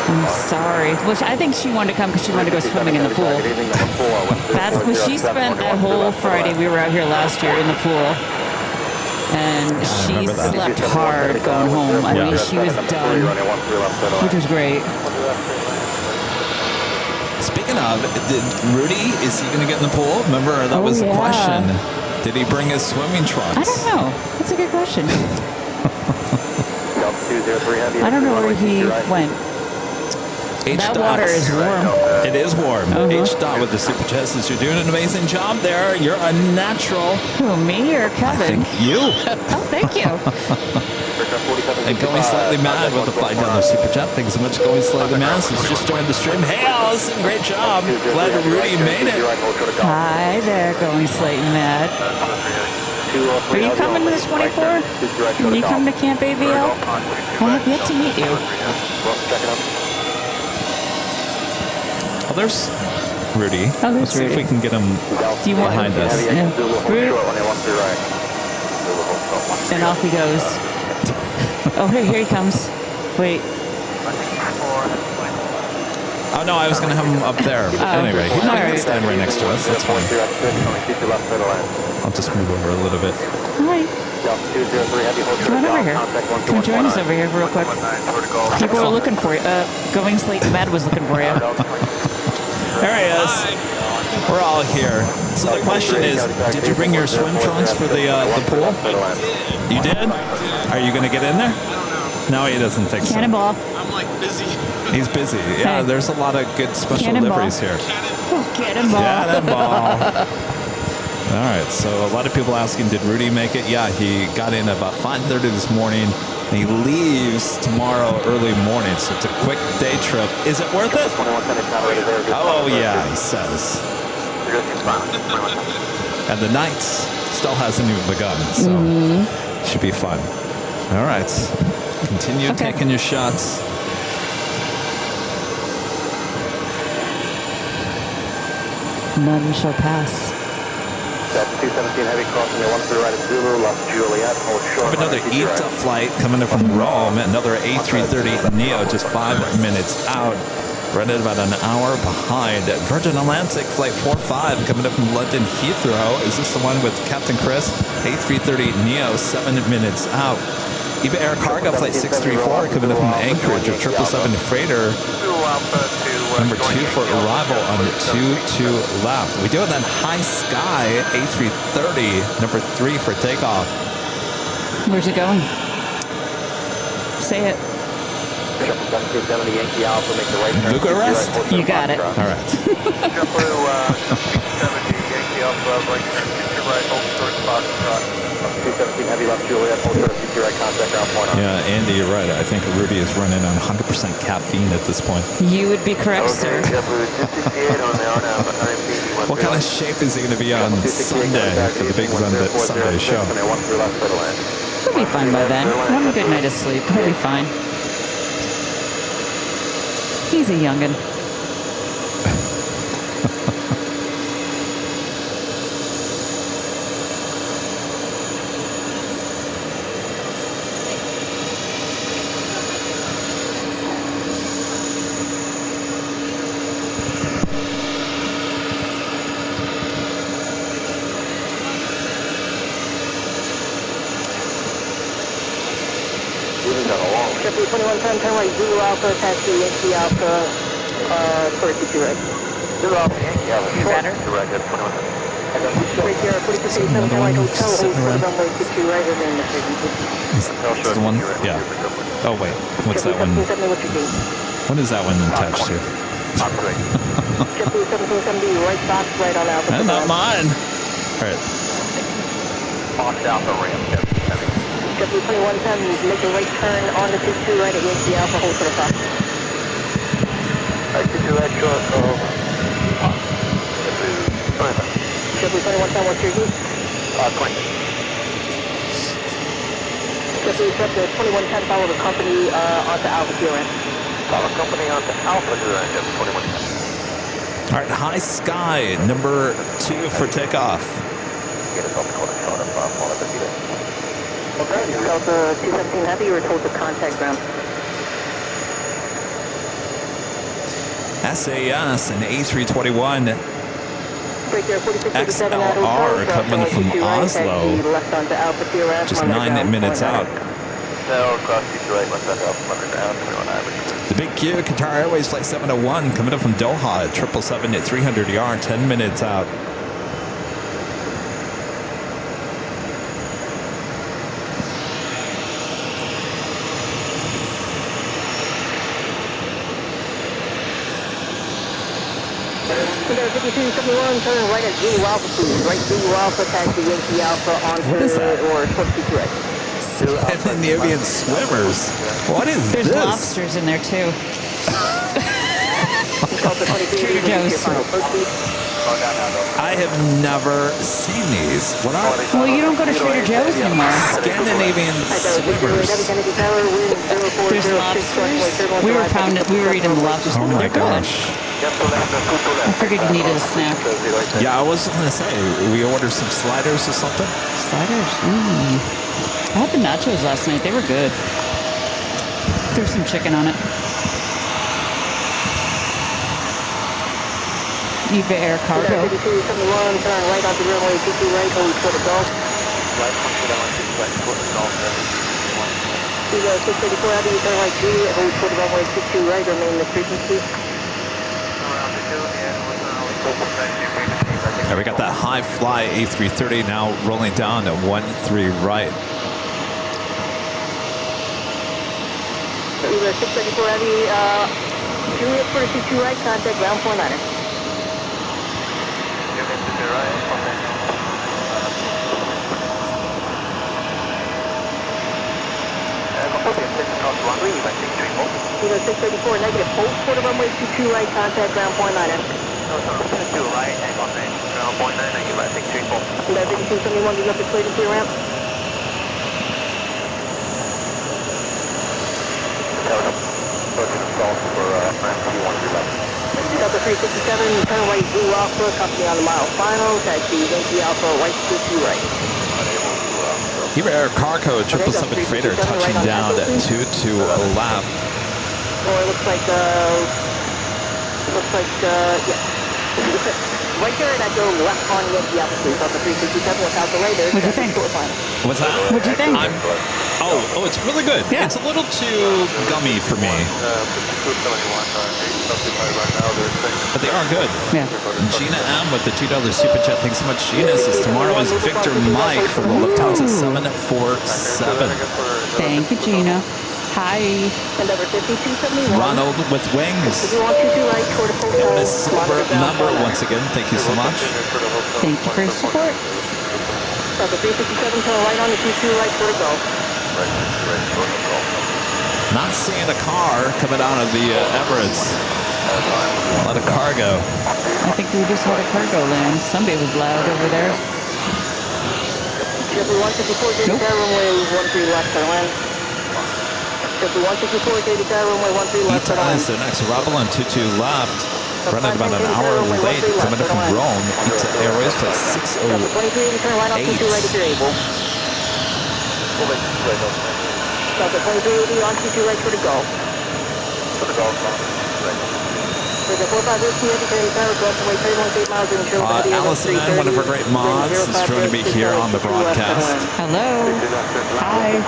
Speaker 6: I'm sorry. Well, I think she wanted to come because she wanted to go swimming in the pool. That's what she spent that whole Friday. We were out here last year in the pool, and she slept hard going home. I mean, she was done, which was great.
Speaker 1: Speaking of, Rudy, is he going to get in the pool? Remember, that was the question. Did he bring his swimming trunks?
Speaker 6: I don't know. That's a good question. I don't know where he went. That water is warm.
Speaker 1: It is warm. H. with the super chat says you're doing an amazing job there. You're a natural.
Speaker 6: Who, me or Kevin?
Speaker 1: I think you.
Speaker 6: Oh, thank you.
Speaker 1: And Going Slightly Mad with the $5 super chat. Thanks so much, Going Slightly Mad. Since just joined the stream. Hey, Allison, great job. Glad that Rudy made it.
Speaker 6: Hi there, Going Slightly Mad. Are you coming to the 24? Are you coming to Camp AVL? I have yet to meet you.
Speaker 1: Well, there's Rudy.
Speaker 6: Oh,
Speaker 1: Let's see if we can get him
Speaker 6: Do you want
Speaker 1: behind us.
Speaker 6: Yeah. And off he goes. Oh, here he comes. Wait.
Speaker 1: Oh no, I was going to have him up there. Anyway, he can stand right next to us. That's fine. I'll just move over a little bit.
Speaker 6: Hi. Come on over here. Come join us over here real quick. People are looking for you. Going Slate Mad was looking for you.
Speaker 1: There he is. We're all here. So the question is, did you bring your swim trunks for the pool? You did? Are you going to get in there? No, he doesn't think so.
Speaker 6: Cannonball.
Speaker 7: I'm like busy.
Speaker 1: He's busy. Yeah,
Speaker 6: Hey.
Speaker 1: there's a lot of good special
Speaker 6: Cannonball.
Speaker 1: liveries here.
Speaker 6: Cannonball.
Speaker 1: Cannonball. All right, so a lot of people asking, did Rudy make it? Yeah, he got in about 5:30 this morning. And he leaves tomorrow early morning, so it's a quick day trip. Is it worth it? Oh, yeah, he says. And the night still hasn't even begun, so it should be fun. All right, continue taking your shots.
Speaker 6: None shall pass.
Speaker 2: 217 heavy crossing the 13 right at Zulu, Los Juliet, hold short.
Speaker 1: We have another ETA flight coming in from Rome, another A330 Neo, just 5 minutes out. Running about an hour behind. Virgin Atlantic flight 45 coming up from London Heathrow. Is this the one with Captain Chris? A330 Neo, 7 minutes out. Eva Air Cargo flight 634 coming up from Anchorage, a 777 freighter. Number 2 for arrival on the 2-2 left. We do have that High Sky A330, number 3 for takeoff.
Speaker 6: Where's it going? Say it.
Speaker 1: Bucharest?
Speaker 6: You got it.
Speaker 1: All right. Yeah, Andy, you're right. I think Rudy is running on 100% caffeine at this point.
Speaker 6: You would be correct, sir.
Speaker 1: What kind of shape is he going to be on Sunday for the big Sunday show?
Speaker 6: He'll be fine by then. Have a good night of sleep. He'll be fine. He's a youngin'.
Speaker 3: JetBlue 2110, turn right, Zulu Alpha, taxi, Yankee Alpha, 42 right.
Speaker 2: Zulu Alpha, Yankee Alpha,
Speaker 6: Better.
Speaker 2: direct at 2110.
Speaker 3: Break here, 4237, turn right, hotel, hold for the runway 62 right, and then the
Speaker 1: Is the one? Yeah. Oh, wait. What's that one? What is that one attached to?
Speaker 3: JetBlue 1770, right box, right on Alpha.
Speaker 1: Not mine. All right.
Speaker 2: Box Alpha ramp,
Speaker 3: JetBlue 2110, make a right turn on the 22 right at Yankee Alpha, hold for the box.
Speaker 2: Right, 22 right, short,
Speaker 3: JetBlue 2110, what's your heat?
Speaker 2: 20.
Speaker 3: JetBlue 2110, follow the company onto Alpha QRN.
Speaker 2: Follow company onto Alpha QRN, 2110.
Speaker 1: All right, High Sky, number 2 for takeoff.
Speaker 2: Get us off the corner, short of
Speaker 3: Okay, Delta 217 Heavy, you were told to contact ground.
Speaker 1: SAS and A321
Speaker 3: Break there, 4637
Speaker 1: XLR coming from Oslo.
Speaker 3: Left onto Alpha QRS.
Speaker 1: Just 9 minutes out.
Speaker 2: No, cross T2 right, left side Alpha, underground, 21 average.
Speaker 1: The Big Q, Qatar Airways Flight 701 coming up from Doha at 777 at 300 yard, 10 minutes out.
Speaker 3: There, 5271, turn right at Zulu Alpha, please. Right, Zulu Alpha, taxi Yankee Alpha onto
Speaker 1: What is that?
Speaker 3: or 22 right.
Speaker 1: Scandinavian swimmers. What is
Speaker 6: There's
Speaker 1: this?
Speaker 6: lobsters in there, too.
Speaker 3: Delta 22,
Speaker 6: Trader Joe's.
Speaker 3: your final approach, please.
Speaker 1: I have never seen these. What are
Speaker 6: Well, you don't go to Trader Joe's anymore.
Speaker 1: Scandinavian swimmers?
Speaker 6: There's lobsters. We were eating the lobsters.
Speaker 1: Oh my
Speaker 6: They're good.
Speaker 1: gosh.
Speaker 6: I figured you needed a snack.
Speaker 1: Yeah, I was going to say, we ordered some sliders or something.
Speaker 6: Sliders. Ooh. I had the nachos last night. They were good. Threw some chicken on it. Eva Air Cargo.
Speaker 3: 7271, turn right onto runway 22 right, hold short of golf. Eva 684 Avenue, turn right Juliet, hold short of runway 22 right, remain the frequency.
Speaker 1: There we got that high fly A330 now rolling down at 13 right.
Speaker 3: Eva 634 Avenue, Juliet 422 right, contact ground 49er. Eva 634 negative, hold short of runway 22 right, contact ground 49er. Eva 5271, do you have the clear to clear ramp? Delta 367, turn right, Blue Alpha, company on the mile final, taxi, Yankee Alpha, right 22 right.
Speaker 1: Eva Air Cargo 777 freighter touching down at 22 left.
Speaker 3: Or it looks like, yeah. Right there, and I go left on Yankee Alpha, please. Delta 367 without delay there.
Speaker 6: What'd you think?
Speaker 1: What's that?
Speaker 6: What'd you think?
Speaker 1: Oh, it's really good.
Speaker 6: Yeah.
Speaker 1: It's a little too gummy for me, but they are good.
Speaker 6: Yeah.
Speaker 1: Gina M with the $2 super chat. Thanks so much, Gina. Says tomorrow is Victor Mike from the Lufthansa 747.
Speaker 6: Thank you, Gina. Hi.
Speaker 3: And number 5271.
Speaker 1: Ronald with wings.
Speaker 3: If you want to do right, short of
Speaker 1: And a silver number once again. Thank you so much.
Speaker 6: Thank you for your support.
Speaker 3: Delta 367, turn right on the 22 right, short of golf.
Speaker 1: Not seeing a car coming out of the Emirates. A lot of cargo.
Speaker 6: I think we just had a cargo land. Somebody was loud over there.
Speaker 3: Triple 154,
Speaker 6: Nope.
Speaker 3: runway 13 left, Airline. Triple 154, runway 13 left,
Speaker 1: Ita
Speaker 3: Airline.
Speaker 1: is the next arrival on 22 left. Running about an hour late coming in from Rome. Ita Airways flight 608.
Speaker 3: Delta 23, turn right on 22 right if you're able. Delta 23, on 22 right, short of golf. There's a 450, indicating power, cross away 318 miles in show.
Speaker 1: Allison and one of our great mods is joining me here on the broadcast.
Speaker 6: Hello. Hi.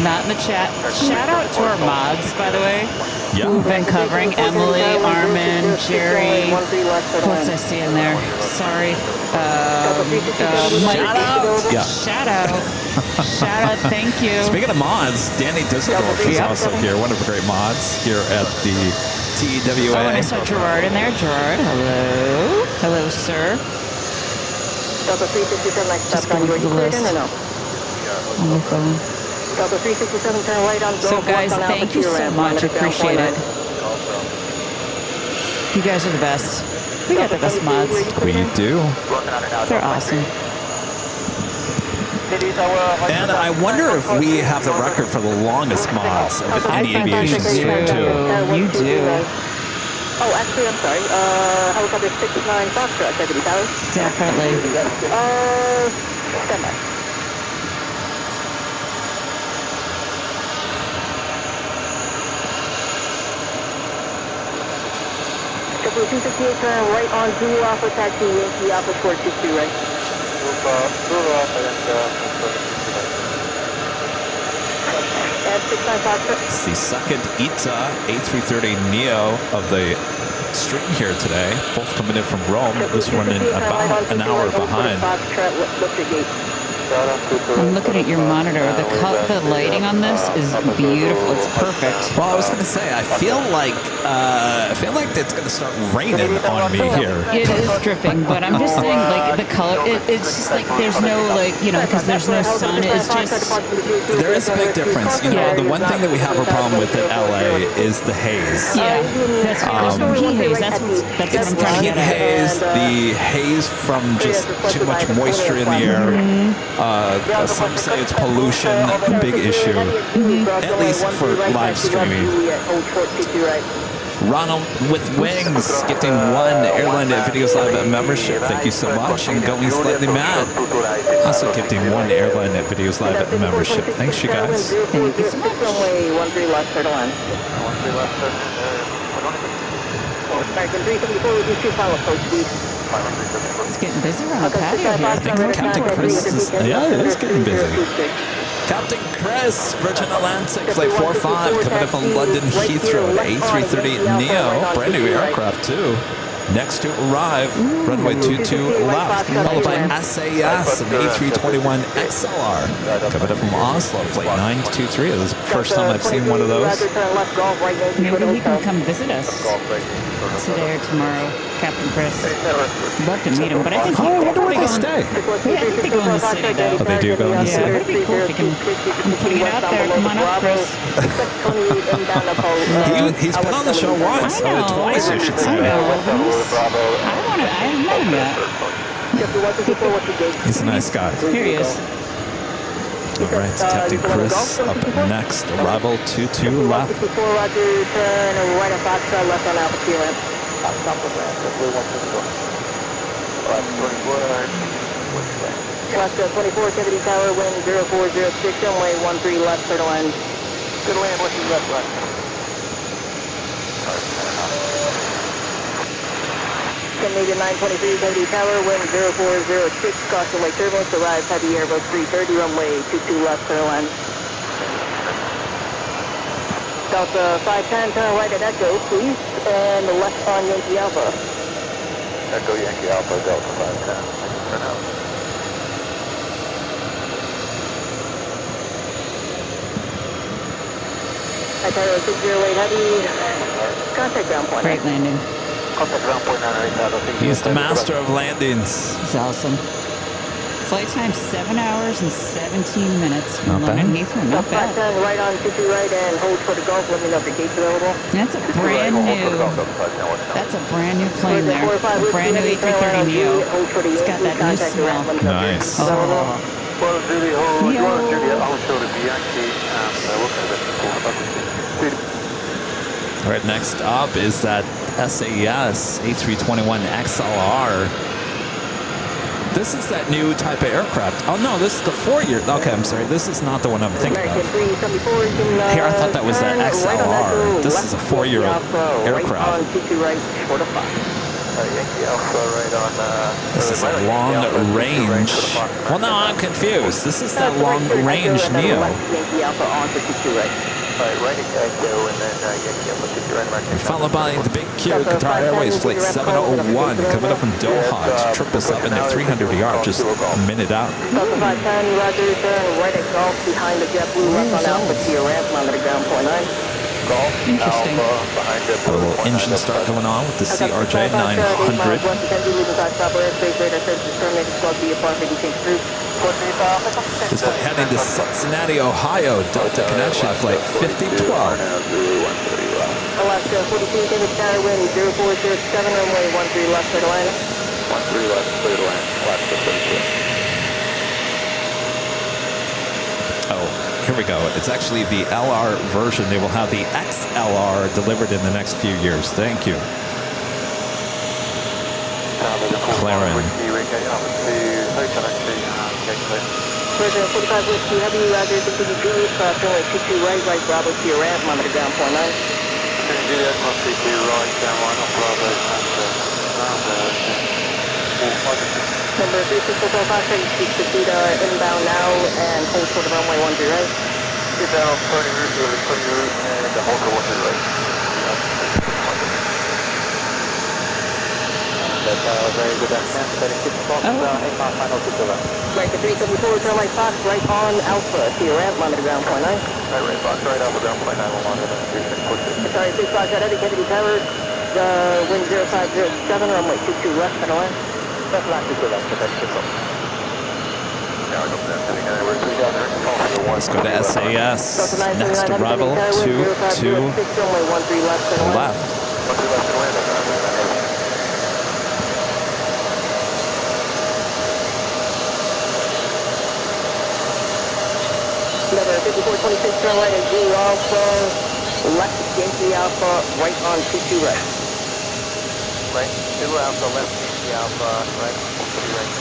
Speaker 6: Not in the chat. Shout out to our mods, by the way.
Speaker 1: Yeah.
Speaker 6: Who've been covering Emily, Armin, Jerry. Who else I see in there? Sorry. Mike.
Speaker 1: Shout out. Yeah.
Speaker 6: Shout out. Shout out. Thank you.
Speaker 1: Speaking of mods, Danny Düsseldorf is also here, one of the great mods here at the TWA.
Speaker 6: Oh, and I saw Gerard in there. Gerard, hello. Hello, sir.
Speaker 3: Delta 367, next
Speaker 6: Just
Speaker 3: stop on
Speaker 6: going
Speaker 3: your
Speaker 6: through the list.
Speaker 3: or no?
Speaker 6: On my phone.
Speaker 3: Delta 367, turn right on
Speaker 6: So, guys, thank you so much. Appreciate it. You guys are the best. We got the best mods.
Speaker 1: We do.
Speaker 6: They're awesome.
Speaker 1: And I wonder if we have the record for the longest mods of
Speaker 6: I
Speaker 1: any
Speaker 6: think
Speaker 1: aviation
Speaker 6: you
Speaker 1: stream,
Speaker 6: do.
Speaker 1: too.
Speaker 6: You do.
Speaker 3: Oh, actually, I'm sorry. Helicopter 69 Foxtrot, Deputy Tower.
Speaker 6: Definitely.
Speaker 3: Stand by. Triple 258, turn right on Zulu Alpha, taxi Yankee Alpha 422, right? And 69 Foxtrot.
Speaker 1: It's the second ITA A330 Neo of the stream here today. Both coming in from Rome. This one in about an hour behind.
Speaker 6: I'm looking at your monitor. The lighting on this is beautiful. It's perfect.
Speaker 1: Well, I was going to say, I feel like it's going to start raining on me here.
Speaker 6: It is dripping, but I'm just saying, like, the color, it's just like there's no, like, you know, because there's no sun. It's just...
Speaker 1: There is a big difference. You know, the one thing that we have a problem with in LA is the haze.
Speaker 6: Yeah, that's right. There's no heat haze. That's what I'm trying to
Speaker 1: Heat
Speaker 6: get at.
Speaker 1: haze, the haze from just too much moisture in the air. Some say it's pollution, a big issue, at least for live streaming. Ronald with Wings, gifting 1 Airline Videos Live membership. Thank you so much. And Going Slightly Mad, also gifting 1 Airline Videos Live membership. Thanks, you guys.
Speaker 3: Thank you so much. Runway 13 left, turn on. American 374, we do 2 final approach speed.
Speaker 6: It's getting busy around the patio here.
Speaker 1: I think Captain Chris is, yeah, it is getting busy. Captain Chris, Virgin Atlantic, Flight 45, coming up from London Heathrow, the A380 Neo, brand new aircraft too. Next to arrive, runway 22 left, followed by SAS and the A321 XLR. Coming up from Oslo, flight 923. This is the first time I've seen one of those.
Speaker 6: Maybe he can come visit us today or tomorrow, Captain Chris. Love to meet him, but I think
Speaker 1: Oh, I wonder where they stay.
Speaker 6: Yeah, I think they go in the city though.
Speaker 1: Oh, they do go in the
Speaker 6: Yeah,
Speaker 1: city?
Speaker 6: it'd be cool if you can. I'm putting it out there. Come on up, Chris.
Speaker 1: He's been on the show once,
Speaker 6: I know.
Speaker 1: twice, I should
Speaker 6: I
Speaker 1: say.
Speaker 6: know. I haven't met him yet.
Speaker 1: He's a nice guy.
Speaker 6: Here he is.
Speaker 1: All right, Captain Chris up next. Arrival 22 left.
Speaker 3: 64, Roger, turn right at Foxtrot, left on Alpha Kilo. Left 24, Kennedy Tower, wind 0406, runway 13 left, turn line.
Speaker 2: Good land, what's your left line?
Speaker 3: Canadian 923, Kennedy Tower, wind 0406, crossing lake turbulence, arrive heavy airboat 330, runway 22 left, turn line. Delta 510, turn right at Echo, please, and left on Yankee Alpha.
Speaker 2: Echo Yankee Alpha, Delta 510. Turn out.
Speaker 3: Italia 608 Heavy, contact ground point.
Speaker 6: Great landing.
Speaker 2: Contact ground point 998.
Speaker 1: He's the master of landings.
Speaker 6: It's awesome. Flight time 7 hours and 17 minutes from
Speaker 1: Not
Speaker 6: London
Speaker 1: bad.
Speaker 6: Heathrow. Not bad.
Speaker 3: 510, right on 22 right and hold for the Gulf. Let me know if the gate's available.
Speaker 6: That's a brand new. That's a brand new plane there. A brand new A330 Neo. It's got that new smell.
Speaker 1: Nice.
Speaker 6: Oh.
Speaker 2: Well, Julie, hold
Speaker 6: Yo.
Speaker 2: on, Julia. I'll show the Bianchi.
Speaker 1: All right, next up is that SAS A321 XLR. This is that new type of aircraft. Oh no, this is the 4-year. Okay, I'm sorry. This is not the one I'm thinking
Speaker 3: American
Speaker 1: of.
Speaker 3: 374, you can,
Speaker 1: Here, I thought that was that
Speaker 3: turn right on
Speaker 1: XLR.
Speaker 3: Echo,
Speaker 1: This
Speaker 3: left
Speaker 1: is a 4-year
Speaker 3: Alpha,
Speaker 1: aircraft.
Speaker 3: Right on 22 right, short of 5.
Speaker 2: Yankee Alpha, right on.
Speaker 1: This is a long range. Well, no, I'm confused. This is that long range Neo.
Speaker 3: Yankee Alpha on 52 right.
Speaker 2: Alright, right at Echo, and then Yankee Alpha, 52 right, American.
Speaker 1: Followed by the big Q, Qatar Airways Flight 701, coming up from Doha to 777 at 300 yard, just a minute out.
Speaker 3: Delta 510, Roger, turn right at Gulf behind the JetBlue, left on Alpha to your ramp, on the ground point 9.
Speaker 2: Golf,
Speaker 6: Interesting.
Speaker 2: Alpha, behind
Speaker 1: A little engine start going on with the CRJ 900. This flight heading to Cincinnati, Ohio, Delta Connection Flight 5012.
Speaker 3: Alaska 42, David Tower, wind 0407, runway 13 left, clear to land.
Speaker 2: 13 left, clear to land, Alaska 42.
Speaker 1: Oh, here we go. It's actually the LR version. They will have the XLR delivered in the next few years. Thank you. McLaren.
Speaker 3: Virgin 45 Whiskey Heavy, Roger, continue Julius, runway 22 right, right Bravo to your ramp, on the ground point 9.
Speaker 2: Juliet, 132 right, down 1 on Bravo,
Speaker 3: Number 3645, speak to speed inbound now, and hold for the runway 13 right.
Speaker 2: Get down on 30 route, and hold for 13 right. That's very good. That's 36 spots, 8 mile final to left.
Speaker 3: Right to 374, turn right Fox, right on Alpha to your ramp, on the ground point 9.
Speaker 2: Right, Fox, right Alpha, ground point 9, along with the
Speaker 3: Sorry, 6 Fox, Eddie, Kennedy Tower, wind 0507, runway 22 left, center line.
Speaker 2: That's not too good, that's good.
Speaker 1: Let's go to SAS. Next arrival, 22 left.
Speaker 3: Number 5426, turn right at G Alpha, Left Yankee Alpha, right on 22 right.
Speaker 4: Right. Zulu Alpha, left Yankee Alpha, right. 22 right.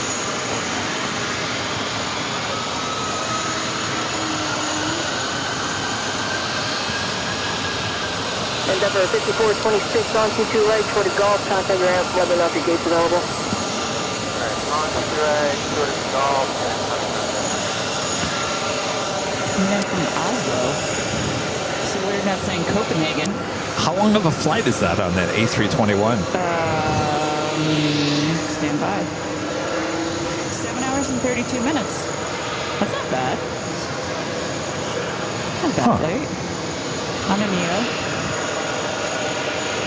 Speaker 3: Endeavor 5426 on 22 right toward the Gulf. Contact your ramp. Let me know if your gate's available.
Speaker 4: Alright, on 22 right, toward the Gulf.
Speaker 6: And then from Oslo. So we're not saying Copenhagen.
Speaker 1: How long of a flight is that on that A321?
Speaker 6: Stand by. 7 hours and 32 minutes. That's not bad. Not a bad flight. On a Neo.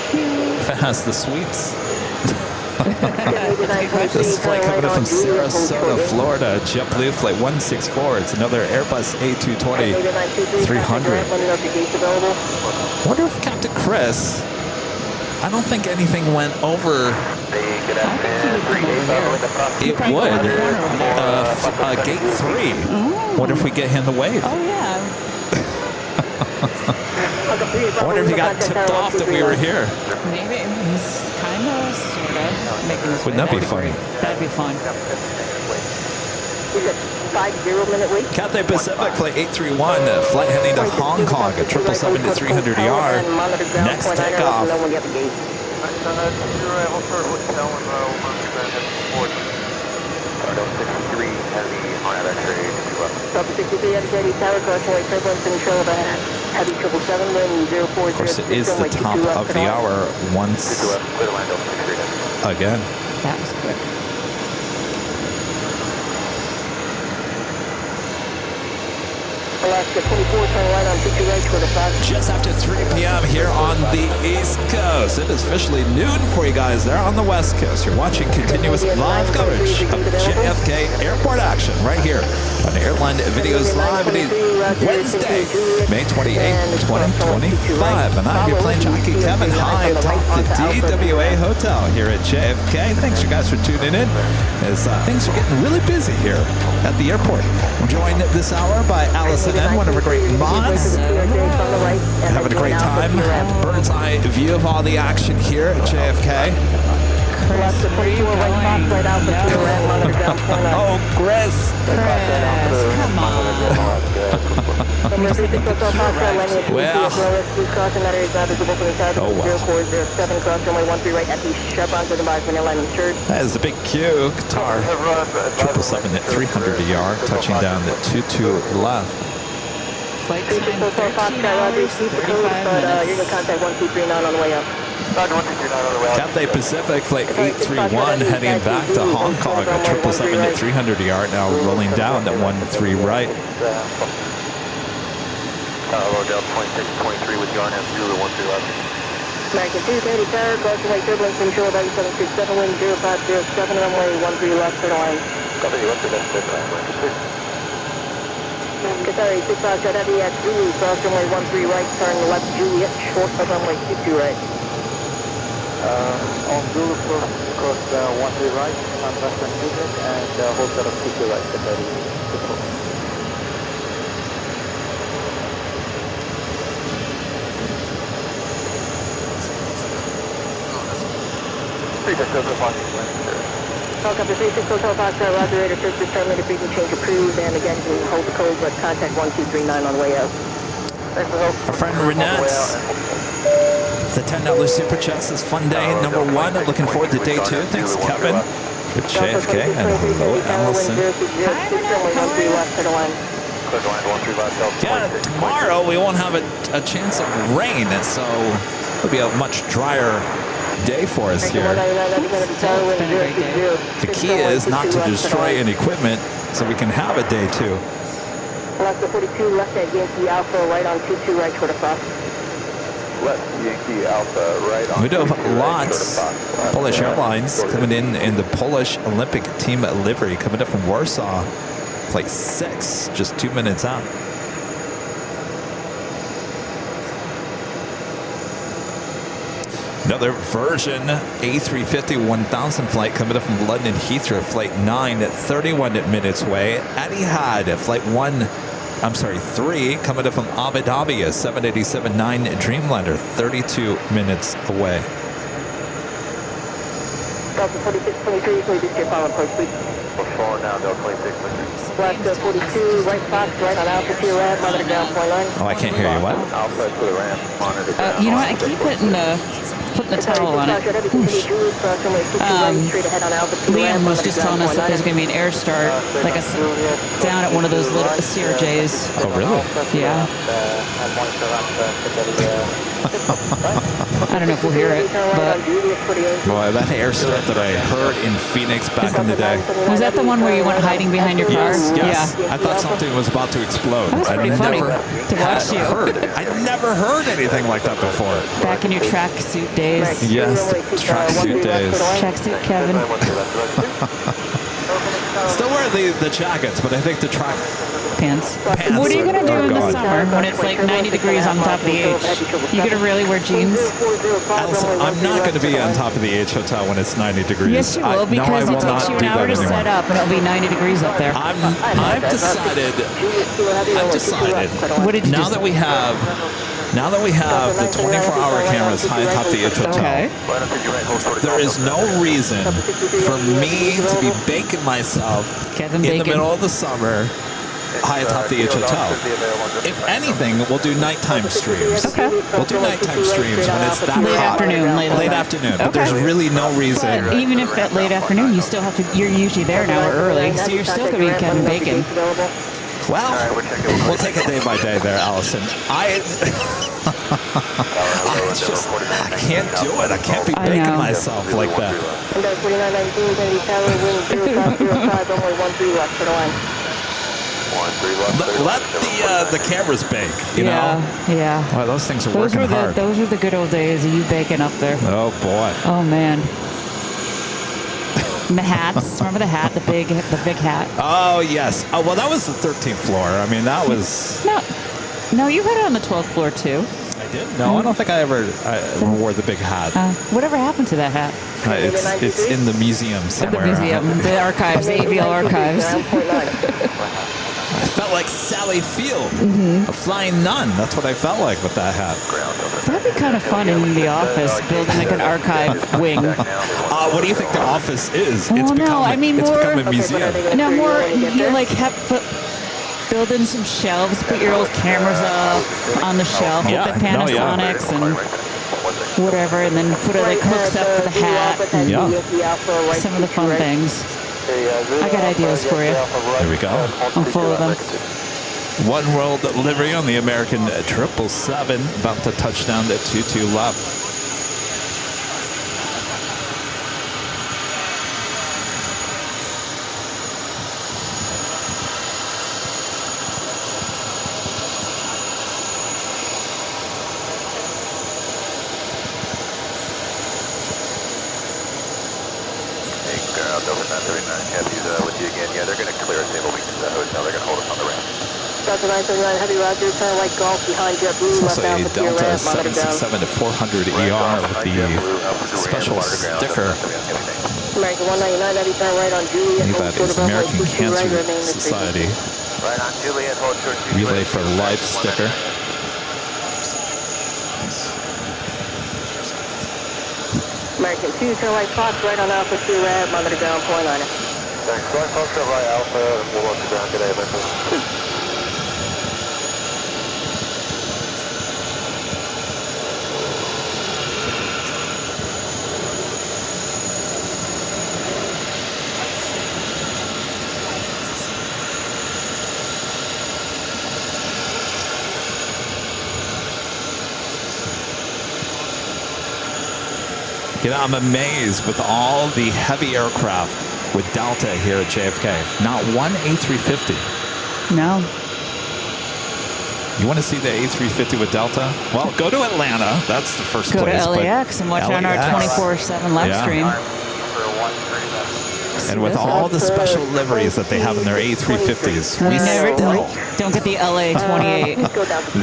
Speaker 1: If it has the sweets.
Speaker 6: That's
Speaker 1: This is flight coming up from Sarasota, Florida. JetBlue flight 164. It's another Airbus A220 300. Wonder if Captain Chris, I don't think anything went over. It would. Gate 3. Wonder if we get him the wave.
Speaker 6: Oh, yeah.
Speaker 1: I wonder if he got tipped off that we were here.
Speaker 6: Maybe. He's kind of, sort of making his way.
Speaker 1: Wouldn't that be
Speaker 6: That'd
Speaker 1: funny?
Speaker 6: great. That'd be fun.
Speaker 3: 50-minute wait.
Speaker 1: Cathay Pacific flight 831, flight heading to Hong Kong at 777 to 300 ER. Next takeoff.
Speaker 3: Delta 63 Air tower crossing way turbulence control of a heavy 777 wind 040.
Speaker 1: Of course, it is the top of the hour once again.
Speaker 6: That was quick.
Speaker 3: Alaska 24, turn right on 52 right toward the flag.
Speaker 1: Just after 3 p.m. here on the East Coast. It is officially noon for you guys there on the West Coast. You're watching continuous live coverage of JFK airport action right here on Airline Videos Live. It is Wednesday, May 28th, 2025. And I'm your plane jockey, Kevin, high atop the DWA Hotel here at JFK. Thanks you guys for tuning in as things are getting really busy here at the airport. I'm joined this hour by Allison N, one of our great mods. Having a great time. Bird's eye view of all the action here at JFK. Oh, Chris.
Speaker 6: Come on.
Speaker 1: Well. Oh, wow.
Speaker 3: 0407 cross runway 13 right at the sharp onto the Boston Airline insured.
Speaker 1: That is a big Q. Qatar 777 at 300 ER, touching down at 22 left.
Speaker 6: Flight time 13 hours, 35 minutes.
Speaker 3: You're going to contact 1239 on the way up.
Speaker 1: Cathay Pacific flight 831 heading back to Hong Kong at 777 at 300 ER, now rolling down at 13 right.
Speaker 2: Rodell 2623 with Yarn and Zulu 13 left.
Speaker 3: American 230 tower, crossing way turbulence control about 767 wind 0507 runway 13 left for the line.
Speaker 2: Copy, you left for that
Speaker 3: Qatar 65 shot heavy at Zulu, cross runway 13 right, turn left Juliet, short of runway 22 right.
Speaker 2: On Zulu cross 13 right, on Western Juliet, and hold set of 22 right, Qatar 64.
Speaker 3: Welcome to 36 Hotel Foxtrot, Roger, Raider, first determined if we can change approved, and again, you can hold the code, but contact 1239 on the way out. Thanks for help.
Speaker 1: Our friend Renette, the $10 super chat says fun day number 1. Looking forward to day 2. Thanks, Kevin, for JFK, and hello, Allison. Yeah, tomorrow we won't have a chance of rain, so it'll be a much drier day for us here. The key is not to destroy any equipment so we can have a day 2.
Speaker 3: Alaska 42, left at Yankee Alpha, right on 22, right toward the fox.
Speaker 2: Left Yankee Alpha, right on.
Speaker 1: We do have lots of Polish Airlines coming in the Polish Olympic team livery, coming up from Warsaw, flight 6, just 2 minutes out. Another version A350 1000 flight coming up from London Heathrow, flight 9 at 31 minutes away. Etihad, flight 1 3 coming up from Abu Dhabi, a 787-9 Dreamliner, 32 minutes away.
Speaker 3: Delta 4623, please just get follow approach, please.
Speaker 2: We're falling down, Delta 2623.
Speaker 3: Flash 42, right fox, right on Alpha 2 ramp, monitor ground point line.
Speaker 1: Oh, I can't hear you. What?
Speaker 2: Alpha to the ramp, monitor ground.
Speaker 6: You know what? I keep putting the towel on it. Liam was just telling us that there's going to be an air start, like down at one of those little CRJs.
Speaker 1: Oh, really?
Speaker 6: Yeah. I don't know if we'll hear it, but
Speaker 1: Boy, that air start that I heard in Phoenix back in the day.
Speaker 6: was that the one where you went hiding behind your car?
Speaker 1: Yes.
Speaker 6: Yeah.
Speaker 1: I thought something was about to explode.
Speaker 6: That was pretty funny to watch you.
Speaker 1: I never heard anything like that before.
Speaker 6: Back in your tracksuit days.
Speaker 1: Yes, tracksuit days.
Speaker 6: Tracksuit Kevin.
Speaker 1: Still wear the jackets, but I think the track
Speaker 6: Pants. What are you going to do in the summer when it's like 90 degrees on top of the H? You going to really wear jeans?
Speaker 1: Allison, I'm not going to be on top of the H Hotel when it's 90 degrees.
Speaker 6: Yes, you will, because it takes you an hour to set up, and it'll be 90 degrees up there.
Speaker 1: I've decided.
Speaker 6: What did you
Speaker 1: now that we have the 24-hour cameras high atop the H Hotel,
Speaker 6: Okay.
Speaker 1: there is no reason for me to be baking myself
Speaker 6: Kevin
Speaker 1: in
Speaker 6: Bacon.
Speaker 1: the middle of the summer high atop the H Hotel. If anything, we'll do nighttime streams.
Speaker 6: Okay.
Speaker 1: We'll do nighttime streams when it's that
Speaker 6: Late
Speaker 1: hot.
Speaker 6: afternoon.
Speaker 1: Late afternoon. But
Speaker 6: Okay.
Speaker 1: there's really no reason.
Speaker 6: But even if at late afternoon, you still have to, you're usually there an hour early, so you're still going to be Kevin Bacon.
Speaker 1: Well, we'll take it day by day there, Allison. I can't do it. I can't be
Speaker 6: I
Speaker 1: baking
Speaker 6: know.
Speaker 1: myself like that. Let the cameras bake, you know?
Speaker 6: Yeah.
Speaker 1: Well, those things are working hard.
Speaker 6: Those were the good old days of you baking up there.
Speaker 1: Oh, boy.
Speaker 6: Oh, man. And the hats. Remember the hat? The big hat?
Speaker 1: Oh, yes. Oh, well, that was the 13th floor. I mean, that was...
Speaker 6: No, you had it on the 12th floor, too.
Speaker 1: I did? No, I don't think I ever wore the big hat.
Speaker 6: Whatever happened to that hat?
Speaker 1: It's in the museum
Speaker 6: At the
Speaker 1: somewhere.
Speaker 6: museum, the archives, the AVL archives.
Speaker 1: I felt like Sally Field, a flying nun. That's what I felt like with that hat.
Speaker 6: That'd be kind of fun in the office, building like an archive wing.
Speaker 1: What do you think the office is?
Speaker 6: Well, no, I mean
Speaker 1: it's
Speaker 6: more-
Speaker 1: become a museum.
Speaker 6: No, more, you like have build in some shelves, put your old cameras up on the shelf with the Panasonics and whatever, and then put like hooks up for the hat and some of the fun things. I got ideas for you.
Speaker 1: Here we go.
Speaker 6: I'm full of them.
Speaker 1: One world livery on the American 777, about to touch down at 22 left.
Speaker 2: With you again. Yeah, they're going to clear us. They will be to the hotel. They're going to hold us on the ramp.
Speaker 3: Delta 979, Heavy Roger, turn right golf behind JetBlue,
Speaker 1: It's also
Speaker 3: left
Speaker 1: a
Speaker 3: Alpha to your
Speaker 1: Delta
Speaker 3: ramp, monitor ground.
Speaker 1: 767 to 400 ER with the special sticker.
Speaker 3: American 199, heavy turn right on Juliet.
Speaker 1: I believe that is American Cancer Society
Speaker 2: Right on Juliet, hold short.
Speaker 1: Relay for Life sticker.
Speaker 3: American 2, turn right Fox, right on Alpha to your ramp, monitor ground, point liner.
Speaker 2: Thanks. Going Fox, right Alpha, we'll walk the ground today, eventually.
Speaker 1: You know, I'm amazed with all the heavy aircraft with Delta here at JFK. Not one A350.
Speaker 6: No.
Speaker 1: You want to see the A350 with Delta? Well, go to Atlanta. That's the first
Speaker 6: Go
Speaker 1: place.
Speaker 6: to LAX and watch on our 24/7 live stream.
Speaker 1: And with all the special liveries that they have in their A350s, we
Speaker 6: Don't get the LA28.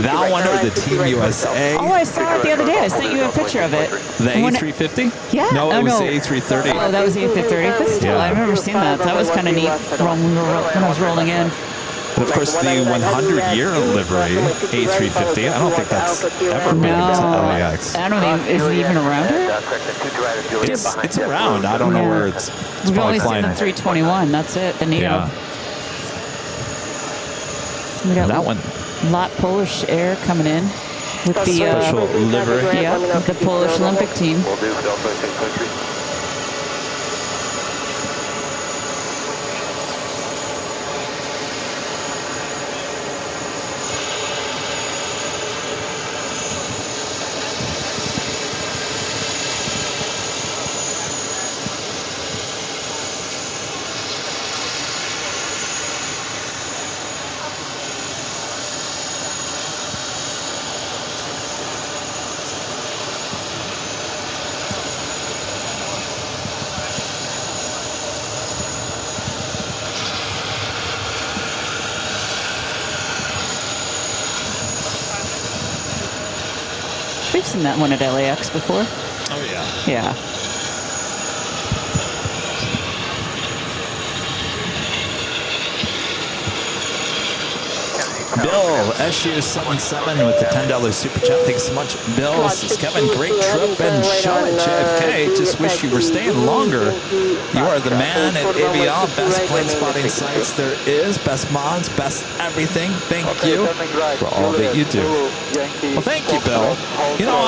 Speaker 1: that one or the Team USA.
Speaker 6: Oh, I saw it the other day. I sent you a picture of it.
Speaker 1: The A350?
Speaker 6: Yeah.
Speaker 1: No, it
Speaker 6: Oh,
Speaker 1: was
Speaker 6: no.
Speaker 1: the A330.
Speaker 6: Oh, that was the A330. But still,
Speaker 1: Yeah.
Speaker 6: I remember seeing that. That was kind of neat when I was rolling in.
Speaker 1: And of course, the 100-year livery A350. I don't think that's ever been to LAX.
Speaker 6: I don't even, is it even around here?
Speaker 1: It's around. I don't know where it's
Speaker 6: We've
Speaker 1: probably
Speaker 6: only seen
Speaker 1: flying.
Speaker 6: the 321. That's it. The Neo.
Speaker 1: Yeah.
Speaker 6: We got
Speaker 1: That one.
Speaker 6: Lot Polish Air coming in with the
Speaker 1: Special livery.
Speaker 6: yeah, with the Polish Olympic team.
Speaker 2: We'll do Delta 623.
Speaker 6: We've seen that one at LAX before.
Speaker 1: Oh, yeah.
Speaker 6: Yeah.
Speaker 1: Bill, SU77 with the $10 super chat. Thanks so much, Bill. This is Kevin. Great trip and show at JFK. Just wish you were staying longer. You are the man at ABL. Best plane spotting sites there is. Best mods, best everything. Thank you for all that you do. Well, thank you, Bill. You know,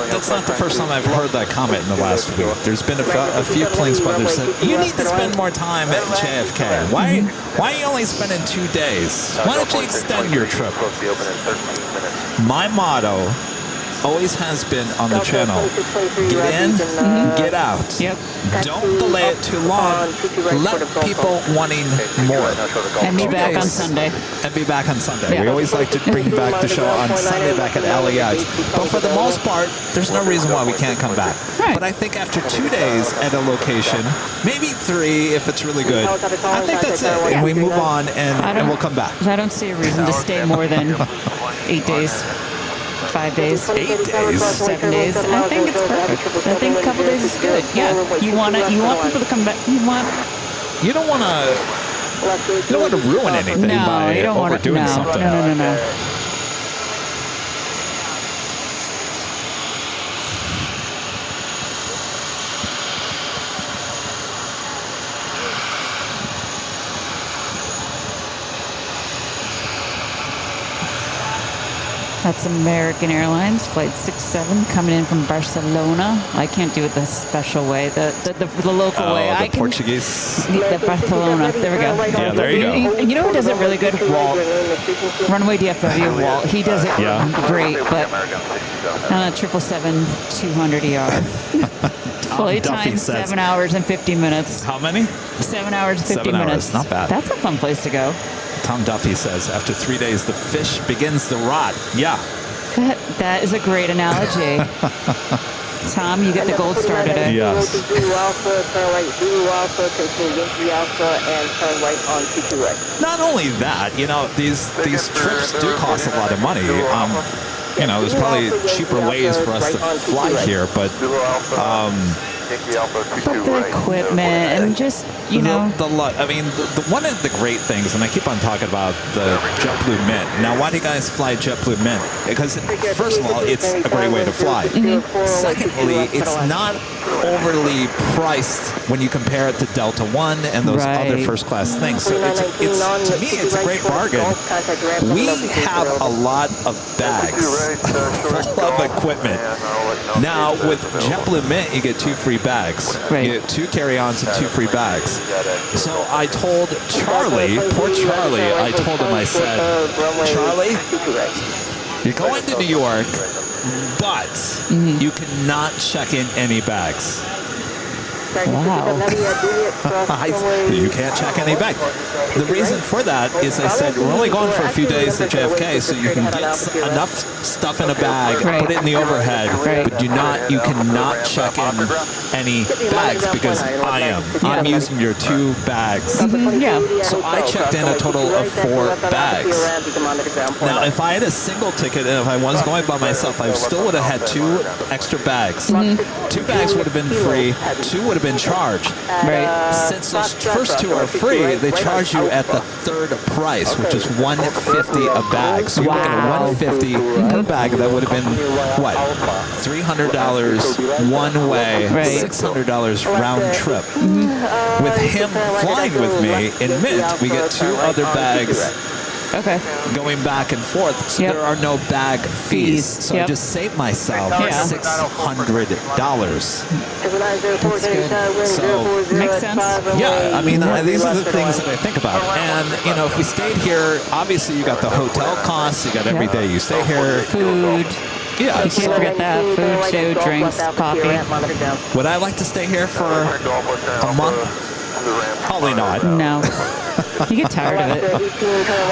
Speaker 1: that's not the first time I've heard that comment in the last week. There's been a few plane spotters that said, you need to spend more time at JFK. Why are you only spending 2 days? Why don't you extend your trip? My motto always has been on the channel, get in, get out.
Speaker 6: Yep.
Speaker 1: Don't delay it too long. Let people wanting more.
Speaker 6: And be
Speaker 1: 2
Speaker 6: back on
Speaker 1: days.
Speaker 6: Sunday.
Speaker 1: And be back on Sunday.
Speaker 6: Yeah.
Speaker 1: We always like to bring back the show on Sunday back at LAX. But for the most part, there's no reason why we can't come back.
Speaker 6: Right.
Speaker 1: But I think after 2 days at a location, maybe 3 if it's really good, I think that's it. And we move on and we'll come back.
Speaker 6: I don't see a reason to stay more than 8 days. 5 days,
Speaker 1: 8 days,
Speaker 6: 7 days. I think it's perfect. I think a couple days is good. Yeah, you want people to come back.
Speaker 1: You don't want to ruin anything
Speaker 6: No,
Speaker 1: by
Speaker 6: you don't want to.
Speaker 1: overdoing something.
Speaker 6: No. That's American Airlines, Flight 67, coming in from Barcelona. I can't do it the special way, the local way.
Speaker 1: The Portuguese.
Speaker 6: The Barcelona. There we go.
Speaker 1: Yeah, there you go.
Speaker 6: You know who does it really good? Walt. Runway DFW, Walt. He does it great, but on a 777-200ER. Flight time, 7 hours and 50 minutes.
Speaker 1: How many?
Speaker 6: 7 hours and 50 minutes.
Speaker 1: Not bad.
Speaker 6: That's a fun place to go.
Speaker 1: Tom Duffy says, after 3 days, the fish begins to rot. Yeah.
Speaker 6: That is a great analogy. Tom, you get the gold star today.
Speaker 1: Yes. Not only that, you know, these trips do cost a lot of money. You know, there's probably cheaper ways for us to fly here, but
Speaker 6: the equipment and just, you know.
Speaker 1: I mean, one of the great things, and I keep on talking about the JetBlue Mint. Now, why do you guys fly JetBlue Mint? Because, first of all, it's a great way to fly. Secondly, it's not overly priced when you compare it to Delta One and those other first-class things. So it's to me, it's a great bargain. We have a lot of bags full of equipment. Now, with JetBlue Mint, you get 2 free bags.
Speaker 6: Right.
Speaker 1: You get 2 carry-ons and 2 free bags. So I told Charlie, poor Charlie, I told him, I said, Charlie, you're going to New York, but you cannot check in any bags.
Speaker 6: Wow.
Speaker 1: You can't check any bags. The reason for that is I said, we're only going for a few days to JFK, so you can get enough stuff in a bag, put it in the overhead, but you cannot check in any bags because I'm using your 2 bags.
Speaker 6: Yeah.
Speaker 1: So I checked in a total of 4 bags. Now, if I had a single ticket and if I was going by myself, I still would have had 2 extra bags. 2 bags would have been free, 2 would have been charged.
Speaker 5: Right.
Speaker 1: Since those first two are free, they charge you at the third price, which is $150 a bag. So you're looking at $150 per bag. That would have been what? $300 one way,
Speaker 6: Right.
Speaker 1: $600 round trip. With him flying with me in Mint, we get 2 other bags
Speaker 6: Okay.
Speaker 1: going back and forth, so
Speaker 6: Yep.
Speaker 1: there are no bag fees. So I
Speaker 6: Yep.
Speaker 1: just saved myself
Speaker 6: Yeah.
Speaker 1: $600.
Speaker 6: So, makes sense.
Speaker 1: Yeah, I mean, these are the things that I think about. And, you know, if we stayed here, obviously you got the hotel costs, you got every day you stay here.
Speaker 6: Food.
Speaker 1: Yeah,
Speaker 6: You can't forget that. Food, too, drinks, coffee.
Speaker 1: would I like to stay here for a month? Probably not.
Speaker 6: No. You get tired of it.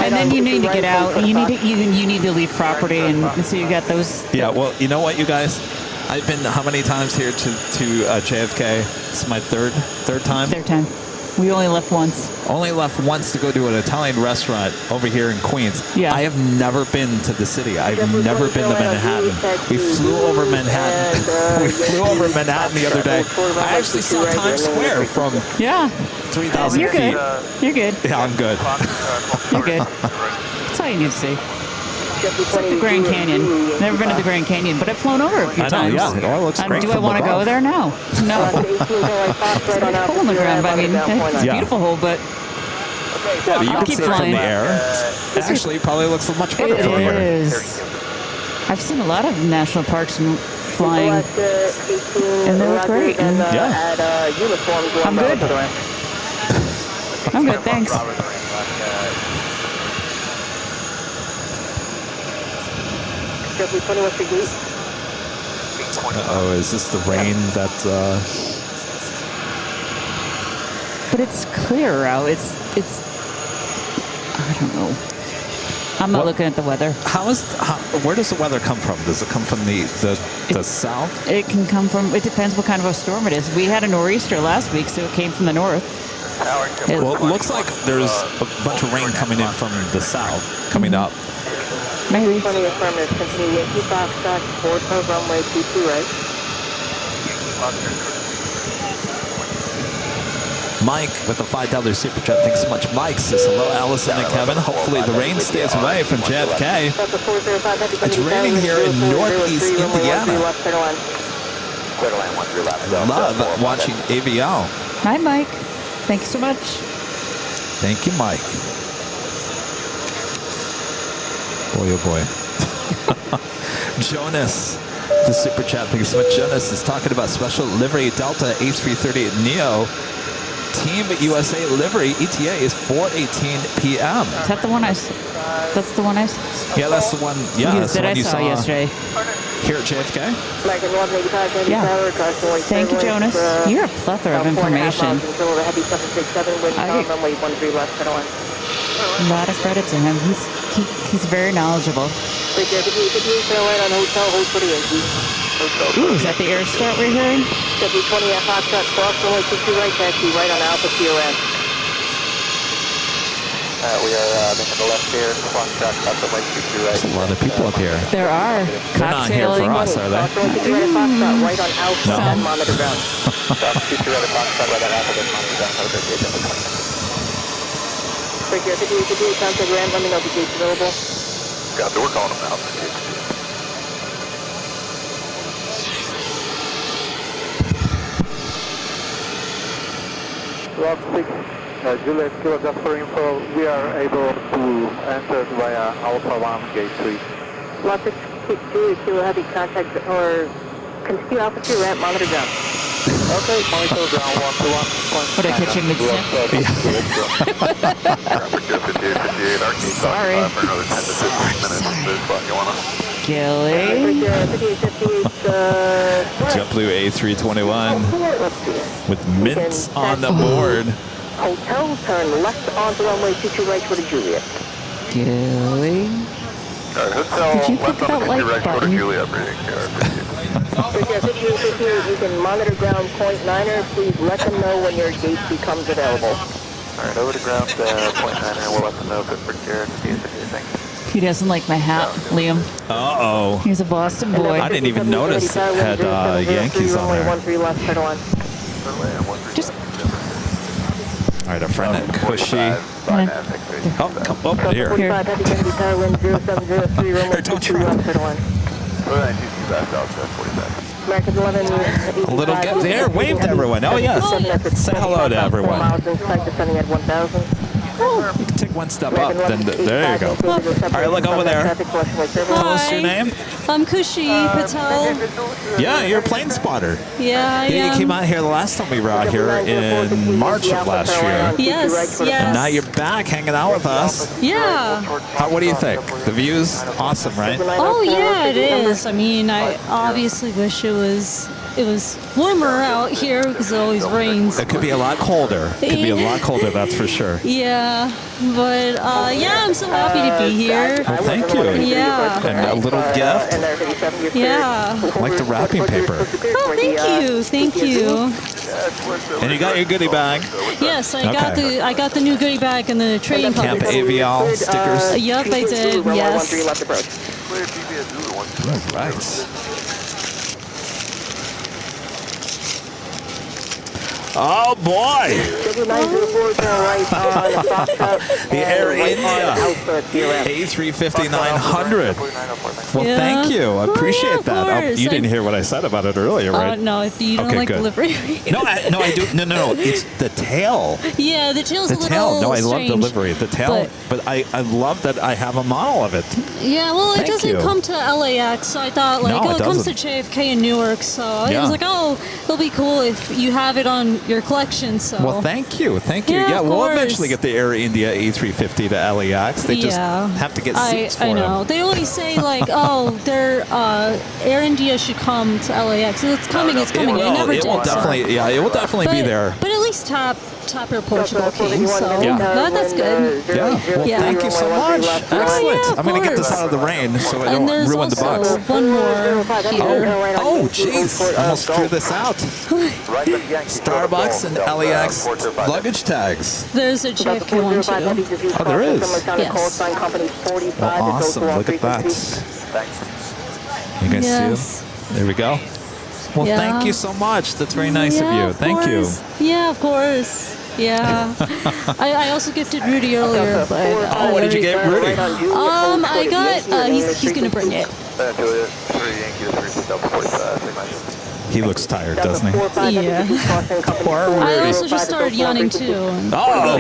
Speaker 6: And then you need to get out. You need to leave property, and so you got those.
Speaker 1: Yeah, well, you know what, you guys? I've been how many times here to JFK? It's my third time.
Speaker 6: Third time. We only left once.
Speaker 1: Only left once to go to an Italian restaurant over here in Queens.
Speaker 6: Yeah.
Speaker 1: I have never been to the city. I've never been to Manhattan. We flew over Manhattan. We flew over Manhattan the other day. I actually saw Times Square from
Speaker 6: Yeah.
Speaker 1: 3,000
Speaker 6: You're
Speaker 1: feet.
Speaker 6: good. You're good.
Speaker 1: Yeah, I'm good.
Speaker 6: You're good. That's all you need to see. It's like the Grand Canyon. Never been to the Grand Canyon, but I've flown over a few
Speaker 1: I know,
Speaker 6: times.
Speaker 1: yeah. It all looks great
Speaker 6: Do I
Speaker 1: from
Speaker 6: want to go
Speaker 1: above.
Speaker 6: there? No. No. It's a big hole in the ground. I mean, it's a
Speaker 1: Yeah.
Speaker 6: beautiful hole, but
Speaker 1: Yeah, but you
Speaker 6: I'll
Speaker 1: can
Speaker 6: keep
Speaker 1: see it from
Speaker 6: flying.
Speaker 1: the air. It actually probably looks much better
Speaker 6: it
Speaker 1: from here.
Speaker 6: is. I've seen a lot of national parks and flying.
Speaker 3: And
Speaker 6: they look great. And,
Speaker 1: Yeah.
Speaker 6: I'm good. I'm good, thanks.
Speaker 1: Uh-oh, is this the rain that...
Speaker 6: But it's clear out. It's. I don't know. I'm not
Speaker 1: What-
Speaker 6: looking at the weather.
Speaker 1: where does the weather come from? Does it come from the south?
Speaker 6: It can come from. It depends what kind of a storm it is. We had a nor'easter last week, so it came from the north.
Speaker 1: Well, it looks like there's a bunch of rain coming in from the south, coming up.
Speaker 6: Maybe.
Speaker 3: Plenty of affirmative. Continue Yankee Foxtrot, 412 runway 22 right.
Speaker 1: Mike with the $5 super chat. Thanks so much. Mike says hello, Allison and Kevin. Hopefully the rain stays away from JFK. It's raining here in Northeast Indiana. Love watching AVL.
Speaker 6: Hi, Mike. Thank you so much.
Speaker 1: Thank you, Mike. Boy, oh boy. Jonas, the super chat. Thank you so much. Jonas is talking about special livery Delta A330 Neo. Team USA livery ETA is 4:18 p.m.
Speaker 6: Is that the one I? That's the one I.
Speaker 1: Yeah, that's the one. Yeah, that's the
Speaker 6: that
Speaker 1: one
Speaker 6: I
Speaker 1: you
Speaker 6: saw yesterday.
Speaker 1: here at JFK.
Speaker 6: Yeah. Thank you, Jonas. You're a plethora of information. A lot of credit to him. He's very knowledgeable. Ooh, is that the air start we're hearing?
Speaker 3: W20 at Foxtrot, cross runway 22 right, taxi right on Alpha QRS.
Speaker 2: We are making the left here, Foxtrot, up the way 22 right.
Speaker 1: There's a lot of people up here.
Speaker 6: There are.
Speaker 1: They're not here for us, are they?
Speaker 3: Cross runway 22 right at Foxtrot, right on Alpha
Speaker 1: No.
Speaker 3: and monitor ground.
Speaker 2: Stop 22 right at Foxtrot, right on Alpha, then monitor ground. Have a great day, Delta 20.
Speaker 3: Break here, 58, contact Ram, let me know if the gate's available.
Speaker 2: Got we're calling them out. Rock 6, Juliet Kilo, just for info, we are able to enter via Alpha 1, Gate 3.
Speaker 3: Rock 6, Juliet Kilo, heavy contact or continue Alpha 2 ramp, monitor ground.
Speaker 2: Okay, monitor ground 121.
Speaker 6: Would I catch you mid-sniff? Sorry. Gilly.
Speaker 3: Break here, 58,
Speaker 1: JetBlue A321 with mints on the board.
Speaker 3: hotel, turn left onto runway 22 right toward Juliet.
Speaker 6: Gilly. Did you click that like button?
Speaker 3: Break here, 58, you can monitor ground point 9er. Please let them know when your gate becomes available.
Speaker 2: Alright, over to ground, point 9er, we'll let them know if it's procured. Thanks.
Speaker 6: He doesn't like my hat, Liam.
Speaker 1: Uh-oh.
Speaker 6: He's a Boston boy.
Speaker 1: I didn't even notice it had Yankees on there.
Speaker 3: 13 left, pedal on.
Speaker 2: Runway
Speaker 1: friend at Cushy. Oh, here.
Speaker 3: 45 Heavy Kennedy Tower, wind 0703, runway
Speaker 1: Don't
Speaker 3: 22
Speaker 1: try.
Speaker 3: left, clear to land. American 11.
Speaker 1: A little get there. Wave to everyone. Oh, yes. Say hello to everyone.
Speaker 3: Miles in sight, descending at 1,000.
Speaker 1: You can take one step up, then there you go. All right, look over there. Tell us your name.
Speaker 8: I'm Kushi Patel.
Speaker 1: Yeah, you're a plane spotter.
Speaker 8: Yeah, I
Speaker 1: You
Speaker 8: am.
Speaker 1: came out here the last time we were out here in March of last year.
Speaker 8: Yes,
Speaker 1: And now
Speaker 8: yes.
Speaker 1: you're back hanging out with us.
Speaker 8: Yeah.
Speaker 1: What do you think? The view's awesome, right?
Speaker 8: Oh, yeah, it is. I mean, I obviously wish it was warmer out here because it always rains.
Speaker 1: It could be a lot colder. It could be a lot colder, that's for sure.
Speaker 8: Yeah, but yeah, I'm so happy to be here.
Speaker 1: Well, thank you.
Speaker 8: Yeah.
Speaker 1: And a little gift,
Speaker 8: Yeah.
Speaker 1: like the wrapping paper.
Speaker 8: Oh, thank you, thank you.
Speaker 1: And you got your goodie bag.
Speaker 8: Yes, I got the new goodie bag and the trading
Speaker 1: Camp
Speaker 8: cards.
Speaker 1: Avial stickers.
Speaker 8: Yup, I did. Yes.
Speaker 1: All right. Oh boy! The Air India A350-900. Well,
Speaker 8: Yeah.
Speaker 1: thank you. I appreciate
Speaker 8: of
Speaker 1: that.
Speaker 8: course.
Speaker 1: You didn't hear what I said about it earlier, right?
Speaker 8: No, if you don't
Speaker 1: Okay,
Speaker 8: like
Speaker 1: good.
Speaker 8: delivery.
Speaker 1: No, I do. No. It's the tail.
Speaker 8: Yeah, the tail's
Speaker 1: The
Speaker 8: a little
Speaker 1: tail. No, I love
Speaker 8: strange.
Speaker 1: delivery. The tail. But I love that I have a model of it.
Speaker 8: Yeah, well,
Speaker 1: Thank
Speaker 8: it doesn't
Speaker 1: you.
Speaker 8: come to LAX, so I thought, like,
Speaker 1: No,
Speaker 8: oh,
Speaker 1: it
Speaker 8: it comes to
Speaker 1: doesn't.
Speaker 8: JFK in Newark, so I
Speaker 1: Yeah.
Speaker 8: was like, oh, it'll be cool if you have it on your collection, so.
Speaker 1: Well, thank you. Thank you.
Speaker 8: Yeah, of
Speaker 1: we'll
Speaker 8: course.
Speaker 1: eventually get the Air India A350 to LAX. They just have to get seats for
Speaker 8: I know.
Speaker 1: them.
Speaker 8: They always say, like, oh, their Air India should come to LAX. It's coming, it's coming. It never did.
Speaker 1: It will definitely, yeah, it will definitely be there.
Speaker 8: But at least top Air Portugal came, so
Speaker 1: Yeah.
Speaker 8: that's good.
Speaker 1: Yeah. Well,
Speaker 8: Yeah.
Speaker 1: thank you so much. Excellent.
Speaker 8: yeah, of
Speaker 1: I'm going to get this
Speaker 8: course.
Speaker 1: out of the rain so I
Speaker 8: And
Speaker 1: don't
Speaker 8: there's
Speaker 1: ruin the box.
Speaker 8: also one more here.
Speaker 1: Oh, jeez. Almost threw this out. Starbucks and LAX luggage tags.
Speaker 8: There's a JFK one, too.
Speaker 1: Oh, there is.
Speaker 8: Yes.
Speaker 1: Well, awesome. Look at that. You guys see
Speaker 8: Yes.
Speaker 1: them? There we go. Well,
Speaker 8: Yeah.
Speaker 1: thank you so much. That's very nice of
Speaker 8: Yeah,
Speaker 1: you. Thank you.
Speaker 8: course. Yeah, of course. Yeah. I also gifted Rudy earlier, but
Speaker 1: Oh, what did you get, Rudy?
Speaker 8: I got he's gonna bring it.
Speaker 1: He looks tired, doesn't he?
Speaker 8: Yeah.
Speaker 1: Poor
Speaker 8: I
Speaker 1: Rudy.
Speaker 8: also just started yawning too.
Speaker 1: Oh,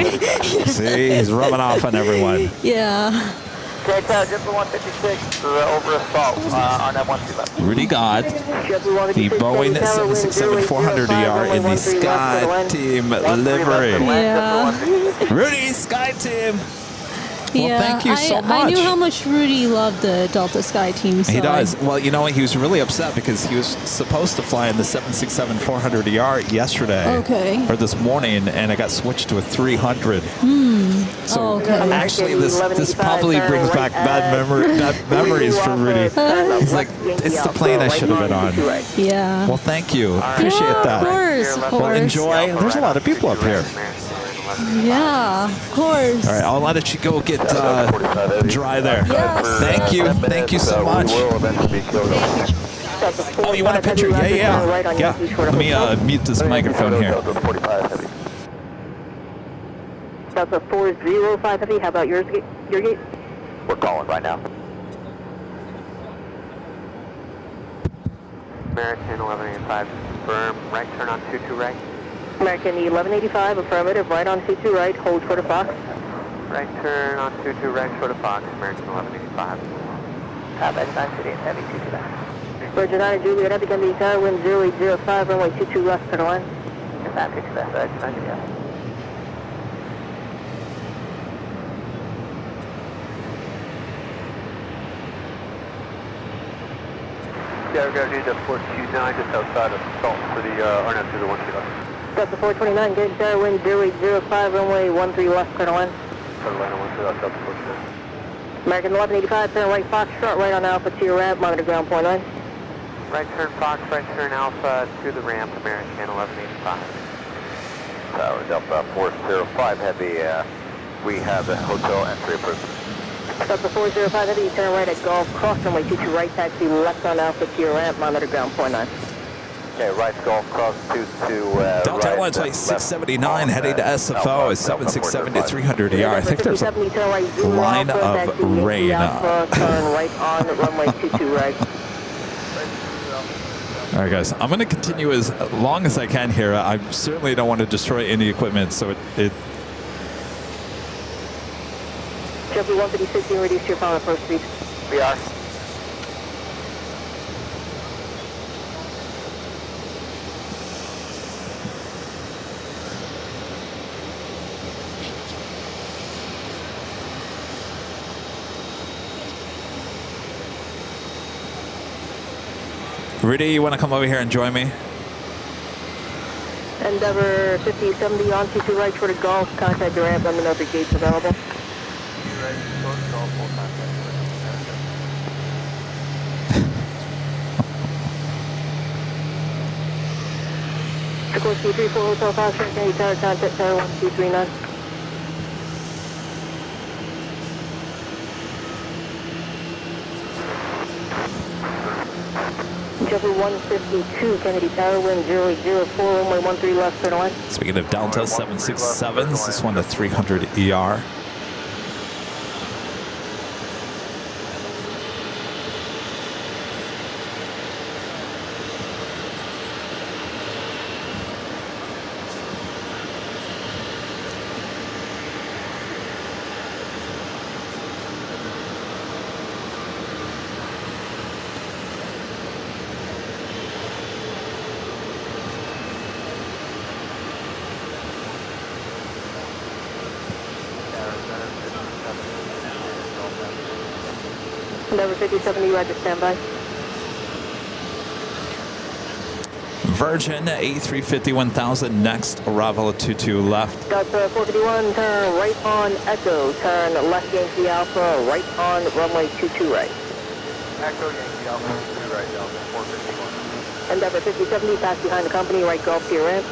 Speaker 1: see, he's rubbing off on everyone.
Speaker 8: Yeah.
Speaker 4: Okay, just the 156 over assault on that 125.
Speaker 1: Rudy got the Boeing 767-400ER in the Sky Team livery.
Speaker 8: Yeah.
Speaker 1: Rudy, Sky Team. Well,
Speaker 8: Yeah.
Speaker 1: thank you so
Speaker 8: I
Speaker 1: much.
Speaker 8: knew how much Rudy loved the Delta Sky Team. So
Speaker 1: He does. Well, you know, he was really upset because he was supposed to fly in the 767-400ER yesterday.
Speaker 8: Okay.
Speaker 1: Or this morning, and it got switched to a 300. So
Speaker 8: Oh, okay.
Speaker 1: actually, this probably brings back bad memories for Rudy. He's like, it's the plane I should have been on.
Speaker 8: Yeah.
Speaker 1: Well, thank you. Appreciate
Speaker 8: Yeah,
Speaker 1: that.
Speaker 8: Of course, of course.
Speaker 1: Well, enjoy. There's a lot of people up here.
Speaker 8: Yeah, of course.
Speaker 1: All right, I'll let you go get dry there.
Speaker 8: Yes.
Speaker 1: Thank you. Thank you so much. Oh, you want a picture? Yeah. Let me mute this microphone here.
Speaker 3: That's a 405 Heavy. How about your gate?
Speaker 2: We're calling right now.
Speaker 4: American 1185, confirm, right turn on 22 right.
Speaker 3: American 1185, affirmative, right on C2 right, hold short of Fox.
Speaker 4: Right turn on 22 right, short of Fox, American 1185.
Speaker 3: That's 9 City and Heavy 22 left. Virgin 9 Juliet, Epic Kennedy Tower, wind 0805, runway 22 left, clear to land. 960 left, that's 9 City.
Speaker 4: Yeah, we're going to need the 429 just outside of Salt for the, or not, through the 1 kilo.
Speaker 3: That's the 429, gauge tower, wind 0805, runway 13 left, clear to land.
Speaker 4: For the line of 1 kilo, Delta 49.
Speaker 3: American 1185, turn right Fox, short right on Alpha to your ramp, monitor ground point 9.
Speaker 4: Right turn Fox, right turn Alpha to the ramp, American 1185.
Speaker 2: Tower Delta 405 Heavy, we have the hotel entry approved.
Speaker 3: Delta 405 Heavy, turn right at Golf, cross runway 22 right, taxi left on Alpha to your ramp, monitor ground point 9.
Speaker 2: Okay, right Golf cross 22.
Speaker 1: Delta Airlines flight 679 heading to SFO is 767 to 300 ER. I think there's a line of rain.
Speaker 3: Turn right on runway 22 right.
Speaker 1: All right, guys, I'm going to continue as long as I can here. I certainly don't want to destroy any equipment, so it
Speaker 3: Jumpy 156, you reduce your final approach speed.
Speaker 2: We are.
Speaker 1: Rudy, you want to come over here and join me?
Speaker 3: Endeavor 5070 on 22 right toward the Gulf. Contact your ramp. Let me know if your gate's available. Sikorsky 34 Hotel Foxtrot, Kennedy Tower, contact Tower 1239. Jeffrey 152, Kennedy Tower, wind 0804, runway 13 left, turn line.
Speaker 1: Speaking of Delta 767s, this one to 300 ER.
Speaker 3: Endeavor 5070, roger, standby.
Speaker 1: Virgin A350 1000 next, arrival at 22 left.
Speaker 3: Delta 451, turn right on Echo, turn left Yankee Alpha, right on runway 22 right.
Speaker 4: Echo Yankee Alpha 2 right, Delta 451.
Speaker 3: Endeavor 5070, pass behind the company, right Gulf to your ramp.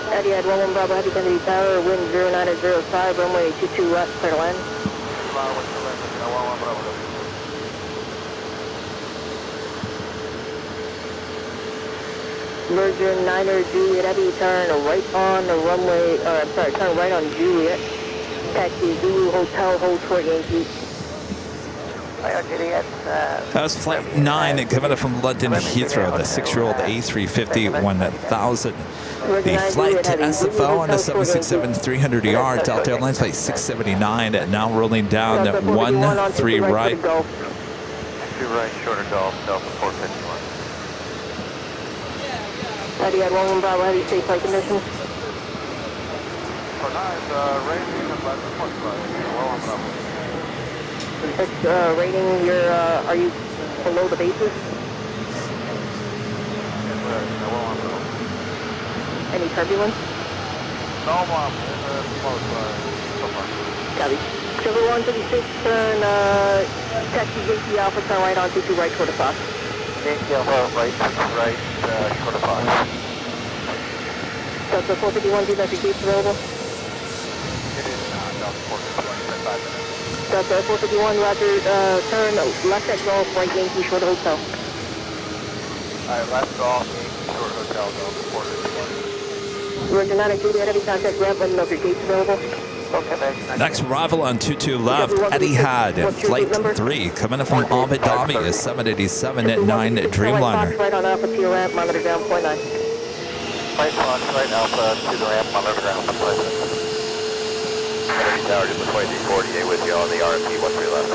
Speaker 3: Etihad 11 Bravo, Heavy Kennedy Tower, wind 0905, runway 22 left, clear to land. Merger 9er Juliet Heavy, turn right on the runway, turn right on Juliet. Taxi Zulu Hotel, hold short Yankee.
Speaker 1: That was Flight 9 coming from London to Heathrow, the 6-year-old A350 1000. The flight to SFO on the 767 300ER, Delta Airlines flight 679, now rolling down 13 right.
Speaker 2: 2 right, shorter Golf, Delta 451.
Speaker 3: Etihad 11 Bravo, heavy safe flight conditions.
Speaker 4: For 9's rating and left 45.
Speaker 3: It's rating, are you below the bases? Any turbulence?
Speaker 4: No, Mom, it's close so far.
Speaker 3: Copy. Silver 156, turn taxi Yankee Alpha, turn right on 22 right toward the Fox.
Speaker 2: Yankee Alpha, right, short of Fox.
Speaker 3: Delta 451, do you have your gates available?
Speaker 4: It is Delta 451, 5 minutes.
Speaker 3: Delta 451, roger, turn left at Golf, right Yankee, short hotel.
Speaker 4: Alright, left Golf, Yankee, short hotel, Delta 451.
Speaker 3: Roger 9 and Juliet, heavy contact ramp, let me know if your gate's available.
Speaker 2: Okay,
Speaker 1: Next arrival on 22 left, Etihad, flight 3, coming in from Abu Dhabi, is 787 at 9 Dreamliner.
Speaker 3: Right on Alpha to your ramp, monitor ground, point 9.
Speaker 2: Right Fox, right Alpha to the ramp, monitor ground, point 9. Kennedy Tower, just the 2348 with you on the RFP, 13 left.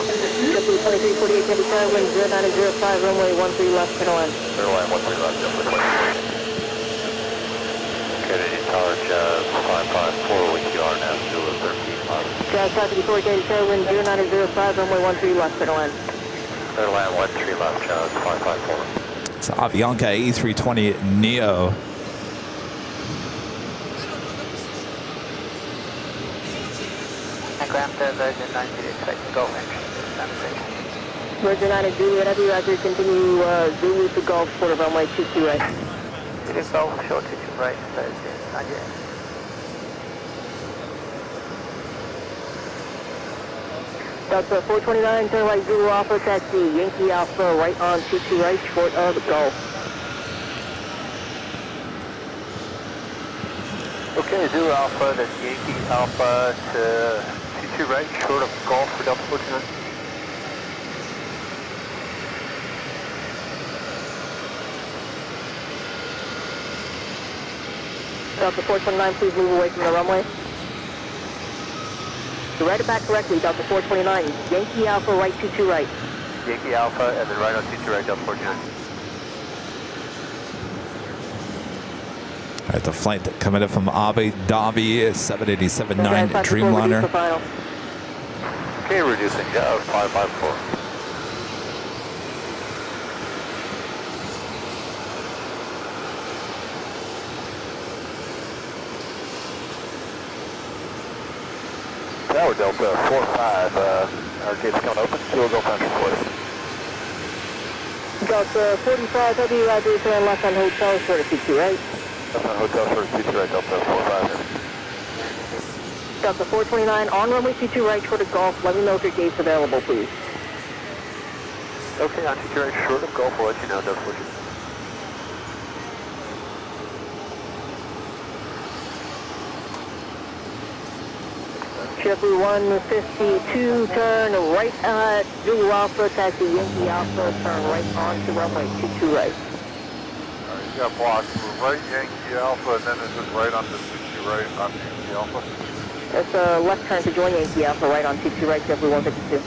Speaker 3: Jeffrey 2348, Kennedy Tower, wind 0905, runway 13 left, clear to land.
Speaker 2: Clear to land, 13 left, just the 2348. Kennedy Tower, Jazz 554 with you on now, Zulu 13 left.
Speaker 3: Jazz 554, Kennedy Tower, wind 0905, runway 13 left, clear to land.
Speaker 2: Clear to land, 13 left, Jazz 554.
Speaker 1: It's Avianca A320 Neo.
Speaker 2: Ground Virgin 90, expect to go entry.
Speaker 3: Virgin 9 and Juliet, heavy roger, continue Zulu to Golf, quarter runway 22 right.
Speaker 2: It is Golf, short 22 right, Thursday, 98.
Speaker 3: Delta 429, turn right, Zulu Alpha, taxi, Yankee Alpha, right on 22 right, short of the Gulf.
Speaker 4: Okay, Zulu Alpha, that's Yankee Alpha to 22 right, short of Gulf for Delta 429.
Speaker 3: Delta 429, please move away from the runway. To write it back correctly, Delta 429, Yankee Alpha, right 22 right.
Speaker 4: Yankee Alpha, and then right on 22 right, Delta 429.
Speaker 1: All right, the flight coming in from Abu Dhabi is 787-9 Dreamliner.
Speaker 4: Okay, reducing, 554. Tower Delta 45, our gate's coming open, so we'll go faster for you.
Speaker 3: Delta 45, heavy, roger, turn left on hotel, short of 22 right.
Speaker 4: Left on hotel, short of 22 right, Delta 45.
Speaker 3: Delta 429, on runway 22 right, short of Gulf, let me know if your gate's available, please.
Speaker 4: Okay, on 22 right, short of Gulf, we'll let you know, Delta 42.
Speaker 3: Chevy 152, turn right at Zulu Alpha, taxi Yankee Alpha, turn right on to runway 22 right.
Speaker 4: Alright, you got blocked. We're right Yankee Alpha, and then this is right on the 22 right on Yankee Alpha.
Speaker 3: It's a left turn to join Yankee Alpha, right on 22 right, Chevy 152.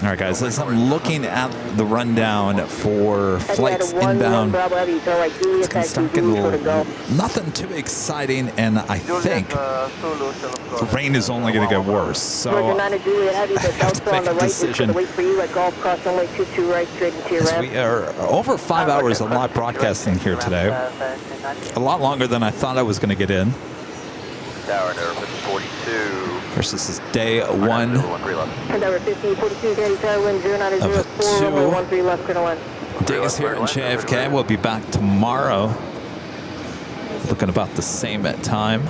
Speaker 1: All right, guys, as I'm looking at the rundown for flights inbound, it's going to start getting nothing too exciting, and I think the rain is only going to get worse. So I have to make a decision. As we are over 5 hours of live broadcasting here today, a lot longer than I thought I was going to get in.
Speaker 4: Tower and Airline 42.
Speaker 1: Versus this day one of 2 days here in JFK. We'll be back tomorrow, looking about the same at time.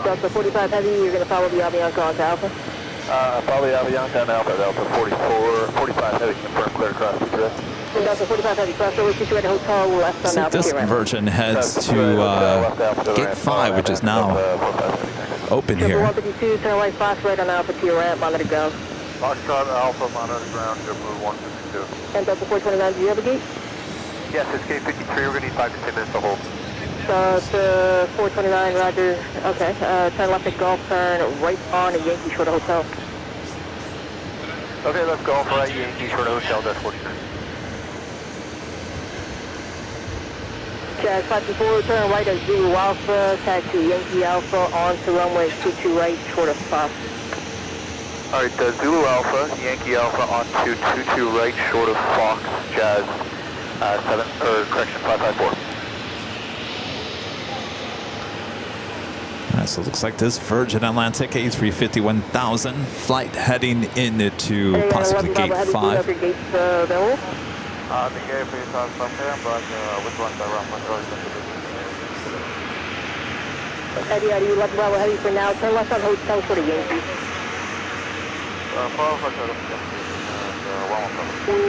Speaker 3: Delta 45 heavy, you're going to follow the Avianca on to Alpha?
Speaker 4: Follow the Avianca on Alpha, Delta 45 heavy, confirm clear across the trip.
Speaker 3: Delta 45 heavy, cross over to at hotel, left on Alpha.
Speaker 1: This conversion heads to Gate 5, which is now open here.
Speaker 3: 152, turn right, Fox, right on Alpha to your ramp, monitor go.
Speaker 4: Foxtrot Alpha, monitor ground, JetBlue 152.
Speaker 3: And Delta 429, do you have a gate?
Speaker 4: Yes, it's gate 53, we're going to need 5 to 10 minutes to hold.
Speaker 3: It's 429, roger. Okay, turn left at Gulf, turn right on a Yankee short of hotel.
Speaker 4: Okay, let's go for right Yankee short of hotel, that's 49.
Speaker 3: Jazz 54, turn right at Zulu Alpha, taxi Yankee Alpha on to runway 22 right, short of Fox.
Speaker 4: Alright, Zulu Alpha, Yankee Alpha on to 22 right, short of Fox, Jazz 554.
Speaker 1: All right, so it looks like this Virgin Atlantic A350-1000 flight heading into possibly Gate 5.
Speaker 3: The gates available?
Speaker 4: The gate is on something, but which one's the wrong one?
Speaker 3: Eddie, you left Bravo Heavy for now. Turn left on hotel short of Yankee.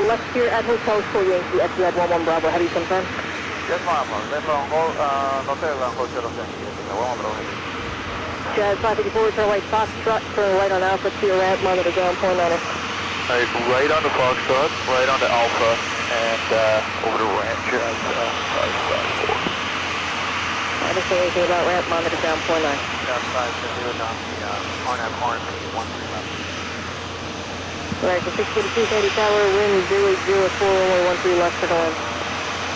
Speaker 3: Left here at hotel short Yankee, Etihad 11 Bravo Heavy, confirm?
Speaker 4: Yes, ma'am. Left on hotel of Yankee, 11 Bravo Heavy.
Speaker 3: Jazz 554, turn right Foxtrot, turn right on Alpha to your ramp, monitor ground, point on it.
Speaker 4: Alright, right on the Foxtrot, right on the Alpha, and over the ramp, Jazz 554.
Speaker 3: I didn't say anything about ramp, monitor ground, point on.
Speaker 4: Jazz 554, horn, 13 left.
Speaker 3: Right, so 642 Sandy Tower, wind 004, runway 13 left for the land.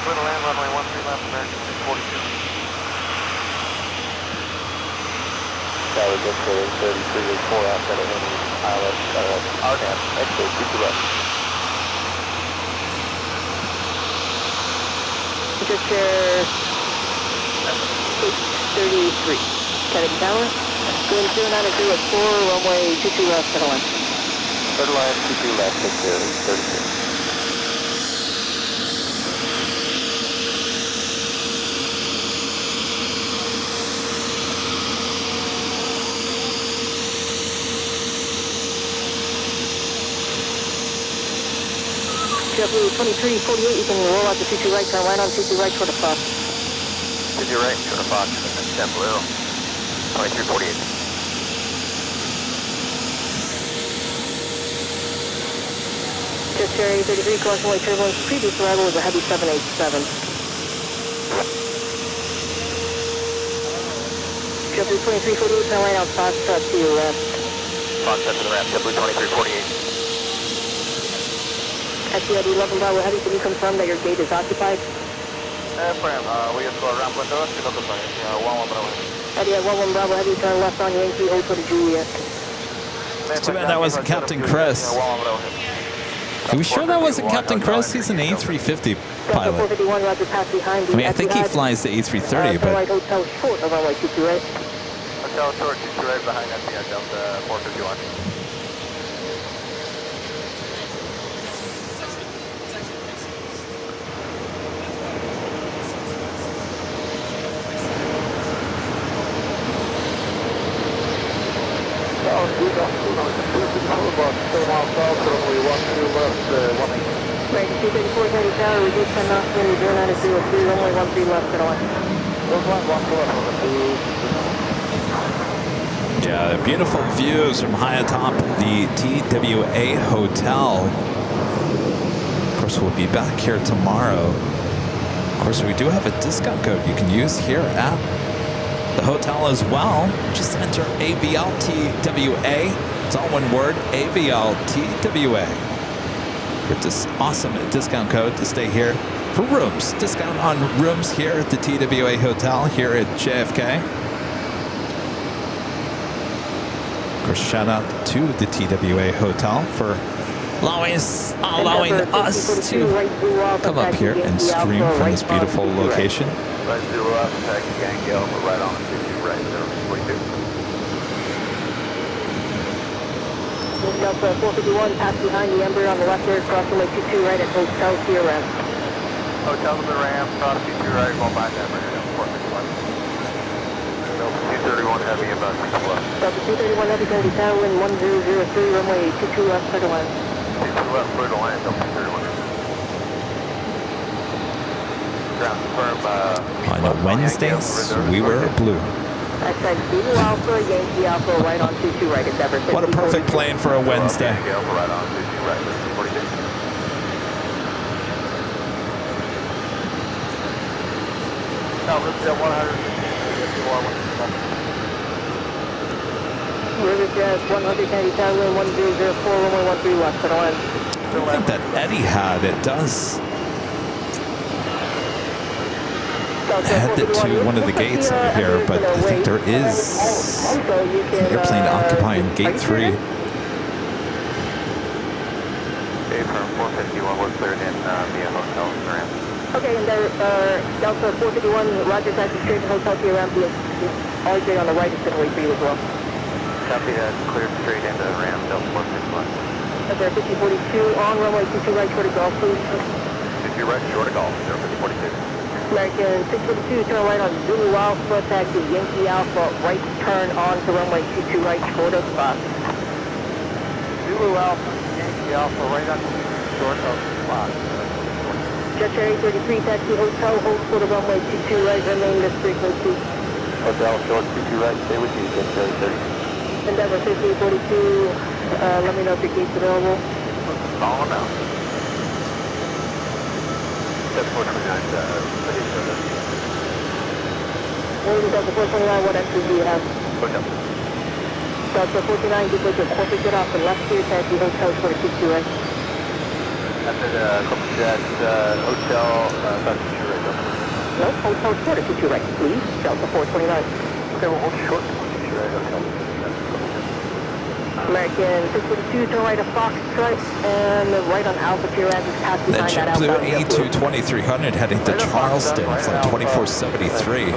Speaker 4: For the land, runway 13 left, American 642. Tower just for 33 is 4 outside of any pilot, RNAV, exit, 2 left.
Speaker 3: Just 833. Kennedy Tower, wind 0904, runway 22 left for the land.
Speaker 4: Third line, 22 left, 36.
Speaker 3: JetBlue 2348, you can roll out the 22 right, turn right on 22 right toward the Fox.
Speaker 4: 22 right, toward the Fox, and then JetBlue 2348.
Speaker 3: Jet Cherry 33, crossing way turbulence. Previous arrival was a heavy 787. JetBlue 2348, turn right on Fox, to your left.
Speaker 4: Fox set to the ramp, JetBlue 2348.
Speaker 3: Taxi ID 11 Bravo Heavy, can you confirm that your gate is occupied?
Speaker 4: Affirm, we just go around window, see local sign, 11 Bravo.
Speaker 3: Eddie at 11 Bravo Heavy, turn left on Yankee, hold for the Juliet.
Speaker 1: Too bad that wasn't Captain Chris. Are we sure that wasn't Captain Chris? He's an A350 pilot.
Speaker 3: 451, Roger, pass behind
Speaker 1: I mean, I think he flies the A330, but...
Speaker 3: Hotel short of runway 22 right.
Speaker 4: Hotel short, 22 right behind us, yeah, Delta 451.
Speaker 3: Right, 234 Heavy Tower, we did 10 knots, wind 0903, runway 13 left at 1.
Speaker 1: Yeah, the beautiful views from high atop the TWA Hotel. Of course, we'll be back here tomorrow. Of course, we do have a discount code you can use here at the hotel as well. Just enter AVLTWA. It's all one word, AVLTWA. With this awesome discount code to stay here for rooms. Discount on rooms here at the TWA Hotel here at JFK. Of course, shout out to the TWA Hotel for allowing us to come up here and stream from this beautiful location.
Speaker 4: Right, zero up, taxi Yankee Alpha, right on 52 right, 042.
Speaker 3: Delta 451, pass behind the Ember on the left there, crossing way 22 right at Hotel to your ramp.
Speaker 4: Hotel to the ramp, cross 22 right, going by the Ember, 451. Delta 231 heavy, about 6 left.
Speaker 3: Delta 231 heavy, going to be tower wind 1003, runway 22 left, clear to land.
Speaker 4: 22 left, clear to land, Delta 231. Ground firm,
Speaker 1: On Wednesdays, we were blue.
Speaker 3: I said Zulu Alpha, Yankee Alpha, right on 22 right, it's ever.
Speaker 1: What a perfect plane for a Wednesday.
Speaker 4: Yankee Alpha, right on 22 right, 46. Riverjet 100.
Speaker 3: Riverjet 100, Candy Tower wind 1004, runway 13 left, clear to land.
Speaker 1: I think that Eddie had, it does head to one of the gates over here, but I think there is an airplane occupying gate 3.
Speaker 4: A firm 451, we're cleared in via hotel ramp.
Speaker 3: Okay, and there, Delta 451, Roger, taxi straight to Hotel to your ramp, RJ on the right is going to wait for you as well.
Speaker 4: Copy that, cleared straight into the ramp, Delta 451.
Speaker 3: There 5042, on runway 22 right, short of golf, please.
Speaker 4: 22 right, short of golf, 5042.
Speaker 3: American 642, turn right on Zulu Alpha, taxi Yankee Alpha, right turn on to runway 22 right, short of Fox.
Speaker 4: Zulu Alpha, Yankee Alpha, right on short of Fox.
Speaker 3: Jet Cherry 33, taxi Hotel, hold for the runway 22 right, remain this frequency.
Speaker 4: Hotel short 22 right, stay with you, Jet Cherry 30.
Speaker 3: Endeavor 5042, let me know if your gate's available.
Speaker 4: Follow them out. 7429,
Speaker 3: Delta 429, what entries do you have?
Speaker 4: Hotel.
Speaker 3: Delta 429, you take your corporate jet off the left here, taxi Hotel for 22 right.
Speaker 4: After the corporate jet, hotel, about 22 right, Delta.
Speaker 3: No, Hotel short of 22 right, please. Delta 429.
Speaker 4: Okay, we'll hold short 22 right, hotel.
Speaker 3: American 642, turn right of Fox strike, and right on Alpha to your end, pass
Speaker 1: The
Speaker 3: behind that
Speaker 1: JetBlue
Speaker 3: Alpha.
Speaker 1: A22300 heading to Charleston, flight 2473.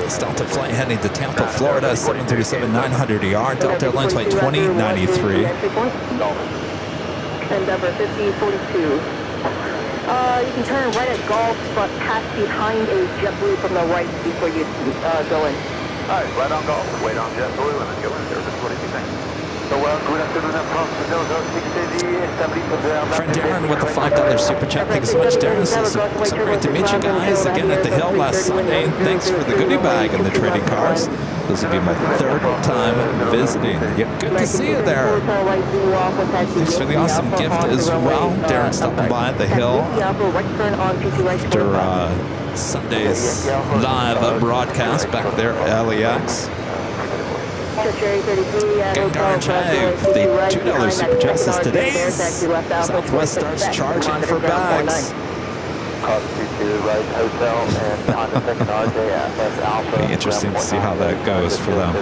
Speaker 1: This Delta flight heading to Tampa, Florida, 737-900 ER, Delta Airlines flight 2093.
Speaker 3: Endeavor 5042. You can turn right at Golf, but pass behind a JetBlue from the right before you go in.
Speaker 4: Alright, right on golf, wait on JetBlue, and then go in service. What do you think?
Speaker 1: Friend Darren with the $5 super chat. Thanks so much, Darren. Says, so great to meet you guys again at the Hill last Sunday. And thanks for the goodie bag and the trading cards. This will be my third time visiting. Yeah, good to see you there. Thanks for the awesome gift as well. Darren stopping by at the Hill after Sunday's live broadcast back there at LAX. Gengar Jive, the $2 super chat says today's Southwest starts charging for bags. Be interesting to see how that goes for them.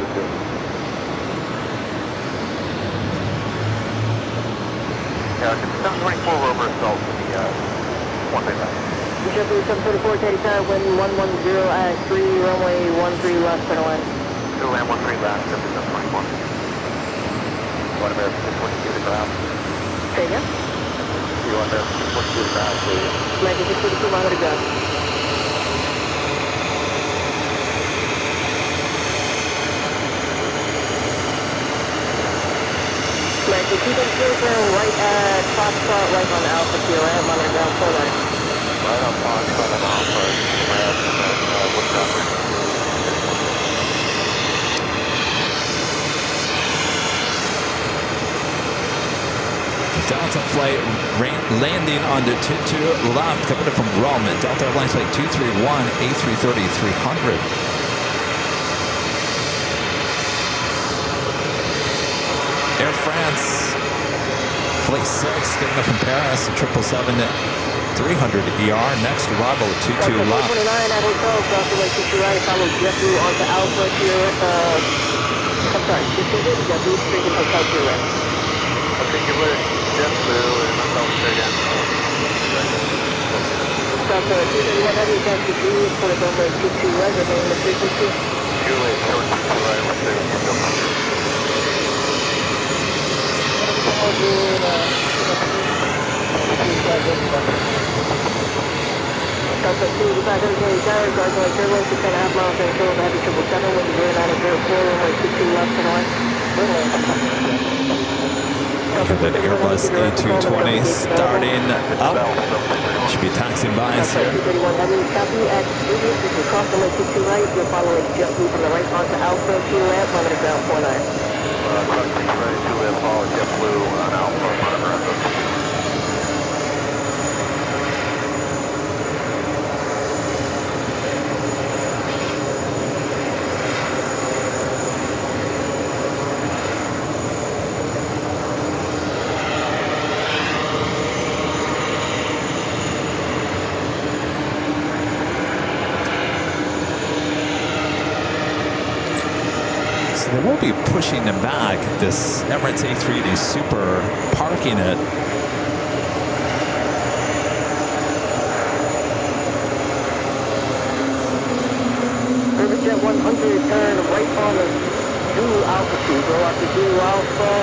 Speaker 2: Yeah, 24 over assault to the 1
Speaker 3: Jeffrey 734, Teddy Tower, wind 110 at 3, runway 13 left, center line.
Speaker 2: Still land 13 left, Jeffrey 724. 1 American 642 to ground.
Speaker 3: Say again?
Speaker 2: 1 American 642 to ground, please.
Speaker 3: American 642, mile to ground. American 230, right at Foxtrot, right on Alpha Kilo, I have mile to ground, 4 line.
Speaker 2: Right on Foxtrot and Alpha, what's up?
Speaker 1: Delta flight landing on the 22 left, coming in from Rome. Delta Airlines flight 231, A330 300. Air France flight 6, coming in from Paris, 777 300 ER. Next arrival at 22 left.
Speaker 3: 29 at hotel, crossing like 22 right, follow Jeffrey onto Alpha here, I'm sorry, 52 Jeffrey, straight in hotel to your right.
Speaker 2: Okay, you would JetBlue and myself straight in.
Speaker 3: South 231 heavy, taxi 3, for the runway 22 right, remain the frequency.
Speaker 2: Juliet, short 22 right, we're staying with you.
Speaker 3: South 285 heavy, Teddy Tower, crossing like turbo, 6.5 miles, and total heavy 777, wind 0904, runway 22 left, center line.
Speaker 1: That Airbus A220 starting up. Should be taxiing by us here.
Speaker 3: 231 heavy, copy at previous, if you cross the lake 22 right, you'll follow a JetBlue from the right onto Alpha, fuel ramp, on the ground 49.
Speaker 2: Cross 2 ready to follow JetBlue on Alpha, monitor Alpha.
Speaker 1: They will be pushing them back. This Emirates A380 Super, parking it.
Speaker 3: Service Jet 100, turn right on the Zulu Alpha 2, go out to Zulu Alpha,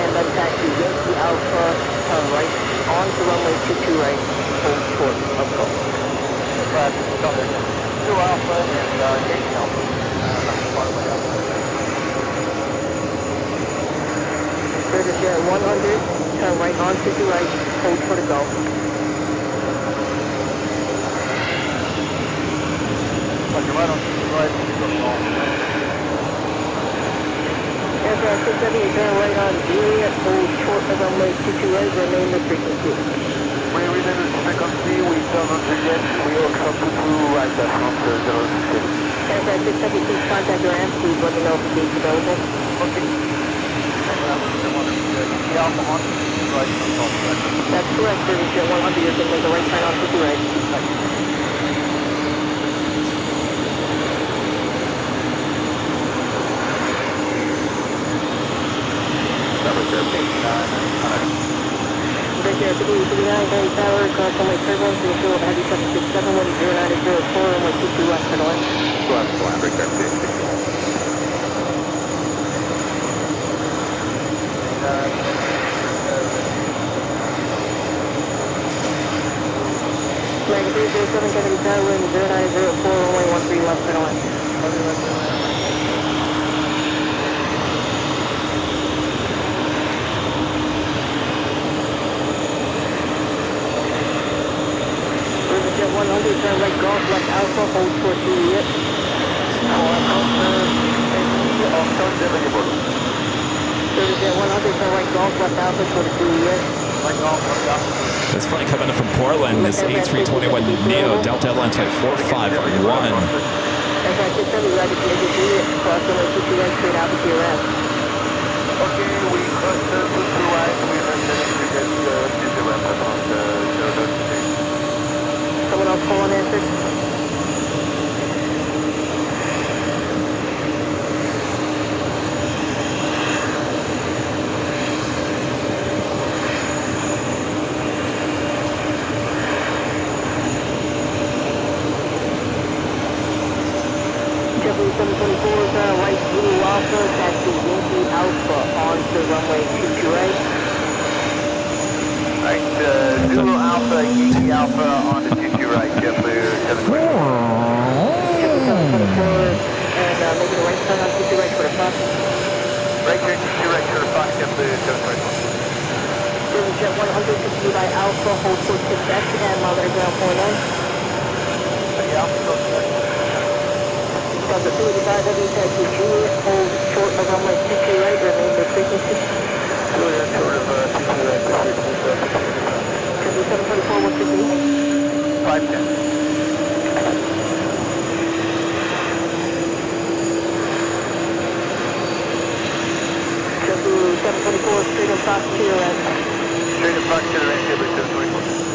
Speaker 3: and then taxi Yankee Alpha, turn right on to runway 22 right, hold short of coast.
Speaker 2: Right, Zulu Alpha and Yankee Alpha.
Speaker 3: Service Jet 100, turn right on 52 right, hold for the Gulf.
Speaker 2: You're right on 52 right,
Speaker 3: Aircraft 678, turn right on Juliet, hold short of runway 22 right, remain the frequency.
Speaker 2: We remain the frequency, we turn on Juliet, we will come to right at from 060.
Speaker 3: Aircraft 670, please contact your ramp, please let me know if the gate's available.
Speaker 2: Okay.
Speaker 3: That's correct, Service Jet 100, you're going to make a right turn on 50 right. Bridge Air 59, Teddy Tower, cross runway turbulence, and fuel of heavy 767, wind 0904, runway 22 left, center line.
Speaker 2: Bridge Air 59.
Speaker 3: American 307, Kennedy Tower, wind 0904, runway 13 left, center line. 100, turn right Golf, left Alpha, hold for Juliet. Service Jet 100, turn right Golf, left Alpha, for Juliet. Right Golf, left Alpha.
Speaker 1: This flight coming in from Portland, this A321 Neo, Delta Airlines Flight 451.
Speaker 3: Aircraft 670, Roger, Juliet, cross runway 22 right, straight Alpha to your left.
Speaker 2: Okay, we crossed the 22 right, we are heading to get the ramp up on the 006.
Speaker 3: Someone else call and answer? JetBlue 724 right Zulu Alpha, taxi Yankee Alpha onto runway 22 right.
Speaker 2: Right, Zulu Alpha, Yankee Alpha on the 22 right, JetBlue 724.
Speaker 3: JetBlue 724 and making a right turn on 22 right for the Fox.
Speaker 2: Right turn 22 right for the Fox, JetBlue 724.
Speaker 3: Service Jet 100, continue by Alpha, hold for Quebec and monitor ground 49. Delta 285W, taxi Juliet, hold short of runway 22 right, remain the frequency.
Speaker 2: Juliet, short of 22 right, the frequency.
Speaker 3: JetBlue 724, what's your speed?
Speaker 2: 510.
Speaker 3: JetBlue 724, straight on Fox to your left.
Speaker 2: Straight in front to the right, JetBlue 724.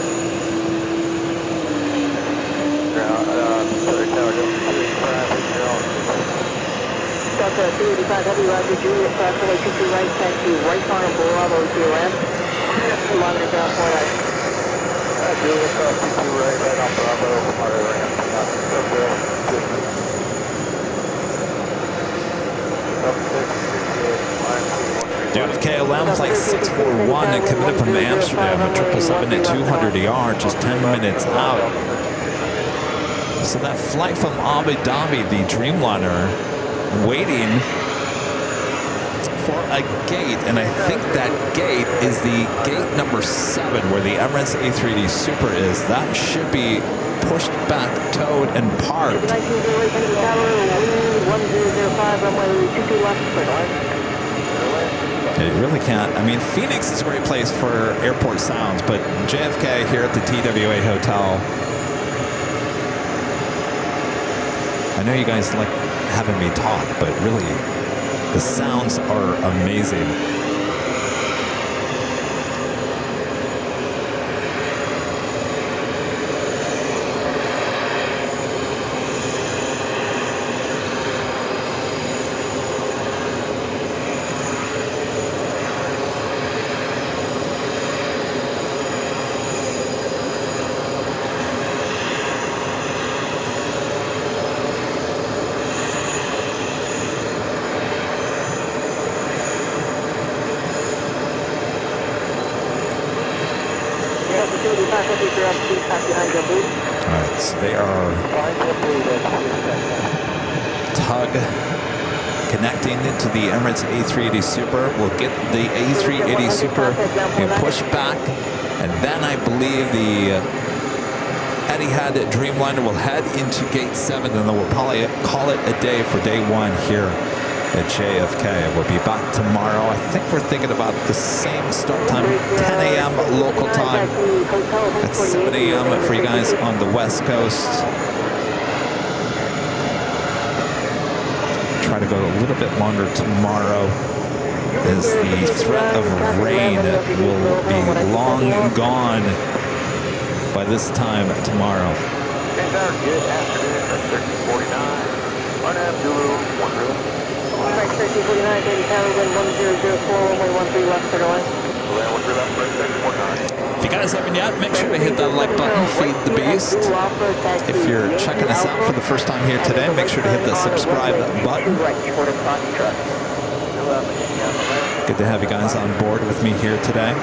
Speaker 2: Delta 285W, Roger, Juliet, cross runway 22 right, taxi right on Bravo to your left. Monitor ground 49. Juliet, cross 22 right, right on Bravo, monitor ramp.
Speaker 1: JFK Lamb Flight 641 and committed from Amsterdam at 777 at 200 ER, just 10 minutes out. So that flight from Abu Dhabi, the Dreamliner, waiting for a gate, and I think that gate is the gate number 7 where the Emirates A380 Super is. That should be pushed back, towed, and parked.
Speaker 3: 1908 into the tower, wind 1005, runway 22 left,
Speaker 1: It really can't. I mean, Phoenix is a great place for airport sounds, but JFK here at the TWA Hotel, I know you guys like having me talk, but really, the sounds are amazing. Alright, so they are tug connecting into the Emirates A380 Super. We'll get the A380 Super pushed back, and then I believe the Etihad Dreamliner will head into Gate 7, and then we'll probably call it a day for day 1 here at JFK. We'll be back tomorrow. I think we're thinking about the same start time, 10 a.m. local time. At 7 a.m. for you guys on the West Coast. Try to go a little bit longer tomorrow, as the threat of rain will be long gone by this time tomorrow.
Speaker 2: Good afternoon, 1349. Arnhem, Zulu, 10.
Speaker 3: Right, 1349, Baby Tower, wind 1004, runway 13 left, clear to line.
Speaker 2: Land 13 left, right, 1349.
Speaker 1: If you guys haven't yet, make sure to hit that like button, feed the beast. If you're checking us out for the first time here today, make sure to hit the subscribe button. Good to have you guys on board with me here today.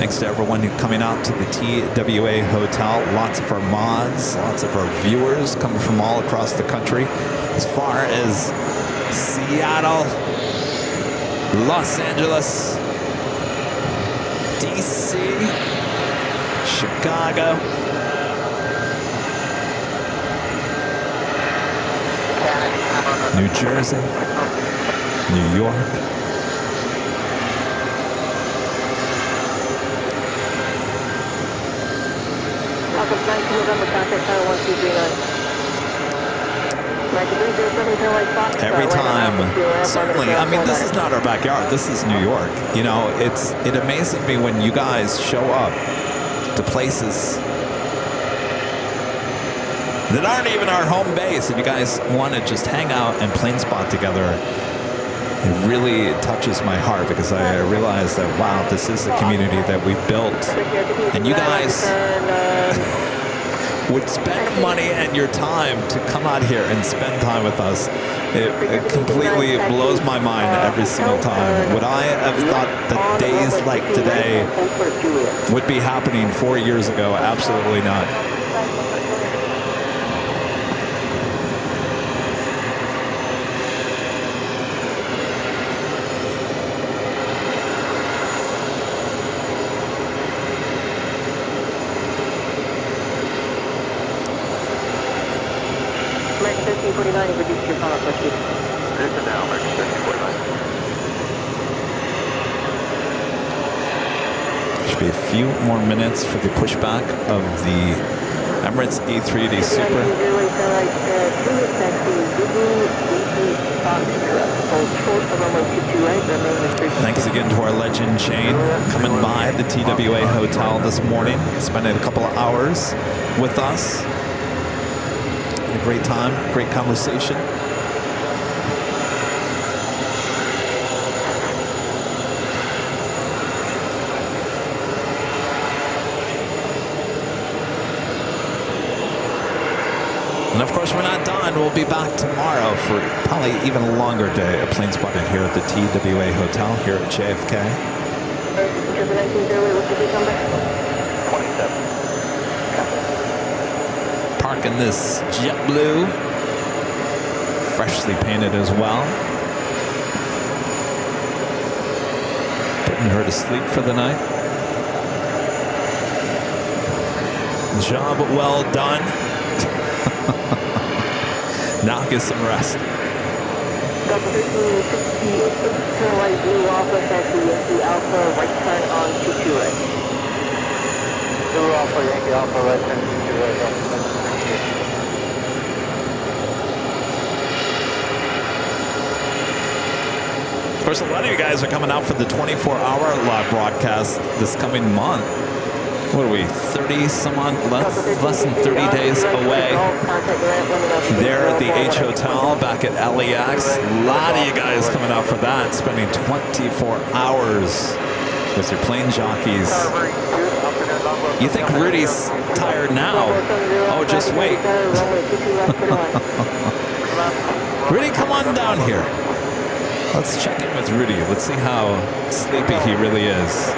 Speaker 1: Thanks to everyone who's coming out to the TWA Hotel. Lots of our mods, lots of our viewers coming from all across the country. As far as Seattle, Los Angeles, DC, Chicago, New Jersey, New York.
Speaker 3: Alpha 19 November, contact tower 1239.
Speaker 1: Every time, certainly. I mean, this is not our backyard. This is New York. You know, it amazes me when you guys show up to places that aren't even our home base, and you guys want to just hang out and plane spot together. It really touches my heart because I realize that, wow, this is the community that we've built, and you guys would spend money and your time to come out here and spend time with us. It completely blows my mind every single time. Would I have thought that days like today would be happening 4 years ago? Absolutely not.
Speaker 3: American 1349, you've reduced your power, let's see.
Speaker 2: Listen now, American 1349.
Speaker 1: Should be a few more minutes for the pushback of the Emirates A380 Super. Thanks again to our legend Shane coming by the TWA Hotel this morning, spending a couple of hours with us. Had a great time, great conversation. And of course, we're not done. We'll be back tomorrow for probably even a longer day of plane spotting here at the TWA Hotel here at JFK.
Speaker 2: 27.
Speaker 1: Parking this JetBlue, freshly painted as well. Putting her to sleep for the night. Job well done. Now get some rest.
Speaker 3: Delta 1368, turn right blue Alpha, taxi Yankee Alpha, right turn on 228.
Speaker 2: Blue Alpha, Yankee Alpha, right turn 228.
Speaker 1: Of course, a lot of you guys are coming out for the 24-hour live broadcast this coming month. What are we, 30 some odd, less than 30 days away. There at the H Hotel back at LAX. A lot of you guys coming out for that, spending 24 hours with your plane jockeys. You think Rudy's tired now? Oh, just wait. Rudy, come on down here. Let's check in with Rudy. Let's see how sleepy he really is.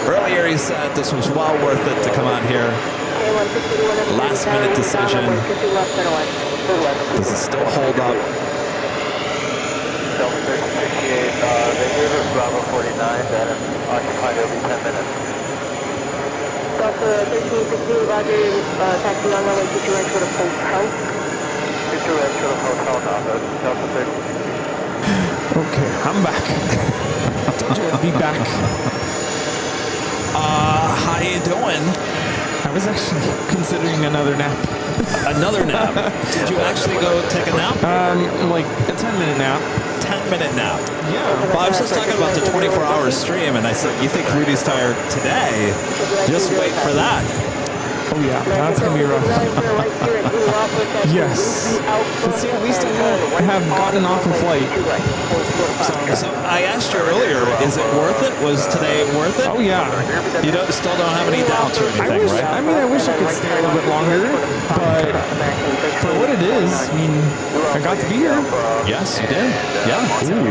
Speaker 1: Earlier he said this was well worth it to come out here. Last minute decision. Does it still hold up?
Speaker 2: Delta 1368, they gave us Bravo 49, that is occupied every 10 minutes.
Speaker 3: Delta 1368, Roger, taxi on runway 22 right for the hotel.
Speaker 2: 22 right for the hotel now, that's Delta 1368.
Speaker 5: Okay, I'm back. I told you I'd be back.
Speaker 1: How you doing?
Speaker 5: I was actually considering another nap.
Speaker 1: Another nap? Did you actually go take a nap?
Speaker 5: Like a 10-minute nap.
Speaker 1: 10-minute nap.
Speaker 5: Yeah.
Speaker 1: Well, I was just talking about the 24-hour stream, and I said, you think Rudy's tired today? Just wait for that.
Speaker 5: Oh yeah, that's gonna be rough. Yes. But see, at least I have gotten off a flight.
Speaker 1: So I asked you earlier, is it worth it? Was today worth it?
Speaker 5: Oh yeah.
Speaker 1: You still don't have any doubts or anything, right?
Speaker 5: I mean, I wish I could stay a little bit longer, but for what it is, I mean, I got to be here.
Speaker 1: Yes, you did. Yeah. Ooh.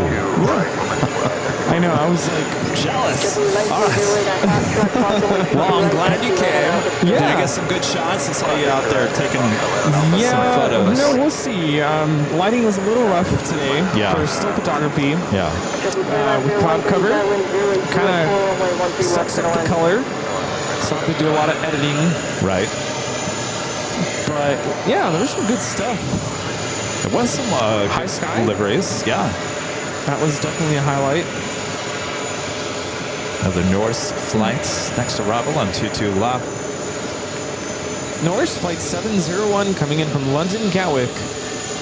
Speaker 5: I know, I was like
Speaker 1: jealous. All right. Well, I'm glad you came.
Speaker 5: Yeah.
Speaker 1: Did you get some good shots? I saw you out there taking some photos.
Speaker 5: No, we'll see. Lighting was a little rough today for still photography.
Speaker 1: Yeah.
Speaker 5: With cloud cover, kind of sucks up the color, so I have to do a lot of editing.
Speaker 1: Right.
Speaker 5: But yeah, there's some good stuff.
Speaker 1: There was some
Speaker 5: High sky
Speaker 1: liveries. Yeah.
Speaker 5: That was definitely a highlight.
Speaker 1: Another Norse flight. Next arrival on 22 left.
Speaker 5: Norse Flight 701 coming in from London Gatwick.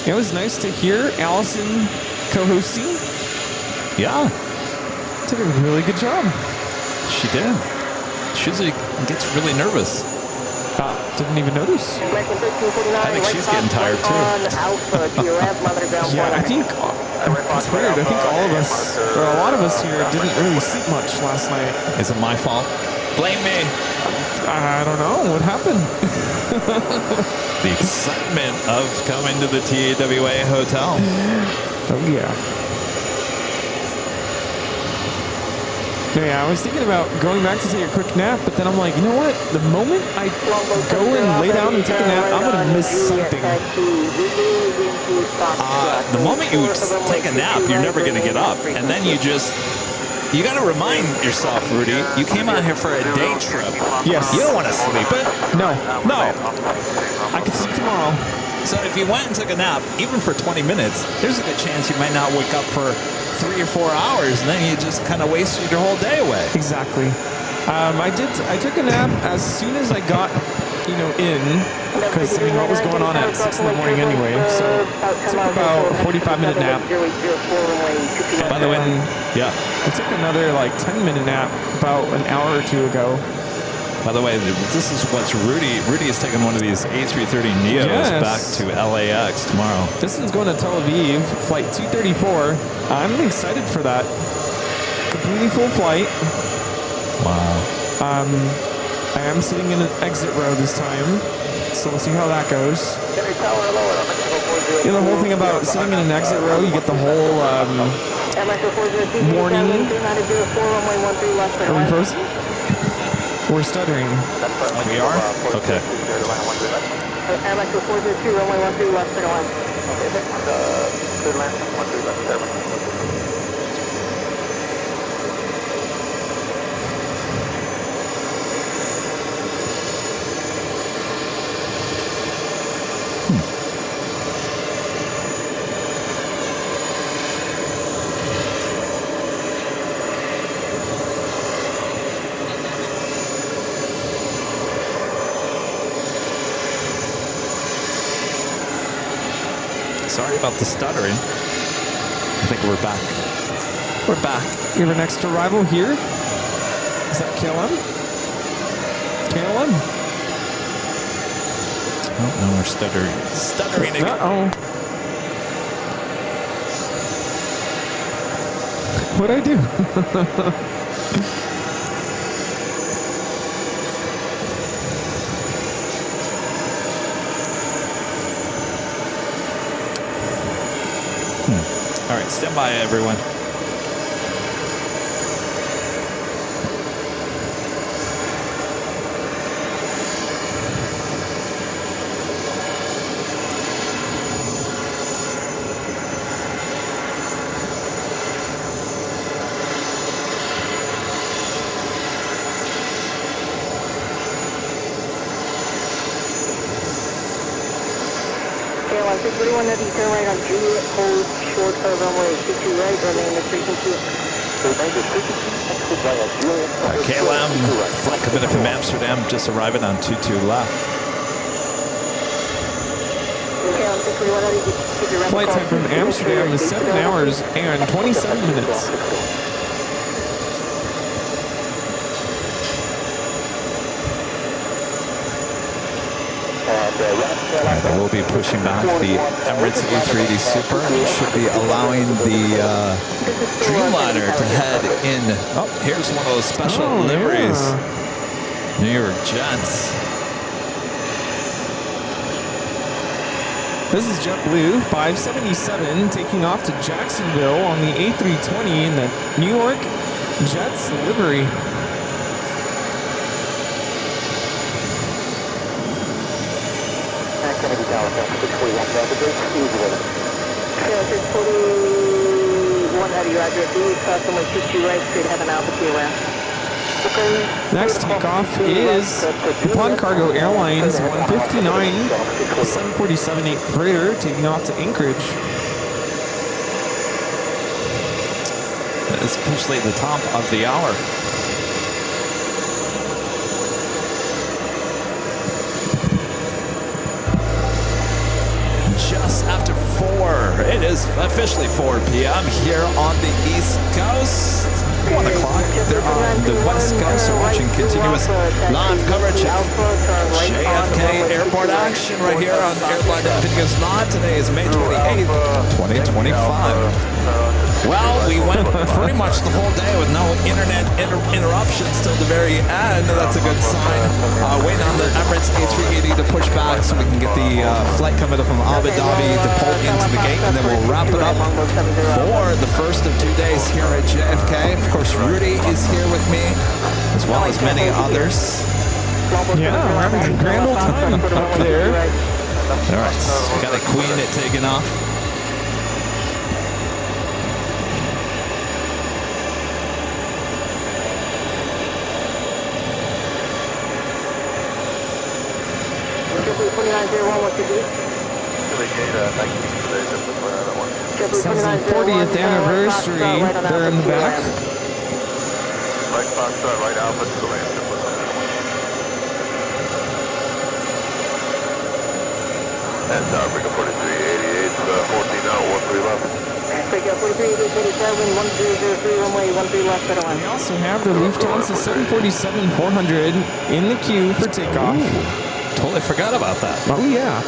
Speaker 5: It was nice to hear Allison co-hosting.
Speaker 1: Yeah.
Speaker 5: Did a really good job.
Speaker 1: She did. She usually gets really nervous.
Speaker 5: Didn't even notice.
Speaker 1: I think she's getting tired too.
Speaker 5: Yeah, I think it's weird. I think all of us, or a lot of us here, didn't really sleep much last night.
Speaker 1: Is it my fault? Blame me.
Speaker 5: I don't know. What happened?
Speaker 1: The excitement of coming to the TAWA hotel.
Speaker 5: Oh, yeah. Yeah, I was thinking about going back to take a quick nap, but then I'm like, you know what? The moment I go and lay down and take a nap, I'm going to miss something.
Speaker 1: The moment you take a nap, you're never going to get up. And then you got to remind yourself, Rudy, you came out here for a day trip.
Speaker 5: Yes.
Speaker 1: You don't want to sleep it.
Speaker 5: No.
Speaker 1: No.
Speaker 5: I could sleep tomorrow.
Speaker 1: So if you went and took a nap, even for 20 minutes, there's a good chance you might not wake up for 3 or 4 hours, and then you just kind of wasted your whole day away.
Speaker 5: Exactly. I took a nap as soon as I got, in, because, what was going on at 6 in the morning anyway, so it took about a 45-minute nap.
Speaker 1: By the way, yeah.
Speaker 5: I took another, 10-minute nap about an hour or two ago.
Speaker 1: By the way, this is what's Rudy is taking one of these A330 Neos back to LAX tomorrow.
Speaker 5: This one's going to Tel Aviv, flight 234. I'm excited for that. Completely full flight.
Speaker 1: Wow.
Speaker 5: I am sitting in an exit row this time, so we'll see how that goes. The whole thing about sitting in an exit row, you get the whole warning. Are we frozen? We're stuttering.
Speaker 1: Oh, we are? Okay.
Speaker 3: Airline 402, runway 13 left, center line.
Speaker 2: Okay, thanks. Good land, 13 left, center.
Speaker 1: Sorry about the stuttering. I think we're back. We're back.
Speaker 5: We have our next arrival here. Is that KLM? KLM?
Speaker 1: Oh, no, we're stuttering. Stuttering again.
Speaker 5: Uh-oh. What'd I do?
Speaker 1: All right, stand by, everyone.
Speaker 3: Airline 631, heavy turn right on Juliet, hold short of runway 22 right, remain the frequency.
Speaker 1: KLM, flight coming in from Amsterdam, just arriving on 22 left.
Speaker 5: Flight time from Amsterdam is 7 hours and 27 minutes.
Speaker 1: All right, then we'll be pushing back the Emirates A380 Super. It should be allowing the Dreamliner to head in. Oh, here's one of those special liveries. Yeah. New York Jets.
Speaker 5: This is JetBlue 577 taking off to Jacksonville on the A320 in the New York Jets livery.
Speaker 2: Kennedy Tower, 641 Navigate, easy.
Speaker 3: 641 heavy, roger. Be customer 22 right, straight, have an altitude around.
Speaker 5: Next takeoff is Nippon Cargo Airlines 159 747-8 freighter taking off to Anchorage.
Speaker 1: It's officially the top of the hour. Just after 4. It is officially 4 p.m. here on the East Coast. 1 o'clock. They're on the West Coast. They're watching continuous live coverage of JFK airport action right here on Airline Videos Live. Today is May 28th, 2025. Well, we went pretty much the whole day with no internet interruptions till the very end. That's a good sign. Waiting on the Emirates A380 to push back so we can get the flight coming up from Abu Dhabi to pull into the gate, and then we'll wrap it up for the first of 2 days here at JFK. Of course, Rudy is here with me, as well as many others.
Speaker 5: Yeah, we're having a grand old time up there.
Speaker 1: All right, so we got a Queen taking off.
Speaker 5: Sounds like 40th anniversary. They're in the back.
Speaker 4: Right Foxtrot, right Alpha to the land. And Africa 4388, 14 out, 13 left.
Speaker 3: Africa 4387, 1003, runway 13 left, at
Speaker 5: We also have the Lufthansa 747-400 in the queue for takeoff.
Speaker 1: Totally forgot about that.
Speaker 5: Oh, yeah.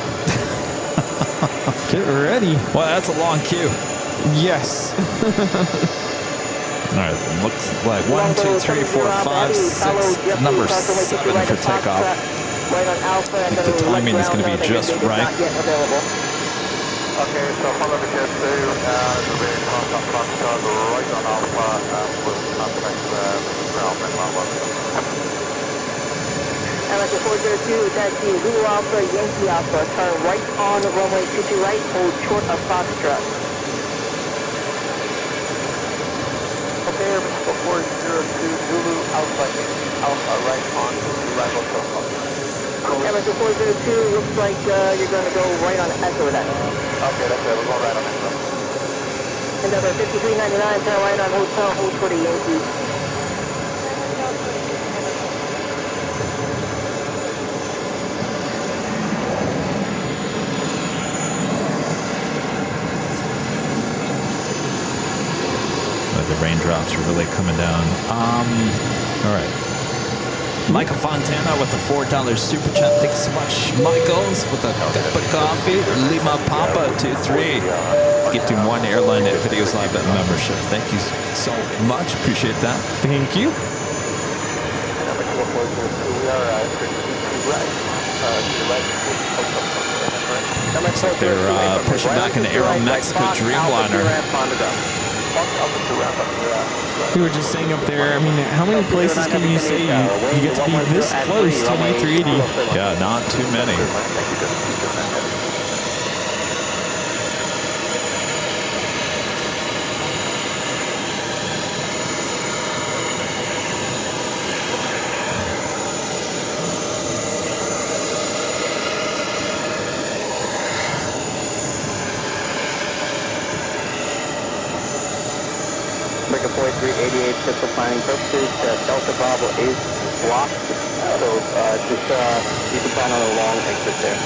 Speaker 5: Get ready.
Speaker 1: Well, that's a long queue.
Speaker 5: Yes.
Speaker 1: All right, looks like 1, 2, 3, 4, 5, 6, number 7 for takeoff. I think the timing is going to be just right.
Speaker 4: Okay, so follow the jet to the very front on Foxtrot, right on Alpha, with contact ground and
Speaker 3: America 402, taxi Zulu Alpha, Yankee Alpha, turn right on runway 22 right, hold short of Foxtrot.
Speaker 4: Okay, America 402, Zulu Alpha, Yankee Alpha, right on arrival to Foxtrot.
Speaker 3: America 402, looks like you're going to go right on Echo then.
Speaker 4: Okay, that's it, we're going right on Echo.
Speaker 3: And number 5399, turn right on hotel, hold short of Yankee.
Speaker 1: The raindrops are really coming down. All right. Michael Fontana with a $4 super chat. Thanks so much. Michaels with a cup of coffee. Lima Papa 23. Gifting 1 Airline Videos Live membership. Thank you so much. Appreciate that.
Speaker 5: Thank you.
Speaker 1: Looks like they're pushing back into Aero Mexico Dreamliner.
Speaker 5: We were just saying up there, I mean, how many places can you say you get to be this close to an A380?
Speaker 1: Yeah, not too many.
Speaker 3: America 4388, pistol planning purposes, Delta Bravo is blocked, so just you can plan on a long exit there.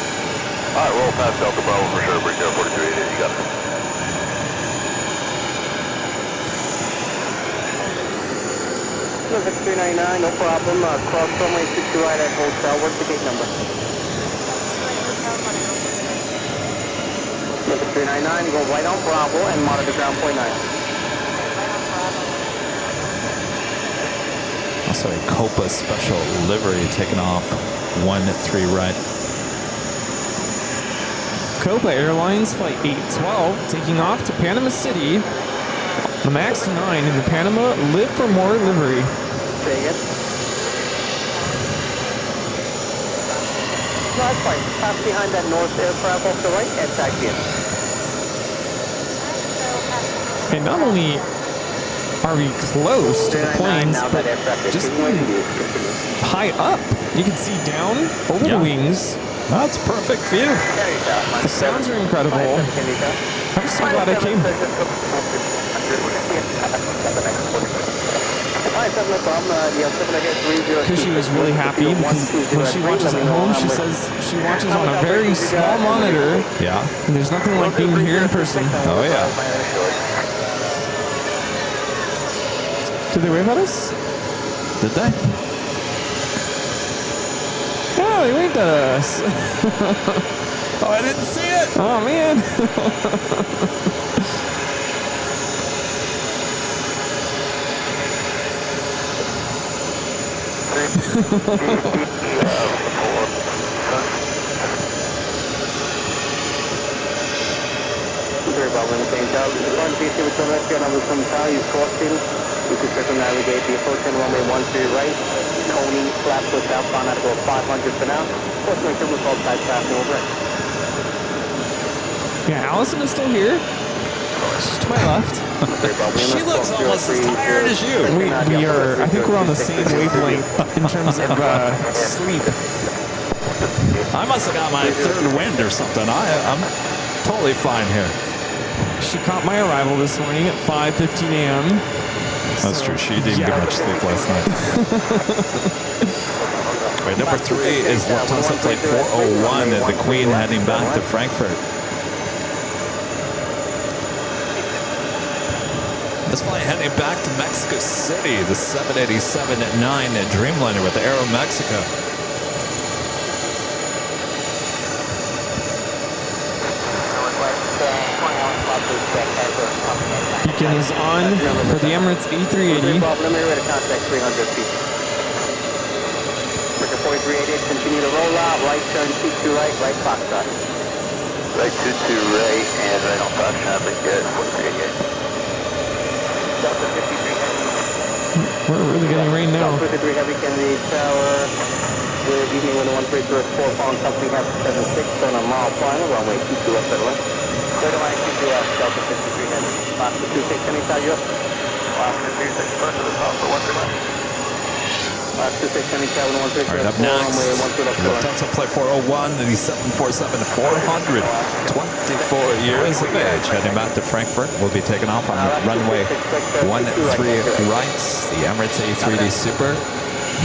Speaker 4: Alright, roll past Delta Bravo for sure, bring down 4388, you got it.
Speaker 3: Number 399, no problem, cross runway 62 right at hotel, what's the gate number? Number 399, go right on Bravo and monitor ground point 9.
Speaker 1: Also a Copa special livery taking off 1-3 right.
Speaker 5: Copa Airlines Flight 812 taking off to Panama City. The MAX 9 in the Panama Live for More livery.
Speaker 3: Say again. No, that's fine. Pass behind that north aircraft off the right and taxi in.
Speaker 5: And not only are we close to the planes, but just high up. You can see down over the wings.
Speaker 1: That's perfect view.
Speaker 5: The sounds are incredible. I'm so glad I came. Because she was really happy because when she watches at home, she says she watches on a very small monitor.
Speaker 1: Yeah.
Speaker 5: And there's nothing like being here in person.
Speaker 1: Oh, yeah.
Speaker 5: Did they wave at us?
Speaker 1: Did they?
Speaker 5: Yeah, they waved at us.
Speaker 1: Oh, I didn't see it.
Speaker 5: Oh, man.
Speaker 3: You can circumnavigate the approach and runway 13 right. Tony, flap push outbound at about 500 for now. Of course, make sure we're called side passing over it.
Speaker 5: Yeah, Allison is still here. She's to my left.
Speaker 1: She looks almost as tired as you.
Speaker 5: We are, I think we're on the same wavelength in terms of sleep.
Speaker 1: I must have got my third wind or something. I'm totally fine here.
Speaker 5: She caught my arrival this morning at 5:15 a.m.
Speaker 1: That's true. She didn't get much sleep last night. Right, number 3 is Lufthansa Flight 401 at the Queen heading back to Frankfurt. This flight heading back to Mexico City, the 787 at 9 at Dreamliner with Aero Mexico.
Speaker 5: Beacon is on for the Emirates A380.
Speaker 3: Richard 4388, continue to roll out, right turn, 22 right, right foxtrot.
Speaker 2: Right 22 right, and right on box traffic, good, 4388.
Speaker 3: Delta 53 heavy.
Speaker 5: We're really getting rain now.
Speaker 3: Delta 53 heavy, Kennedy Tower. Good evening, 113 4 pound company, half 76, on a mile final, runway 22 left at left. Clear to line 22 left, Delta 53 heavy. Oscar 26, anytime you up.
Speaker 2: Oscar 26, first to the top for 13 left.
Speaker 3: Oscar 26, anytime 113
Speaker 1: All right, up next, Lufthansa Flight 401, the 747-400, 24 years of age, heading back to Frankfurt. We'll be taking off on runway 13 right, the Emirates A380 Super.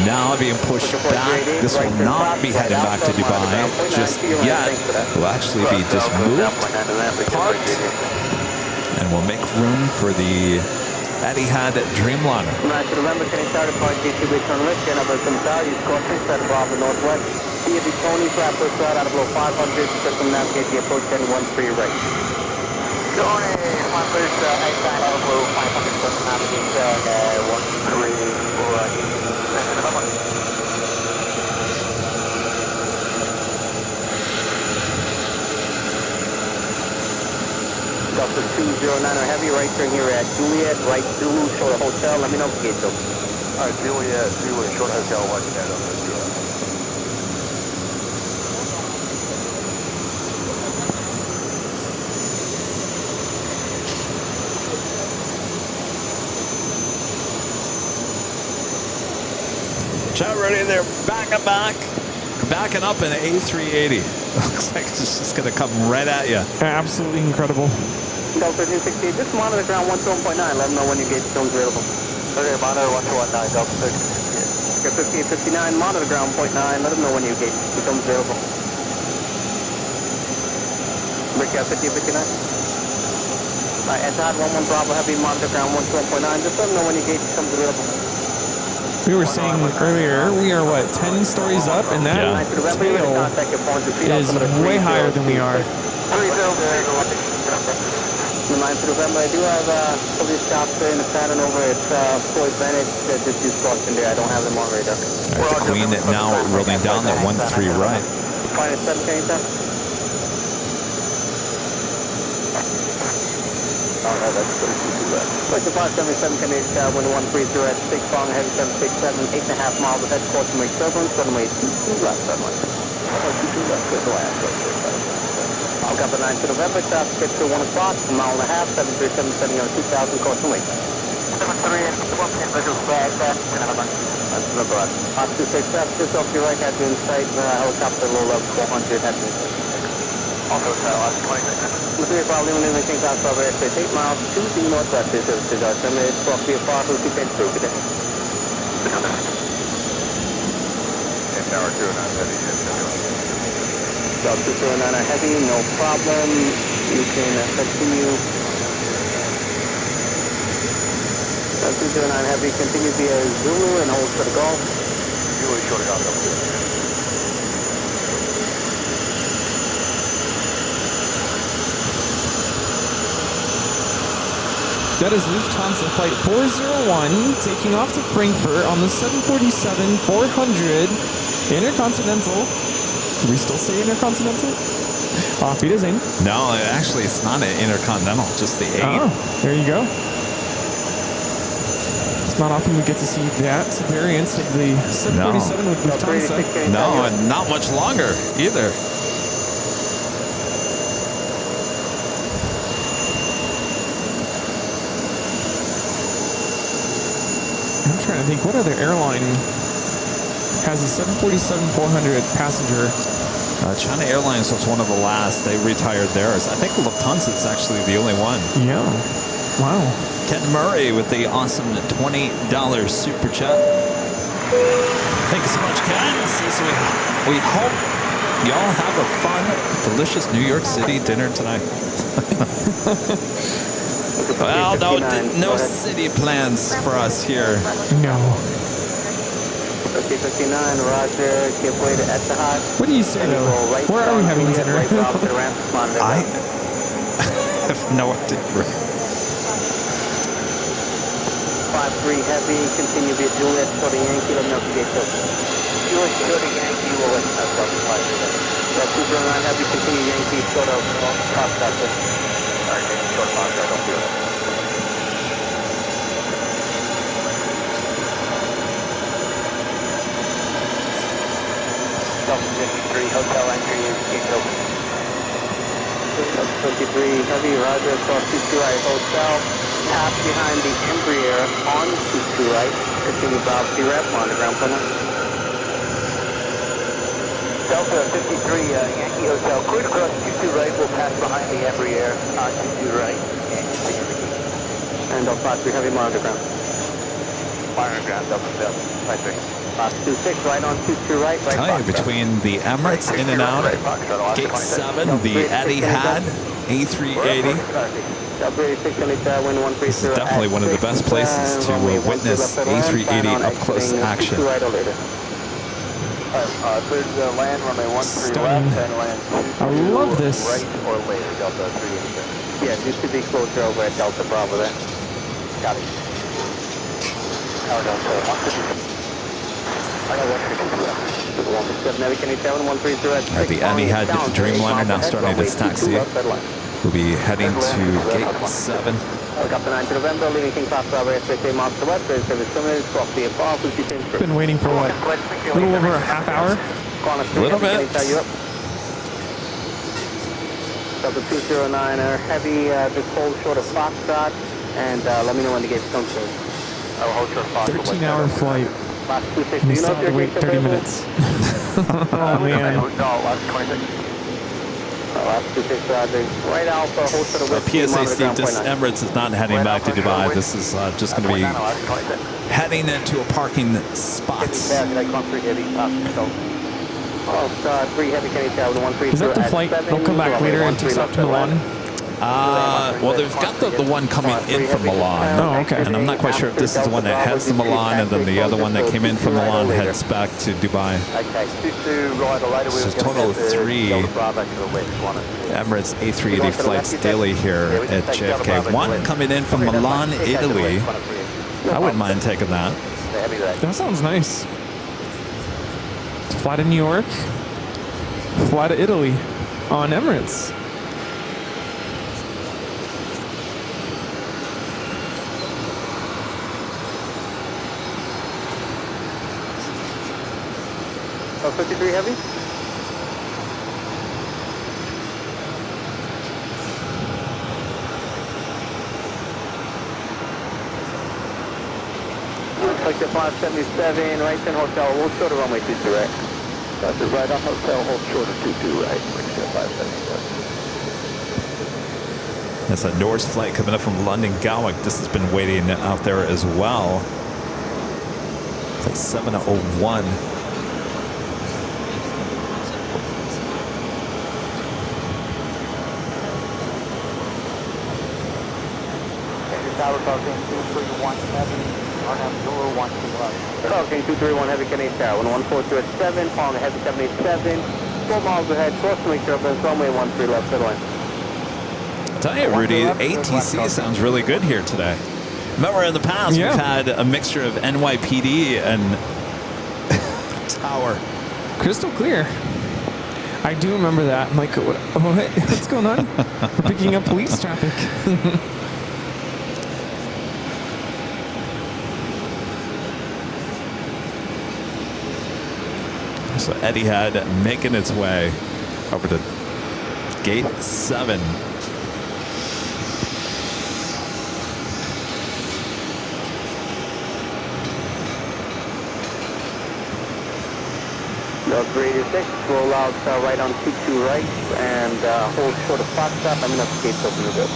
Speaker 1: Now being pushed back. This will not be heading back to Dubai just yet. Will actually be just moved, parked, and we'll make room for the Etihad Dreamliner.
Speaker 3: Remember, can you start a point GT with on risk and over some values, crossing, set above the northwest. See if the Tony flap push out at below 500, circumnavigate the approach and 13 right.
Speaker 2: Tony, one push, outside out of blue, 500, circumnavigate, 13 right.
Speaker 3: Delta 209 heavy, right turn here at Juliet, right Zulu, short hotel. Let me know if the gate's open.
Speaker 2: All right, Juliet, short hotel, watching that over there.
Speaker 1: Chat ready there, backing up in A380. Looks like it's just going to come right at you.
Speaker 5: Absolutely incredible.
Speaker 3: Delta 268, just monitor ground 121.9. Let them know when your gate becomes available.
Speaker 2: Okay, monitor 121.9, Delta 6.
Speaker 3: 5859, monitor ground 0.9. Let them know when your gate becomes available. Brickyard 5859. Alright, Etihad 11 Bravo Heavy, monitor ground 121.9. Just let them know when your gate becomes available.
Speaker 5: We were saying earlier, we are what, 10 stories up, and that tail is way higher than we are.
Speaker 3: The 9th of November, I do have police stops in the pattern over at Floyd Bennett. Just use caution there. I don't have them on radar.
Speaker 1: All right, the Queen now rolling down at 13 right.
Speaker 3: Final 7, can you tell? Oh, no, that's 32 left. Like the 577 Canadian Tower, 113 at 6 long, heavy 767, 8.5 miles ahead, course to make turbulence, runway 22 left, runway. 22 left, good land, I'll cover 9 to November, traffic gets to 1 o'clock, a mile and a half, 737 setting on 2000, course and wait. That's the bus. 26 F, just off your right, head to inside, helicopter low level 400, head to inside.
Speaker 4: Also, last 26.
Speaker 3: Missouri Valley, King Class over airspace 8 miles to the northwest. This is our terminated 12 via far, who can through today.
Speaker 4: And tower 2 and heavy.
Speaker 3: South 209 heavy, no problem. You can continue. South 209 heavy, continue via Zulu and hold for the Gulf.
Speaker 4: Zulu short of Gulf.
Speaker 5: That is Lufthansa Flight 401 taking off to Frankfurt on the 747-400 Intercontinental. Do we still say Intercontinental? Auf Wiedersehen.
Speaker 1: No, actually, it's not an Intercontinental, just the 8.
Speaker 5: Oh, there you go. It's not often we get to see that variant of the 747 with Lufthansa.
Speaker 1: No, and not much longer either.
Speaker 5: I'm trying to think, what other airline has a 747-400 passenger?
Speaker 1: China Airlines was one of the last. They retired theirs. I think Lufthansa is actually the only one.
Speaker 5: Yeah. Wow.
Speaker 1: Ken Murray with the awesome $20 super chat. Thanks so much, Ken. Says we hope y'all have a fun, delicious New York City dinner tonight. Well, no city plans for us here.
Speaker 5: No.
Speaker 3: 59, Roger, give way to Etihad.
Speaker 5: What do you say, though? Where are we having dinner?
Speaker 1: I have no idea.
Speaker 3: 53 heavy, continue via Juliet, for the Yankee, let me know if you get killed. Juliet, for the Yankee, will let us know. 209 heavy, continue Yankee, short of Prospector.
Speaker 4: Alright, short Prospector, don't do it.
Speaker 3: Delta 53, hotel entry is gate open. Delta 53 heavy, Roger, cross 22 right, hotel. Pass behind the Embraer on 22 right. Continue Bob C-Rep, on the ground plan.
Speaker 4: Delta 53, Yankee Hotel, cruise across 22 right, will pass behind the Embraer on 22 right, and continue the gate.
Speaker 3: And Delta 53 heavy, monitor ground.
Speaker 4: Monitor ground, Delta 53.
Speaker 3: 26 right on 22 right, right.
Speaker 1: Tell you, between the Emirates in and out, Gate 7, the Etihad A380. This is definitely one of the best places to witness A380 up close action.
Speaker 4: Cleared land, runway 13 left, and land 22
Speaker 5: I love this.
Speaker 4: right or later, Delta 386.
Speaker 3: Yeah, used to be closer over at Delta Bravo there.
Speaker 4: Got it. Tower Delta 152. I got 152 left.
Speaker 3: Navy, can you tell 132 at 6?
Speaker 1: The Etihad Dreamliner now starting its taxi. We'll be heading to Gate 7.
Speaker 3: Helicopter 9 to November, leaving King Class Bravo airspace 8 miles to west, service terminated, 12 via far,
Speaker 5: Been waiting for what? A little over a half hour?
Speaker 1: A little bit.
Speaker 3: Delta 209 heavy, just hold short of Foxtrot, and let me know when the gates come through.
Speaker 4: I will hold short Fox.
Speaker 5: 13-hour flight.
Speaker 3: Last 26,
Speaker 5: We
Speaker 3: do you know
Speaker 5: still
Speaker 3: if
Speaker 5: have to
Speaker 3: your
Speaker 5: wait
Speaker 3: gates
Speaker 5: 30
Speaker 3: available?
Speaker 5: minutes. Oh, man.
Speaker 4: No, last 26.
Speaker 3: Last 26, right Alpha, hold for the west.
Speaker 1: PSA Steve, this Emirates is not heading back to Dubai. This is just going to be heading into a parking spot.
Speaker 3: Oh, 3 heavy, can you tell the 132
Speaker 5: Is that the flight? They'll come back later and takes off to Milan?
Speaker 1: Well, they've got the one coming in from Milan.
Speaker 5: Oh, okay.
Speaker 1: And I'm not quite sure if this is the one that heads to Milan, and then the other one that came in from Milan heads back to Dubai. So a total of 3 Emirates A380 flights daily here at JFK. One coming in from Milan, Italy. I wouldn't mind taking that.
Speaker 5: That sounds nice. Fly to New York, fly to Italy on Emirates.
Speaker 3: Oh, 53 heavy? Collector 577, right turn hotel, hold short of runway 22 right.
Speaker 2: That's it, right on hotel, hold short of 22 right, Wingspan 577.
Speaker 1: That's a Norse flight coming up from London Gatwick. This has been waiting out there as well. It's like 7:01.
Speaker 2: Tower Falcon 231 Heavy, RNAV 012 left.
Speaker 3: Falcon 231 Heavy Canadian Tower, 11427, following the Heavy 787, 12 miles ahead, cross to make sure up runway 13 left, good line.
Speaker 1: I'll tell you, Rudy, ATC sounds really good here today. Remember in the past, we've had a mixture of NYPD and Tower.
Speaker 5: Crystal clear. I do remember that. I'm like, what's going on? We're picking up police traffic.
Speaker 1: So Etihad making its way over to gate 7.
Speaker 3: Delta 86, roll out right on 22 right, and hold short of Foxtrot. I'm going to have the gates open a bit.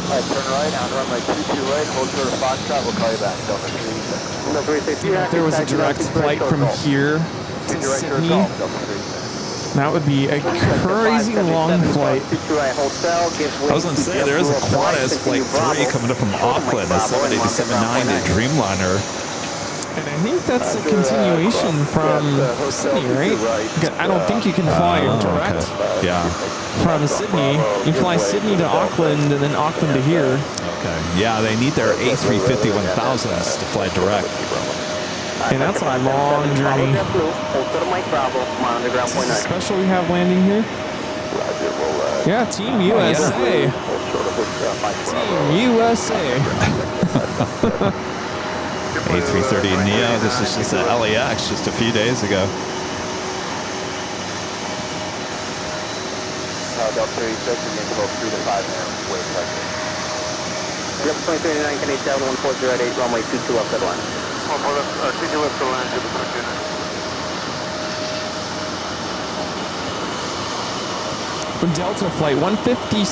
Speaker 2: Alright, turn right on runway 22 right, hold short of Foxtrot, we'll call you back, Delta 36.
Speaker 3: Delta 86,
Speaker 5: If there was a direct flight from here to Sydney, that would be a crazy long flight.
Speaker 1: I was going to say, there is a Qantas Flight 3 coming up from Auckland, a 787-9 Dreamliner.
Speaker 5: And I think that's a continuation from Sydney, right? I don't think you can fly direct from Sydney. You fly Sydney to Auckland and then Auckland to here.
Speaker 1: Okay. Yeah, they need their A350 1000s to fly direct.
Speaker 5: And that's a long journey. Is it special we have landing here? Yeah, Team USA. Team USA.
Speaker 1: A330 Neo, this is just an LAX just a few days ago.
Speaker 2: Delta 36, again, about 3 to 5 minutes, wait a second.
Speaker 3: Yep, 2039 Canadian 14088, runway 22 left at line.
Speaker 2: 22 left at line, to the quick unit.
Speaker 5: Delta flight 157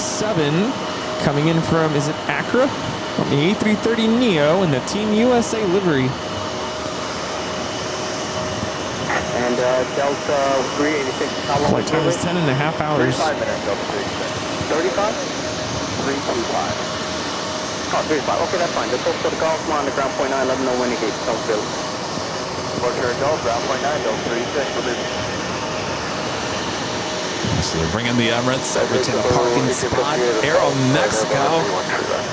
Speaker 5: coming in from, is it Accra? On the A330 Neo in the Team USA livery.
Speaker 3: And Delta 386, how long
Speaker 5: Flight time is 10 and a half hours.
Speaker 2: 35 minutes, Delta 36.
Speaker 3: 35? 325. Oh, 35. Okay, that's fine. Just hold for the call. Come on the ground point 9. Let them know when you get South Bill.
Speaker 2: Roger, Delta, ground point 9, Delta 36, release.
Speaker 1: So they're bringing the Emirates over to the parking spot. Aero Mexico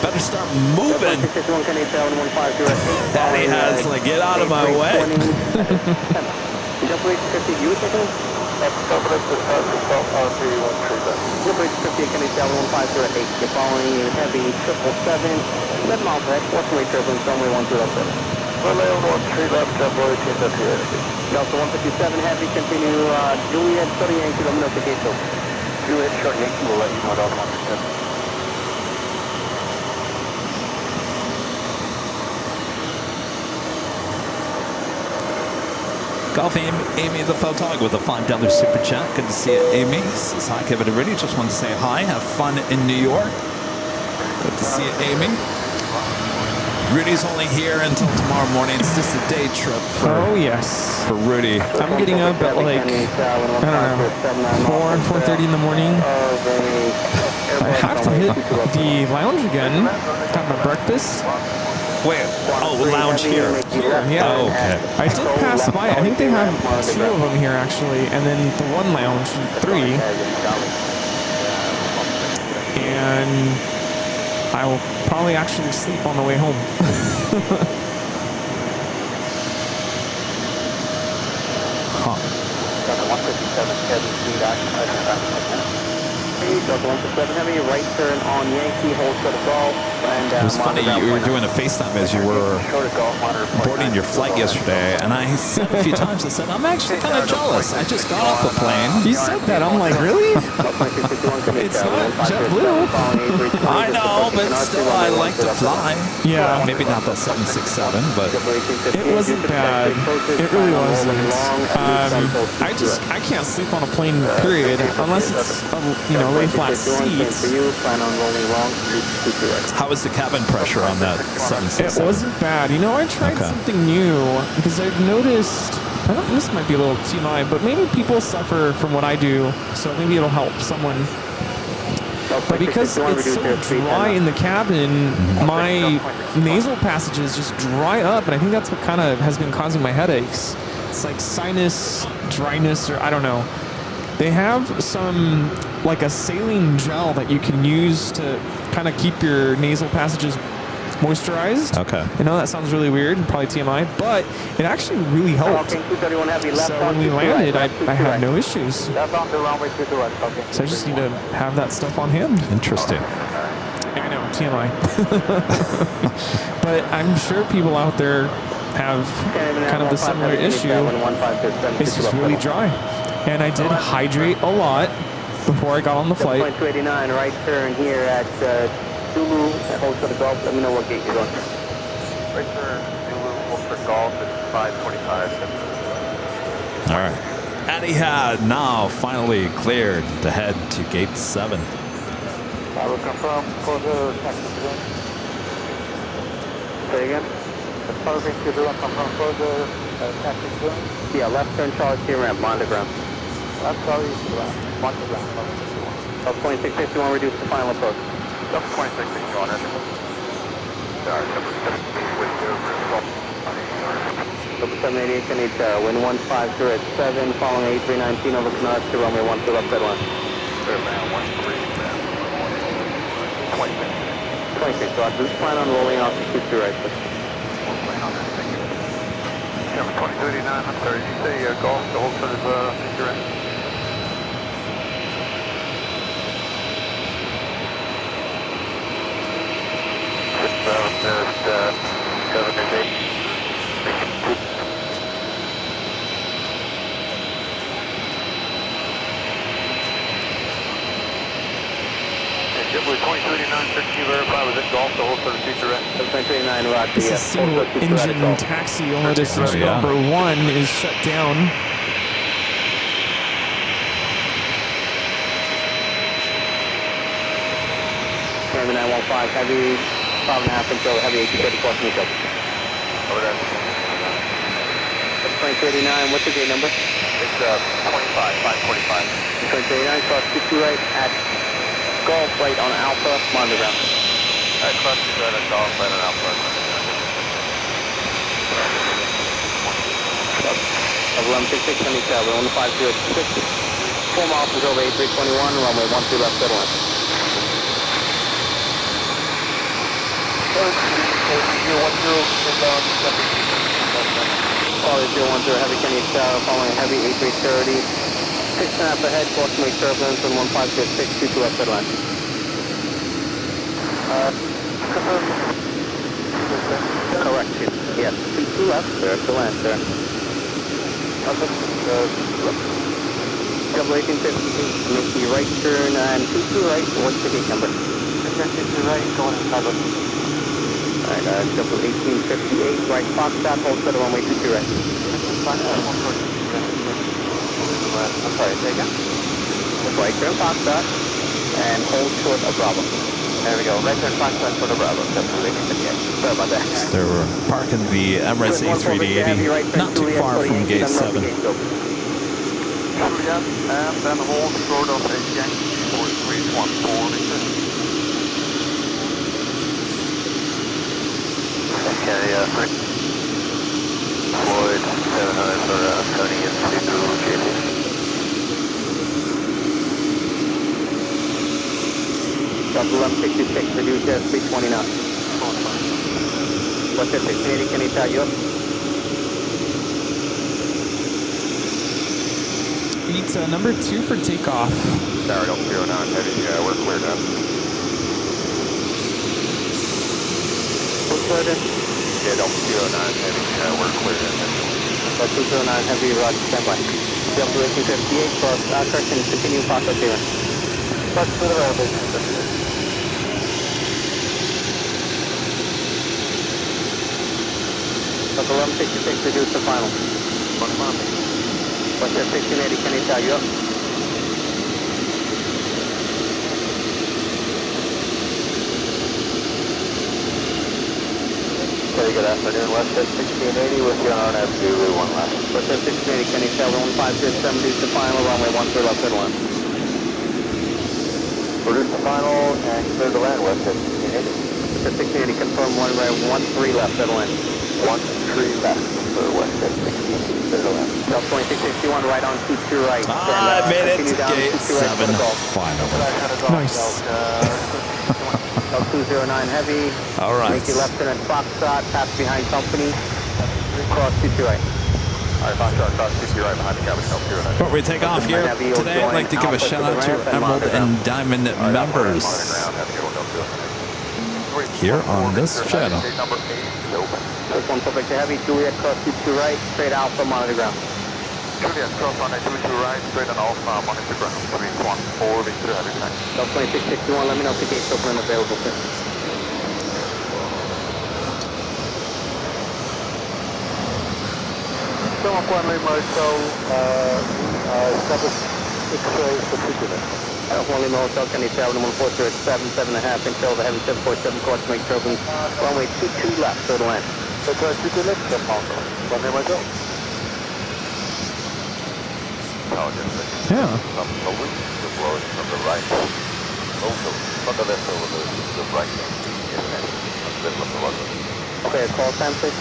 Speaker 1: better start moving. Daddy has like, get out of my way.
Speaker 3: You're following heavy 777, 7 miles ahead, western turbulence, runway 13 left.
Speaker 2: Runway 13 left, Delta 18 up here.
Speaker 3: Delta 157 heavy, continue Juliet, Short Yankee, let me know if the gate's open.
Speaker 2: Juliet, Short Yankee, we'll let you know Delta 157.
Speaker 1: Golf Amy the Photog with a $5 super chat. Good to see you, Amy. Says hi, Kevin and Rudy. Just wanted to say hi. Have fun in New York. Good to see you, Amy. Rudy's only here until tomorrow morning. It's just a day trip for, for Rudy.
Speaker 5: I'm getting up at like, I don't know, 4:30 in the morning. I have to hit the lounge again, have my breakfast.
Speaker 1: Wait, lounge here.
Speaker 5: Yeah.
Speaker 1: Oh, okay.
Speaker 5: I did pass by. I think they have 2 of them here actually, and then the one lounge, 3. And I will probably actually sleep on the way home.
Speaker 3: Delta 157 heavy, right turn on Yankee, hold short of golf.
Speaker 1: It was funny, you were doing a FaceTime as you were boarding your flight yesterday, and I said a few times, I said, I'm actually kind of jealous. I just got off the plane.
Speaker 5: You said that. I'm like, really? It's not JetBlue.
Speaker 1: I know, but still, I like to fly.
Speaker 5: Yeah.
Speaker 1: Maybe not the 767, but
Speaker 5: It wasn't bad. It really wasn't. I can't sleep on a plane, period, unless it's, lay flat seats.
Speaker 1: how was the cabin pressure on that
Speaker 5: It
Speaker 1: 767?
Speaker 5: wasn't bad. I tried
Speaker 1: Okay.
Speaker 5: something new because I've noticed, this might be a little TMI, but maybe people suffer from what I do, so maybe it'll help someone. But because it's so dry in the cabin, my nasal passages just dry up, and I think that's what kind of has been causing my headaches. It's like sinus dryness, or I don't know. They have some, like a saline gel that you can use to kind of keep your nasal passages moisturized.
Speaker 1: Okay.
Speaker 5: I know that sounds really weird, probably TMI, but it actually really helped. So when we landed, I had no issues. So I just need to have that stuff on hand.
Speaker 1: Interesting.
Speaker 5: I know, TMI. But I'm sure people out there have kind of the similar issue. It's just really dry. And I did hydrate a lot before I got on the flight.
Speaker 3: 289, right turn here at Zulu, hold for the Gulf. Let me know what gate you're going.
Speaker 4: Right turn, Zulu, hold for Golf at 545.
Speaker 1: All right. Etihad now finally cleared to head to gate 7.
Speaker 2: I will confirm for the taxi zone.
Speaker 3: Say again?
Speaker 2: Confirming to do and confirm for the taxi zone.
Speaker 3: Yeah, left turn Charles T ramp, monitor ground.
Speaker 2: I'm sorry, want to ground.
Speaker 3: Up 2661, reduce the final approach.
Speaker 4: Up 2661, sorry,
Speaker 3: Double 788, can need wind 150 at 7, following A319 over Canard to runway 12 left deadline. 26, so I just plan on rolling off to 22 right.
Speaker 4: Number 2039, I'm sorry, did you say Golf to hold for the picture in? JetBlue 2039, search you verify, was it Golf to hold for the future in?
Speaker 3: 2039, Roger,
Speaker 5: This is
Speaker 3: yes.
Speaker 5: single engine taxi. You'll notice
Speaker 1: Oh, yeah.
Speaker 5: number 1 is shut down.
Speaker 3: Number 915, heavy 5.5 until heavy 1830 plus me up.
Speaker 4: Over there.
Speaker 3: 2039, what's the gate number?
Speaker 4: It's 545.
Speaker 3: 2039, cross 22 right at Golf right on Alpha, monitor ground.
Speaker 4: Alright, cross 2 right at Golf, right on Alpha.
Speaker 3: Of 1166, Sunny Tower, 1506. 4 miles is over A321, runway 12 left deadline. Quality 010, heavy Kenny Tower, following heavy A330. 6.5 ahead, course make turbulence on 1506, 22 left deadline. Correction, yes, 22 left, sir, to land, sir. Double 1858, make the right turn and 22 right, what's the gate number?
Speaker 2: 22 right, going inside of
Speaker 3: Alright, double 1858, right Foxtrot, hold for the runway 22 right.
Speaker 2: I'm sorry, say again?
Speaker 3: Right turn Foxtrot, and hold short of Bravo.
Speaker 2: There we go. Right turn Foxtrot for the Bravo. Definitely.
Speaker 3: Sorry about that.
Speaker 1: They were parking the Emirates A380 not too far from gate 7.
Speaker 4: Juliet, and then hold short of a Yankee 4314 meters. Okay, Floyd 700 for Tony into JFK.
Speaker 3: Double 1166, reduce at 329. What's that 680, can he tell you up?
Speaker 5: It's number 2 for takeoff.
Speaker 4: Sorry, don't 09 heavy, we're clear now.
Speaker 3: Roger.
Speaker 2: Yeah, Delta 209 Heavy, we're clear.
Speaker 3: Delta 209 Heavy, Roger, standby. Delta 1858, cross Kirsten, continue process here.
Speaker 2: Touch to the rail, baby.
Speaker 3: Delta 1166, reduce the final. What's your 1680, can you tell you up?
Speaker 2: Okay, good afternoon, Westjet 1680 with you on RNAV 1 left.
Speaker 3: Westjet 1680, can you tell 1507, reduce the final, runway 13 left, good one.
Speaker 2: Produce the final and clear the land, Westjet 1680.
Speaker 3: Westjet 1680, confirm runway 13 left, good one.
Speaker 2: 13 left for Westjet 1680, clear the land.
Speaker 3: Delta 2661, right on 22 right.
Speaker 1: I made it to gate 7, finally.
Speaker 5: Nice.
Speaker 3: L209 Heavy.
Speaker 1: All right.
Speaker 3: Make your left turn at Foxtrot, pass behind company. Cross 22 right.
Speaker 2: Alright, Foxtrot, cross 60 right behind the cabin, L209.
Speaker 1: Before we take off here today, I'd like to give a shout out to our Emerald and Diamond members here on this channel.
Speaker 3: This one perfect to Heavy, Juliet, cross 22 right, straight Alpha, monitor ground.
Speaker 2: Juliet, cross on 22 right, straight on Alpha, monitor ground. 314, Victor, Heavy, thanks.
Speaker 3: Delta 2661, let me know if the gate's open and available, sir.
Speaker 2: Still on Runway Motel, established X-ray for Juliet.
Speaker 3: Only Motel, can you tell them 140 at 7.5 inch over, heavy 747, course make turbulence. Runway 22 left, clear the land.
Speaker 2: So, Juliet, step Motel. Runway Motel.
Speaker 5: Yeah.
Speaker 2: From the wind, the blow from the right. Also, from the left over the right. Yes, ma'am. From the left of the water.
Speaker 3: Okay, call time, please.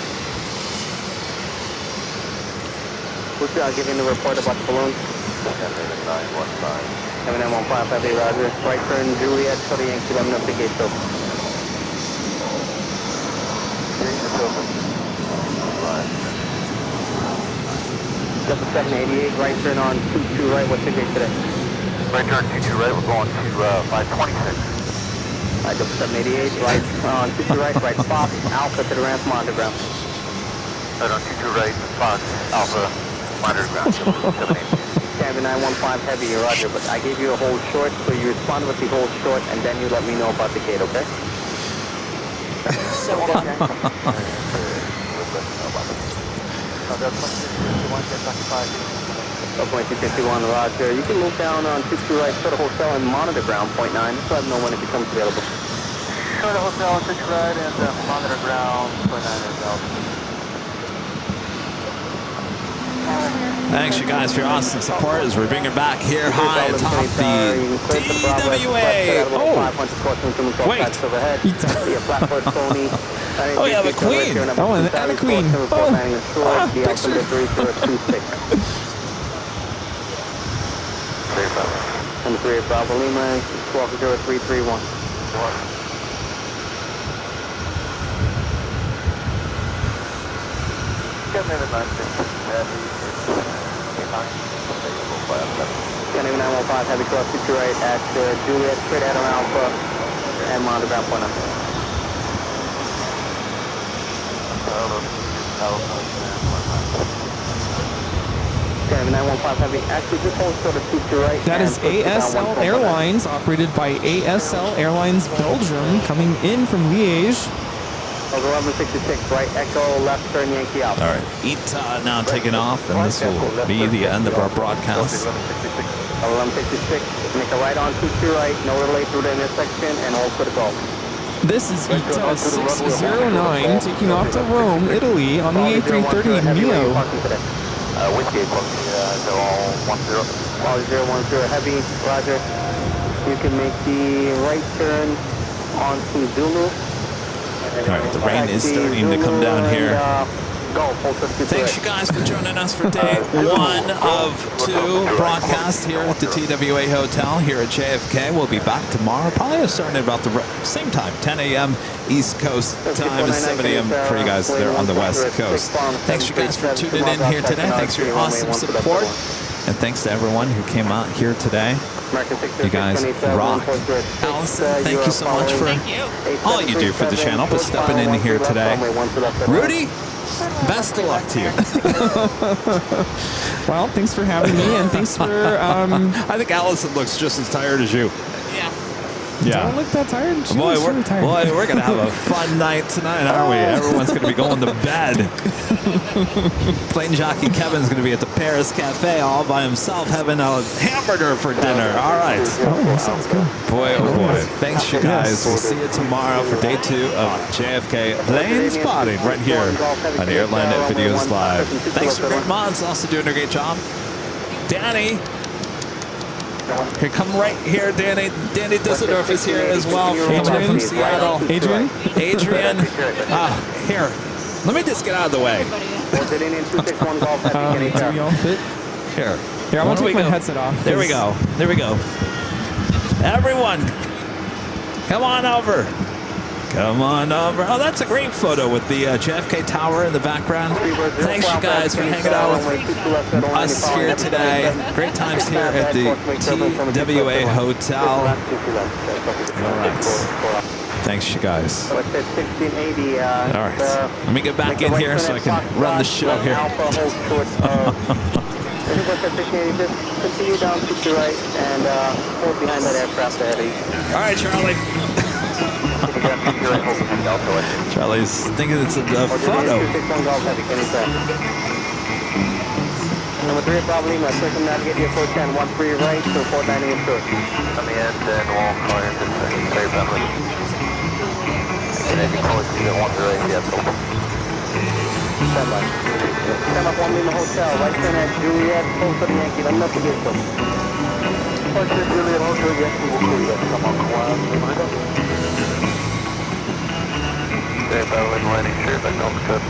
Speaker 3: Rudy, I'll give you the report about the balloon.
Speaker 2: 915.
Speaker 3: M915 Heavy, Roger. Right turn, Juliet, to the Yankee, let me know if the gate's open.
Speaker 2: Gate is open. Right.
Speaker 3: Delta 788, right turn on 22 right, what's the gate today?
Speaker 2: Right turn 22 right, we're going to 526.
Speaker 3: Right, Delta 788, right on 22 right, right Fox, Alpha to the ramp, monitor ground.
Speaker 2: Right on 22 right, Fox, Alpha, monitor ground. 788.
Speaker 3: Canada 915 Heavy, Roger, but I gave you a hold short, so you respond with the hold short, and then you let me know about the gate, okay?
Speaker 6: So good.
Speaker 3: Point 251, Roger. You can move down on 22 right, to the hotel and monitor ground, point 9. Just let me know when it becomes available.
Speaker 2: Short of hotel, 6 right, and monitor ground, point 9 is out.
Speaker 1: Thanks, you guys, for your awesome support as we bring it back here high atop the TWA. Oh, wait. Oh, yeah, the Queen.
Speaker 5: Oh, and a Queen. Oh, picture.
Speaker 3: Number 3 Bravo Lima, 120331. Canada 915 Heavy, cross 22 right at Juliet, straight ahead on Alpha, and monitor ground point 9. Canada 915 Heavy, actually just hold short of 22 right.
Speaker 5: That is ASL Airlines, operated by ASL Airlines Belgium, coming in from Liège.
Speaker 3: Over 1166, right Echo, left turn Yankee out.
Speaker 1: All right, ETA now taking off, and this will be the end of our broadcast.
Speaker 3: 1166, make a right on 22 right, no delay through the intersection, and hold for the goal.
Speaker 5: This is ETA 609 taking off to Rome, Italy on the A330 Neo.
Speaker 2: Whiskey, so all 10.
Speaker 3: All 010 Heavy, Roger. You can make the right turn onto Zulu.
Speaker 1: All right, the rain is starting to come down here. Thanks, you guys, for joining us for day 1 of 2 broadcasts here at the TWA Hotel here at JFK. We'll be back tomorrow, probably starting at about the same time, 10 a.m. East Coast time, 7 a.m. for you guys there on the West Coast. Thanks, you guys, for tuning in here today. Thanks for your awesome support. And thanks to everyone who came out here today You guys rock. Allison, thank you so much for all you do for the channel, for stepping in here today. Rudy, best of luck to you.
Speaker 5: Well, thanks for having me, and thanks for.
Speaker 1: I think Allison looks just as tired as you. Yeah.
Speaker 5: Don't look that tired. She
Speaker 1: Boy,
Speaker 5: looks really tired.
Speaker 1: we're going to have a fun night tonight, aren't we? Everyone's going to be going to bed. Plane jockey Kevin's going to be at the Paris Cafe all by himself having a hamburger for dinner. All right.
Speaker 5: Oh, sounds good.
Speaker 1: Boy, oh boy. Thanks, you guys. We'll see you tomorrow for day 2 of JFK plane spotting right here on Airline Videos Live. Thanks for Grant Mons, also doing a great job. Danny. Here, come right here, Danny. Danny Dusseldorf is here as well from Seattle.
Speaker 5: Adrian?
Speaker 1: Here. Let me just get out of the way.
Speaker 5: Do we all fit?
Speaker 1: Here.
Speaker 5: Here, I want to take my headset off.
Speaker 1: There we go. There we go. Everyone, come on over. Come on over. Oh, that's a great photo with the JFK Tower in the background. Thanks, you guys, for hanging out with us here today. Great times here at the TWA Hotel. All right. Thanks, you guys. All right. Let me get back in here so I can run the show here.
Speaker 3: Continue down to the right and hold behind that aircraft ahead of you.
Speaker 1: All right, Charlie. Charlie's thinking it's a photo.
Speaker 3: Number 3, probably my circumnavigate your approach and 13 right to 490 approach.
Speaker 2: On the end, and wall car into very badly. And if you close to the 13 yes, open.
Speaker 3: Stand by. Stand up 1 in the hotel, right turn at Juliet, close to the Yankee, let me know if you get them. First is Juliet, Hotel, Yankee, will clear you. Come on,
Speaker 2: Very badly landing, sure, that comes good.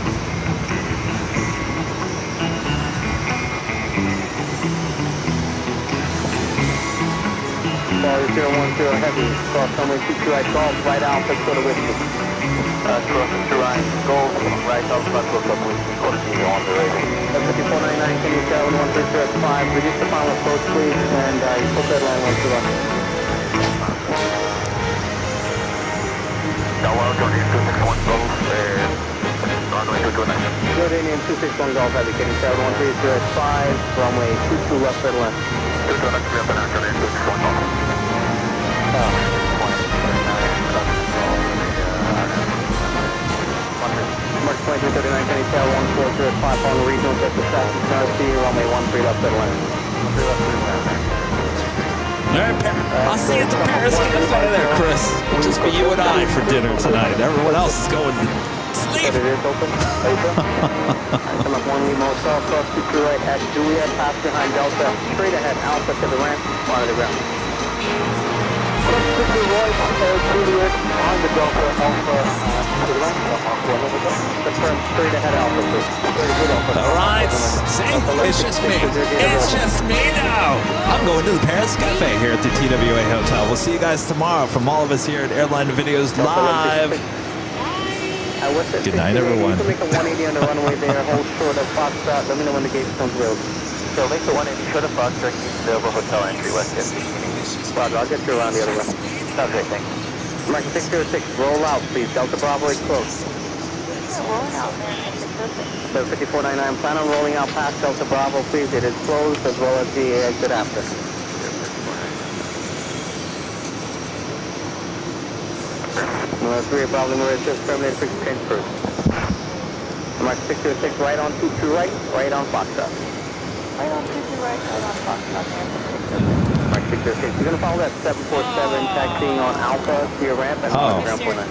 Speaker 3: Sorry, 010 heavy, cross runway 22 right, golf, right out, let's go to Whiskey.
Speaker 2: Crossing to right, golf, right out, front, close up, Whiskey, quarter to on the right.
Speaker 3: That's 5499, can you tell 133 reduce the final approach, please, and you put that line 1 to left.
Speaker 2: Downwell, Jockeys 261 Golf, runway 229.
Speaker 3: Good Indian 261 Golf Heavy, can you tell 133 runway 22 left, red left.
Speaker 2: 229, 3 up and after, 261 Golf.
Speaker 3: Mark 2239, can you tell 1405 on the regional jet to South Tennessee, runway 13 left, red left.
Speaker 1: All right, I'll see you at the Paris Cafe there, Chris. It'll just be you and I for dinner tonight. Everyone else is going to sleep.
Speaker 3: It is open. Come up 1 Lima Hotel, cross 22 right at Juliet, pass behind Delta, straight ahead, Alpha to the ramp, on the ground. Cross 22 right, Juliet, on the Delta, Alpha to the ramp, confirm straight ahead, Alpha, please.
Speaker 1: All right, see, it's just me. It's just me now. I'm going to the Paris Cafe here at the TWA Hotel. We'll see you guys tomorrow from all of us here at Airline Videos Live. Good night, everyone.
Speaker 3: Make a 180 on the runway there, hold short of Foxtrot, let me know when the gate comes through.
Speaker 2: So make the 180 short of Foxtrot, keep available hotel entry, West End.
Speaker 3: Roger, I'll get you around the other way.
Speaker 2: Sounds great, thanks.
Speaker 3: Mark 606, roll out, please. Delta Bravo is close.
Speaker 9: Rolling out.
Speaker 3: So 5499, plan on rolling out past Delta Bravo, please. It is closed as well as the exit after. Number 3, Bravo, Mauritius, terminated frequency change first. Mark 606, right on 22 right, right on Foxtrot.
Speaker 9: Right on 22 right, right on Foxtrot.
Speaker 3: Mark 606, you're going to follow that 747 taxiing on Alpha to your ramp and on ground point 9.